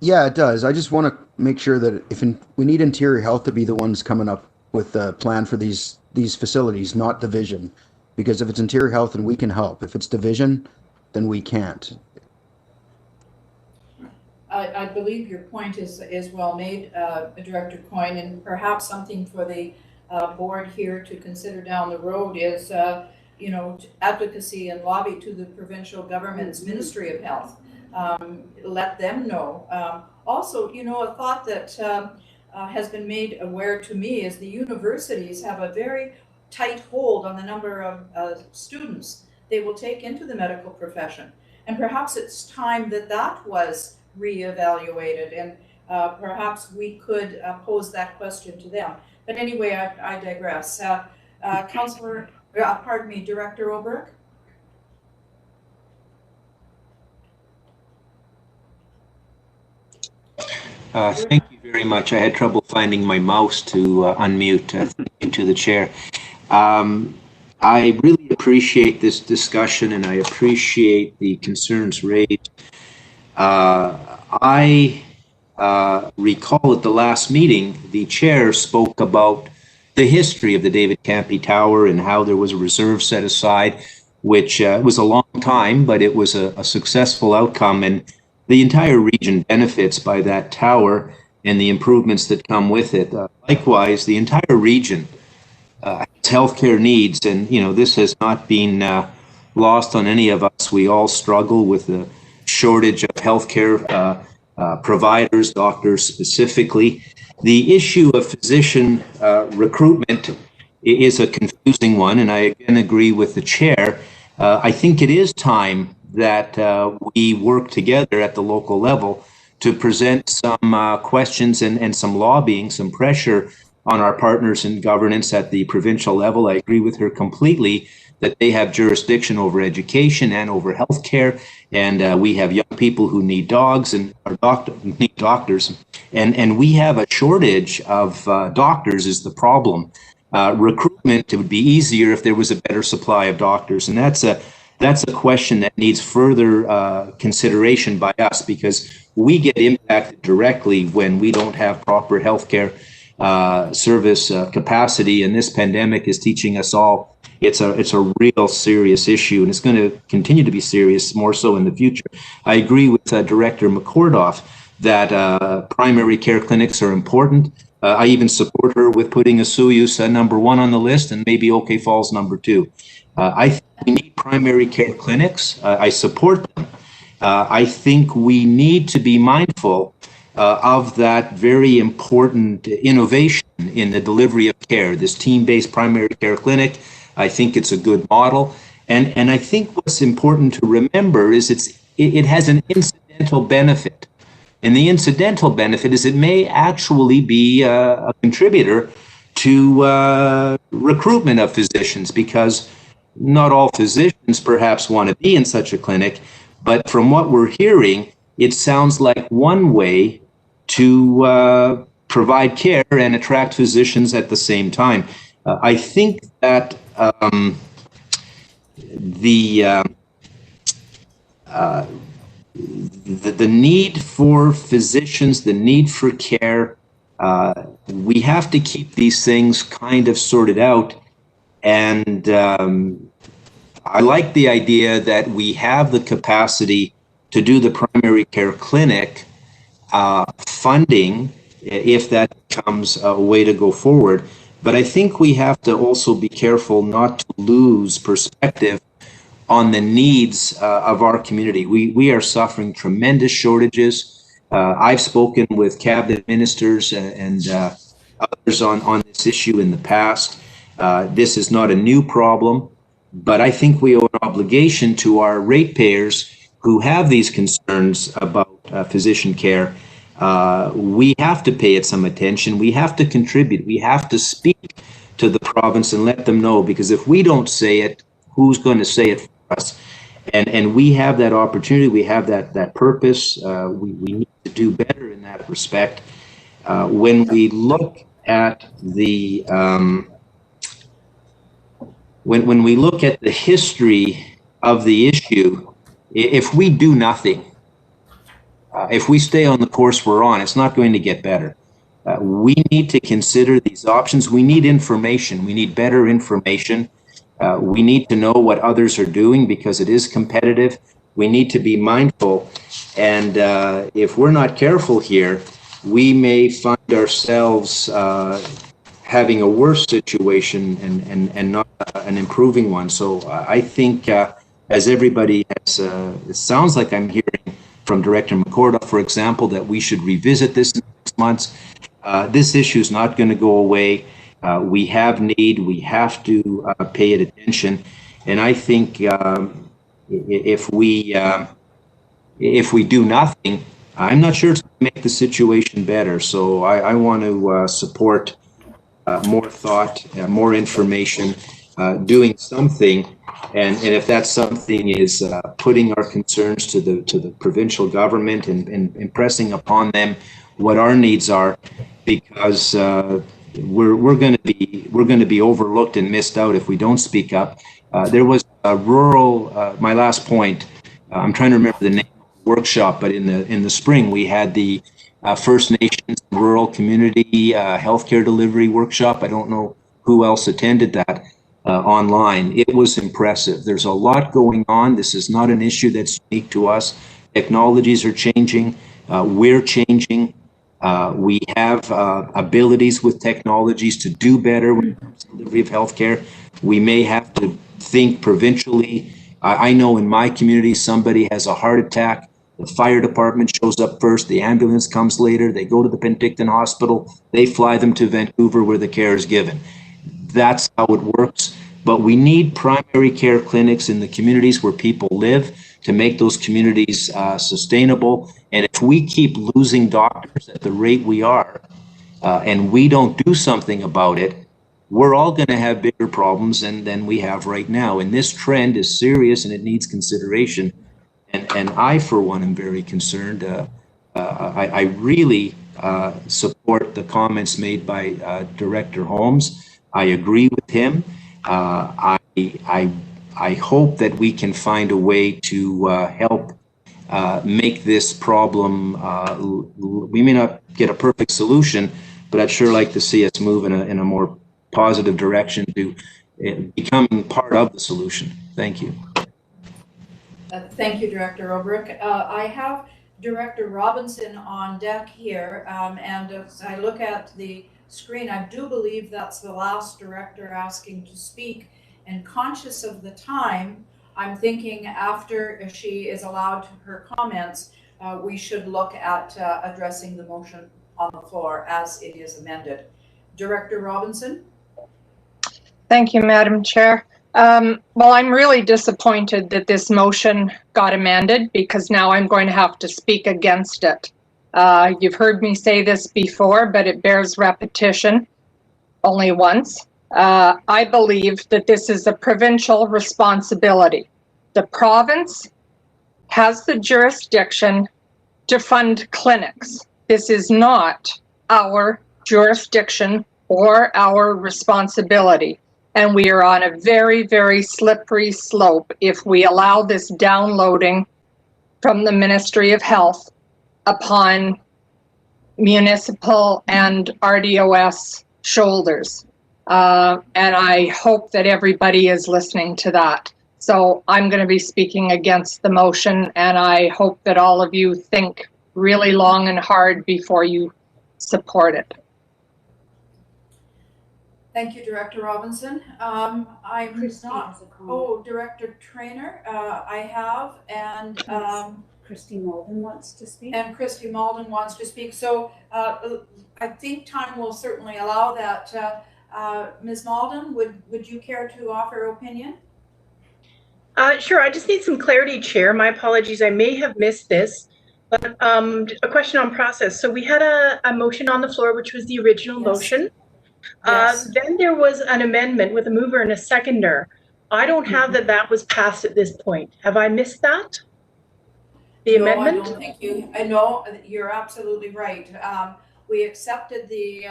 Yeah, it does. I just want to make sure that we need Interior Health to be the ones coming up with the plan for these facilities, not Division. Because if it's Interior Health, then we can help. If it's Division, then we can't. I believe your point is well made, Director Coyne, and perhaps something for the board here to consider down the road is, advocacy and lobby to the provincial government's Ministry of Health. Let them know. Also, a thought that has been made aware to me is the universities have a very tight hold on the number of students they will take into the medical profession. And perhaps it's time that was reevaluated, and perhaps we could pose that question to them. But anyway, I digress. Director Oberg? Thank you very much. I had trouble finding my mouse to unmute. Thank you to the chair. I really appreciate this discussion, and I appreciate the concerns raised. I recall at the last meeting, the chair spoke about the history of the David Campy Tower and how there was a reserve set aside, which was a long time, but it was a successful outcome, and the entire region benefits by that tower and the improvements that come with it. Likewise, the entire region has healthcare needs, and this has not been lost on any of us. We all struggle with the shortage of healthcare providers, doctors specifically. The issue of physician recruitment is a confusing one, and I again agree with the chair. I think it is time that we work together at the local level to present some questions and some lobbying, some pressure on our partners in governance at the provincial level. I agree with her completely that they have jurisdiction over education and over healthcare, and we have young people who need dogs and need doctors, and we have a shortage of doctors is the problem. Recruitment, it would be easier if there was a better supply of doctors, and that's a question that needs further consideration by us, because we get impacted directly when we don't have proper healthcare service capacity, and this pandemic is teaching us all it's a real serious issue, and it's going to continue to be serious, more so in the future. I agree with Director McCordoff that primary care clinics are important. I even support her with putting Osoyoos #1 on the list, and maybe OK Falls #2. I think we need primary care clinics. I support them. I think we need to be mindful of that very important innovation in the delivery of care, this team-based primary care clinic. I think it's a good model. And I think what's important to remember is it has an incidental benefit. And the incidental benefit is it may actually be a contributor to recruitment of physicians, because not all physicians perhaps want to be in such a clinic, but from what we're hearing, it sounds like one way to provide care and attract physicians at the same time. I think that the need for physicians, the need for care, we have to keep these things kind of sorted out. And I like the idea that we have the capacity to do the primary care clinic funding, if that becomes a way to go forward. But I think we have to also be careful not to lose perspective on the needs of our community. We are suffering tremendous shortages. I've spoken with cabinet ministers and others on this issue in the past. This is not a new problem, but I think we owe an obligation to our ratepayers who have these concerns about physician care. We have to pay it some attention. We have to contribute. We have to speak to the province and let them know, because if we don't say it, who's going to say it for us? And we have that opportunity. We have that purpose. We need to do better in that respect. When we look at the when we look at the history of the issue, if we do nothing, if we stay on the course we're on, it's not going to get better. We need to consider these options. We need information. We need better information. We need to know what others are doing, because it is competitive. We need to be mindful. And if we're not careful here, we may find ourselves having a worse situation and not an improving one. So I think, as everybody has, it sounds like I'm hearing from Director McCordoff, for example, that we should revisit this in 6 months. This issue is not going to go away. We have need. We have to pay it attention. And I think if we do nothing, I'm not sure it's going to make the situation better. So I want to support more thought, more information, doing something. And if that something is putting our concerns to the provincial government and impressing upon them what our needs are, because we're going to be overlooked and missed out if we don't speak up. There was a rural. My last point. I'm trying to remember the name of the workshop, but in the spring we had the First Nations Rural Community Healthcare Delivery Workshop. I don't know who else attended that. Online. It was impressive. There's a lot going on. This is not an issue that's unique to us. Technologies are changing. We're changing. We have abilities with technologies to do better with the delivery of healthcare. We may have to think provincially. I know in my community, somebody has a heart attack. The fire department shows up first, the ambulance comes later, they go to the Penticton Hospital, they fly them to Vancouver where the care is given. That's how it works. But we need primary care clinics in the communities where people live to make those communities sustainable. And if we keep losing doctors at the rate we are, and we don't do something about it, we're all going to have bigger problems than we have right now. And this trend is serious and it needs consideration. And I, for one, am very concerned. I really support the comments made by Director Holmes. I agree with him. I hope that we can find a way to help make this problem. We may not get a perfect solution, but I'd sure like to see us move in a more positive direction to becoming part of the solution. Thank you. Thank you, Director Obrick. I have Director Robinson on deck here, and as I look at the screen, I do believe that's the last director asking to speak. And conscious of the time, I'm thinking after she is allowed her comments, we should look at addressing the motion on the floor as it is amended. Director Robinson? Thank you, Madam Chair. Well, I'm really disappointed that this motion got amended because now I'm going to have to speak against it. You've heard me say this before, but it bears repetition only once. I believe that this is a provincial responsibility. The province has the jurisdiction to fund clinics. This is not our jurisdiction or our responsibility. And we are on a very, very slippery slope if we allow this downloading from the Ministry of Health upon municipal and RDOS shoulders. And I hope that everybody is listening to that. So I'm going to be speaking against the motion, and I hope that all of you think really long and hard before you support it. Thank you, Director Robinson. I'm not, oh, Director Trainer, I have, and Christy Malden wants to speak. And Christy Malden wants to speak. So I think time will certainly allow that. Ms. Malden, would you care to offer opinion? Sure, I just need some clarity, Chair. My apologies, I may have missed this, but a question on process. So we had a motion on the floor, which was the original motion. Yes. Then there was an amendment with a mover and a seconder. I don't have that was passed at this point. Have I missed that? The amendment? I don't think you, no, you're absolutely right. We accepted the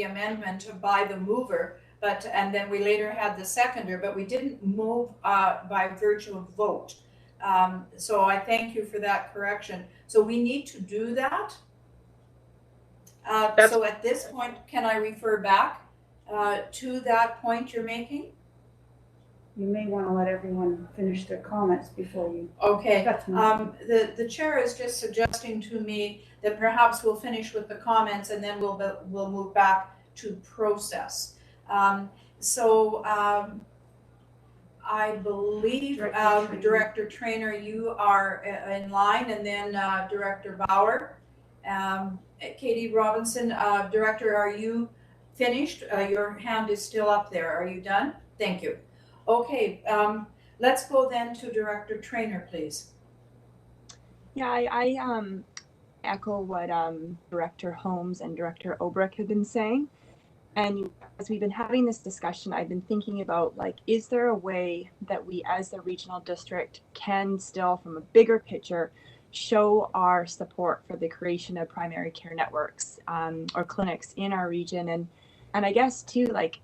amendment by the mover, and then we later had the seconder, but we didn't move by virtue of vote. So I thank you for that correction. So we need to do that. So at this point, can I refer back to that point you're making? You may want to let everyone finish their comments before you. Okay. The chair is just suggesting to me that perhaps we'll finish with the comments and then we'll move back to process. I believe Director Trainer, you are in line, and then Director Bauer. Katie Robinson, Director, are you finished? Your hand is still up there. Are you done? Thank you. Okay, let's go then to Director Trainer, please. Yeah, I echo what Director Holmes and Director Obrick have been saying. And as we've been having this discussion, I've been thinking about, like, is there a way that we as the regional district can still, from a bigger picture, show our support for the creation of primary care networks or clinics in our region? And I guess too, like,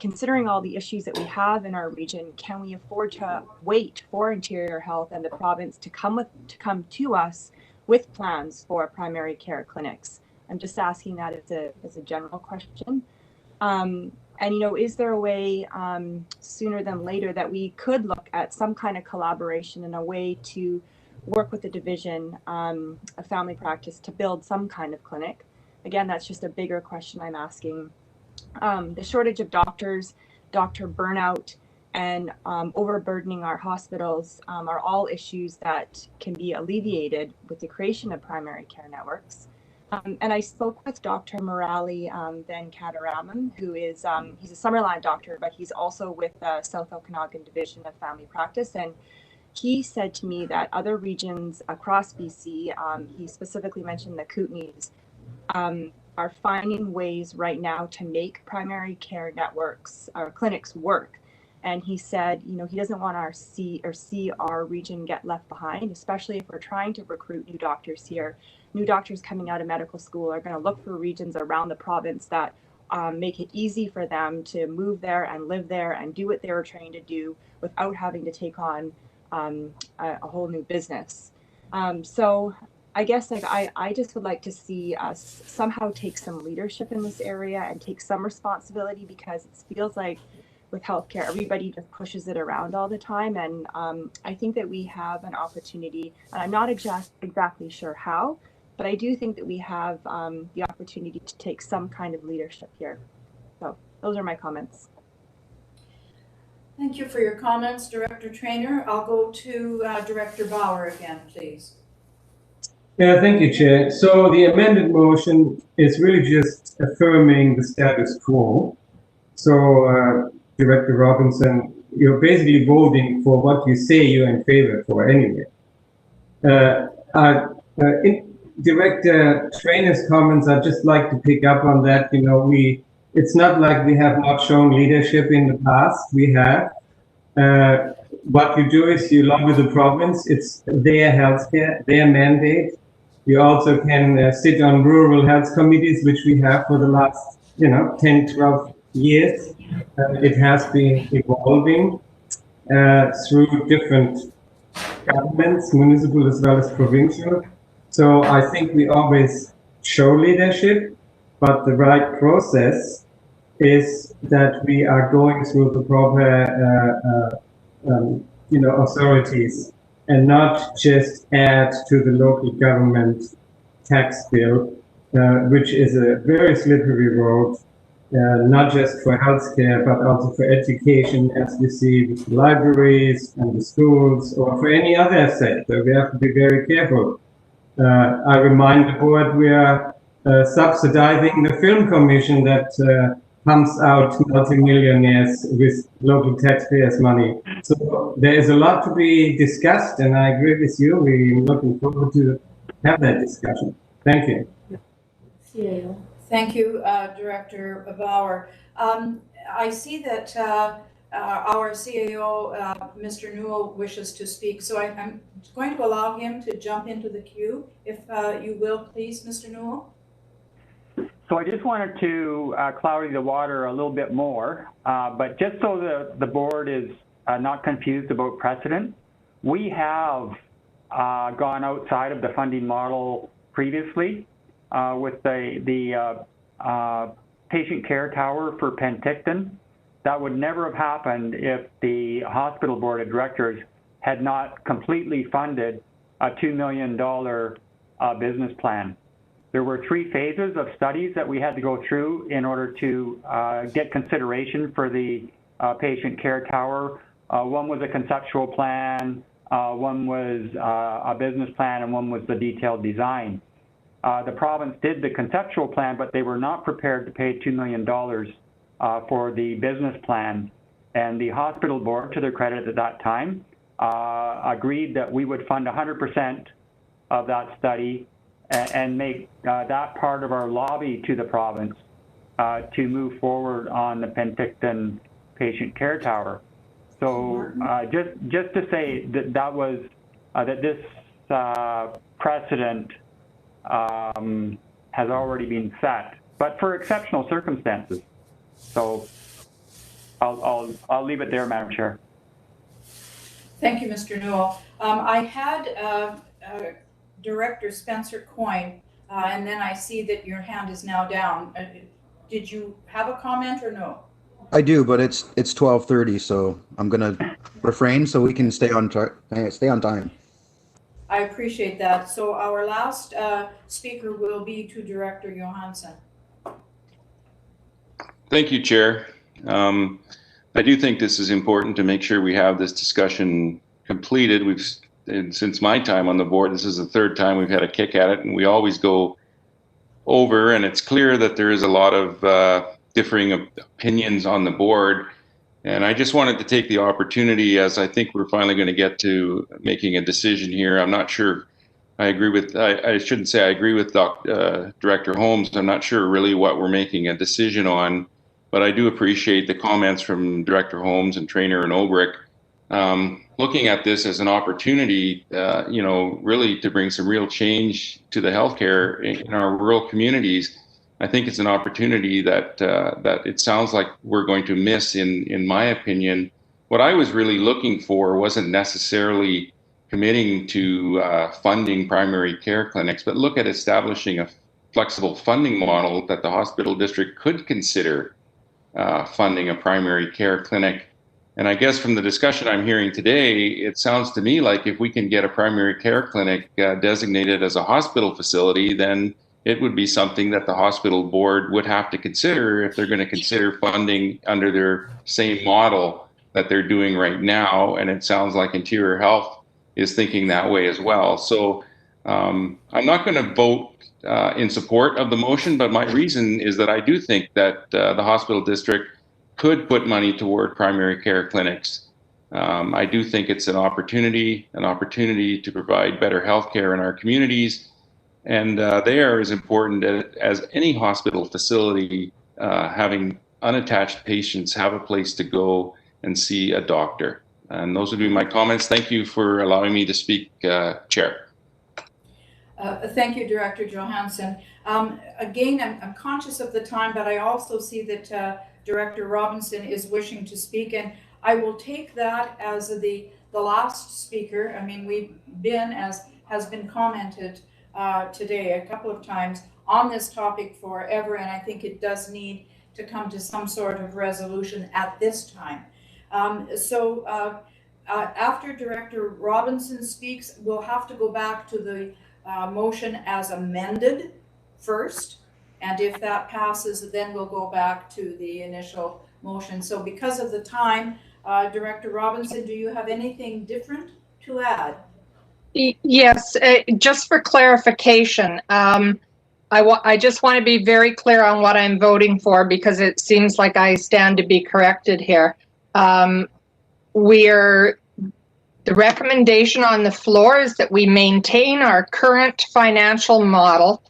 considering all the issues that we have in our region, can we afford to wait for Interior Health and the province to come to us with plans for primary care clinics? I'm just asking that as a general question. And, you know, is there a way sooner than later that we could look at some kind of collaboration and a way to work with the division of family practice to build some kind of clinic? Again, that's just a bigger question I'm asking. The shortage of doctors, doctor burnout, and overburdening our hospitals are all issues that can be alleviated with the creation of primary care networks. And I spoke with Dr. Murali Van Kataraman, who is, he's a Summerland doctor, but he's also with the South Okanagan Division of Family Practice. And he said to me that other regions across BC, he specifically mentioned the Kootenays, are finding ways right now to make primary care networks or clinics work. And he said, you know, he doesn't want our see our region get left behind, especially if we're trying to recruit new doctors here. New doctors coming out of medical school are going to look for regions around the province that make it easy for them to move there and live there and do what they were trained to do without having to take on a whole new business. So I guess like I just would like to see us somehow take some leadership in this area and take some responsibility, because it feels like with healthcare, everybody just pushes it around all the time. And I think that we have an opportunity, and I'm not exactly sure how, but I do think that we have the opportunity to take some kind of leadership here. So those are my comments. Thank you for your comments, Director Traynor. I'll go to Director Bauer again, please. Yeah, thank you, Chair. So the amended motion is really just affirming the status quo. So, Director Robinson, you're basically voting for what you say you're in favor for anyway. In Director Trainor's comments, I'd just like to pick up on that. You know, it's not like we have not shown leadership in the past. We have. What you do is you lobby the province. It's their healthcare, their mandate. You also can sit on rural health committees, which we have for the last, 10, 12 years. It has been evolving through different governments, municipal as well as provincial. So I think we always show leadership, but the right process is that we are going through the proper, authorities, and not just add to the local government tax bill, which is a very slippery road, not just for healthcare, but also for education, as we see with the libraries and the schools, or for any other sector. We have to be very careful. I remind the board we are subsidizing the film commission that pumps out multimillionaires with local taxpayers' money. So there is a lot to be discussed, and I agree with you. We're looking forward to have that discussion. Thank you. CAO. Thank you, Director Bauer. I see that our CAO, Mr. Newell, wishes to speak, so I'm going to allow him to jump into the queue, if you will, please, Mr. Newell. So I just wanted to cloudy the water a little bit more, but just so the board is not confused about precedent, we have gone outside of the funding model previously with the patient care tower for Penticton. That would never have happened if the hospital board of directors had not completely funded a $2 million business plan. There were 3 phases of studies that we had to go through in order to get consideration for the patient care tower. One was a conceptual plan, one was a business plan, and one was the detailed design. The province did the conceptual plan, but they were not prepared to pay $2 million for the business plan. And the hospital board, to their credit at that time, agreed that we would fund 100% of that study and make that part of our lobby to the province to move forward on the Penticton patient care tower. So just to say that that was that this precedent has already been set, but for exceptional circumstances. So I'll leave it there, Madam Chair. Thank you, Mr. Newell. I had Director Spencer Coyne, and then I see that your hand is now down. Did you have a comment or no? I do, but it's 12:30, so I'm gonna refrain so we can stay on time. I appreciate that. So our last speaker will be to Director Johansson. Thank you, Chair. I do think this is important to make sure we have this discussion completed. Since my time on the board, this is the third time we've had a kick at it, and we always go over, and it's clear that there is a lot of differing opinions on the board. And I just wanted to take the opportunity, as I think we're finally going to get to making a decision here. I'm not sure I agree with, I shouldn't say I agree with Director Holmes. I'm not sure really what we're making a decision on, but I do appreciate the comments from Director Holmes and Trainer and Obrick. Looking at this as an opportunity, really to bring some real change to the healthcare in our rural communities. I think it's an opportunity that it sounds like we're going to miss, in my opinion. What I was really looking for wasn't necessarily committing to funding primary care clinics, but look at establishing a flexible funding model that the hospital district could consider funding a primary care clinic. And I guess from the discussion I'm hearing today, it sounds to me like if we can get a primary care clinic designated as a hospital facility, then it would be something that the hospital board would have to consider if they're going to consider funding under their same model that they're doing right now. And it sounds like Interior Health is thinking that way as well. So I'm not going to vote in support of the motion, but my reason is that I do think that the hospital district could put money toward primary care clinics. I do think it's an opportunity to provide better health care in our communities. And they are as important as any hospital facility, having unattached patients have a place to go and see a doctor. And those would be my comments. Thank you for allowing me to speak, Chair. Thank you, Director Johansson. Again, I'm conscious of the time, but I also see that Director Robinson is wishing to speak, and I will take that as the last speaker. I mean, we've been, as has been commented today a couple of times, on this topic forever, and I think it does need to come to some sort of resolution at this time. After Director Robinson speaks, we'll have to go back to the motion as amended first, and if that passes, then we'll go back to the initial motion. So because of the time, Director Robinson, do you have anything different to add? Yes, just for clarification, I just want to be very clear on what I'm voting for, because it seems like I stand to be corrected here. The recommendation on the floor is that we maintain our current financial model,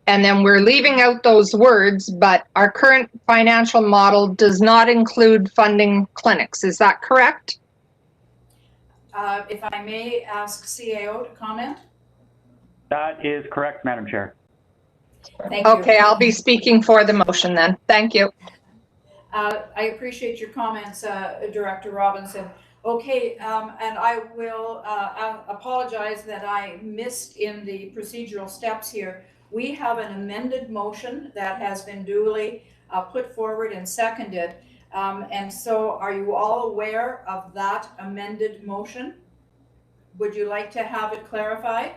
and then we're leaving out those words, but our current financial model does not include funding clinics. Is that correct? If I may ask CAO to comment? That is correct, Madam Chair. Thank you. Okay, I'll be speaking for the motion then. Thank you. I appreciate your comments, Director Robinson. Okay, and I will apologize that I missed in the procedural steps here. We have an amended motion that has been duly put forward and seconded. And so are you all aware of that amended motion? Would you like to have it clarified?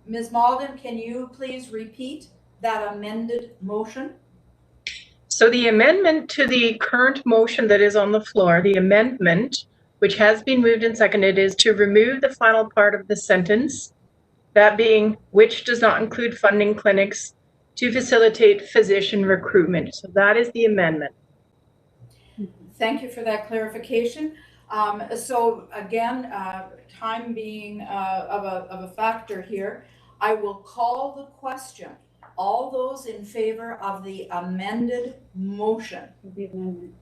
Ms. Malden, can you please repeat that amended motion? So the amendment to the current motion that is on the floor, the amendment, which has been moved and seconded, is to remove the final part of the sentence, that being, which does not include funding clinics to facilitate physician recruitment. So that is the amendment. Thank you for that clarification. So again, time being of a factor here, I will call the question. All those in favor of the amended motion? The amendment.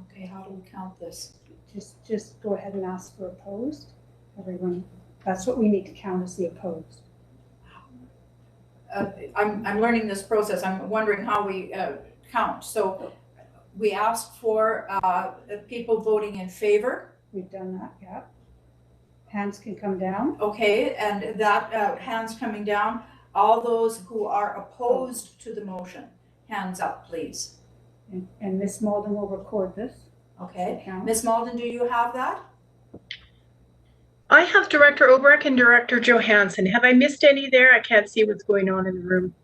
Okay, how do we count this? Just go ahead and ask for opposed. Everyone, that's what we need to count as the opposed. I'm learning this process. I'm wondering how we count. So we ask for people voting in favor. We've done that, yeah. Hands can come down. Okay, and that hands coming down. All those who are opposed to the motion, hands up, please. And Ms. Malden will record this. Okay. Ms. Malden, do you have that? I have Director Obrick and Director Johansson. Have I missed any there? I can't see what's going on in the room.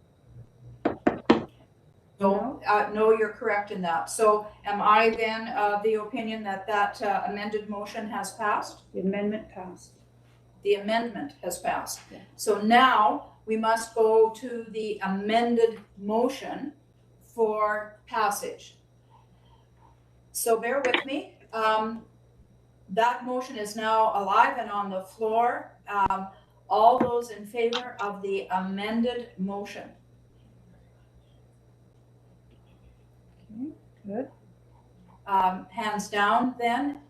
No, no, you're correct in that. So am I then the opinion that that amended motion has passed? The amendment passed. The amendment has passed. Yeah. So now we must go to the amended motion for passage. So bear with me. That motion is now alive and on the floor. All those in favor of the amended motion? Okay, good. Hands down then.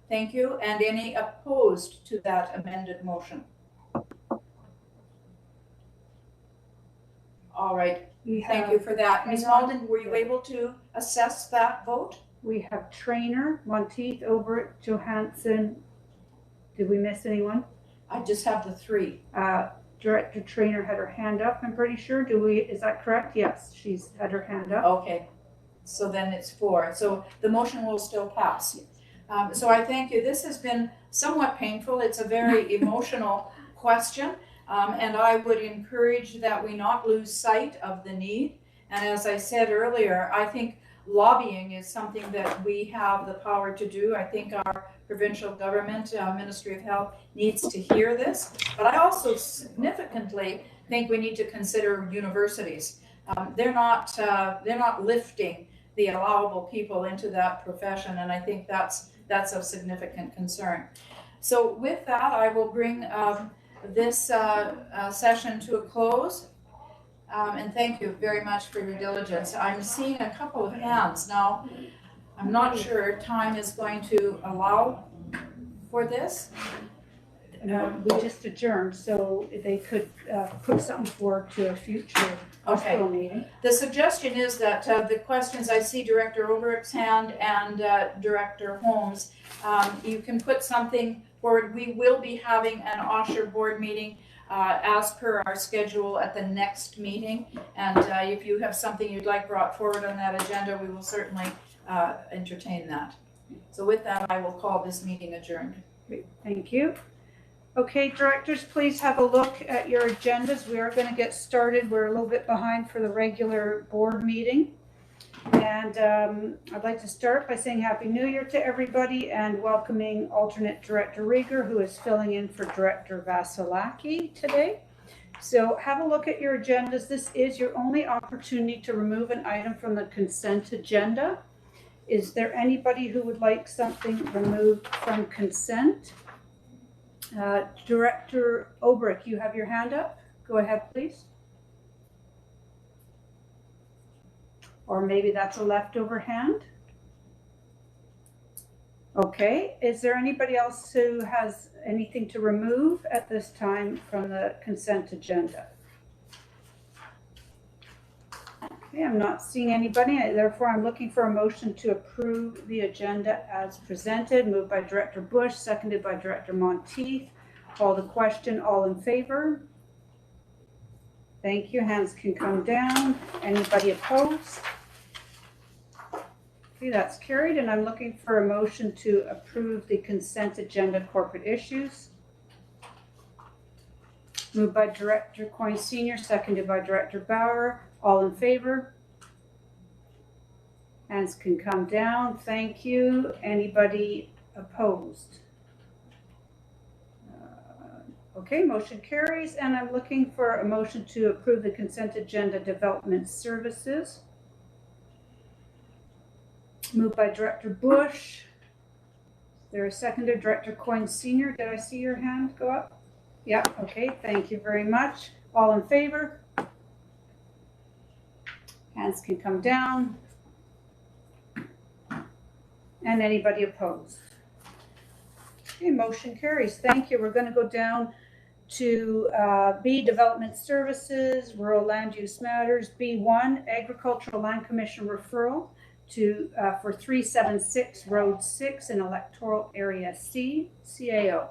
Thank you. And any opposed to that amended motion? All right. Thank you for that. Ms. Malden, were you able to assess that vote? We have Trainer, Monteith, Obrick, Johansson. Did we miss anyone? I just have the three. Director Trainer had her hand up, I'm pretty sure. Is that correct? Yes, she's had her hand up. Okay. So then it's 4. So the motion will still pass. So I thank you. This has been somewhat painful. It's a very emotional question. And I would encourage that we not lose sight of the need. And as I said earlier, I think lobbying is something that we have the power to do. I think our provincial government, Ministry of Health, needs to hear this. But I also significantly think we need to consider universities. They're not lifting the allowable people into that profession, and I think that's of significant concern. So with that, I will bring this session to a close. And thank you very much for your diligence. I'm seeing a couple of hands now. I'm not sure time is going to allow for this. We just adjourned, so they could put something forward to a future hospital meeting. The suggestion is that the questions, I see Director Oberick's hand and Director Holmes, you can put something forward. We will be having an OSHA board meeting as per our schedule at the next meeting. And if you have something you'd like brought forward on that agenda, we will certainly entertain that. So with that, I will call this meeting adjourned. Great, thank you. Okay, directors, please have a look at your agendas. We are going to get started. We're a little bit behind for the regular board meeting. And I'd like to start by saying Happy New Year to everybody and welcoming alternate Director Rieger, who is filling in for Director Vasilaki today. So have a look at your agendas. This is your only opportunity to remove an item from the consent agenda. Is there anybody who would like something removed from consent? Director Oberick, you have your hand up. Go ahead, please. Or maybe that's a leftover hand. Okay, is there anybody else who has anything to remove at this time from the consent agenda? Okay, I'm not seeing anybody. Therefore, I'm looking for a motion to approve the agenda as presented. Moved by Director Bush, seconded by Director Monteith. Call the question. All in favor? Thank you. Hands can come down. Anybody opposed? Okay, that's carried. And I'm looking for a motion to approve the consent agenda corporate issues. Moved by Director Coyne Sr., seconded by Director Bauer. All in favor? Hands can come down. Thank you. Anybody opposed? Okay, motion carries. And I'm looking for a motion to approve the consent agenda development services. Moved by Director Bush. Is there a seconder? Director Coyne Sr., did I see your hand go up? Yeah, okay, thank you very much. All in favor? Hands can come down. And anybody opposed? Okay, motion carries. Thank you. We're going to go down to B, Development Services, Rural Land Use Matters. B1, Agricultural Land Commission referral to for 376 Road 6 in Electoral Area C, CAO.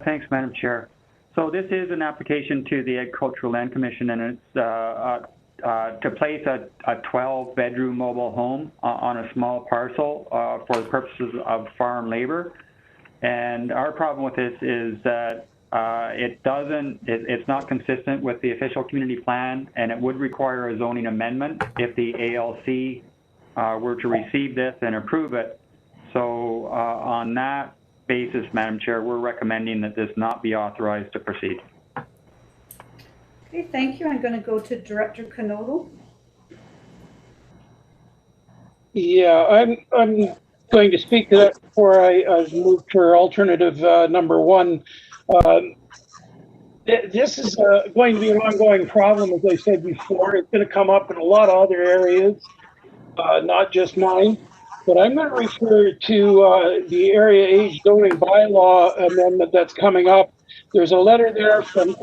Thanks, Madam Chair. So this is an application to the Agricultural Land Commission, and it's to place a 12-bedroom mobile home on a small parcel for the purposes of farm labor. And our problem with this is that It's not consistent with the official community plan, and it would require a zoning amendment if the ALC were to receive this and approve it. So on that basis, Madam Chair, we're recommending that this not be authorized to proceed. Okay, thank you. I'm going to go to Director Knodel. Yeah, I'm going to speak to that before I move for alternative number one. This is going to be an ongoing problem, as I said before. It's going to come up in a lot of other areas, not just mine. But I'm going to refer to the area age zoning bylaw amendment that's coming up. There's a letter there from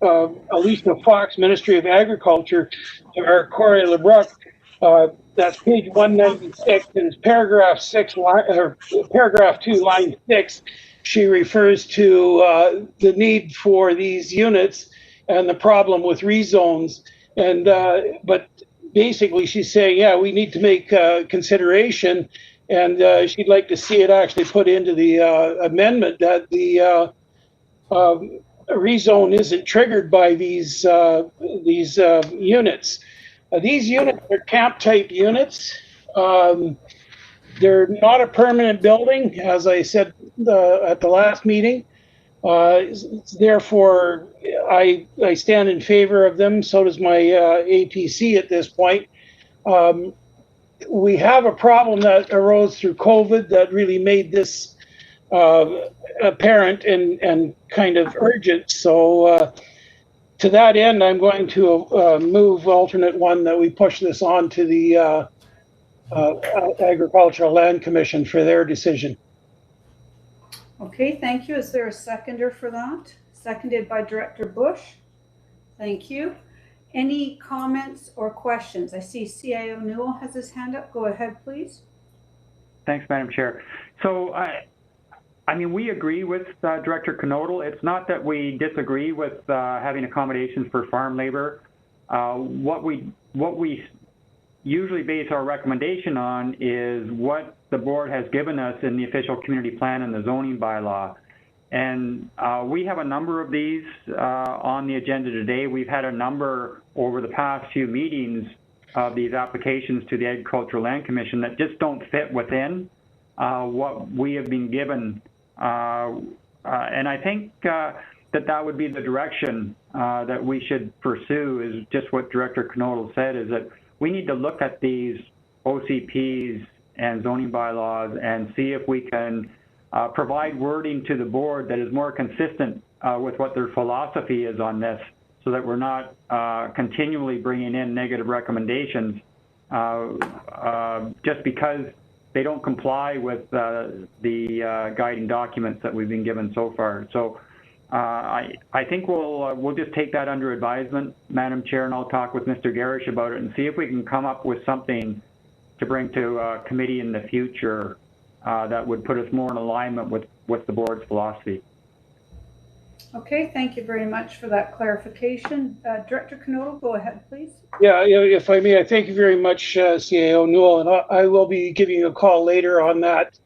Alicia Fox, Ministry of Agriculture, to our Corey LeBruck. That's page 196, and it's paragraph 2, line 6. She refers to the need for these units and the problem with rezones. And but basically, she's saying, yeah, we need to make consideration, and she'd like to see it actually put into the amendment that the rezone isn't triggered by these units. These units are camp-type units. They're not a permanent building, as I said at the last meeting. Therefore, I stand in favor of them. So does my APC at this point. We have a problem that arose through COVID that really made this apparent and kind of urgent. So to that end, I'm going to move alternate one that we push this on to the Agricultural Land Commission for their decision. Okay, thank you. Is there a seconder for that? Seconded by Director Bush. Thank you. Any comments or questions? I see CIO Newell has his hand up. Go ahead, please. Thanks, Madam Chair. So I mean, we agree with Director Knodel. It's not that we disagree with having accommodations for farm labor. What we usually base our recommendation on is what the board has given us in the official community plan and the zoning bylaw. And we have a number of these on the agenda today. We've had a number over the past few meetings of these applications to the Agricultural Land Commission that just don't fit within what we have been given. And I think that would be the direction that we should pursue, is just what Director Knodel said, is that we need to look at these OCPs and zoning bylaws and see if we can provide wording to the board that is more consistent with what their philosophy is on this, so that we're not continually bringing in negative recommendations just because they don't comply with the guiding documents that we've been given so far. So I think we'll just take that under advisement, Madam Chair, and I'll talk with Mr. Garish about it and see if we can come up with something to bring to committee in the future that would put us more in alignment with the board's philosophy. Okay, thank you very much for that clarification. Director Knodel, go ahead, please. Yeah, if I may, I thank you very much, CAO Newell, and I will be giving you a call later on that.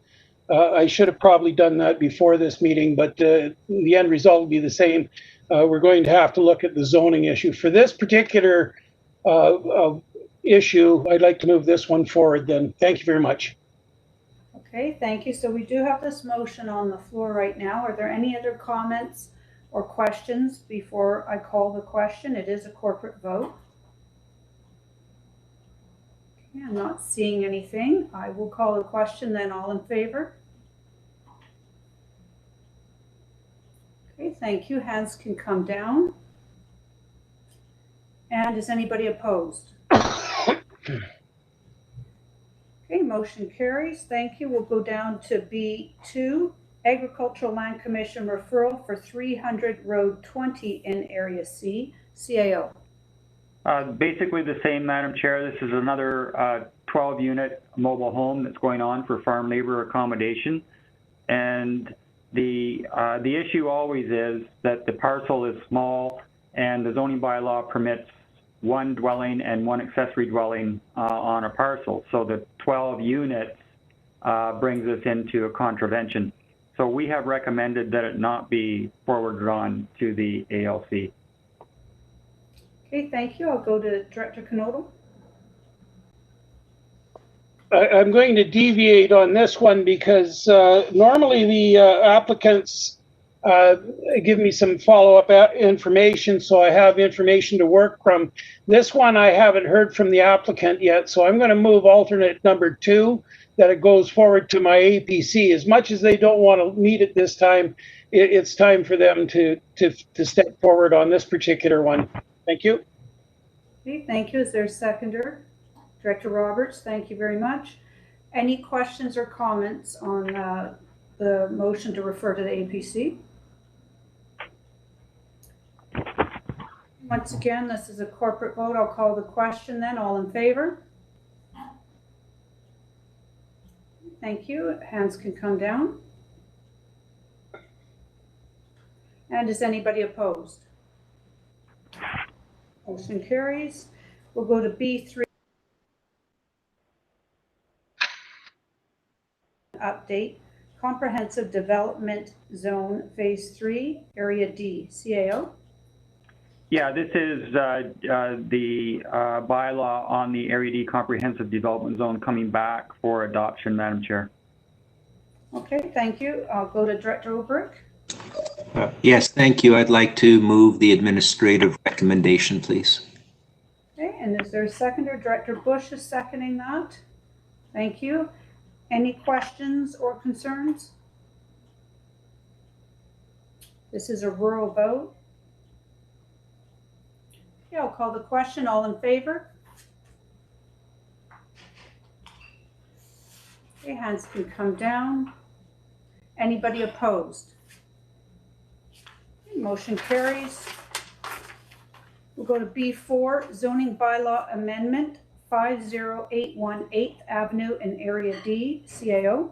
I should have probably done that before this meeting, but the end result will be the same. We're going to have to look at the zoning issue. For this particular issue, I'd like to move this one forward then. Thank you very much. Okay, thank you. So we do have this motion on the floor right now. Are there any other comments or questions before I call the question? It is a corporate vote. Okay, I'm not seeing anything. I will call the question then. All in favor? Okay, thank you. Hands can come down. And is anybody opposed? Okay, motion carries. Thank you. We'll go down to B2, Agricultural Land Commission referral for 300 Road 20 in Area C. CAO. Basically the same, Madam Chair. This is another 12-unit mobile home that's going on for farm labor accommodation. And the issue always is that the parcel is small and the zoning bylaw permits one dwelling and one accessory dwelling on a parcel. So the 12 units brings us into a contravention. So we have recommended that it not be forwarded on to the ALC. Okay, thank you. I'll go to Director Knodel. I'm going to deviate on this one because normally the applicants give me some follow-up information, so I have information to work from. This one I haven't heard from the applicant yet, so I'm going to move alternate number 2, that it goes forward to my APC. As much as they don't want to meet at this time, it's time for them to step forward on this particular one. Thank you. Okay, thank you. Is there a seconder? Director Roberts, thank you very much. Any questions or comments on the motion to refer to the APC? Once again, this is a corporate vote. I'll call the question then. All in favor? Thank you. Hands can come down. And is anybody opposed? Motion carries. We'll go to B3. Update. Comprehensive Development Zone Phase 3, Area D, CAO. Yeah, this is the bylaw on the Area D Comprehensive Development Zone coming back for adoption, Madam Chair. Okay, thank you. I'll go to Director Obrick. Yes, thank you. I'd like to move the administrative recommendation, please. Okay, and is there a seconder? Director Bush is seconding that. Thank you. Any questions or concerns? This is a rural vote. Okay, I'll call the question. All in favor? Okay, hands can come down. Anybody opposed? Okay, motion carries. We'll go to B4, Zoning Bylaw Amendment 50818 8th Avenue in Area D, CAO.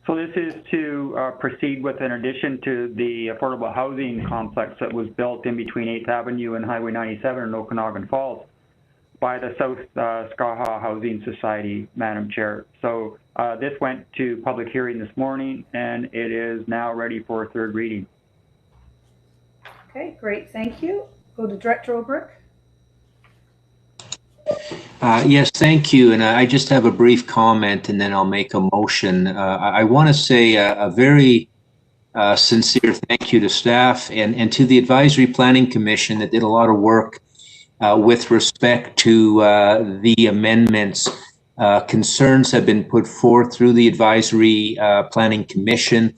So this is to proceed with an addition to the affordable housing complex that was built in between 8th Avenue and Highway 97 in Okanagan Falls by the South Skaha Housing Society, Madam Chair. So this went to public hearing this morning, and it is now ready for third reading. Okay, great, thank you. Go to Director Obrick. Yes, thank you. And I just have a brief comment and then I'll make a motion. I want to say a very sincere thank you to staff and to the Advisory Planning Commission that did a lot of work with respect to the amendments. Concerns have been put forth through the Advisory Planning Commission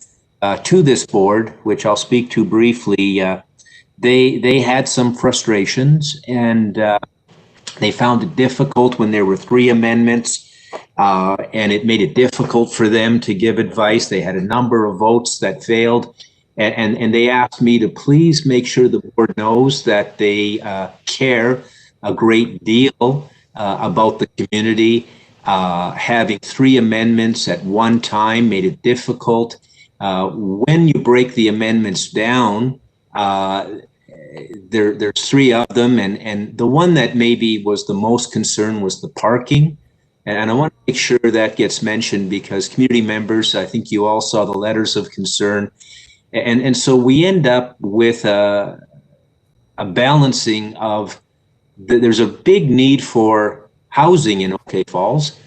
to this board, which I'll speak to briefly. They had some frustrations and they found it difficult when there were 3 amendments, and it made it difficult for them to give advice. They had a number of votes that failed, and they asked me to please make sure the board knows that they care a great deal about the community. Having 3 amendments at one time made it difficult. When you break the amendments down, there's 3 of them, and the one that maybe was the most concern was the parking. And I want to make sure that gets mentioned because community members, I think you all saw the letters of concern. And so we end up with a balancing of, there's a big need for housing in OK Falls.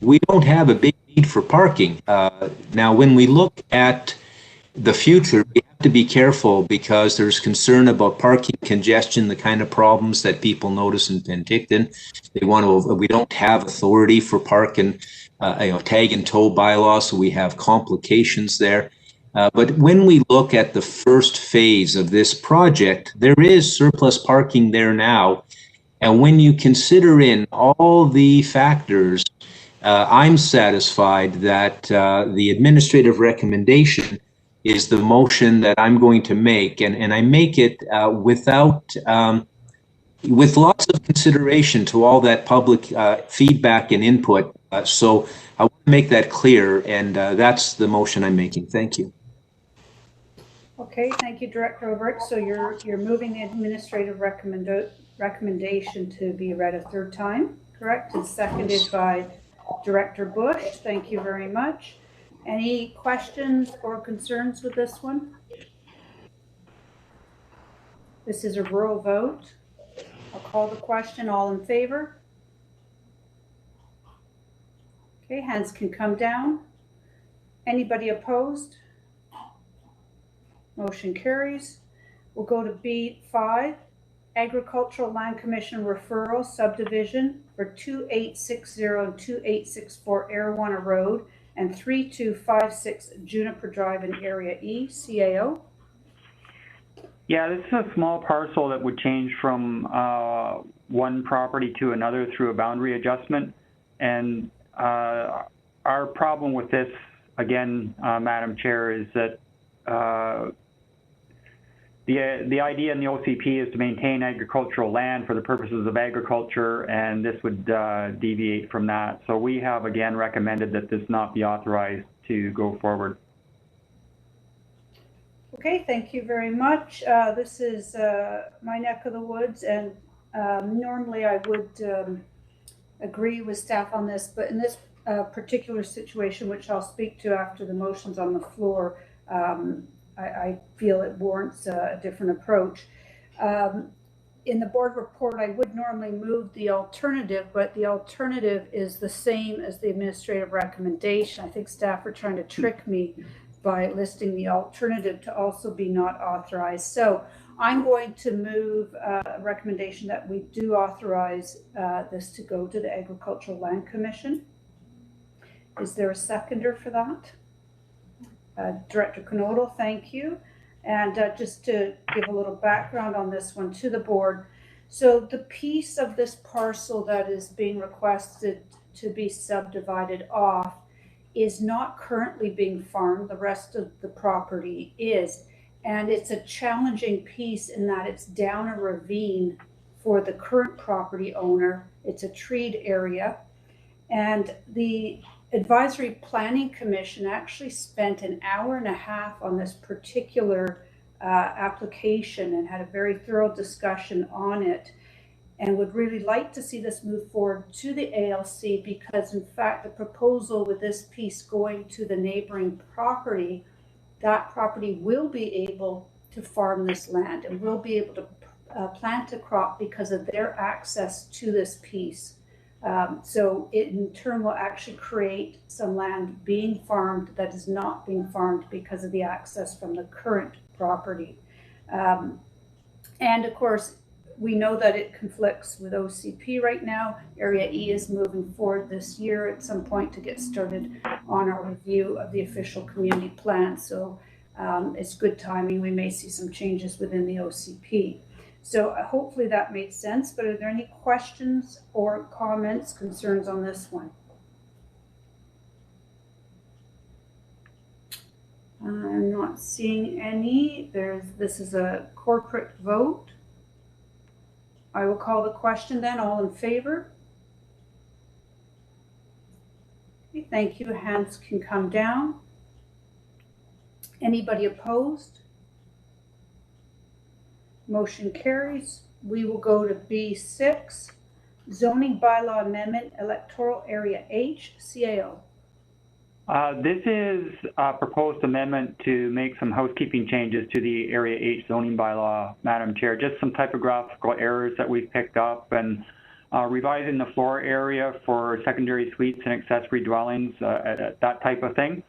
We don't have a big need for parking. Now, when we look at the future, we have to be careful because there's concern about parking congestion, the kind of problems that people notice in Penticton. We don't have authority for park and tag and tow bylaws, so we have complications there. But when we look at the first phase of this project, there is surplus parking there now. And when you consider in all the factors, I'm satisfied that the administrative recommendation is the motion that I'm going to make, and I make it with lots of consideration to all that public feedback and input. So I want to make that clear, and that's the motion I'm making. Thank you. Okay, thank you, Director Obrick. So you're moving the administrative recommendation to be read a 3rd time, correct? And seconded by Director Bush. Thank you very much. Any questions or concerns with this one? This is a rural vote. I'll call the question. All in favor? Okay, hands can come down. Anybody opposed? Motion carries. We'll go to B5, Agricultural Land Commission referral subdivision for 2860 and 2864 Airwana Road and 3256 Juniper Drive in Area E, CAO. Yeah, this is a small parcel that would change from one property to another through a boundary adjustment. And our problem with this, again, Madam Chair, is that the idea in the OCP is to maintain agricultural land for the purposes of agriculture, and this would deviate from that. So we have, again, recommended that this not be authorized to go forward. Okay, thank you very much. This is my neck of the woods, and normally I would agree with staff on this, but in this particular situation, which I'll speak to after the motion's on the floor, I feel it warrants a different approach. In the board report, I would normally move the alternative, but the alternative is the same as the administrative recommendation. I think staff are trying to trick me by listing the alternative to also be not authorized. So I'm going to move a recommendation that we do authorize this to go to the Agricultural Land Commission. Is there a seconder for that? Director Knodel, thank you. And just to give a little background on this one to the board. So the piece of this parcel that is being requested to be subdivided off is not currently being farmed. The rest of the property is. And it's a challenging piece in that it's down a ravine for the current property owner. It's a treed area. And the Advisory Planning Commission actually spent an hour and a half on this particular application and had a very thorough discussion on it, and would really like to see this move forward to the ALC, because in fact the proposal with this piece going to the neighboring property, that property will be able to farm this land and will be able to plant a crop because of their access to this piece. So it in turn will actually create some land being farmed that is not being farmed because of the access from the current property. And of course, we know that it conflicts with OCP right now. Area E is moving forward this year at some point to get started on our review of the official community plan. So it's good timing. We may see some changes within the OCP. So hopefully that made sense, but are there any questions or comments, concerns on this one? I'm not seeing any. This is a corporate vote. I will call the question then. All in favor? Okay, thank you. Hands can come down. Anybody opposed? Motion carries. We will go to B6, Zoning Bylaw Amendment, Electoral Area H, CAO. This is a proposed amendment to make some housekeeping changes to the Area H zoning bylaw, Madam Chair. Just some typographical errors that we've picked up, and revising the floor area for secondary suites and accessory dwellings, that type of thing.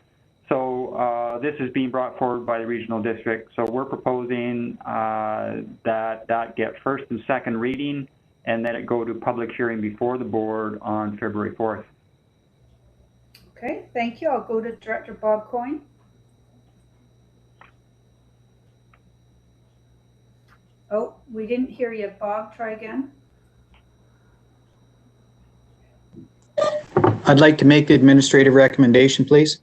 So this is being brought forward by the regional district. So we're proposing that get first and second reading, and then it go to public hearing before the board on February 4th. Okay, thank you. I'll go to Director Bob Coyne. Oh, we didn't hear you, Bob. Try again. I'd like to make the administrative recommendation, please.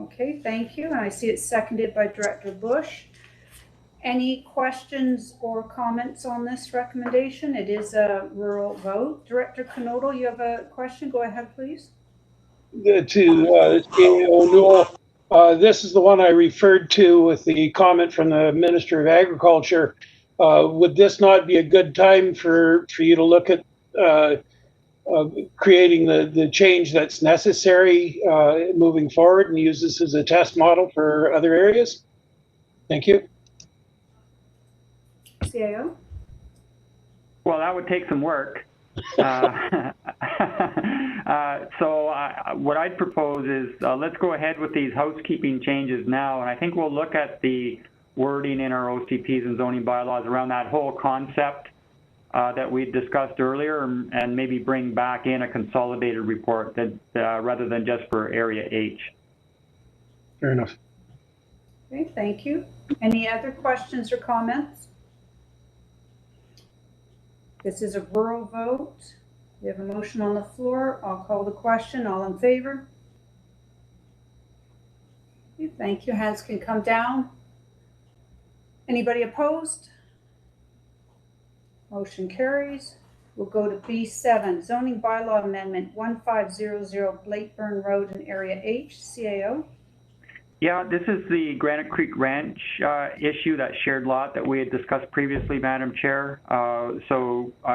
Okay, thank you. And I see it's seconded by Director Bush. Any questions or comments on this recommendation? It is a rural vote. Director Knodel, you have a question? Go ahead, please. To Newell, this is the one I referred to with the comment from the Minister of Agriculture. Would this not be a good time for you to look at creating the change that's necessary moving forward and use this as a test model for other areas. Thank you. CAO? Well, that would take some work. What I'd propose is let's go ahead with these housekeeping changes now, and I think we'll look at the wording in our OCPs and zoning bylaws around that whole concept that we discussed earlier, and maybe bring back in a consolidated report that rather than just for Area H. Fair enough. Okay, thank you. Any other questions or comments? This is a rural vote. We have a motion on the floor. I'll call the question. All in favor? Okay, thank you. Hands can come down. Anybody opposed? Motion carries. We'll go to B7, zoning bylaw amendment 1500 Blakeburn Road in Area H, CAO. Yeah, this is the Granite Creek Ranch issue, that shared lot that we had discussed previously, Madam Chair.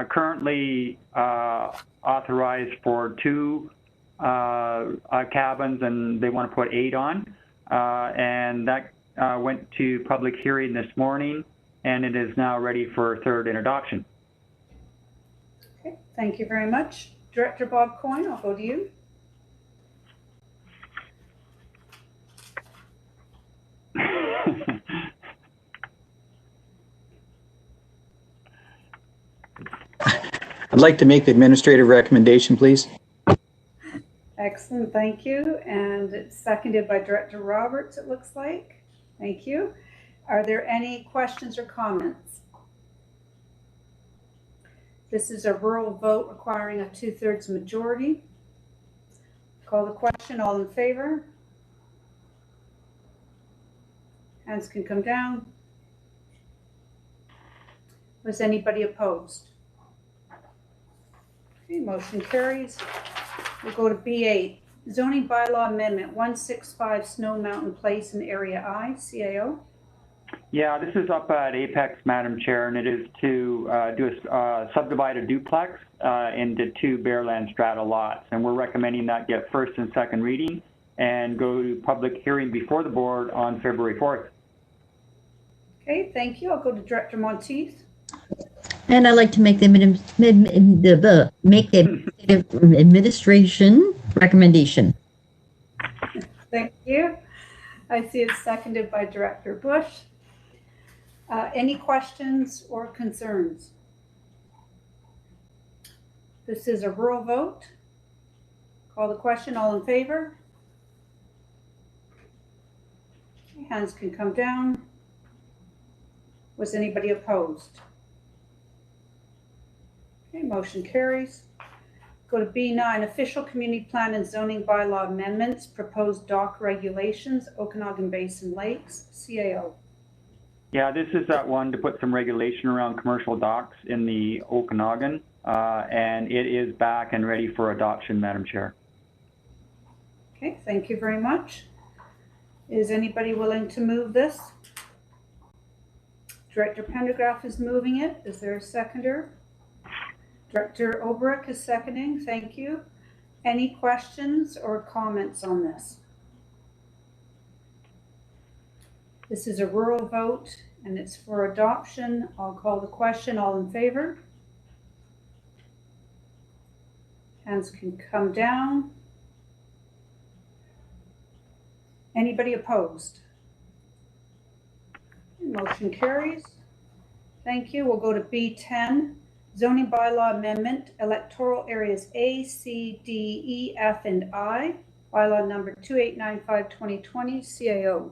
Currently authorized for 2 cabins, and they want to put 8 on. And that went to public hearing this morning, and it is now ready for third introduction. Okay, thank you very much. Director Bob Coyne, I'll go to you. I'd like to make the administrative recommendation, please. Excellent, thank you. And it's seconded by Director Roberts, it looks like. Thank you. Are there any questions or comments? This is a rural vote requiring a 2/3 majority. Call the question. All in favor? Hands can come down. Was anybody opposed? Okay, motion carries. We'll go to B8, zoning bylaw amendment 165 Snow Mountain Place in Area I, CAO. Yeah, this is up at Apex, Madam Chair, and it is to subdivide a duplex into 2 Bearland strata lots. And we're recommending that get first and second reading and go to public hearing before the board on February 4th. Okay, thank you. I'll go to Director Monteith. And I'd like to make the administration recommendation. Thank you. I see it's seconded by Director Bush. Any questions or concerns? This is a rural vote. Call the question. All in favor? Hands can come down. Was anybody opposed? Okay, motion carries. Go to B9, official community plan and zoning bylaw amendments, proposed dock regulations, Okanagan Basin Lakes, CAO. Yeah, this is that one to put some regulation around commercial docks in the Okanagan, and it is back and ready for adoption, Madam Chair. Okay, thank you very much. Is anybody willing to move this? Director Pendergraft is moving it. Is there a seconder? Director Obrecht is seconding. Thank you. Any questions or comments on this? This is a rural vote and it's for adoption. I'll call the question. All in favor? Hands can come down. Anybody opposed? Motion carries. Thank you. We'll go to B10, zoning bylaw amendment, electoral areas A, C, D, E, F, and I, bylaw number 2895-2020, CAO.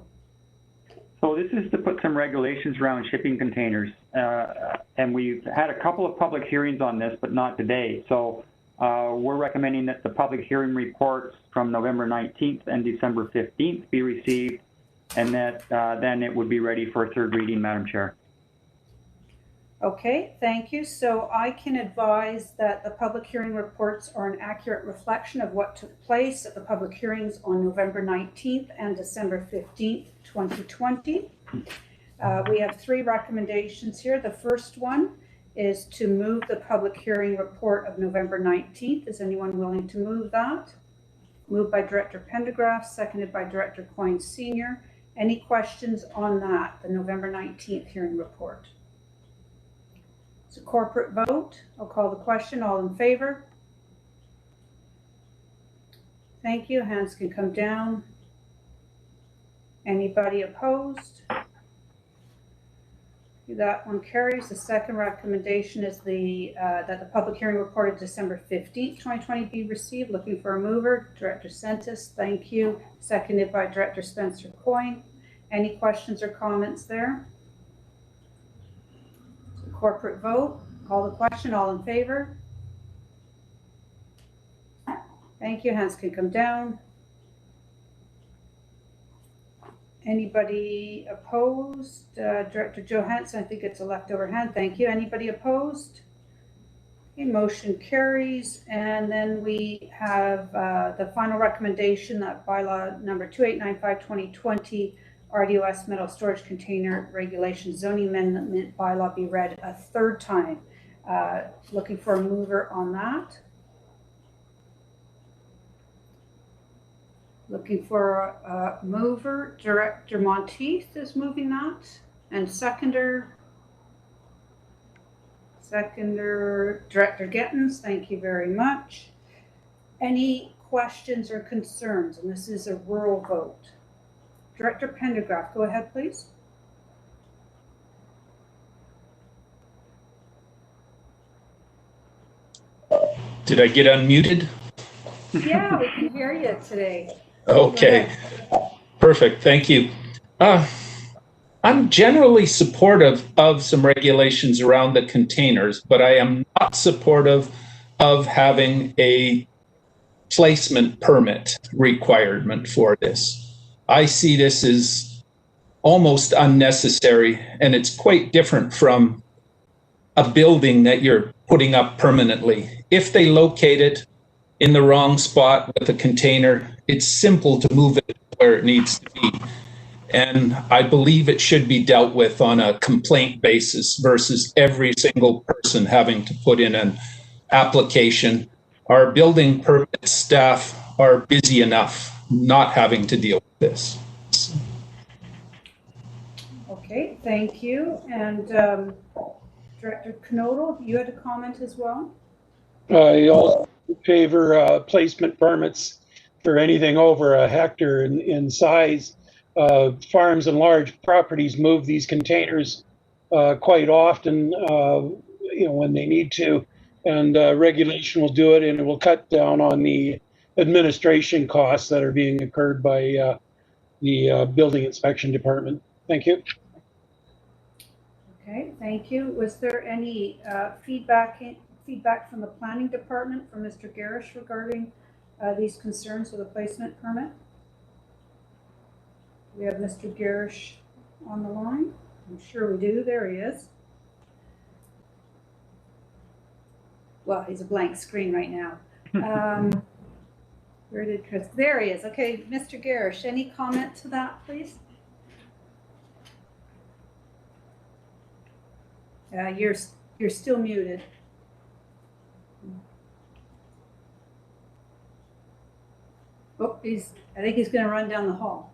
So this is to put some regulations around shipping containers, and we've had a couple of public hearings on this, but not today. So we're recommending that the public hearing reports from November 19th and December 15th be received, and that then it would be ready for a third reading, Madam Chair. Okay, thank you. So I can advise that the public hearing reports are an accurate reflection of what took place at the public hearings on November 19th and December 15th, 2020. We have 3 recommendations here. The first one is to move the public hearing report of November 19th. Is anyone willing to move that? Moved by Director Pendergraft, seconded by Director Coyne Sr. Any questions on that, the November 19th hearing report? It's a corporate vote. I'll call the question. All in favor? Thank you. Hands can come down. Anybody opposed? That one carries. The second recommendation is that the public hearing report of December 15th, 2020 be received. Looking for a mover. Director Sentis, thank you. Seconded by Director Spencer Coyne. Any questions or comments there? Corporate vote. Call the question. All in favor? Thank you. Hands can come down. Anybody opposed? Director Johansson, I think it's a leftover hand. Thank you. Anybody opposed? Okay, motion carries. And then we have the final recommendation that bylaw number 2895-2020 RDOS metal storage container regulation zoning amendment bylaw be read a third time. Looking for a mover on that. Looking for a mover. Director Monteith is moving that. And seconder, Director Gittins, thank you very much. Any questions or concerns? And this is a rural vote. Director Pendergraft, go ahead, please. Did I get unmuted? Yeah, we can hear you today. Okay, perfect. Thank you. I'm generally supportive of some regulations around the containers, but I am not supportive of having a placement permit requirement for this. I see this as almost unnecessary, and it's quite different from a building that you're putting up permanently. If they locate it in the wrong spot with a container, it's simple to move it where it needs to be. And I believe it should be dealt with on a complaint basis versus every single person having to put in an application. Our building permit staff are busy enough not having to deal with this. Okay, thank you. And Director Knodel, you had a comment as well? I also favor placement permits for anything over a hectare in size. Farms and large properties move these containers quite often, when they need to, and regulation will do it, and it will cut down on the administration costs that are being incurred by the building inspection department. Thank you. Okay, thank you. Was there any feedback from the planning department from Mr. Garish regarding these concerns with the placement permit? We have Mr. Garish on the line. I'm sure we do. There he is. Well, he's a blank screen right now. Where did Chris? There he is. Okay, Mr. Garish, any comment to that, please? You're still muted. Oh, I think he's going to run down the hall.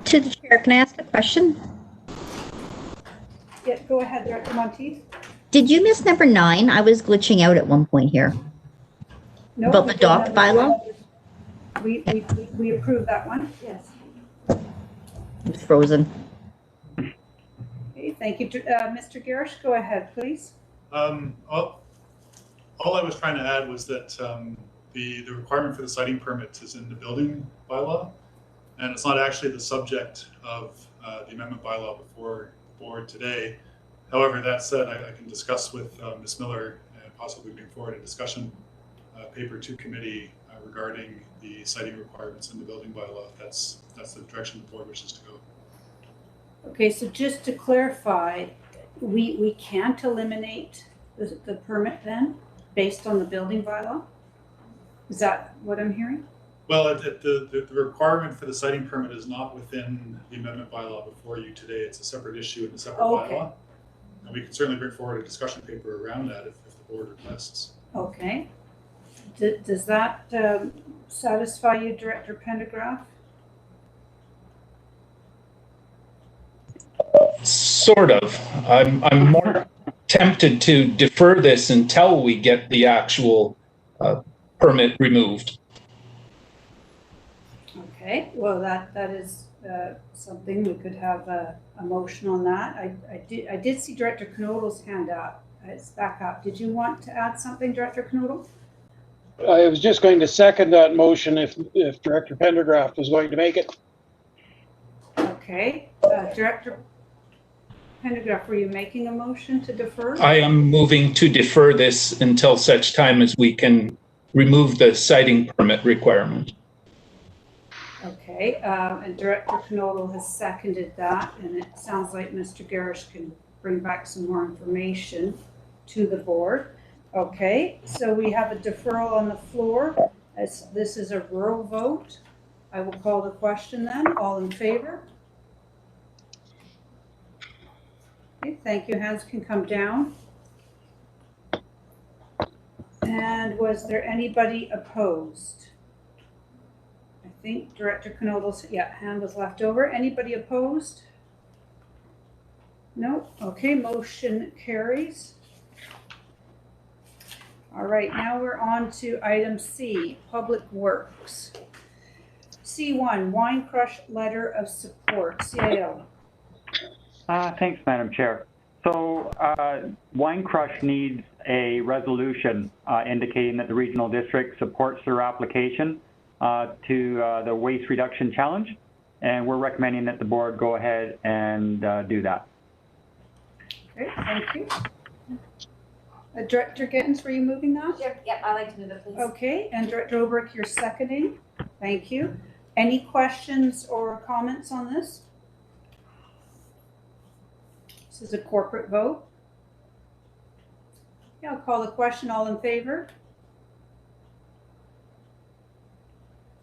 To the chair, can I ask a question? Yeah, go ahead, Director Monteith. Did you miss number 9? I was glitching out at one point here. No, about the docked bylaw? We approved that one, yes. It's frozen. Okay, thank you. Mr. Garish, go ahead, please. All I was trying to add was that the requirement for the siting permit is in the building bylaw, and it's not actually the subject of the amendment bylaw before the board today. However, that said, I can discuss with Ms. Miller and possibly bring forward a discussion paper to committee regarding the siting requirements in the building bylaw. That's the direction the board wishes to go. Okay, so just to clarify, we can't eliminate the permit then based on the building bylaw? Is that what I'm hearing? Well, the requirement for the siting permit is not within the amendment bylaw before you today. It's a separate issue in a separate bylaw. And we can certainly bring forward a discussion paper around that if the board requests. Okay. Does that satisfy you, Director Pendergraft? Sort of. I'm more tempted to defer this until we get the actual permit removed. Okay, well, that is something. We could have a motion on that. I did see Director Knodl's hand up. It's back up. Did you want to add something, Director Knodl? I was just going to second that motion if Director Pendergraft was going to make it. Okay, Director Pendergraft, were you making a motion to defer? I am moving to defer this until such time as we can remove the siting permit requirement. Okay, and Director Knodl has seconded that, and it sounds like Mr. Garish can bring back some more information to the board. Okay, so we have a deferral on the floor. As this is a rural vote, I will call the question then. All in favor? Okay, thank you. Hands can come down. And was there anybody opposed? I think Director Knodl's, hand was left over. Anybody opposed? No? Okay, motion carries. All right, now we're on to item C, Public Works. C1, Wine Crush Letter of Support, CAO. Thanks, Madam Chair. So Wine Crush needs a resolution indicating that the regional district supports their application to the Waste Reduction Challenge, and we're recommending that the board go ahead and do that. Okay, thank you. Director Gittens, were you moving that? Yep, I'd like to move it, please. Okay, and Director Obrick, you're seconding. Thank you. Any questions or comments on this? This is a corporate vote. Yeah, I'll call the question. All in favor?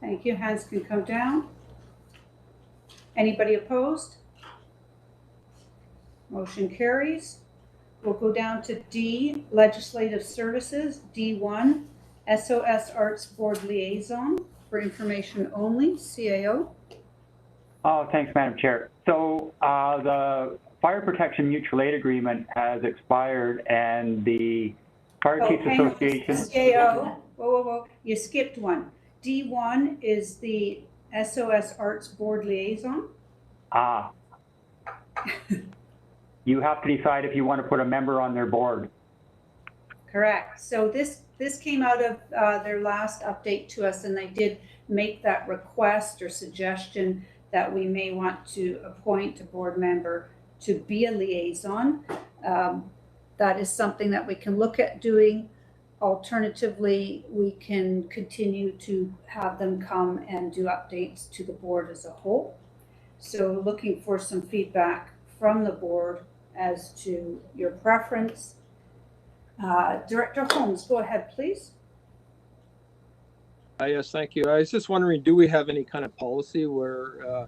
Thank you. Hands can come down. Anybody opposed? Motion carries. We'll go down to D, Legislative Services, D1, SOS Arts Board Liaison for information only, CAO. Oh, thanks, Madam Chair. So the Fire Protection Mutual Aid Agreement has expired, and the Fire Chiefs Association. CAO, whoa. You skipped one. D1 is the SOS Arts Board Liaison. You have to decide if you want to put a member on their board. Correct. So this came out of their last update to us, and they did make that request or suggestion that we may want to appoint a board member to be a liaison. That is something that we can look at doing. Alternatively, we can continue to have them come and do updates to the board as a whole. So looking for some feedback from the board as to your preference. Director Holmes, go ahead, please. Yes, thank you. I was just wondering, do we have any kind of policy where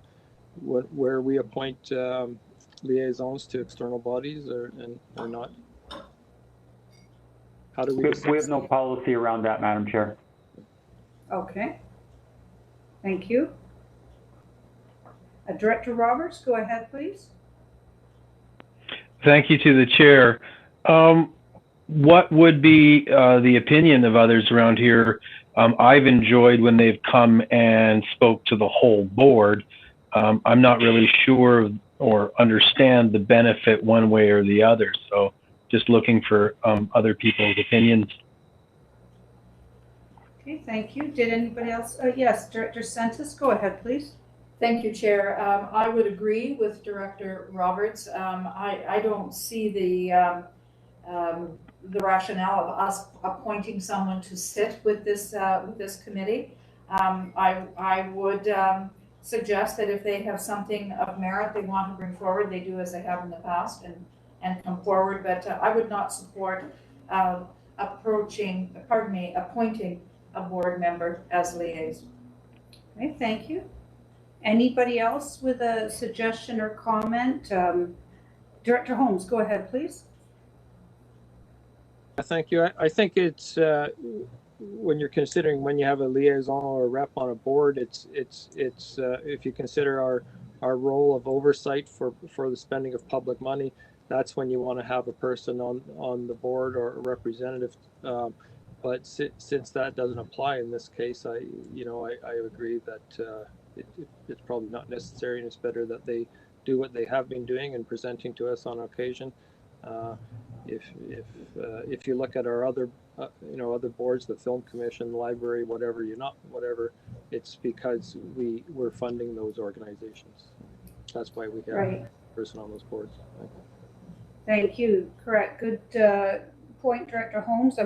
we appoint liaisons to external bodies or not? How do we have no policy around that, Madam Chair. Okay. Thank you. Director Roberts, go ahead, please. Thank you to the chair. What would be the opinion of others around here? I've enjoyed when they've come and spoke to the whole board. I'm not really sure or understand the benefit one way or the other. So just looking for other people's opinions. Okay, thank you. Did anybody else? Yes, Director Sentis, go ahead, please. Thank you, Chair. I would agree with Director Roberts. I don't see the rationale of us appointing someone to sit with this committee. I would suggest that if they have something of merit they want to bring forward, they do as they have in the past and come forward. But I would not support appointing a board member as liaison. Okay, thank you. Anybody else with a suggestion or comment? Director Holmes, go ahead, please. Thank you. I think it's when you're considering when you have a liaison or a rep on a board, it's if you consider our role of oversight for the spending of public money, that's when you want to have a person on the board or a representative. But since that doesn't apply in this case, I agree that it's probably not necessary, and it's better that they do what they have been doing and presenting to us on occasion. If you look at our other other boards, the film commission, the library, whatever, it's because we're funding those organizations. That's why we have Right. a person on those boards. Thank you. Correct. Good point, Director Holmes.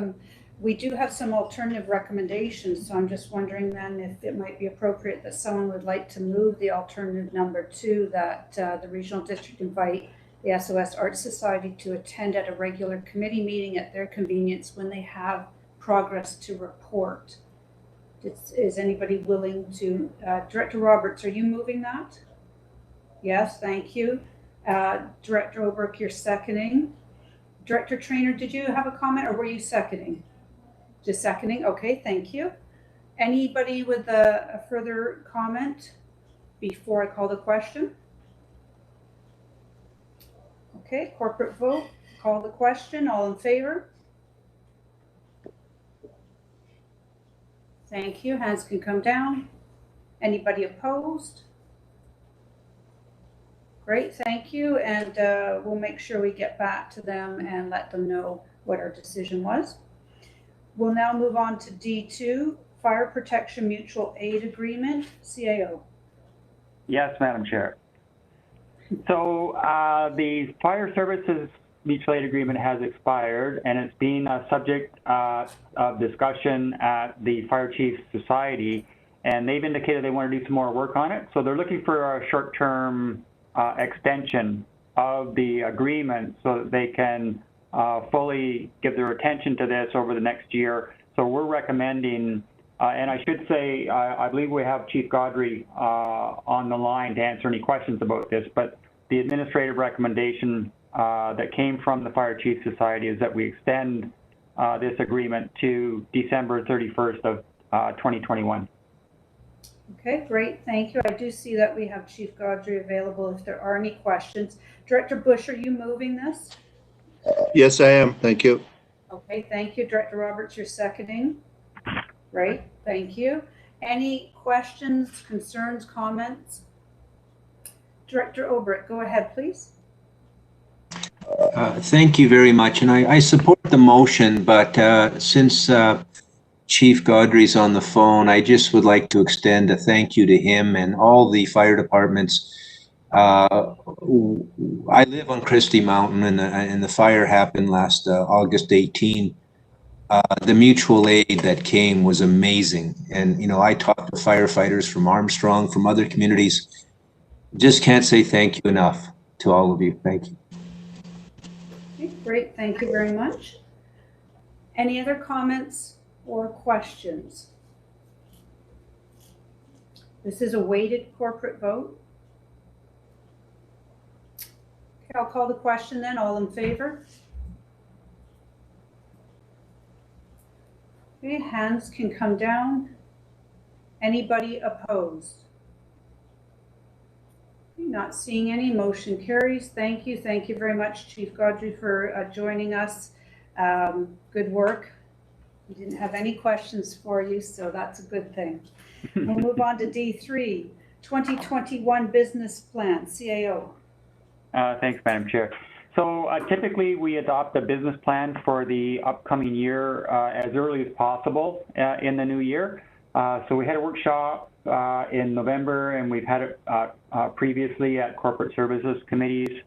We do have some alternative recommendations, so I'm just wondering then if it might be appropriate that someone would like to move the alternative number 2, that the regional district invite the SOS Art Society to attend at a regular committee meeting at their convenience when they have progress to report. Is anybody willing to? Director Roberts, are you moving that? Yes, thank you. Director Obrecht, you're seconding. Director Trainer, did you have a comment or were you seconding? Just seconding. Okay, thank you. Anybody with a further comment before I call the question? Okay, corporate vote, call the question, all in favor? Thank you, hands can come down. Anybody opposed? Great, thank you, and we'll make sure we get back to them and let them know what our decision was. We'll now move on to D2, Fire Protection Mutual Aid Agreement, CAO. Yes, Madam Chair. So the Fire Services Mutual Aid Agreement has expired, and it's been a subject of discussion at the Fire Chiefs Society, and they've indicated they want to do some more work on it. So they're looking for a short-term extension of the agreement so that they can fully give their attention to this over the next year. So we're recommending, and I should say, I believe we have Chief Godry on the line to answer any questions about this, but the administrative recommendation that came from the Fire Chiefs Society is that we extend this agreement to December 31st of 2021. Okay, great, thank you. I do see that we have Chief Godry available if there are any questions. Director Bush, are you moving this? Yes, I am. Thank you. Okay, thank you. Director Roberts, you're seconding. Great, thank you. Any questions, concerns, comments? Director Obrecht, go ahead, please. Thank you very much, and I support the motion, but since Chief Godry's on the phone, I just would like to extend a thank you to him and all the fire departments. I live on Christie Mountain, and the fire happened last August 18. The mutual aid that came was amazing, and I talked to firefighters from Armstrong, from other communities. Just can't say thank you enough to all of you. Thank you. Okay, great, thank you very much. Any other comments or questions? This is a weighted corporate vote. Okay, I'll call the question then. All in favor? Okay, hands can come down. Anybody opposed? Okay, not seeing any. Motion carries. Thank you. Thank you very much, Chief Godry, for joining us. Good work. We didn't have any questions for you, so that's a good thing. We'll move on to D3, 2021 Business Plan, CAO. Thanks, Madam Chair. So typically we adopt a business plan for the upcoming year as early as possible in the new year. So we had a workshop in November, and we've had it previously at Corporate Services Committees.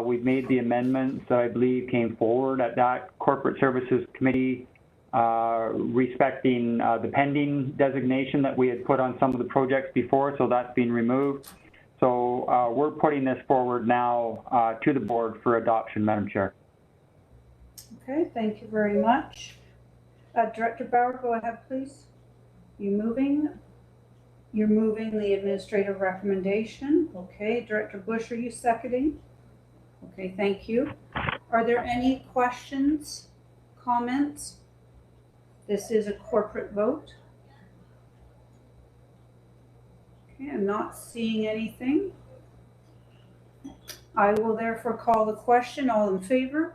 We've made the amendments that I believe came forward at that Corporate Services Committee, respecting the pending designation that we had put on some of the projects before, so that's been removed. So we're putting this forward now to the board for adoption, Madam Chair. Okay, thank you very much. Director Bauer, go ahead, please. You moving? You're moving the administrative recommendation. Okay, Director Bush, are you seconding? Okay, thank you. Are there any questions, comments? This is a corporate vote. Okay, I'm not seeing anything. I will therefore call the question. All in favor?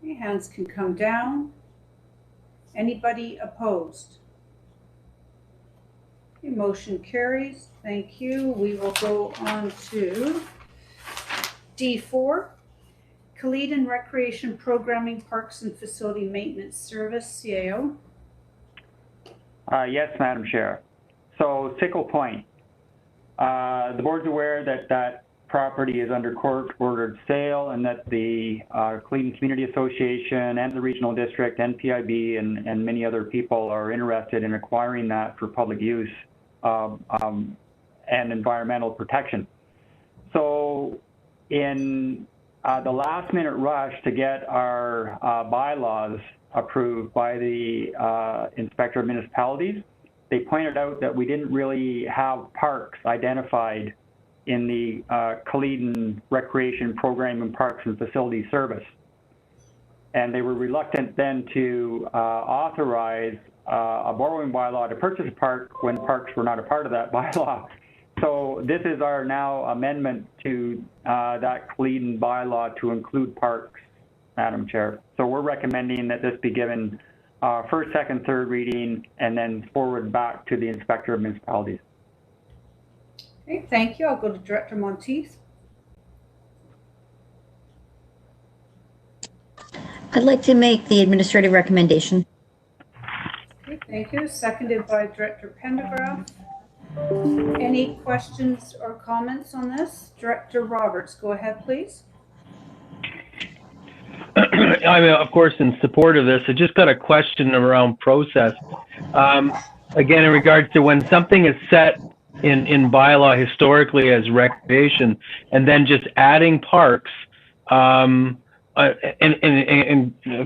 Okay, hands can come down. Anybody opposed? Okay, motion carries. Thank you. We will go on to D4, Kaleden Recreation Programming Parks and Facility Maintenance Service, CAO. Yes, Madam Chair. So Sickle Point, the board's aware that that property is under court-ordered sale and that the Kaleden Community Association and the Regional District, NPIB, and many other people are interested in acquiring that for public use and environmental protection. So in the last-minute rush to get our bylaws approved by the Inspector of Municipalities, they pointed out that we didn't really have parks identified in the Kaleden Recreation Program and Parks and Facilities Service. And they were reluctant then to authorize a borrowing bylaw to purchase a park when parks were not a part of that bylaw. So this is our now amendment to that Kaleden bylaw to include parks, Madam Chair. So we're recommending that this be given first, second, third reading, and then forward back to the Inspector of Municipalities. Okay, thank you. I'll go to Director Monteith. I'd like to make the administrative recommendation. Okay, thank you. Seconded by Director Pendergraft. Any questions or comments on this? Director Roberts, go ahead, please. I'm, of course, in support of this. I just got a question around process. Again, in regards to when something is set in bylaw historically as recreation, and then just adding parks, and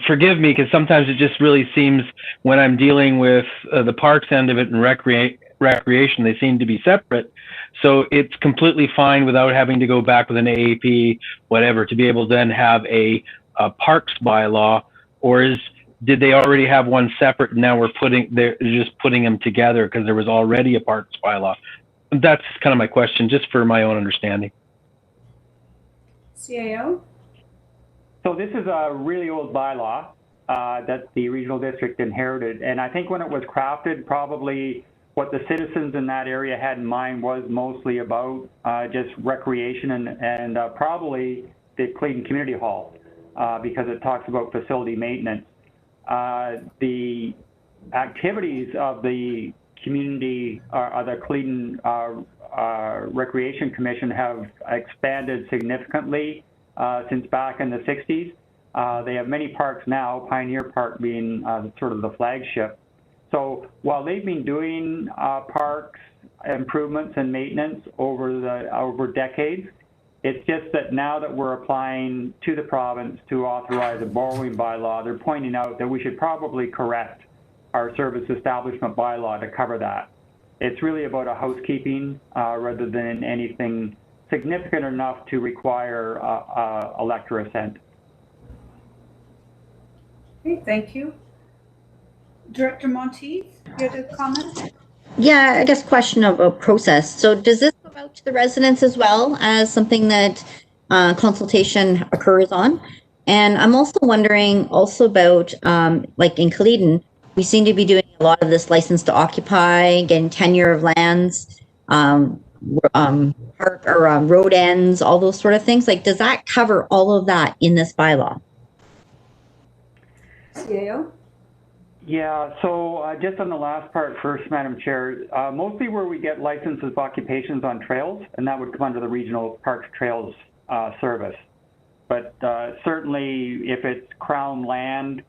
forgive me, because sometimes it just really seems when I'm dealing with the parks end of it and recreation, they seem to be separate. So it's completely fine without having to go back with an AAP, whatever, to be able to then have a parks bylaw, or did they already have one separate and now they're just putting them together because there was already a parks bylaw? That's kind of my question, just for my own understanding. CAO? So this is a really old bylaw that the Regional District inherited. And I think when it was crafted, probably what the citizens in that area had in mind was mostly about just recreation and probably the Kaleden Community Hall because it talks about facility maintenance. The activities of the community, the Kaleden Recreation Commission have expanded significantly since back in the 60s. They have many parks now, Pioneer Park being sort of the flagship. So while they've been doing parks improvements and maintenance over decades, it's just that now that we're applying to the province to authorize a borrowing bylaw, they're pointing out that we should probably correct our service establishment bylaw to cover that. It's really about a housekeeping rather than anything significant enough to require elector assent. Okay, thank you. Director Monteith, you had a comment? Yeah, I guess question of a process. So does this go out to the residents as well as something that consultation occurs on? And I'm also wondering about like in Kaleden, we seem to be doing a lot of this license to occupy, getting tenure of lands, park or road ends, all those sort of things. Like, does that cover all of that in this bylaw? CAO? Yeah, so just on the last part first, Madam Chair, mostly where we get licenses of occupations on trails, and that would come under the Regional Parks Trails Service. But certainly if it's Crown land,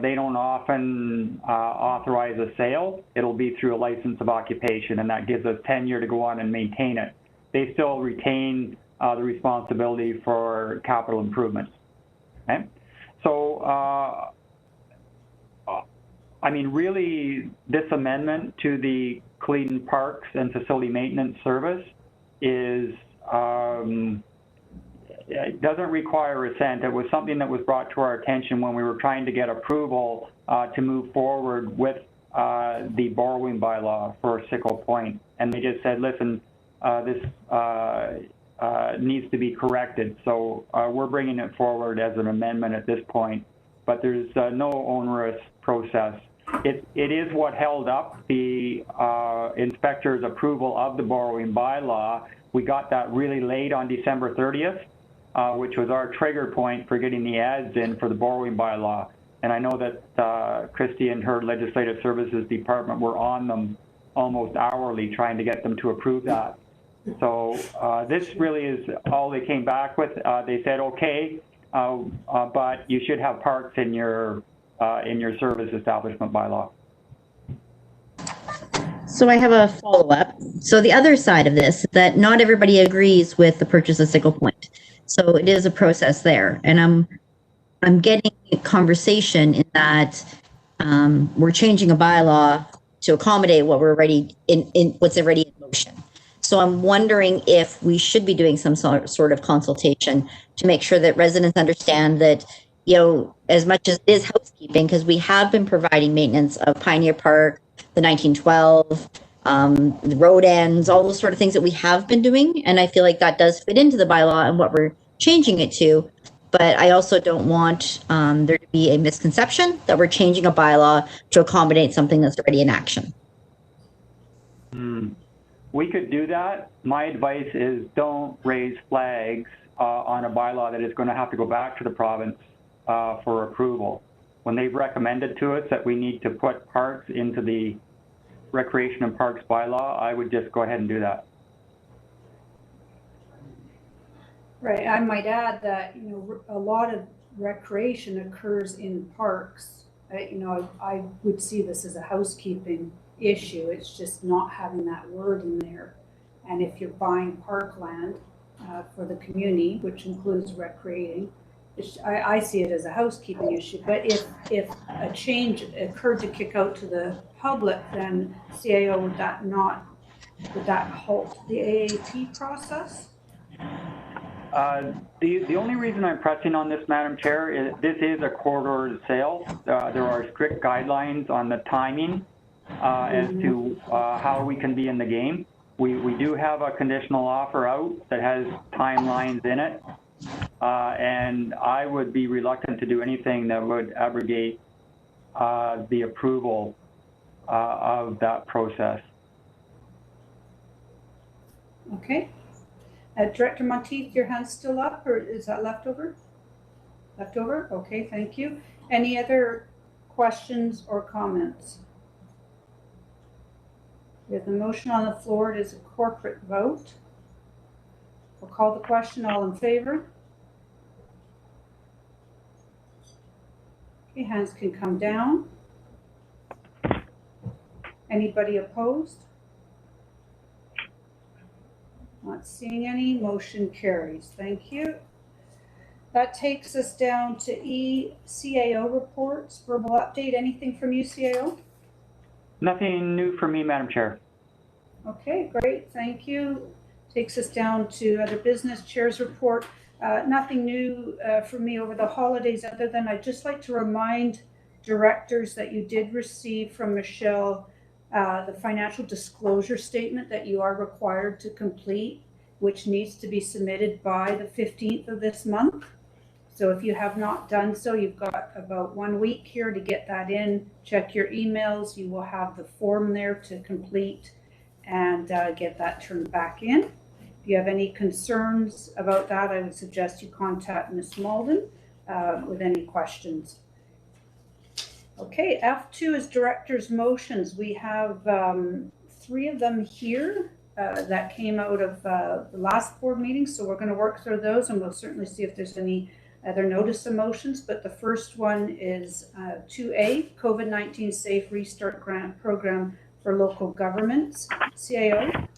they don't often authorize a sale. It'll be through a license of occupation, and that gives us tenure to go on and maintain it. They still retain the responsibility for capital improvements. Okay? So I mean, really, this amendment to the Clean Parks and Facility Maintenance Service is, it doesn't require assent. It was something that was brought to our attention when we were trying to get approval to move forward with the borrowing bylaw for Sickle Point. And they just said, listen, this needs to be corrected. So we're bringing it forward as an amendment at this point, but there's no onerous process. It is what held up the inspector's approval of the borrowing bylaw. We got that really late on December 30th, which was our trigger point for getting the ads in for the borrowing bylaw. And I know that Christy and her legislative services department were on them almost hourly trying to get them to approve that. So this really is all they came back with. They said, okay, but you should have parks in your service establishment bylaw. So I have a follow-up. So the other side of this is that not everybody agrees with the purchase of Sickle Point. So it is a process there. And I'm getting a conversation in that we're changing a bylaw to accommodate what we're already in what's already in motion. So I'm wondering if we should be doing some sort of consultation to make sure that residents understand that, you know, as much as it is housekeeping, because we have been providing maintenance of Pioneer Park, the 1912, the road ends, all those sort of things that we have been doing. And I feel like that does fit into the bylaw and what we're changing it to. But I also don't want there to be a misconception that we're changing a bylaw to accommodate something that's already in action. We could do that. My advice is don't raise flags on a bylaw that is going to have to go back to the province for approval. When they've recommended to us that we need to put parks into the Recreation and Parks bylaw, I would just go ahead and do that. Right. I might add that, you know, a lot of recreation occurs in parks. You know, I would see this as a housekeeping issue. It's just not having that word in there. And if you're buying parkland for the community, which includes recreating, I see it as a housekeeping issue. But if a change occurred to kick out to the public, then CAO, would that halt the AAP process? The only reason I'm pressing on this, Madam Chair, is this is a court-ordered sale. There are strict guidelines on the timing as to how we can be in the game. We do have a conditional offer out that has timelines in it, and I would be reluctant to do anything that would abrogate the approval of that process. Okay. Director Monteith, your hand's still up, or is that left over? Left over? Okay, thank you. Any other questions or comments? We have the motion on the floor. It is a corporate vote. We'll call the question. All in favor? Okay, hands can come down. Anybody opposed? Not seeing any. Motion carries. Thank you. That takes us down to CAO reports. Verbal update. Anything from you, CAO? Nothing new for me, Madam Chair. Okay, great. Thank you. Takes us down to other business. Chair's report. Nothing new for me over the holidays, other than I'd just like to remind directors that you did receive from Michelle the financial disclosure statement that you are required to complete, which needs to be submitted by the 15th of this month. So if you have not done so, you've got about 1 week here to get that in. Check your emails. You will have the form there to complete and get that turned back in. If you have any concerns about that, I would suggest you contact Ms. Malden with any questions. Okay, F2 is director's motions. We have 3 of them here that came out of the last board meeting, so we're going to work through those, and we'll certainly see if there's any other notice of motions. But the first one is 2A, COVID-19 Safe Restart Grant Program for Local Governments. CAO?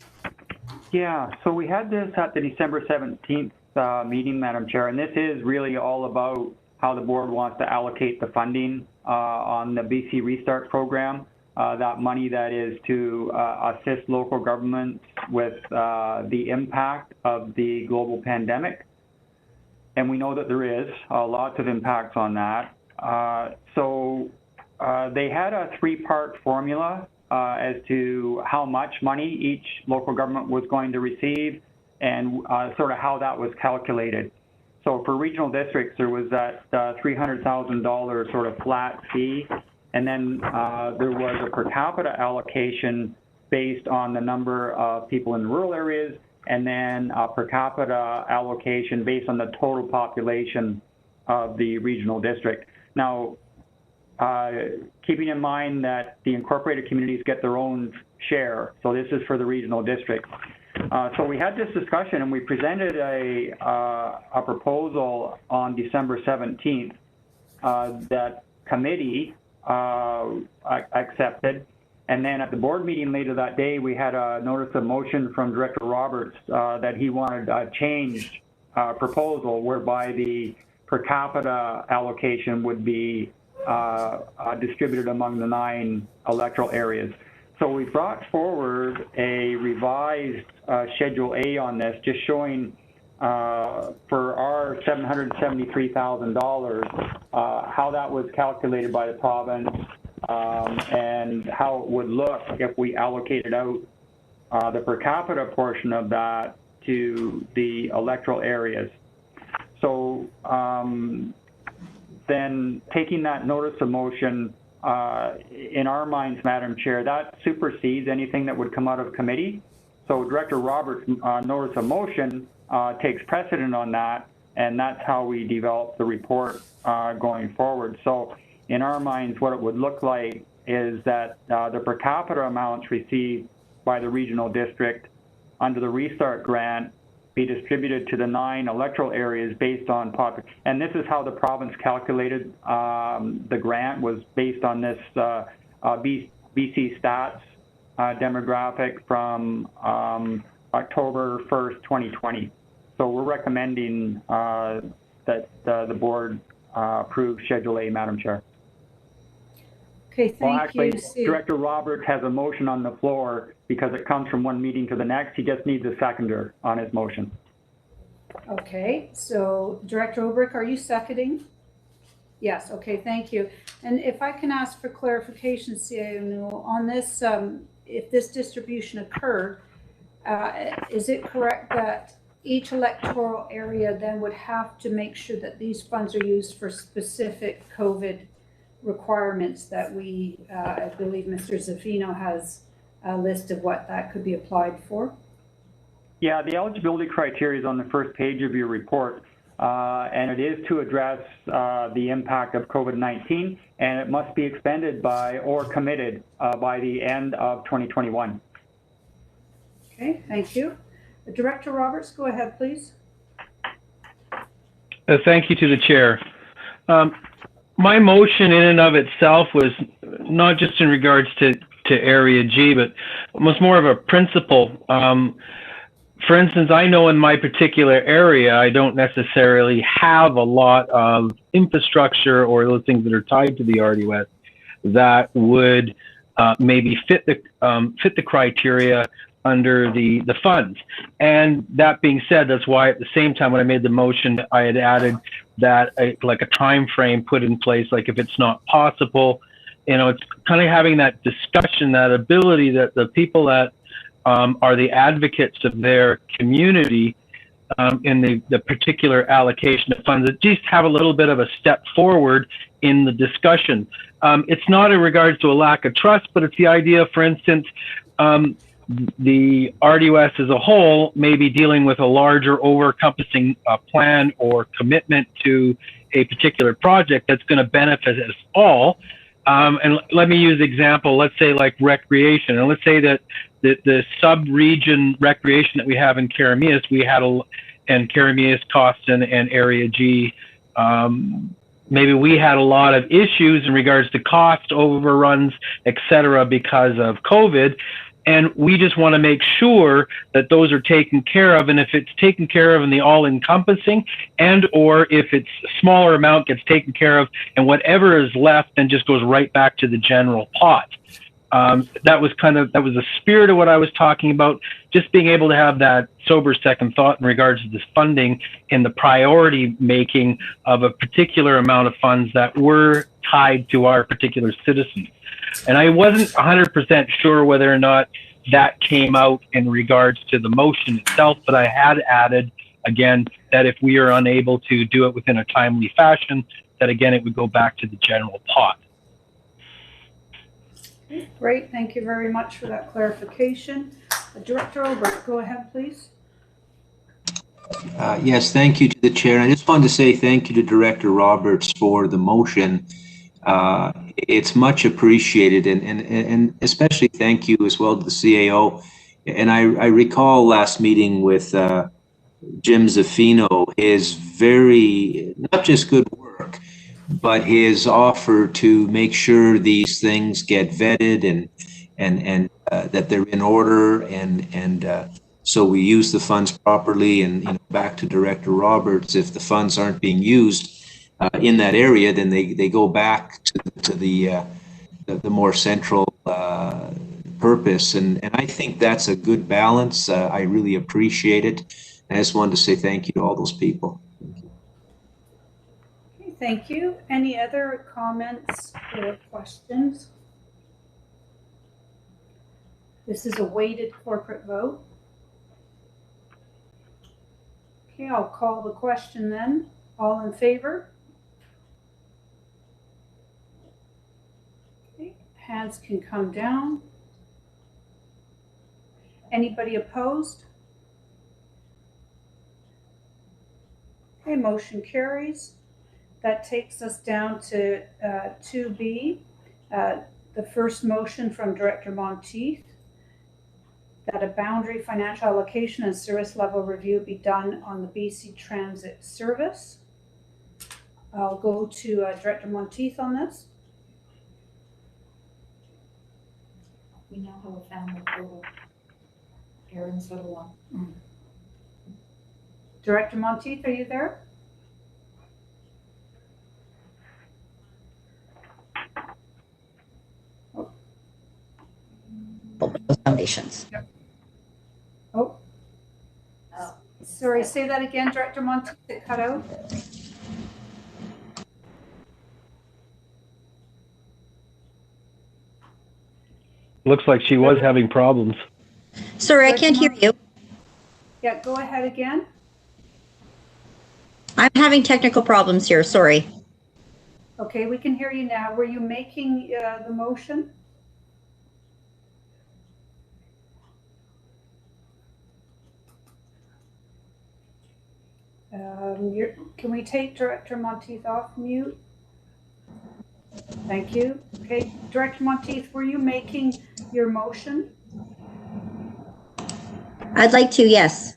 Yeah, so we had this at the December 17th meeting, Madam Chair, and this is really all about how the board wants to allocate the funding on the BC Restart program. That money that is to assist local governments with the impact of the global pandemic. And we know that there is lots of impacts on that. So they had a three-part formula as to how much money each local government was going to receive and sort of how that was calculated. So for regional districts, there was that $300,000 sort of flat fee, and then there was a per capita allocation based on the number of people in rural areas, and then a per capita allocation based on the total population of the regional district. Now, keeping in mind that the incorporated communities get their own share, so this is for the regional district. So we had this discussion and we presented a proposal on December 17th that committee accepted. And then at the board meeting later that day, we had a notice of motion from Director Roberts that he wanted a changed proposal whereby the per capita allocation would be distributed among the 9 electoral areas. So we brought forward a revised Schedule A on this, just showing for our $773,000 how that was calculated by the province and how it would look if we allocated out the per capita portion of that to the electoral areas. So then taking that notice of motion, in our minds, Madam Chair, that supersedes anything that would come out of committee. So Director Roberts' notice of motion takes precedent on that, and that's how we develop the report going forward. So in our minds, what it would look like is that the per capita amounts received by the regional district under the Restart grant be distributed to the 9 electoral areas based on population. And this is how the province calculated the grant, was based on this BC Stats demographic from October 1st, 2020. So we're recommending that the board approve Schedule A, Madam Chair. Okay, thank you. Director Roberts has a motion on the floor because it comes from one meeting to the next. He just needs a seconder on his motion. Okay, so Director Obrick, are you seconding? Yes, okay, thank you. And if I can ask for clarification, CAO, on this, if this distribution occurred, is it correct that each electoral area then would have to make sure that these funds are used for specific COVID requirements that we, I believe Mr. Zaffino has a list of what that could be applied for? Yeah, the eligibility criteria is on the first page of your report, and it is to address the impact of COVID-19, and it must be expended by or committed by the end of 2021. Okay, thank you. Director Roberts, go ahead, please. Thank you to the chair. My motion in and of itself was not just in regards to Area G, but was more of a principle. For instance, I know in my particular area, I don't necessarily have a lot of infrastructure or those things that are tied to the RDOS that would maybe fit the criteria under the funds. And that being said, that's why at the same time when I made the motion, I had added that like a time frame put in place, like if it's not possible, you know, it's kind of having that discussion, that ability that the people that are the advocates of their community in the particular allocation of funds, at least have a little bit of a step forward in the discussion. It's not in regards to a lack of trust, but it's the idea, for instance, the RDOS as a whole may be dealing with a larger over-encompassing plan or commitment to a particular project that's going to benefit us all. And let me use an example, let's say like recreation. And let's say that the sub-region recreation that we have in Karameas, and Karameas, Costin, and Area G, maybe we had a lot of issues in regards to cost overruns, et cetera, because of COVID. And we just want to make sure that those are taken care of. And if it's taken care of in the all-encompassing, and or if it's a smaller amount gets taken care of, and whatever is left then just goes right back to the general pot. That was the spirit of what I was talking about, just being able to have that sober second thought in regards to this funding and the priority making of a particular amount of funds that were tied to our particular citizens. And I wasn't 100% sure whether or not that came out in regards to the motion itself, but I had added, again, that if we are unable to do it within a timely fashion, that again, it would go back to the general pot. Great, thank you very much for that clarification. Director Obert, go ahead, please. Yes, thank you to the chair. I just wanted to say thank you to Director Roberts for the motion. It's much appreciated, and especially thank you as well to the CAO. And I recall last meeting with Jim Zaffino, his very, not just good work, but his offer to make sure these things get vetted and that they're in order, and so we use the funds properly. And back to Director Roberts, if the funds aren't being used in that area, then they go back to the more central purpose, and I think that's a good balance. I really appreciate it. I just wanted to say thank you to all those people. Okay, thank you. Any other comments or questions? This is a weighted corporate vote. Okay, I'll call the question then. All in favor? Okay, hands can come down. Anybody opposed? Okay, motion carries. That takes us down to 2B. The first motion from Director Monteith, that a boundary financial allocation and service level review be done on the BC Transit service. I'll go to Director Monteith on this. We now have a family photo. Aaron's little one. Director Monteith, are you there? Foundations. Yep. Oh. Sorry, say that again, Director Monteith, it cut out. Looks like she was having problems. Sorry, I can't hear you. Yeah, go ahead again. I'm having technical problems here, sorry. Okay, we can hear you now. Were you making the motion? Can we take Director Monteith off mute? Thank you. Okay, Director Monteith, were you making your motion? I'd like to, yes.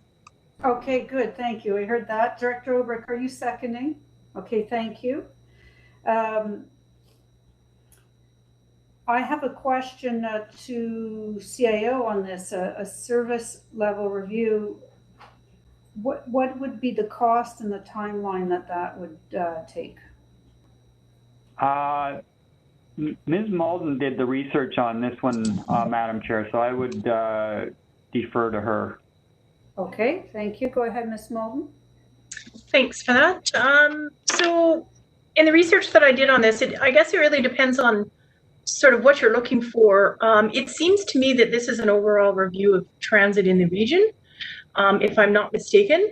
Okay, good, thank you. I heard that. Director Obrick, are you seconding? Okay, thank you. I have a question to CAO on this, a service level review. What would be the cost and the timeline that would take? Ms. Malden did the research on this one, Madam Chair, so I would defer to her. Okay, thank you. Go ahead, Ms. Malden. Thanks for that. So in the research that I did on this, I guess it really depends on sort of what you're looking for. It seems to me that this is an overall review of transit in the region, if I'm not mistaken.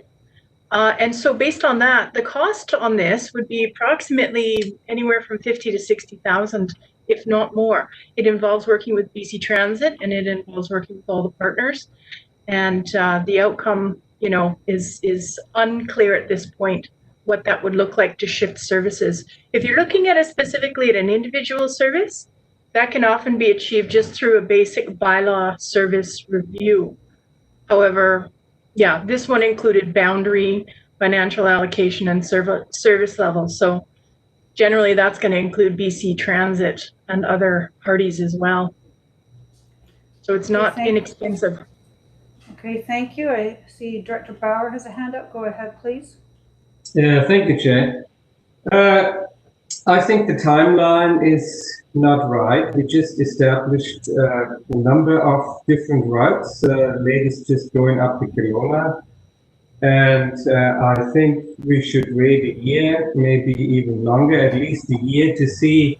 And so based on that, the cost on this would be approximately anywhere from 50 to 60,000, if not more. It involves working with BC Transit, and it involves working with all the partners. And the outcome, you know, is unclear at this point what that would look like to shift services. If you're looking at it specifically at an individual service, that can often be achieved just through a basic bylaw service review. However, yeah, this one included boundary, financial allocation, and service level. So generally that's going to include BC Transit and other parties as well. So it's not inexpensive. Okay, thank you. I see Director Bauer has a hand up. Go ahead, please. Thank you, Chair. I think the timeline is not right. We just established a number of different routes, latest just going up to Kelowna. And I think we should wait a year, maybe even longer, at least a year, to see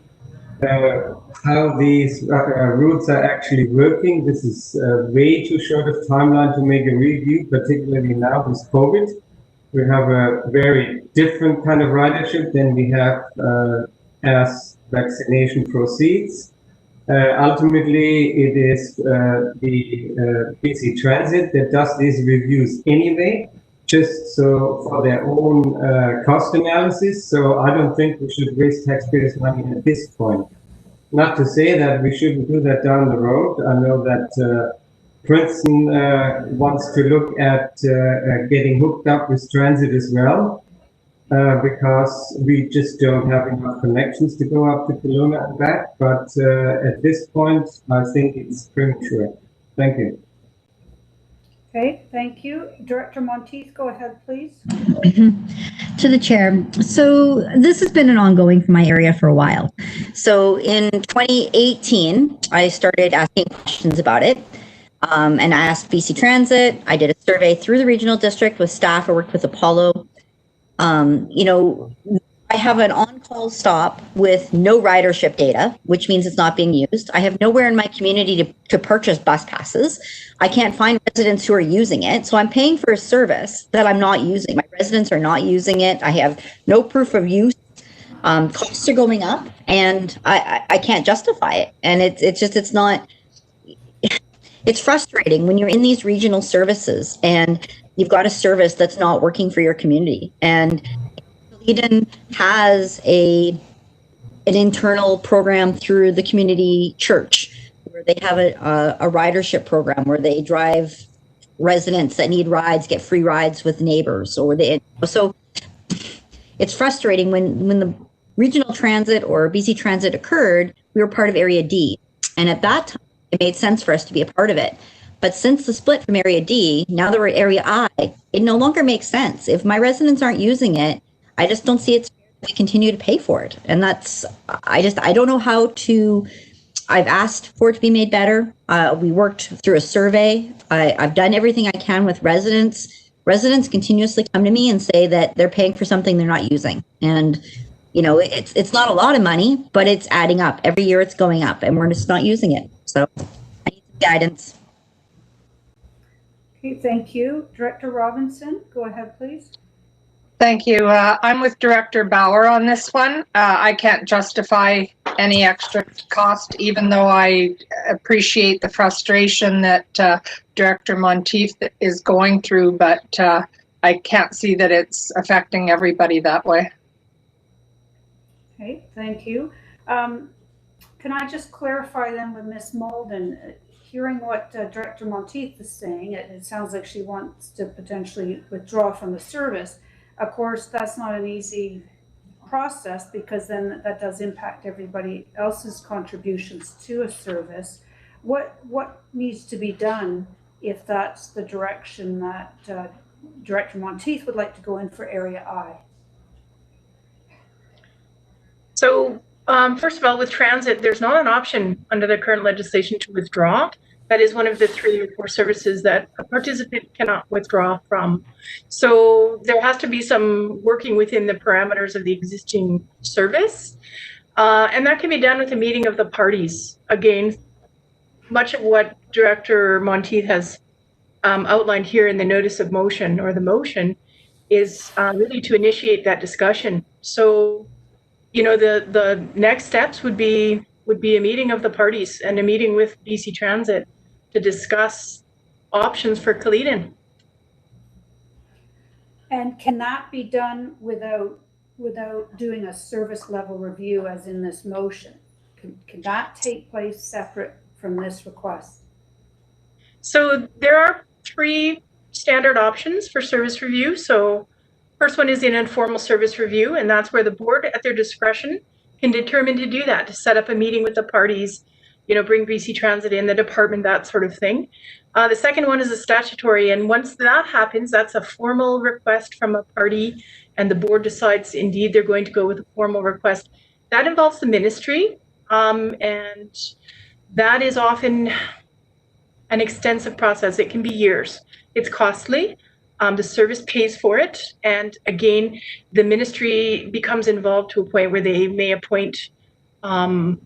how these routes are actually working. This is way too short of timeline to make a review, particularly now with COVID. We have a very different kind of ridership than we have as vaccination proceeds. Ultimately, it is the BC Transit that does these reviews anyway, just so for their own cost analysis. So I don't think we should waste taxpayers' money at this point. Not to say that we shouldn't do that down the road. I know that Princeton wants to look at getting hooked up with transit as well, because we just don't have enough connections to go up to Kelowna and back. But at this point, I think it's premature. Thank you. Okay, thank you. Director Monteith, go ahead, please. To the chair. So this has been an ongoing for my area for a while. So in 2018, I started asking questions about it. And I asked BC Transit. I did a survey through the regional district with staff. I worked with Apollo. You know, I have an on-call stop with no ridership data, which means it's not being used. I have nowhere in my community to purchase bus passes. I can't find residents who are using it. So I'm paying for a service that I'm not using. My residents are not using it. I have no proof of use. Costs are going up, and I can't justify it. And it's not. It's frustrating when you're in these regional services and you've got a service that's not working for your community. And Eden has an internal program through the community church where they have a ridership program where they drive residents that need rides, get free rides with neighbors. So it's frustrating when the regional transit or BC Transit occurred, we were part of Area D. And at that time, it made sense for us to be a part of it. But since the split from Area D, now that we're at Area I, it no longer makes sense. If my residents aren't using it, I just don't see it to continue to pay for it. And I don't know how to, I've asked for it to be made better. We worked through a survey. I've done everything I can with residents. Residents continuously come to me and say that they're paying for something they're not using. And you know, it's not a lot of money, but it's adding up. Every year it's going up and we're just not using it. So I need some guidance. Okay, thank you. Director Robinson, go ahead, please. Thank you. I'm with Director Bauer on this one. I can't justify any extra cost, even though I appreciate the frustration that Director Monteith is going through, but I can't see that it's affecting everybody that way. Okay, thank you. Can I just clarify then with Ms. Malden, hearing what Director Monteith is saying, it sounds like she wants to potentially withdraw from the service. Of course, that's not an easy process because then that does impact everybody else's contributions to a service. What needs to be done if that's the direction that Director Monteith would like to go in for Area I? So first of all, with transit, there's not an option under the current legislation to withdraw. That is one of the 3 or 4 services that a participant cannot withdraw from. So there has to be some working within the parameters of the existing service. And that can be done with a meeting of the parties. Again, much of what Director Monteith has outlined here in the notice of motion or the motion is really to initiate that discussion. So, you know, the next steps would be a meeting of the parties and a meeting with BC Transit to discuss options for Kaleden. And can that be done without doing a service level review as in this motion? Can that take place separate from this request? So there are 3 standard options for service review. So first one is an informal service review, and that's where the board at their discretion can determine to do that, to set up a meeting with the parties, bring BC Transit in, the department, that sort of thing. The second one is a statutory, and once that happens, that's a formal request from a party, and the board decides indeed they're going to go with a formal request. That involves the ministry, and that is often an extensive process. It can be years. It's costly. The service pays for it. And again, the ministry becomes involved to a point where they may appoint somebody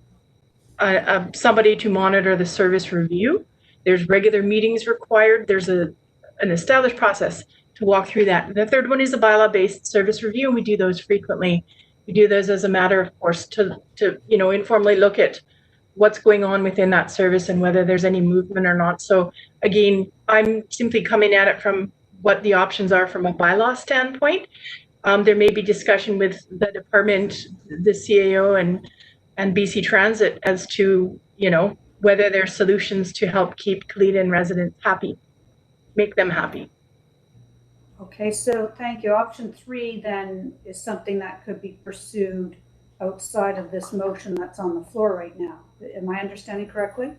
to monitor the service review. There's regular meetings required. There's an established process to walk through that. The third one is a bylaw-based service review, and we do those frequently. We do those as a matter of course to informally look at what's going on within that service and whether there's any movement or not. So again, I'm simply coming at it from what the options are from a bylaw standpoint. There may be discussion with the department, the CAO and BC Transit as to, whether there are solutions to help keep Kalita residents happy, make them happy. Okay, so thank you. Option 3 then is something that could be pursued outside of this motion that's on the floor right now. Am I understanding correctly?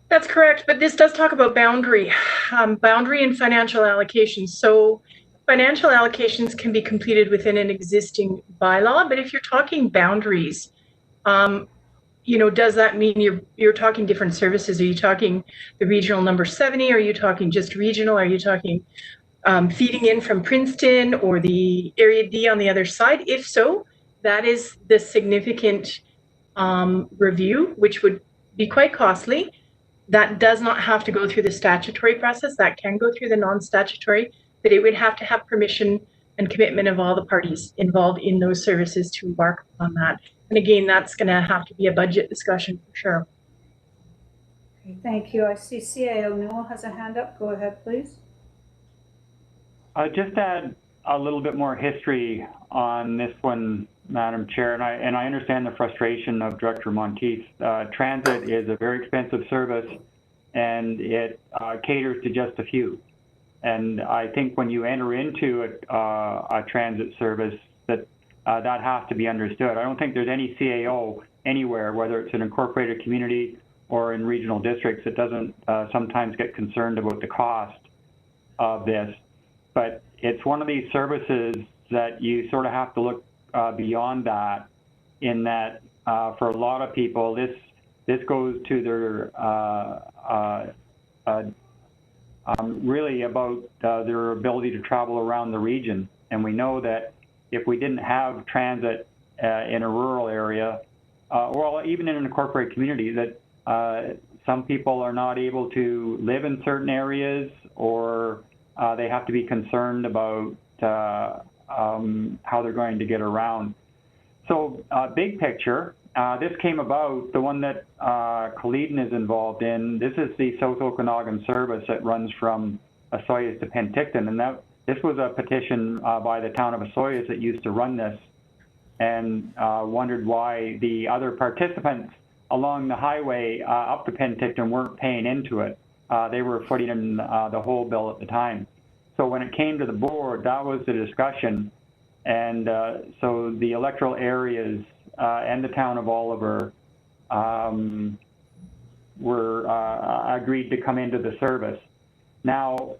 That's correct, but this does talk about boundary and financial allocations. So financial allocations can be completed within an existing bylaw, but if you're talking boundaries, does that mean you're talking different services? Are you talking the regional number 70? Are you talking just regional? Are you talking feeding in from Princeton or the Area D on the other side? If so, that is the significant review, which would be quite costly. That does not have to go through the statutory process. That can go through the non-statutory, but it would have to have permission and commitment of all the parties involved in those services to embark on that. And again, that's going to have to be a budget discussion for sure. Okay, thank you. I see CAO Newell has a hand up. Go ahead, please. Just add a little bit more history on this one, Madam Chair, and I understand the frustration of Director Monteith. Transit is a very expensive service, and it caters to just a few. And I think when you enter into a transit service, that has to be understood. I don't think there's any CAO anywhere, whether it's an incorporated community or in regional districts, that doesn't sometimes get concerned about the cost of this. But it's one of these services that you sort of have to look beyond that, in that for a lot of people, this goes to their really about their ability to travel around the region. And we know that if we didn't have transit in a rural area, or even in an incorporated community, that some people are not able to live in certain areas, or they have to be concerned about how they're going to get around. So big picture, this came about, the one that Kalita is involved in. This is the South Okanagan service that runs from Osoyoos to Penticton, and this was a petition by the town of Osoyoos that used to run this, and wondered why the other participants along the highway up to Penticton weren't paying into it. They were footing in the whole bill at the time. So when it came to the board, that was the discussion. And so the electoral areas and the town of Oliver were agreed to come into the service. Now,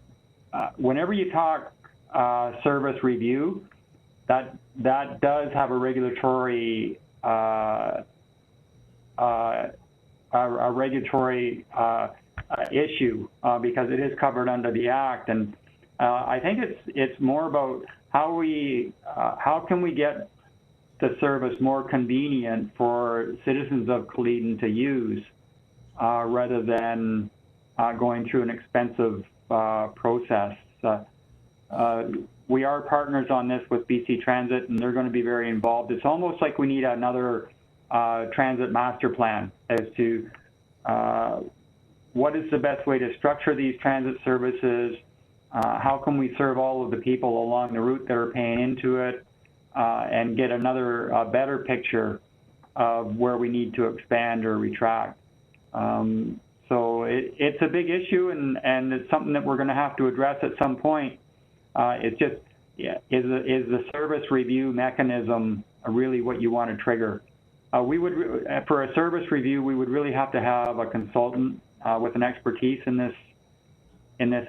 whenever you talk service review, that does have a regulatory issue because it is covered under the Act. And I think it's more about how can we get the service more convenient for citizens of Kalita to use, rather than going through an expensive process. We are partners on this with BC Transit, and they're going to be very involved. It's almost like we need another transit master plan as to what is the best way to structure these transit services. How can we serve all of the people along the route that are paying into it, and get another better picture of where we need to expand or retract. So it's a big issue, and it's something that we're going to have to address at some point. It's just, is the service review mechanism really what you want to trigger? we would, for a service review, we would really have to have a consultant with an expertise in this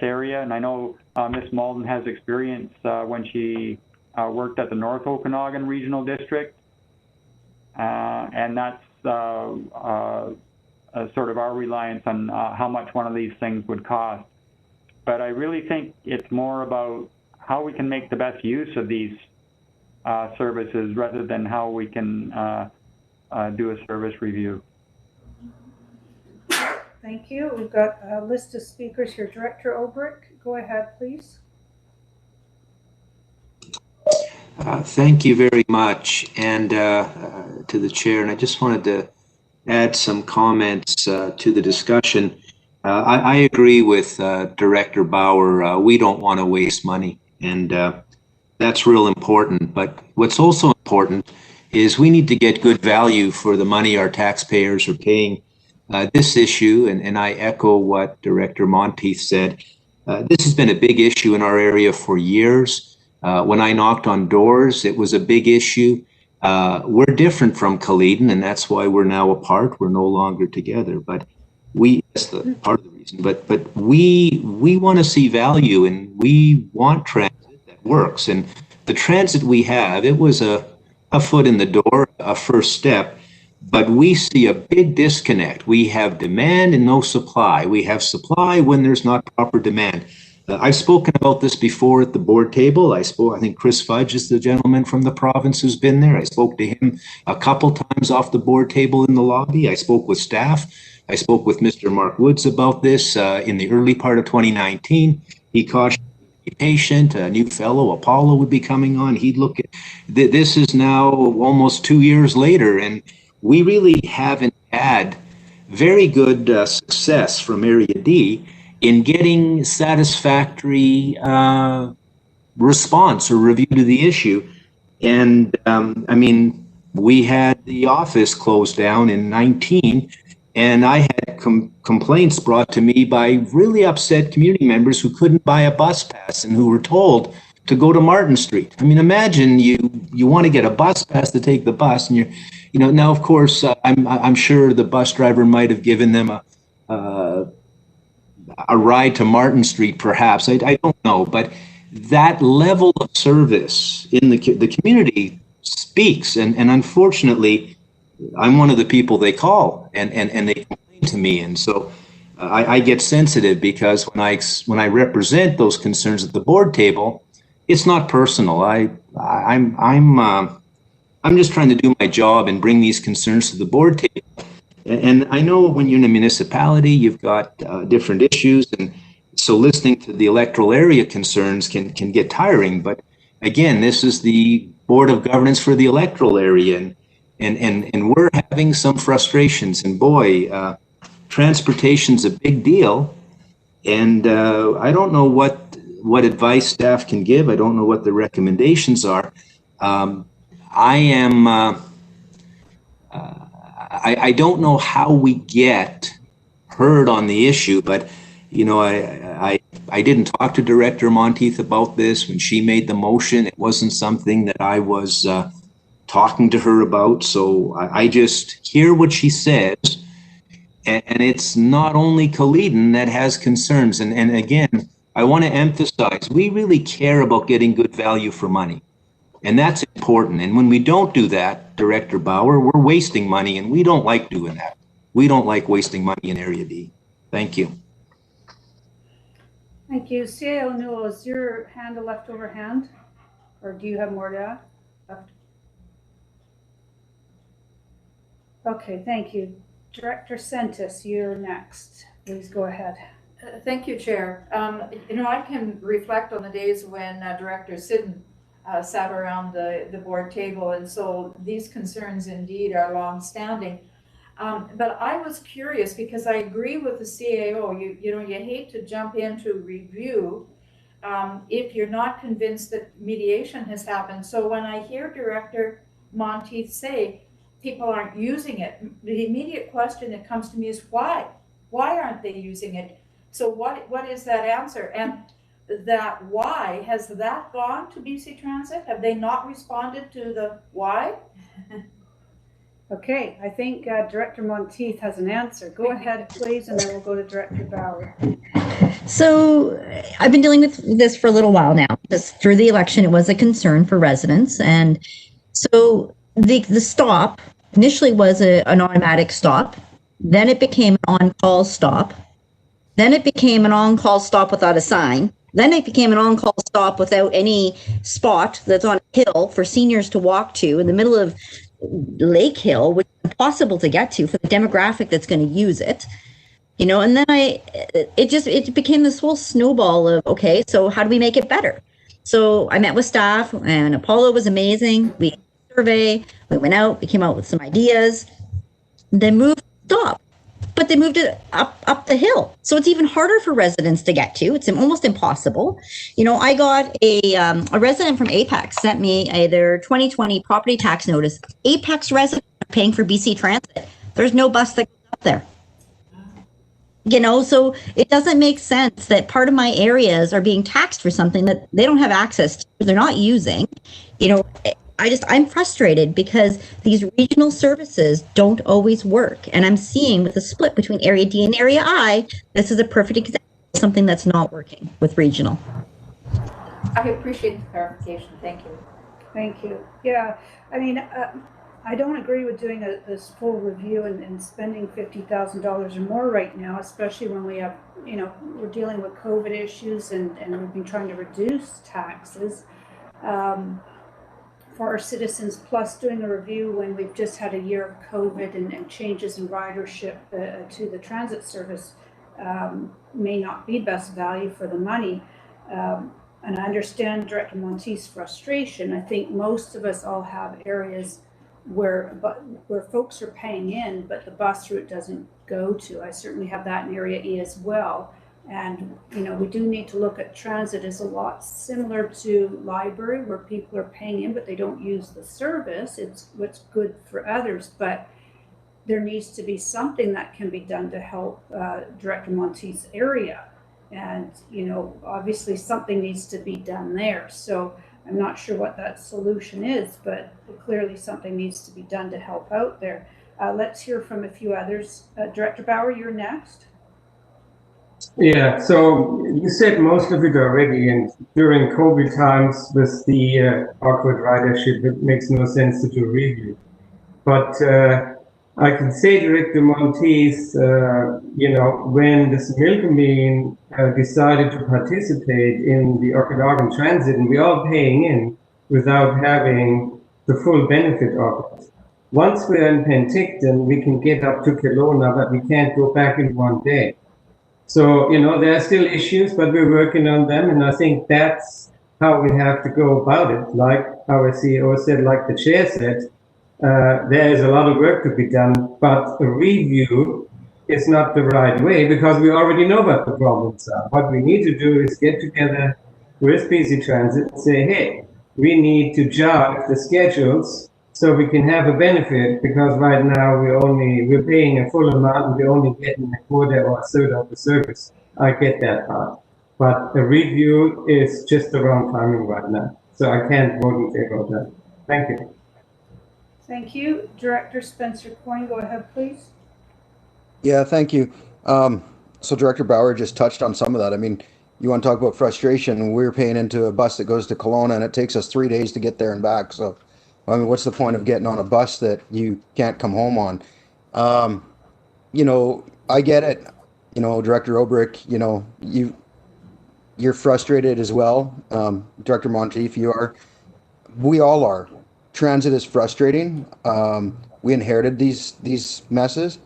area. And I know Ms. Malden has experience when she worked at the North Okanagan Regional District, and that's sort of our reliance on how much one of these things would cost. But I really think it's more about how we can make the best use of these services rather than how we can do a service review. Thank you. We've got a list of speakers here. Director Obrick, go ahead, please. Thank you very much, and to the chair. And I just wanted to add some comments to the discussion. I agree with Director Bauer. We don't want to waste money, and that's real important. But what's also important is we need to get good value for the money our taxpayers are paying. This issue, and I echo what Director Monteith said, this has been a big issue in our area for years. When I knocked on doors, it was a big issue. We're different from Kaleden, and that's why we're now apart. We're no longer together, but that's the part of the reason. But we want to see value, and we want transit that works. And the transit we have, it was a foot in the door, a first step. But we see a big disconnect. We have demand and no supply. We have supply when there's not proper demand. I've spoken about this before at the board table. I think Chris Fudge is the gentleman from the province who's been there. I spoke to him a couple times off the board table in the lobby. I spoke with staff. I spoke with Mr. Mark Woods about this in the early part of 2019. He cautioned me to be patient. A new fellow, Apollo, would be coming on. He'd look at this is now almost 2 years later, and we really haven't had very good success from Area D in getting satisfactory response or review to the issue. And I mean, we had the office closed down in 19, and I had complaints brought to me by really upset community members who couldn't buy a bus pass and who were told to go to Martin Street. I mean, imagine you want to get a bus pass to take the bus, and now of course I'm sure the bus driver might have given them a ride to Martin Street, perhaps. I don't know, but that level of service in the community speaks, and unfortunately, I'm one of the people they call and they complain to me, and so I get sensitive because when I represent those concerns at the board table, it's not personal. I'm just trying to do my job and bring these concerns to the board table. And I know when you're in a municipality, you've got different issues, and so listening to the electoral area concerns can get tiring. But again, this is the Board of Governance for the electoral area, and we're having some frustrations. And boy, transportation's a big deal, and I don't know what advice staff can give. I don't know what the recommendations are. I don't know how we get heard on the issue, but I didn't talk to Director Monteith about this when she made the motion. It wasn't something that I was talking to her about. So I just hear what she says, and it's not only Kaleden that has concerns. And again, I want to emphasize, we really care about getting good value for money. And that's important. And when we don't do that, Director Bauer, we're wasting money, and we don't like doing that. We don't like wasting money in Area D. Thank you. Thank you. CAO Newell, is your hand a leftover hand? Or do you have more to add? Left. Okay, thank you. Director Sentis, you're next. Please go ahead. Thank you, Chair. I can reflect on the days when Director Sidden sat around the board table, and so these concerns indeed are long-standing. But I was curious because I agree with the CAO. You hate to jump into review if you're not convinced that mediation has happened. So when I hear Director Monteith say people aren't using it, the immediate question that comes to me is why? Why aren't they using it? So what is that answer? And that why, has that gone to BC Transit? Have they not responded to the why? Okay, I think Director Monteith has an answer. Go ahead, please, and then we'll go to Director Bauer. So I've been dealing with this for a little while now, because through the election, it was a concern for residents. And so the stop initially was an automatic stop. Then it became an on-call stop. Then it became an on-call stop without a sign. Then it became an on-call stop without any spot that's on a hill for seniors to walk to in the middle of Lake Hill, which is impossible to get to for the demographic that's going to use it. You know, and then it became this whole snowball of, okay, so how do we make it better? So I met with staff, and Apollo was amazing. We did a survey, we went out, we came out with some ideas. They moved stop, but they moved it up the hill, so it's even harder for residents to get to. It's almost impossible. You know, I got a resident from Apex sent me their 2020 property tax notice. Apex residents are paying for BC Transit. There's no bus that goes up there. You know, so it doesn't make sense that part of my areas are being taxed for something that they don't have access to, they're not using. You know, I'm frustrated because these regional services don't always work. And I'm seeing with the split between Area D and Area I, this is a perfect example of something that's not working with regional. I appreciate the clarification. Thank you. Thank you. Yeah, I mean, I don't agree with doing this full review and spending $50,000 or more right now, especially when we have, you know, we're dealing with COVID issues and we've been trying to reduce taxes for our citizens, plus doing a review when we've just had a year of COVID and changes in ridership to the transit service may not be best value for the money. And I understand Director Monteith's frustration. I think most of us all have areas where folks are paying in, but the bus route doesn't go to. I certainly have that in Area E as well. And, you know, we do need to look at transit as a lot similar to library, where people are paying in, but they don't use the service. It's what's good for others, but there needs to be something that can be done to help Director Monteith's area. And, you know, obviously something needs to be done there. So I'm not sure what that solution is, but clearly something needs to be done to help out there. Let's hear from a few others. Director Bauer, you're next. Yeah, so you said most of it already, and during COVID times with the awkward ridership, it makes no sense to do a review. But I can say, Director Monteith, you know, when the Similkameen decided to participate in the Okanagan Transit, and we're all paying in without having the full benefit of it. Once we're in Penticton, we can get up to Kelowna, but we can't go back in one day. So, you know, there are still issues, but we're working on them, and I think that's how we have to go about it. Like our CEO said, like the chair said, there is a lot of work to be done, but a review is not the right way because we already know what the problems are. What we need to do is get together with BC Transit and say, hey, we need to jog the schedules so we can have a benefit, because right now we're paying a full amount and we're only getting a quarter or a third of the service. I get that part, but a review is just the wrong timing right now. So I can't vote in favor of that. Thank you. Thank you. Director Spencer Coyne, go ahead, please. Yeah, thank you. So Director Bauer just touched on some of that. I mean, you want to talk about frustration. We're paying into a bus that goes to Kelowna and it takes us 3 days to get there and back. So, I mean, what's the point of getting on a bus that you can't come home on? You know, I get it. You know, Director Obrick, you know, you're frustrated as well. Director Monteith, you are. We all are. Transit is frustrating. We inherited these messes.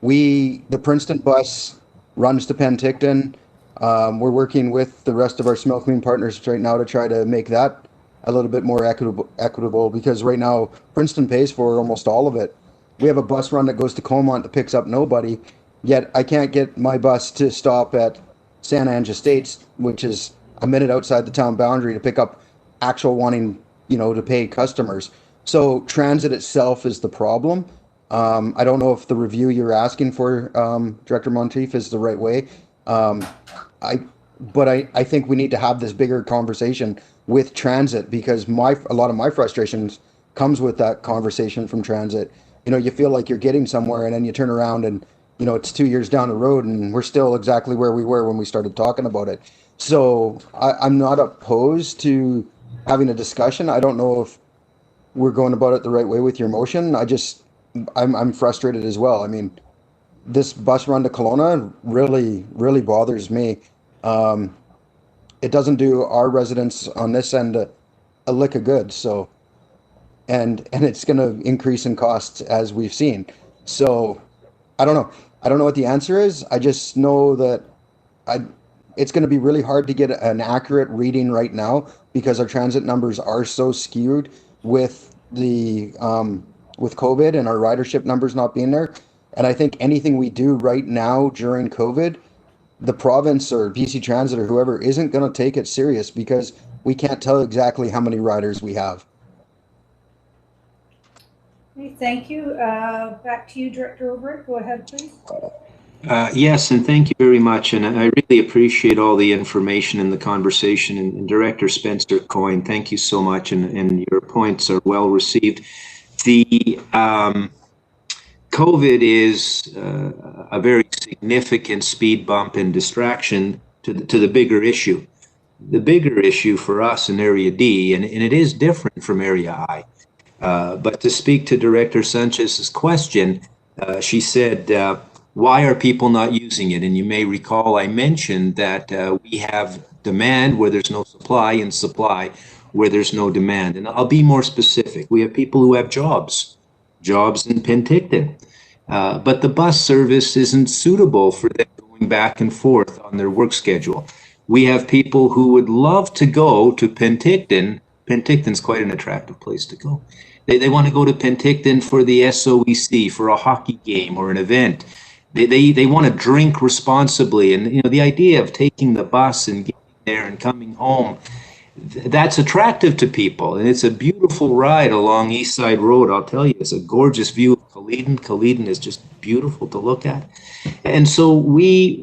The Princeton bus runs to Penticton. We're working with the rest of our Similkameen partners right now to try to make that a little bit more equitable, because right now Princeton pays for almost all of it. We have a bus run that goes to Comont that picks up nobody, yet I can't get my bus to stop at Santa Ange Estates, which is a minute outside the town boundary, to pick up actual wanting, you know, to pay customers. So transit itself is the problem. I don't know if the review you're asking for, Director Monteith, is the right way. But I think we need to have this bigger conversation with transit, because a lot of my frustrations comes with that conversation from transit. you feel like you're getting somewhere, and then you turn around and, it's 2 years down the road and we're still exactly where we were when we started talking about it. So I'm not opposed to having a discussion. I don't know if we're going about it the right way with your motion. I'm frustrated as well. I mean, this bus run to Kelowna really, really bothers me. It doesn't do our residents on this end a lick of good. So, and it's going to increase in costs as we've seen. So, I don't know. I don't know what the answer is. I just know that it's going to be really hard to get an accurate reading right now because our transit numbers are so skewed with the with COVID and our ridership numbers not being there. And I think anything we do right now during COVID, the province or BC Transit or whoever isn't going to take it serious because we can't tell exactly how many riders we have. Okay, thank you. Back to you, Director Obrecht. Go ahead, please. Yes, and thank you very much. And I really appreciate all the information and the conversation. And Director Spencer Coyne, thank you so much. And your points are well received. The COVID is a very significant speed bump and distraction to the bigger issue. The bigger issue for us in Area D, and it is different from Area I. But to speak to Director Sanchez's question, she said, why are people not using it? And you may recall I mentioned that we have demand where there's no supply and supply where there's no demand. And I'll be more specific. We have people who have jobs in Penticton, but the bus service isn't suitable for them going back and forth on their work schedule. We have people who would love to go to Penticton. Penticton's quite an attractive place to go. They want to go to Penticton for the SOEC, for a hockey game or an event. They want to drink responsibly. And, the idea of taking the bus and getting there and coming home, that's attractive to people. And it's a beautiful ride along East Side Road. I'll tell you, it's a gorgeous view of Caledon. Caledon is just beautiful to look at. And so we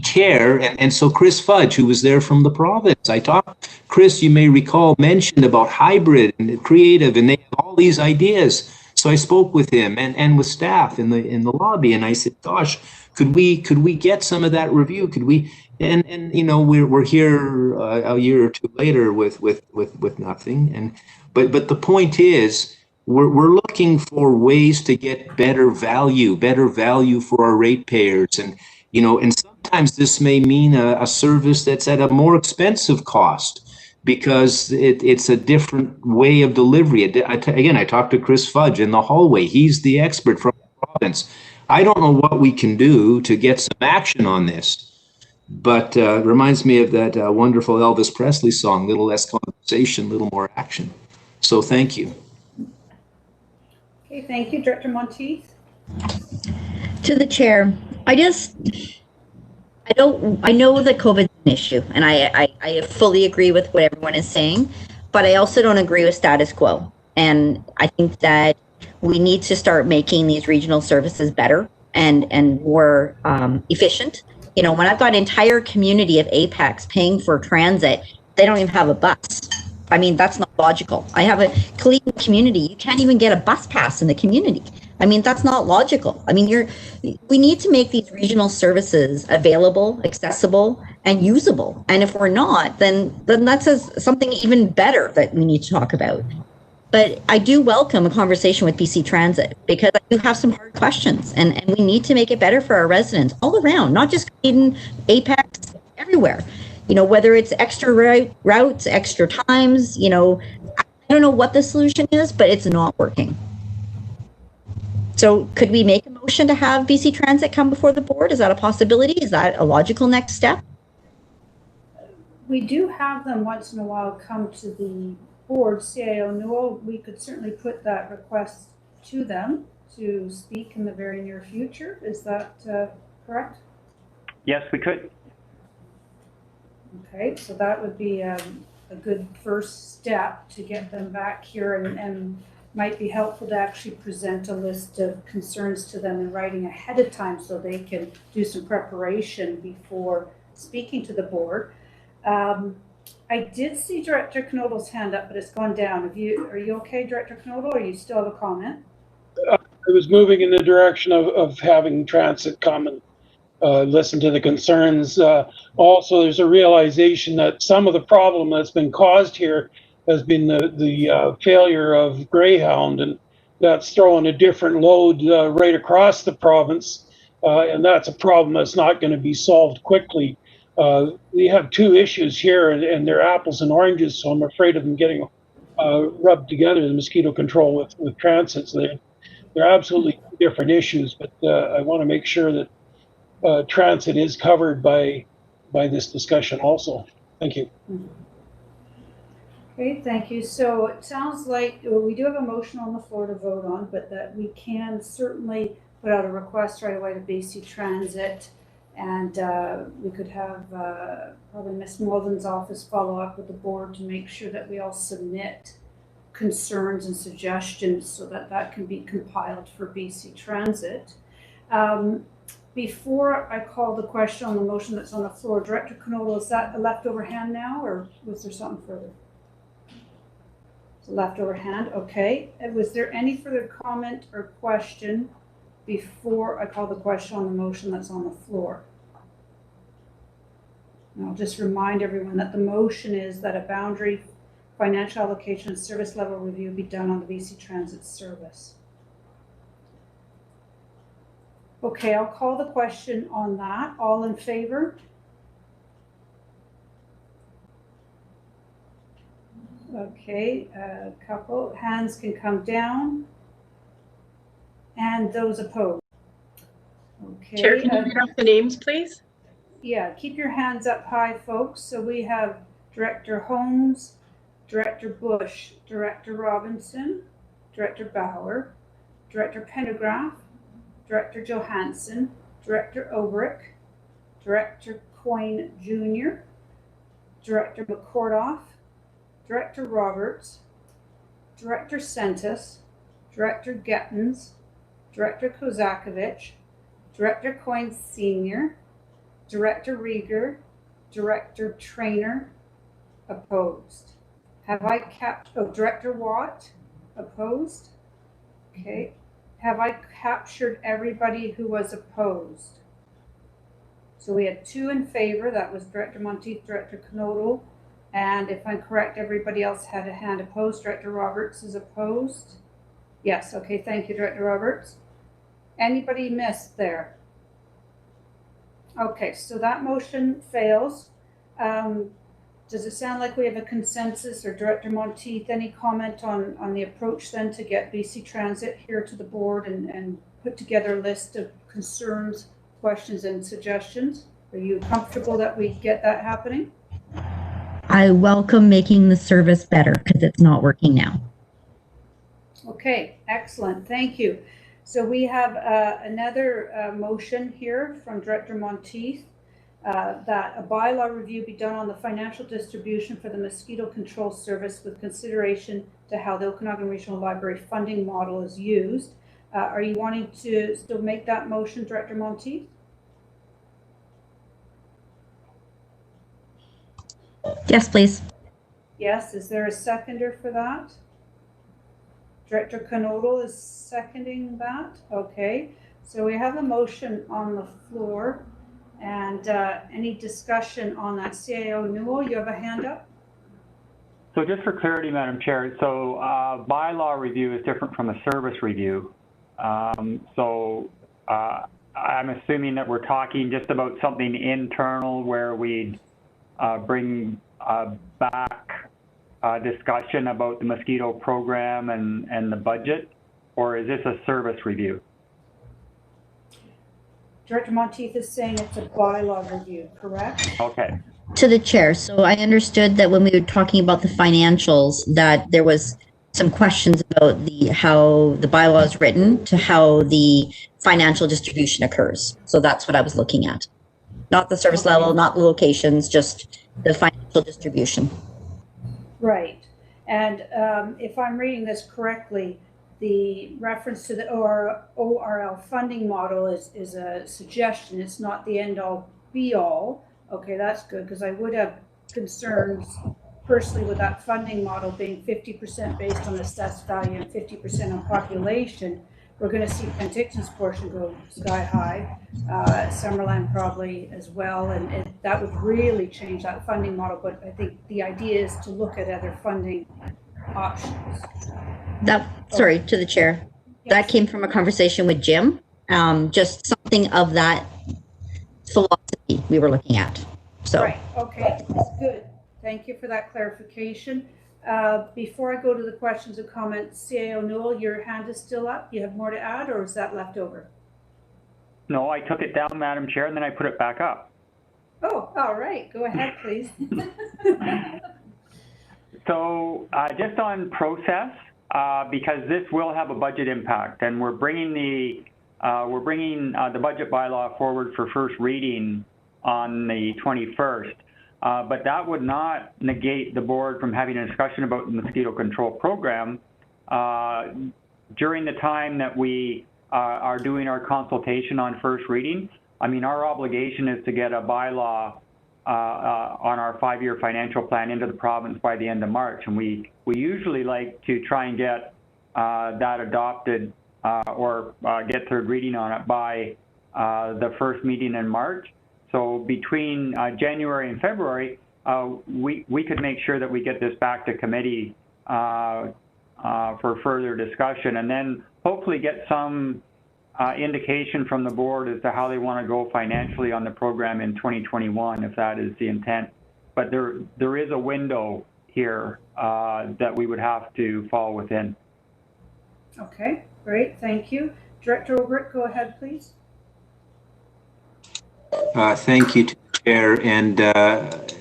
care. And so Chris Fudge, who was there from the province, Chris, you may recall, mentioned about hybrid and creative, and they have all these ideas. So I spoke with him and with staff in the lobby, and I said, gosh, could we get some of that review? Could we? And we're here a year or two later with nothing. But the point is, we're looking for ways to get better value for our ratepayers, and sometimes this may mean a service that's at a more expensive cost because it's a different way of delivery. Again, I talked to Chris Fudge in the hallway. He's the expert from the province. I don't know what we can do to get some action on this. But it reminds me of that wonderful Elvis Presley song, little less conversation, little more action. So thank you. Okay, thank you. Director Monteith? To the chair, I know that COVID is an issue, and I fully agree with what everyone is saying, but I also don't agree with status quo. And I think that we need to start making these regional services better and more efficient. When I've got an entire community of Apex paying for transit, they don't even have a bus. I mean, that's not logical. I have a Caledon community. You can't even get a bus pass in the community. I mean, that's not logical. I mean, we need to make these regional services available, accessible, and usable. And if we're not, then that says something even better that we need to talk about. But I do welcome a conversation with BC Transit because I do have some hard questions, and we need to make it better for our residents all around, not just in Apex, everywhere. Whether it's extra routes, extra times, I don't know what the solution is, but it's not working. So could we make a motion to have BC Transit come before the board? Is that a possibility? Is that a logical next step? We do have them once in a while come to the board. CIO Newell, we could certainly put that request to them to speak in the very near future. Is that correct? Yes, we could. Okay, so that would be a good first step to get them back here, and might be helpful to actually present a list of concerns to them in writing ahead of time so they can do some preparation before speaking to the board. I did see Director Knodl's hand up, but it's gone down. Are you okay, Director Knodl, or you still have a comment? it was moving in the direction of having transit come and listen to the concerns. Also, there's a realization that some of the problem that's been caused here has been the failure of Greyhound, and that's throwing a different load right across the province, and that's a problem that's not going to be solved quickly. We have two issues here, and they're apples and oranges, so I'm afraid of them getting rubbed together, the mosquito control with transit. So they're absolutely different issues, but I want to make sure that transit is covered by this discussion also. Thank you. Okay, thank you. So it sounds like we do have a motion on the floor to vote on, but that we can certainly put out a request right away to BC Transit, and we could have probably Ms. Molden's office follow up with the board to make sure that we all submit concerns and suggestions so that that can be compiled for BC Transit. Before I call the question on the motion that's on the floor, Director Knoll, is that a leftover hand now, or was there something further? It's a leftover hand, okay. And was there any further comment or question before I call the question on the motion that's on the floor? And I'll just remind everyone that the motion is that a boundary financial allocation and service level review be done on the BC Transit service. Okay, I'll call the question on that. All in favor? Okay, a couple hands can come down. And those opposed? Okay. Chair, can you read out the names, please? Yeah, keep your hands up high, folks. So we have Director Holmes, Director Bush, Director Robinson, Director Bauer, Director Pendergraft, Director Johansson, Director Obrick, Director Coyne Jr., Director McCordoff, Director Roberts, Director Sentis, Director Gettins, Director Kozakovich, Director Coyne Sr., Director Rieger, Director Trainer, opposed. Have I Director Watt, opposed? Okay. Have I captured everybody who was opposed? So we had 2 in favor. That was Director Monteith, Director Knodel. And if I'm correct, everybody else had a hand opposed. Director Roberts is opposed. Yes, okay, thank you, Director Roberts. Anybody missed there? Okay, so that motion fails. Does it sound like we have a consensus, or Director Monteith, any comment on the approach then to get BC Transit here to the board and put together a list of concerns, questions, and suggestions? Are you comfortable that we get that happening? I welcome making the service better because it's not working now. Okay, excellent. Thank you. So we have another motion here from Director Monteith. That a bylaw review be done on the financial distribution for the mosquito control service with consideration to how the Okanagan Regional Library funding model is used. Are you wanting to still make that motion, Director Monteith? Yes, please. Yes. Is there a seconder for that? Director Knodel is seconding that. Okay. So we have a motion on the floor. And any discussion on that? CAO Newell, you have a hand up? So just for clarity, Madam Chair, so bylaw review is different from a service review. I'm assuming that we're talking just about something internal where we bring back discussion about the mosquito program and the budget, or is this a service review? Director Monteith is saying it's a bylaw review, correct? Okay. To the chair. So I understood that when we were talking about the financials, that there was some questions about how the bylaw is written to how the financial distribution occurs. So that's what I was looking at. Not the service level, not the locations, just the financial distribution. Right. And if I'm reading this correctly, the reference to the ORL funding model is a suggestion. It's not the end all be all. Okay, that's good, because I would have concerns personally with that funding model being 50% based on assessed value and 50% on population. We're going to see Penticton's portion go sky high, Summerland probably as well, and that would really change that funding model. But I think the idea is to look at other funding options. Sorry, to the chair. Yes. That came from a conversation with Jim. Just something of that philosophy we were looking at. So. Right. Okay. Good. Thank you for that clarification. Before I go to the questions and comments, CAO Newell, your hand is still up. You have more to add, or is that left over? No, I took it down, Madam Chair, and then I put it back up. Oh, all right. Go ahead, please. So just on process, because this will have a budget impact, and we're bringing the budget bylaw forward for first reading on the 21st. But that would not negate the board from having a discussion about the mosquito control program during the time that we are doing our consultation on first reading. I mean, our obligation is to get a bylaw on our 5-year financial plan into the province by the end of March. And we usually like to try and get that adopted or get third reading on it by the first meeting in March. So between January and February, we could make sure that we get this back to committee for further discussion, and then hopefully get some indication from the board as to how they want to go financially on the program in 2021, if that is the intent. But there is a window here that we would have to fall within. Okay, great. Thank you. Director Obert, go ahead, please. Thank you, Chair. And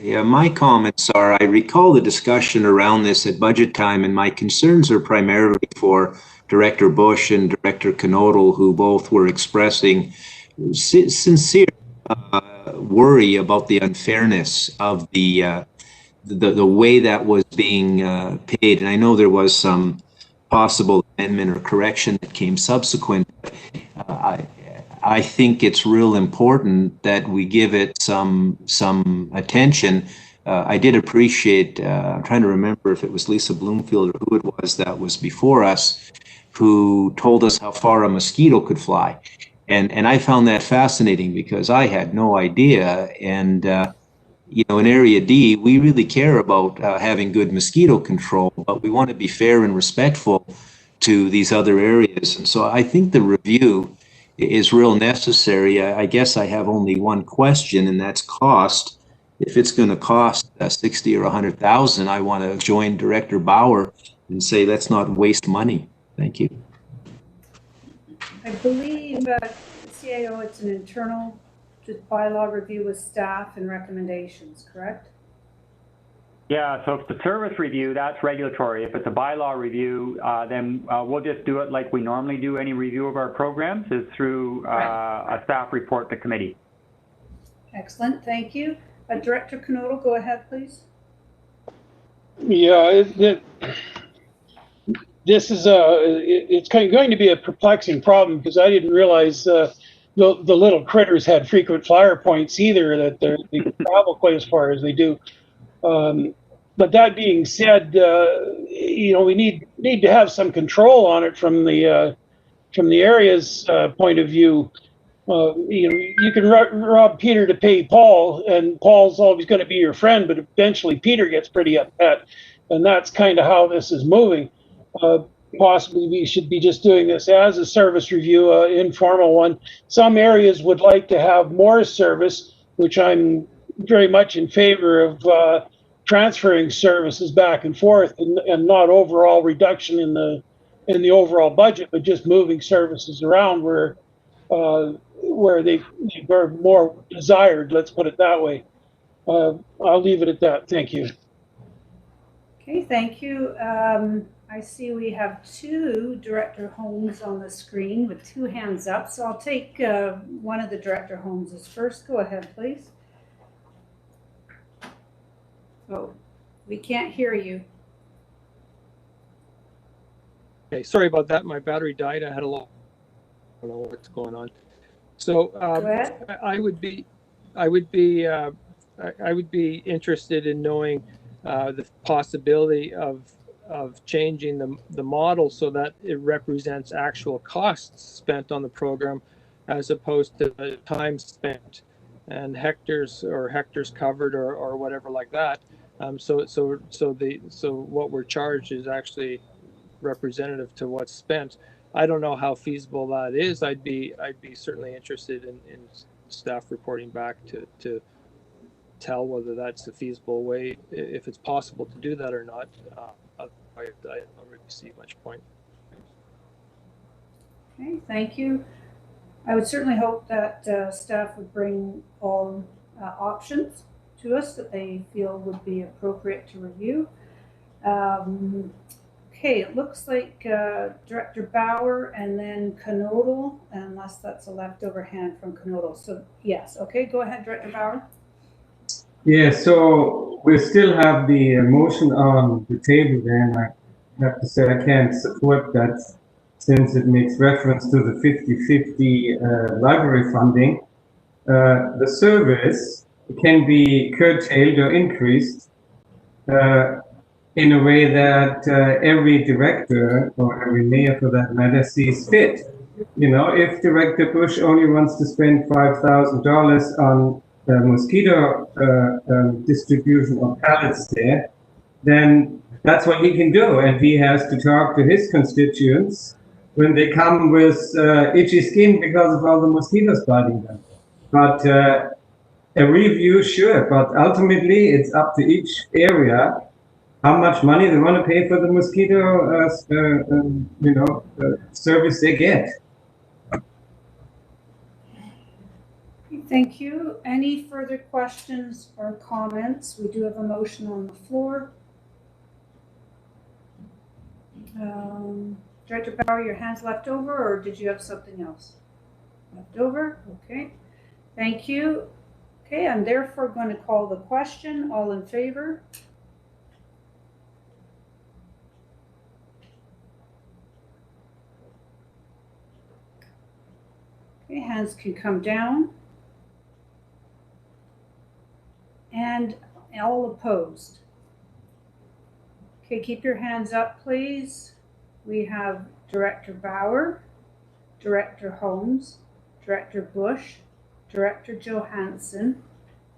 yeah, my comments are, I recall the discussion around this at budget time, and my concerns are primarily for Director Bush and Director Knodel, who both were expressing sincere worry about the unfairness of the way that was being paid. And I know there was some possible amendment or correction that came subsequent. I think it's real important that we give it some attention. I did appreciate, I'm trying to remember if it was Lisa Bloomfield or who it was that was before us, who told us how far a mosquito could fly. And I found that fascinating because I had no idea. And, you know, in Area D, we really care about having good mosquito control, but we want to be fair and respectful to these other areas. And so I think the review is real necessary. I guess I have only one question, and that's cost. If it's going to cost 60 or 100,000, I want to join Director Bauer and say let's not waste money. Thank you. I believe CAO, it's an internal just bylaw review with staff and recommendations, correct? Yeah, so if it's a service review, that's regulatory. If it's a bylaw review, then we'll just do it like we normally do any review of our programs, is through a staff report to committee. Excellent, thank you. Director Knodel, go ahead, please. Yeah, this is it's going to be a perplexing problem because I didn't realize the little critters had frequent flyer points either, that they travel quite as far as they do. But that being said, you know, we need to have some control on it from the area's point of view. You know, you can rob Peter to pay Paul, and Paul's always going to be your friend, but eventually Peter gets pretty upset, and that's kind of how this is moving. Possibly we should be just doing this as a service review, informal one. Some areas would like to have more service, which I'm very much in favor of. Transferring services back and forth, and not overall reduction in the overall budget, but just moving services around where they are more desired. Let's put it that way. I'll leave it at that. Thank you. Okay, thank you. I see we have two Director Holmes on the screen with two hands up, so I'll take one of the Director Holmeses first. Go ahead, please. Oh, we can't hear you. Okay, sorry about that. My battery died. I had a lot. I don't know what's going on. So Go ahead. I would be interested in knowing the possibility of of changing the model so that it represents actual costs spent on the program as opposed to time spent and hectares covered or whatever like that. So what we're charged is actually representative to what's spent. I don't know how feasible that is. I'd be certainly interested in staff reporting back to tell whether that's a feasible way, if it's possible to do that or not. I don't really see much point. Okay, thank you. I would certainly hope that staff would bring all options to us that they feel would be appropriate to review. Okay, it looks like Director Bauer and then Knodel, unless that's a leftover hand from Knodel. So yes, okay, go ahead, Director Bauer. Yeah, so we still have the motion on the table there, and I have to say I can't support that since it makes reference to the 50-50 library funding. The service can be curtailed or increased in a way that every director, or every mayor for that matter, sees fit. You know, if Director Bush only wants to spend $5,000 on mosquito distribution of pallets there, then that's what he can do. And he has to talk to his constituents when they come with itchy skin because of all the mosquitoes biting them. But a review, sure, but ultimately it's up to each area how much money they want to pay for the mosquito service they get. Thank you. Any further questions or comments? We do have a motion on the floor. Director Bauer, your hand's left over, or did you have something else? Left over, okay. Thank you. Okay, I'm therefore going to call the question. All in favor? Okay, hands can come down. And all opposed. Okay, keep your hands up, please. We have Director Bauer, Director Holmes, Director Bush, Director Johansson,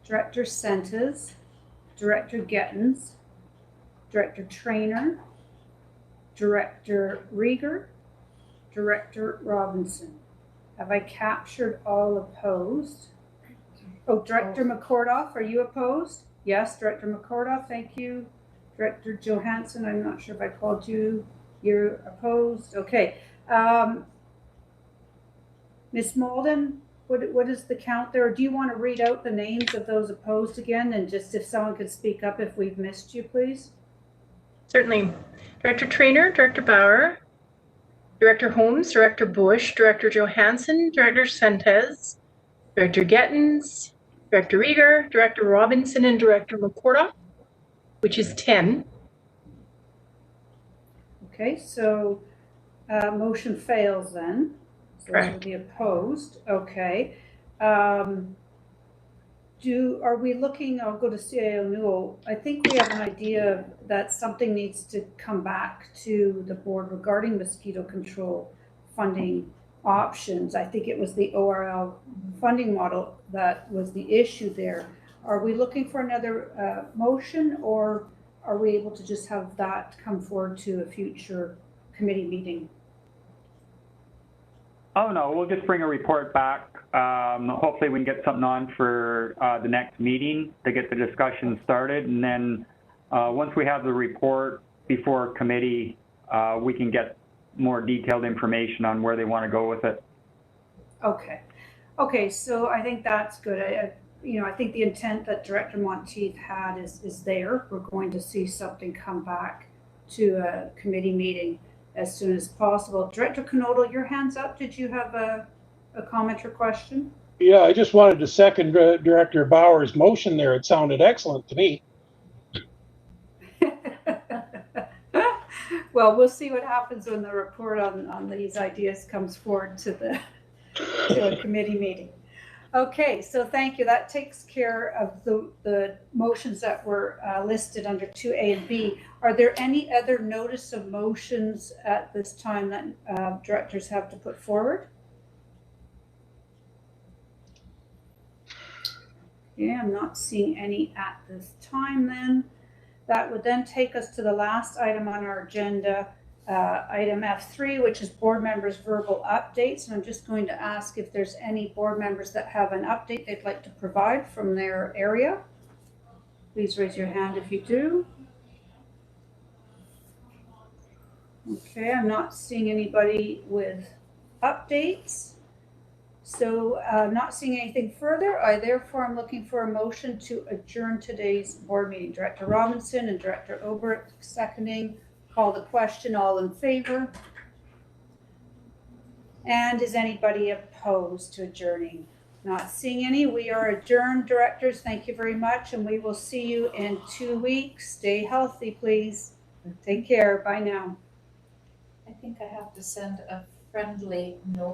Director Sentes, Director Gettens, Director Trainer, Director Rieger, Director Robinson. Have I captured all opposed? Oh, Director McCordoff, are you opposed? Yes, Director McCordoff, thank you. Director Johansson, I'm not sure if I called you. You're opposed? Okay. Ms. Malden, what is the count there? Or do you want to read out the names of those opposed again? And just if someone could speak up if we've missed you, please. Certainly. Director Trainer, Director Bauer, Director Holmes, Director Bush, Director Johansson, Director Sentes, Director Gettens, Director Rieger, Director Robinson, and Director McCordoff, which is 10. Okay, so motion fails then. So those are the opposed. Okay. Are we looking, I'll go to CAO Newell. I think we have an idea that something needs to come back to the board regarding mosquito control funding options. I think it was the ORL funding model that was the issue there. Are we looking for another motion, or are we able to just have that come forward to a future committee meeting? Oh, no, we'll just bring a report back. Hopefully we can get something on for the next meeting to get the discussion started. And then once we have the report before committee, we can get more detailed information on where they want to go with it. Okay. Okay, so I think that's good. I think the intent that Director Monteith had is there. We're going to see something come back to a committee meeting as soon as possible. Director Knodel, your hand's up. Did you have a comment or question? Yeah, I just wanted to second Director Bauer's motion there. It sounded excellent to me. Well, we'll see what happens when the report on these ideas comes forward to a committee meeting. Okay, so thank you. That takes care of the motions that were listed under 2A and B. Are there any other notice of motions at this time that directors have to put forward? Yeah, I'm not seeing any at this time then. That would then take us to the last item on our agenda, item F3, which is board members' verbal updates. And I'm just going to ask if there's any board members that have an update they'd like to provide from their area. Please raise your hand if you do. Okay, I'm not seeing anybody with updates. So not seeing anything further, I therefore am looking for a motion to adjourn today's board meeting. Director Robinson and Director Obert seconding. Call the question. All in favor? And is anybody opposed to adjourning? Not seeing any. We are adjourned, directors. Thank you very much, and we will see you in 2 weeks. Stay healthy, please. Take care. Bye now. I think I have to send a friendly note.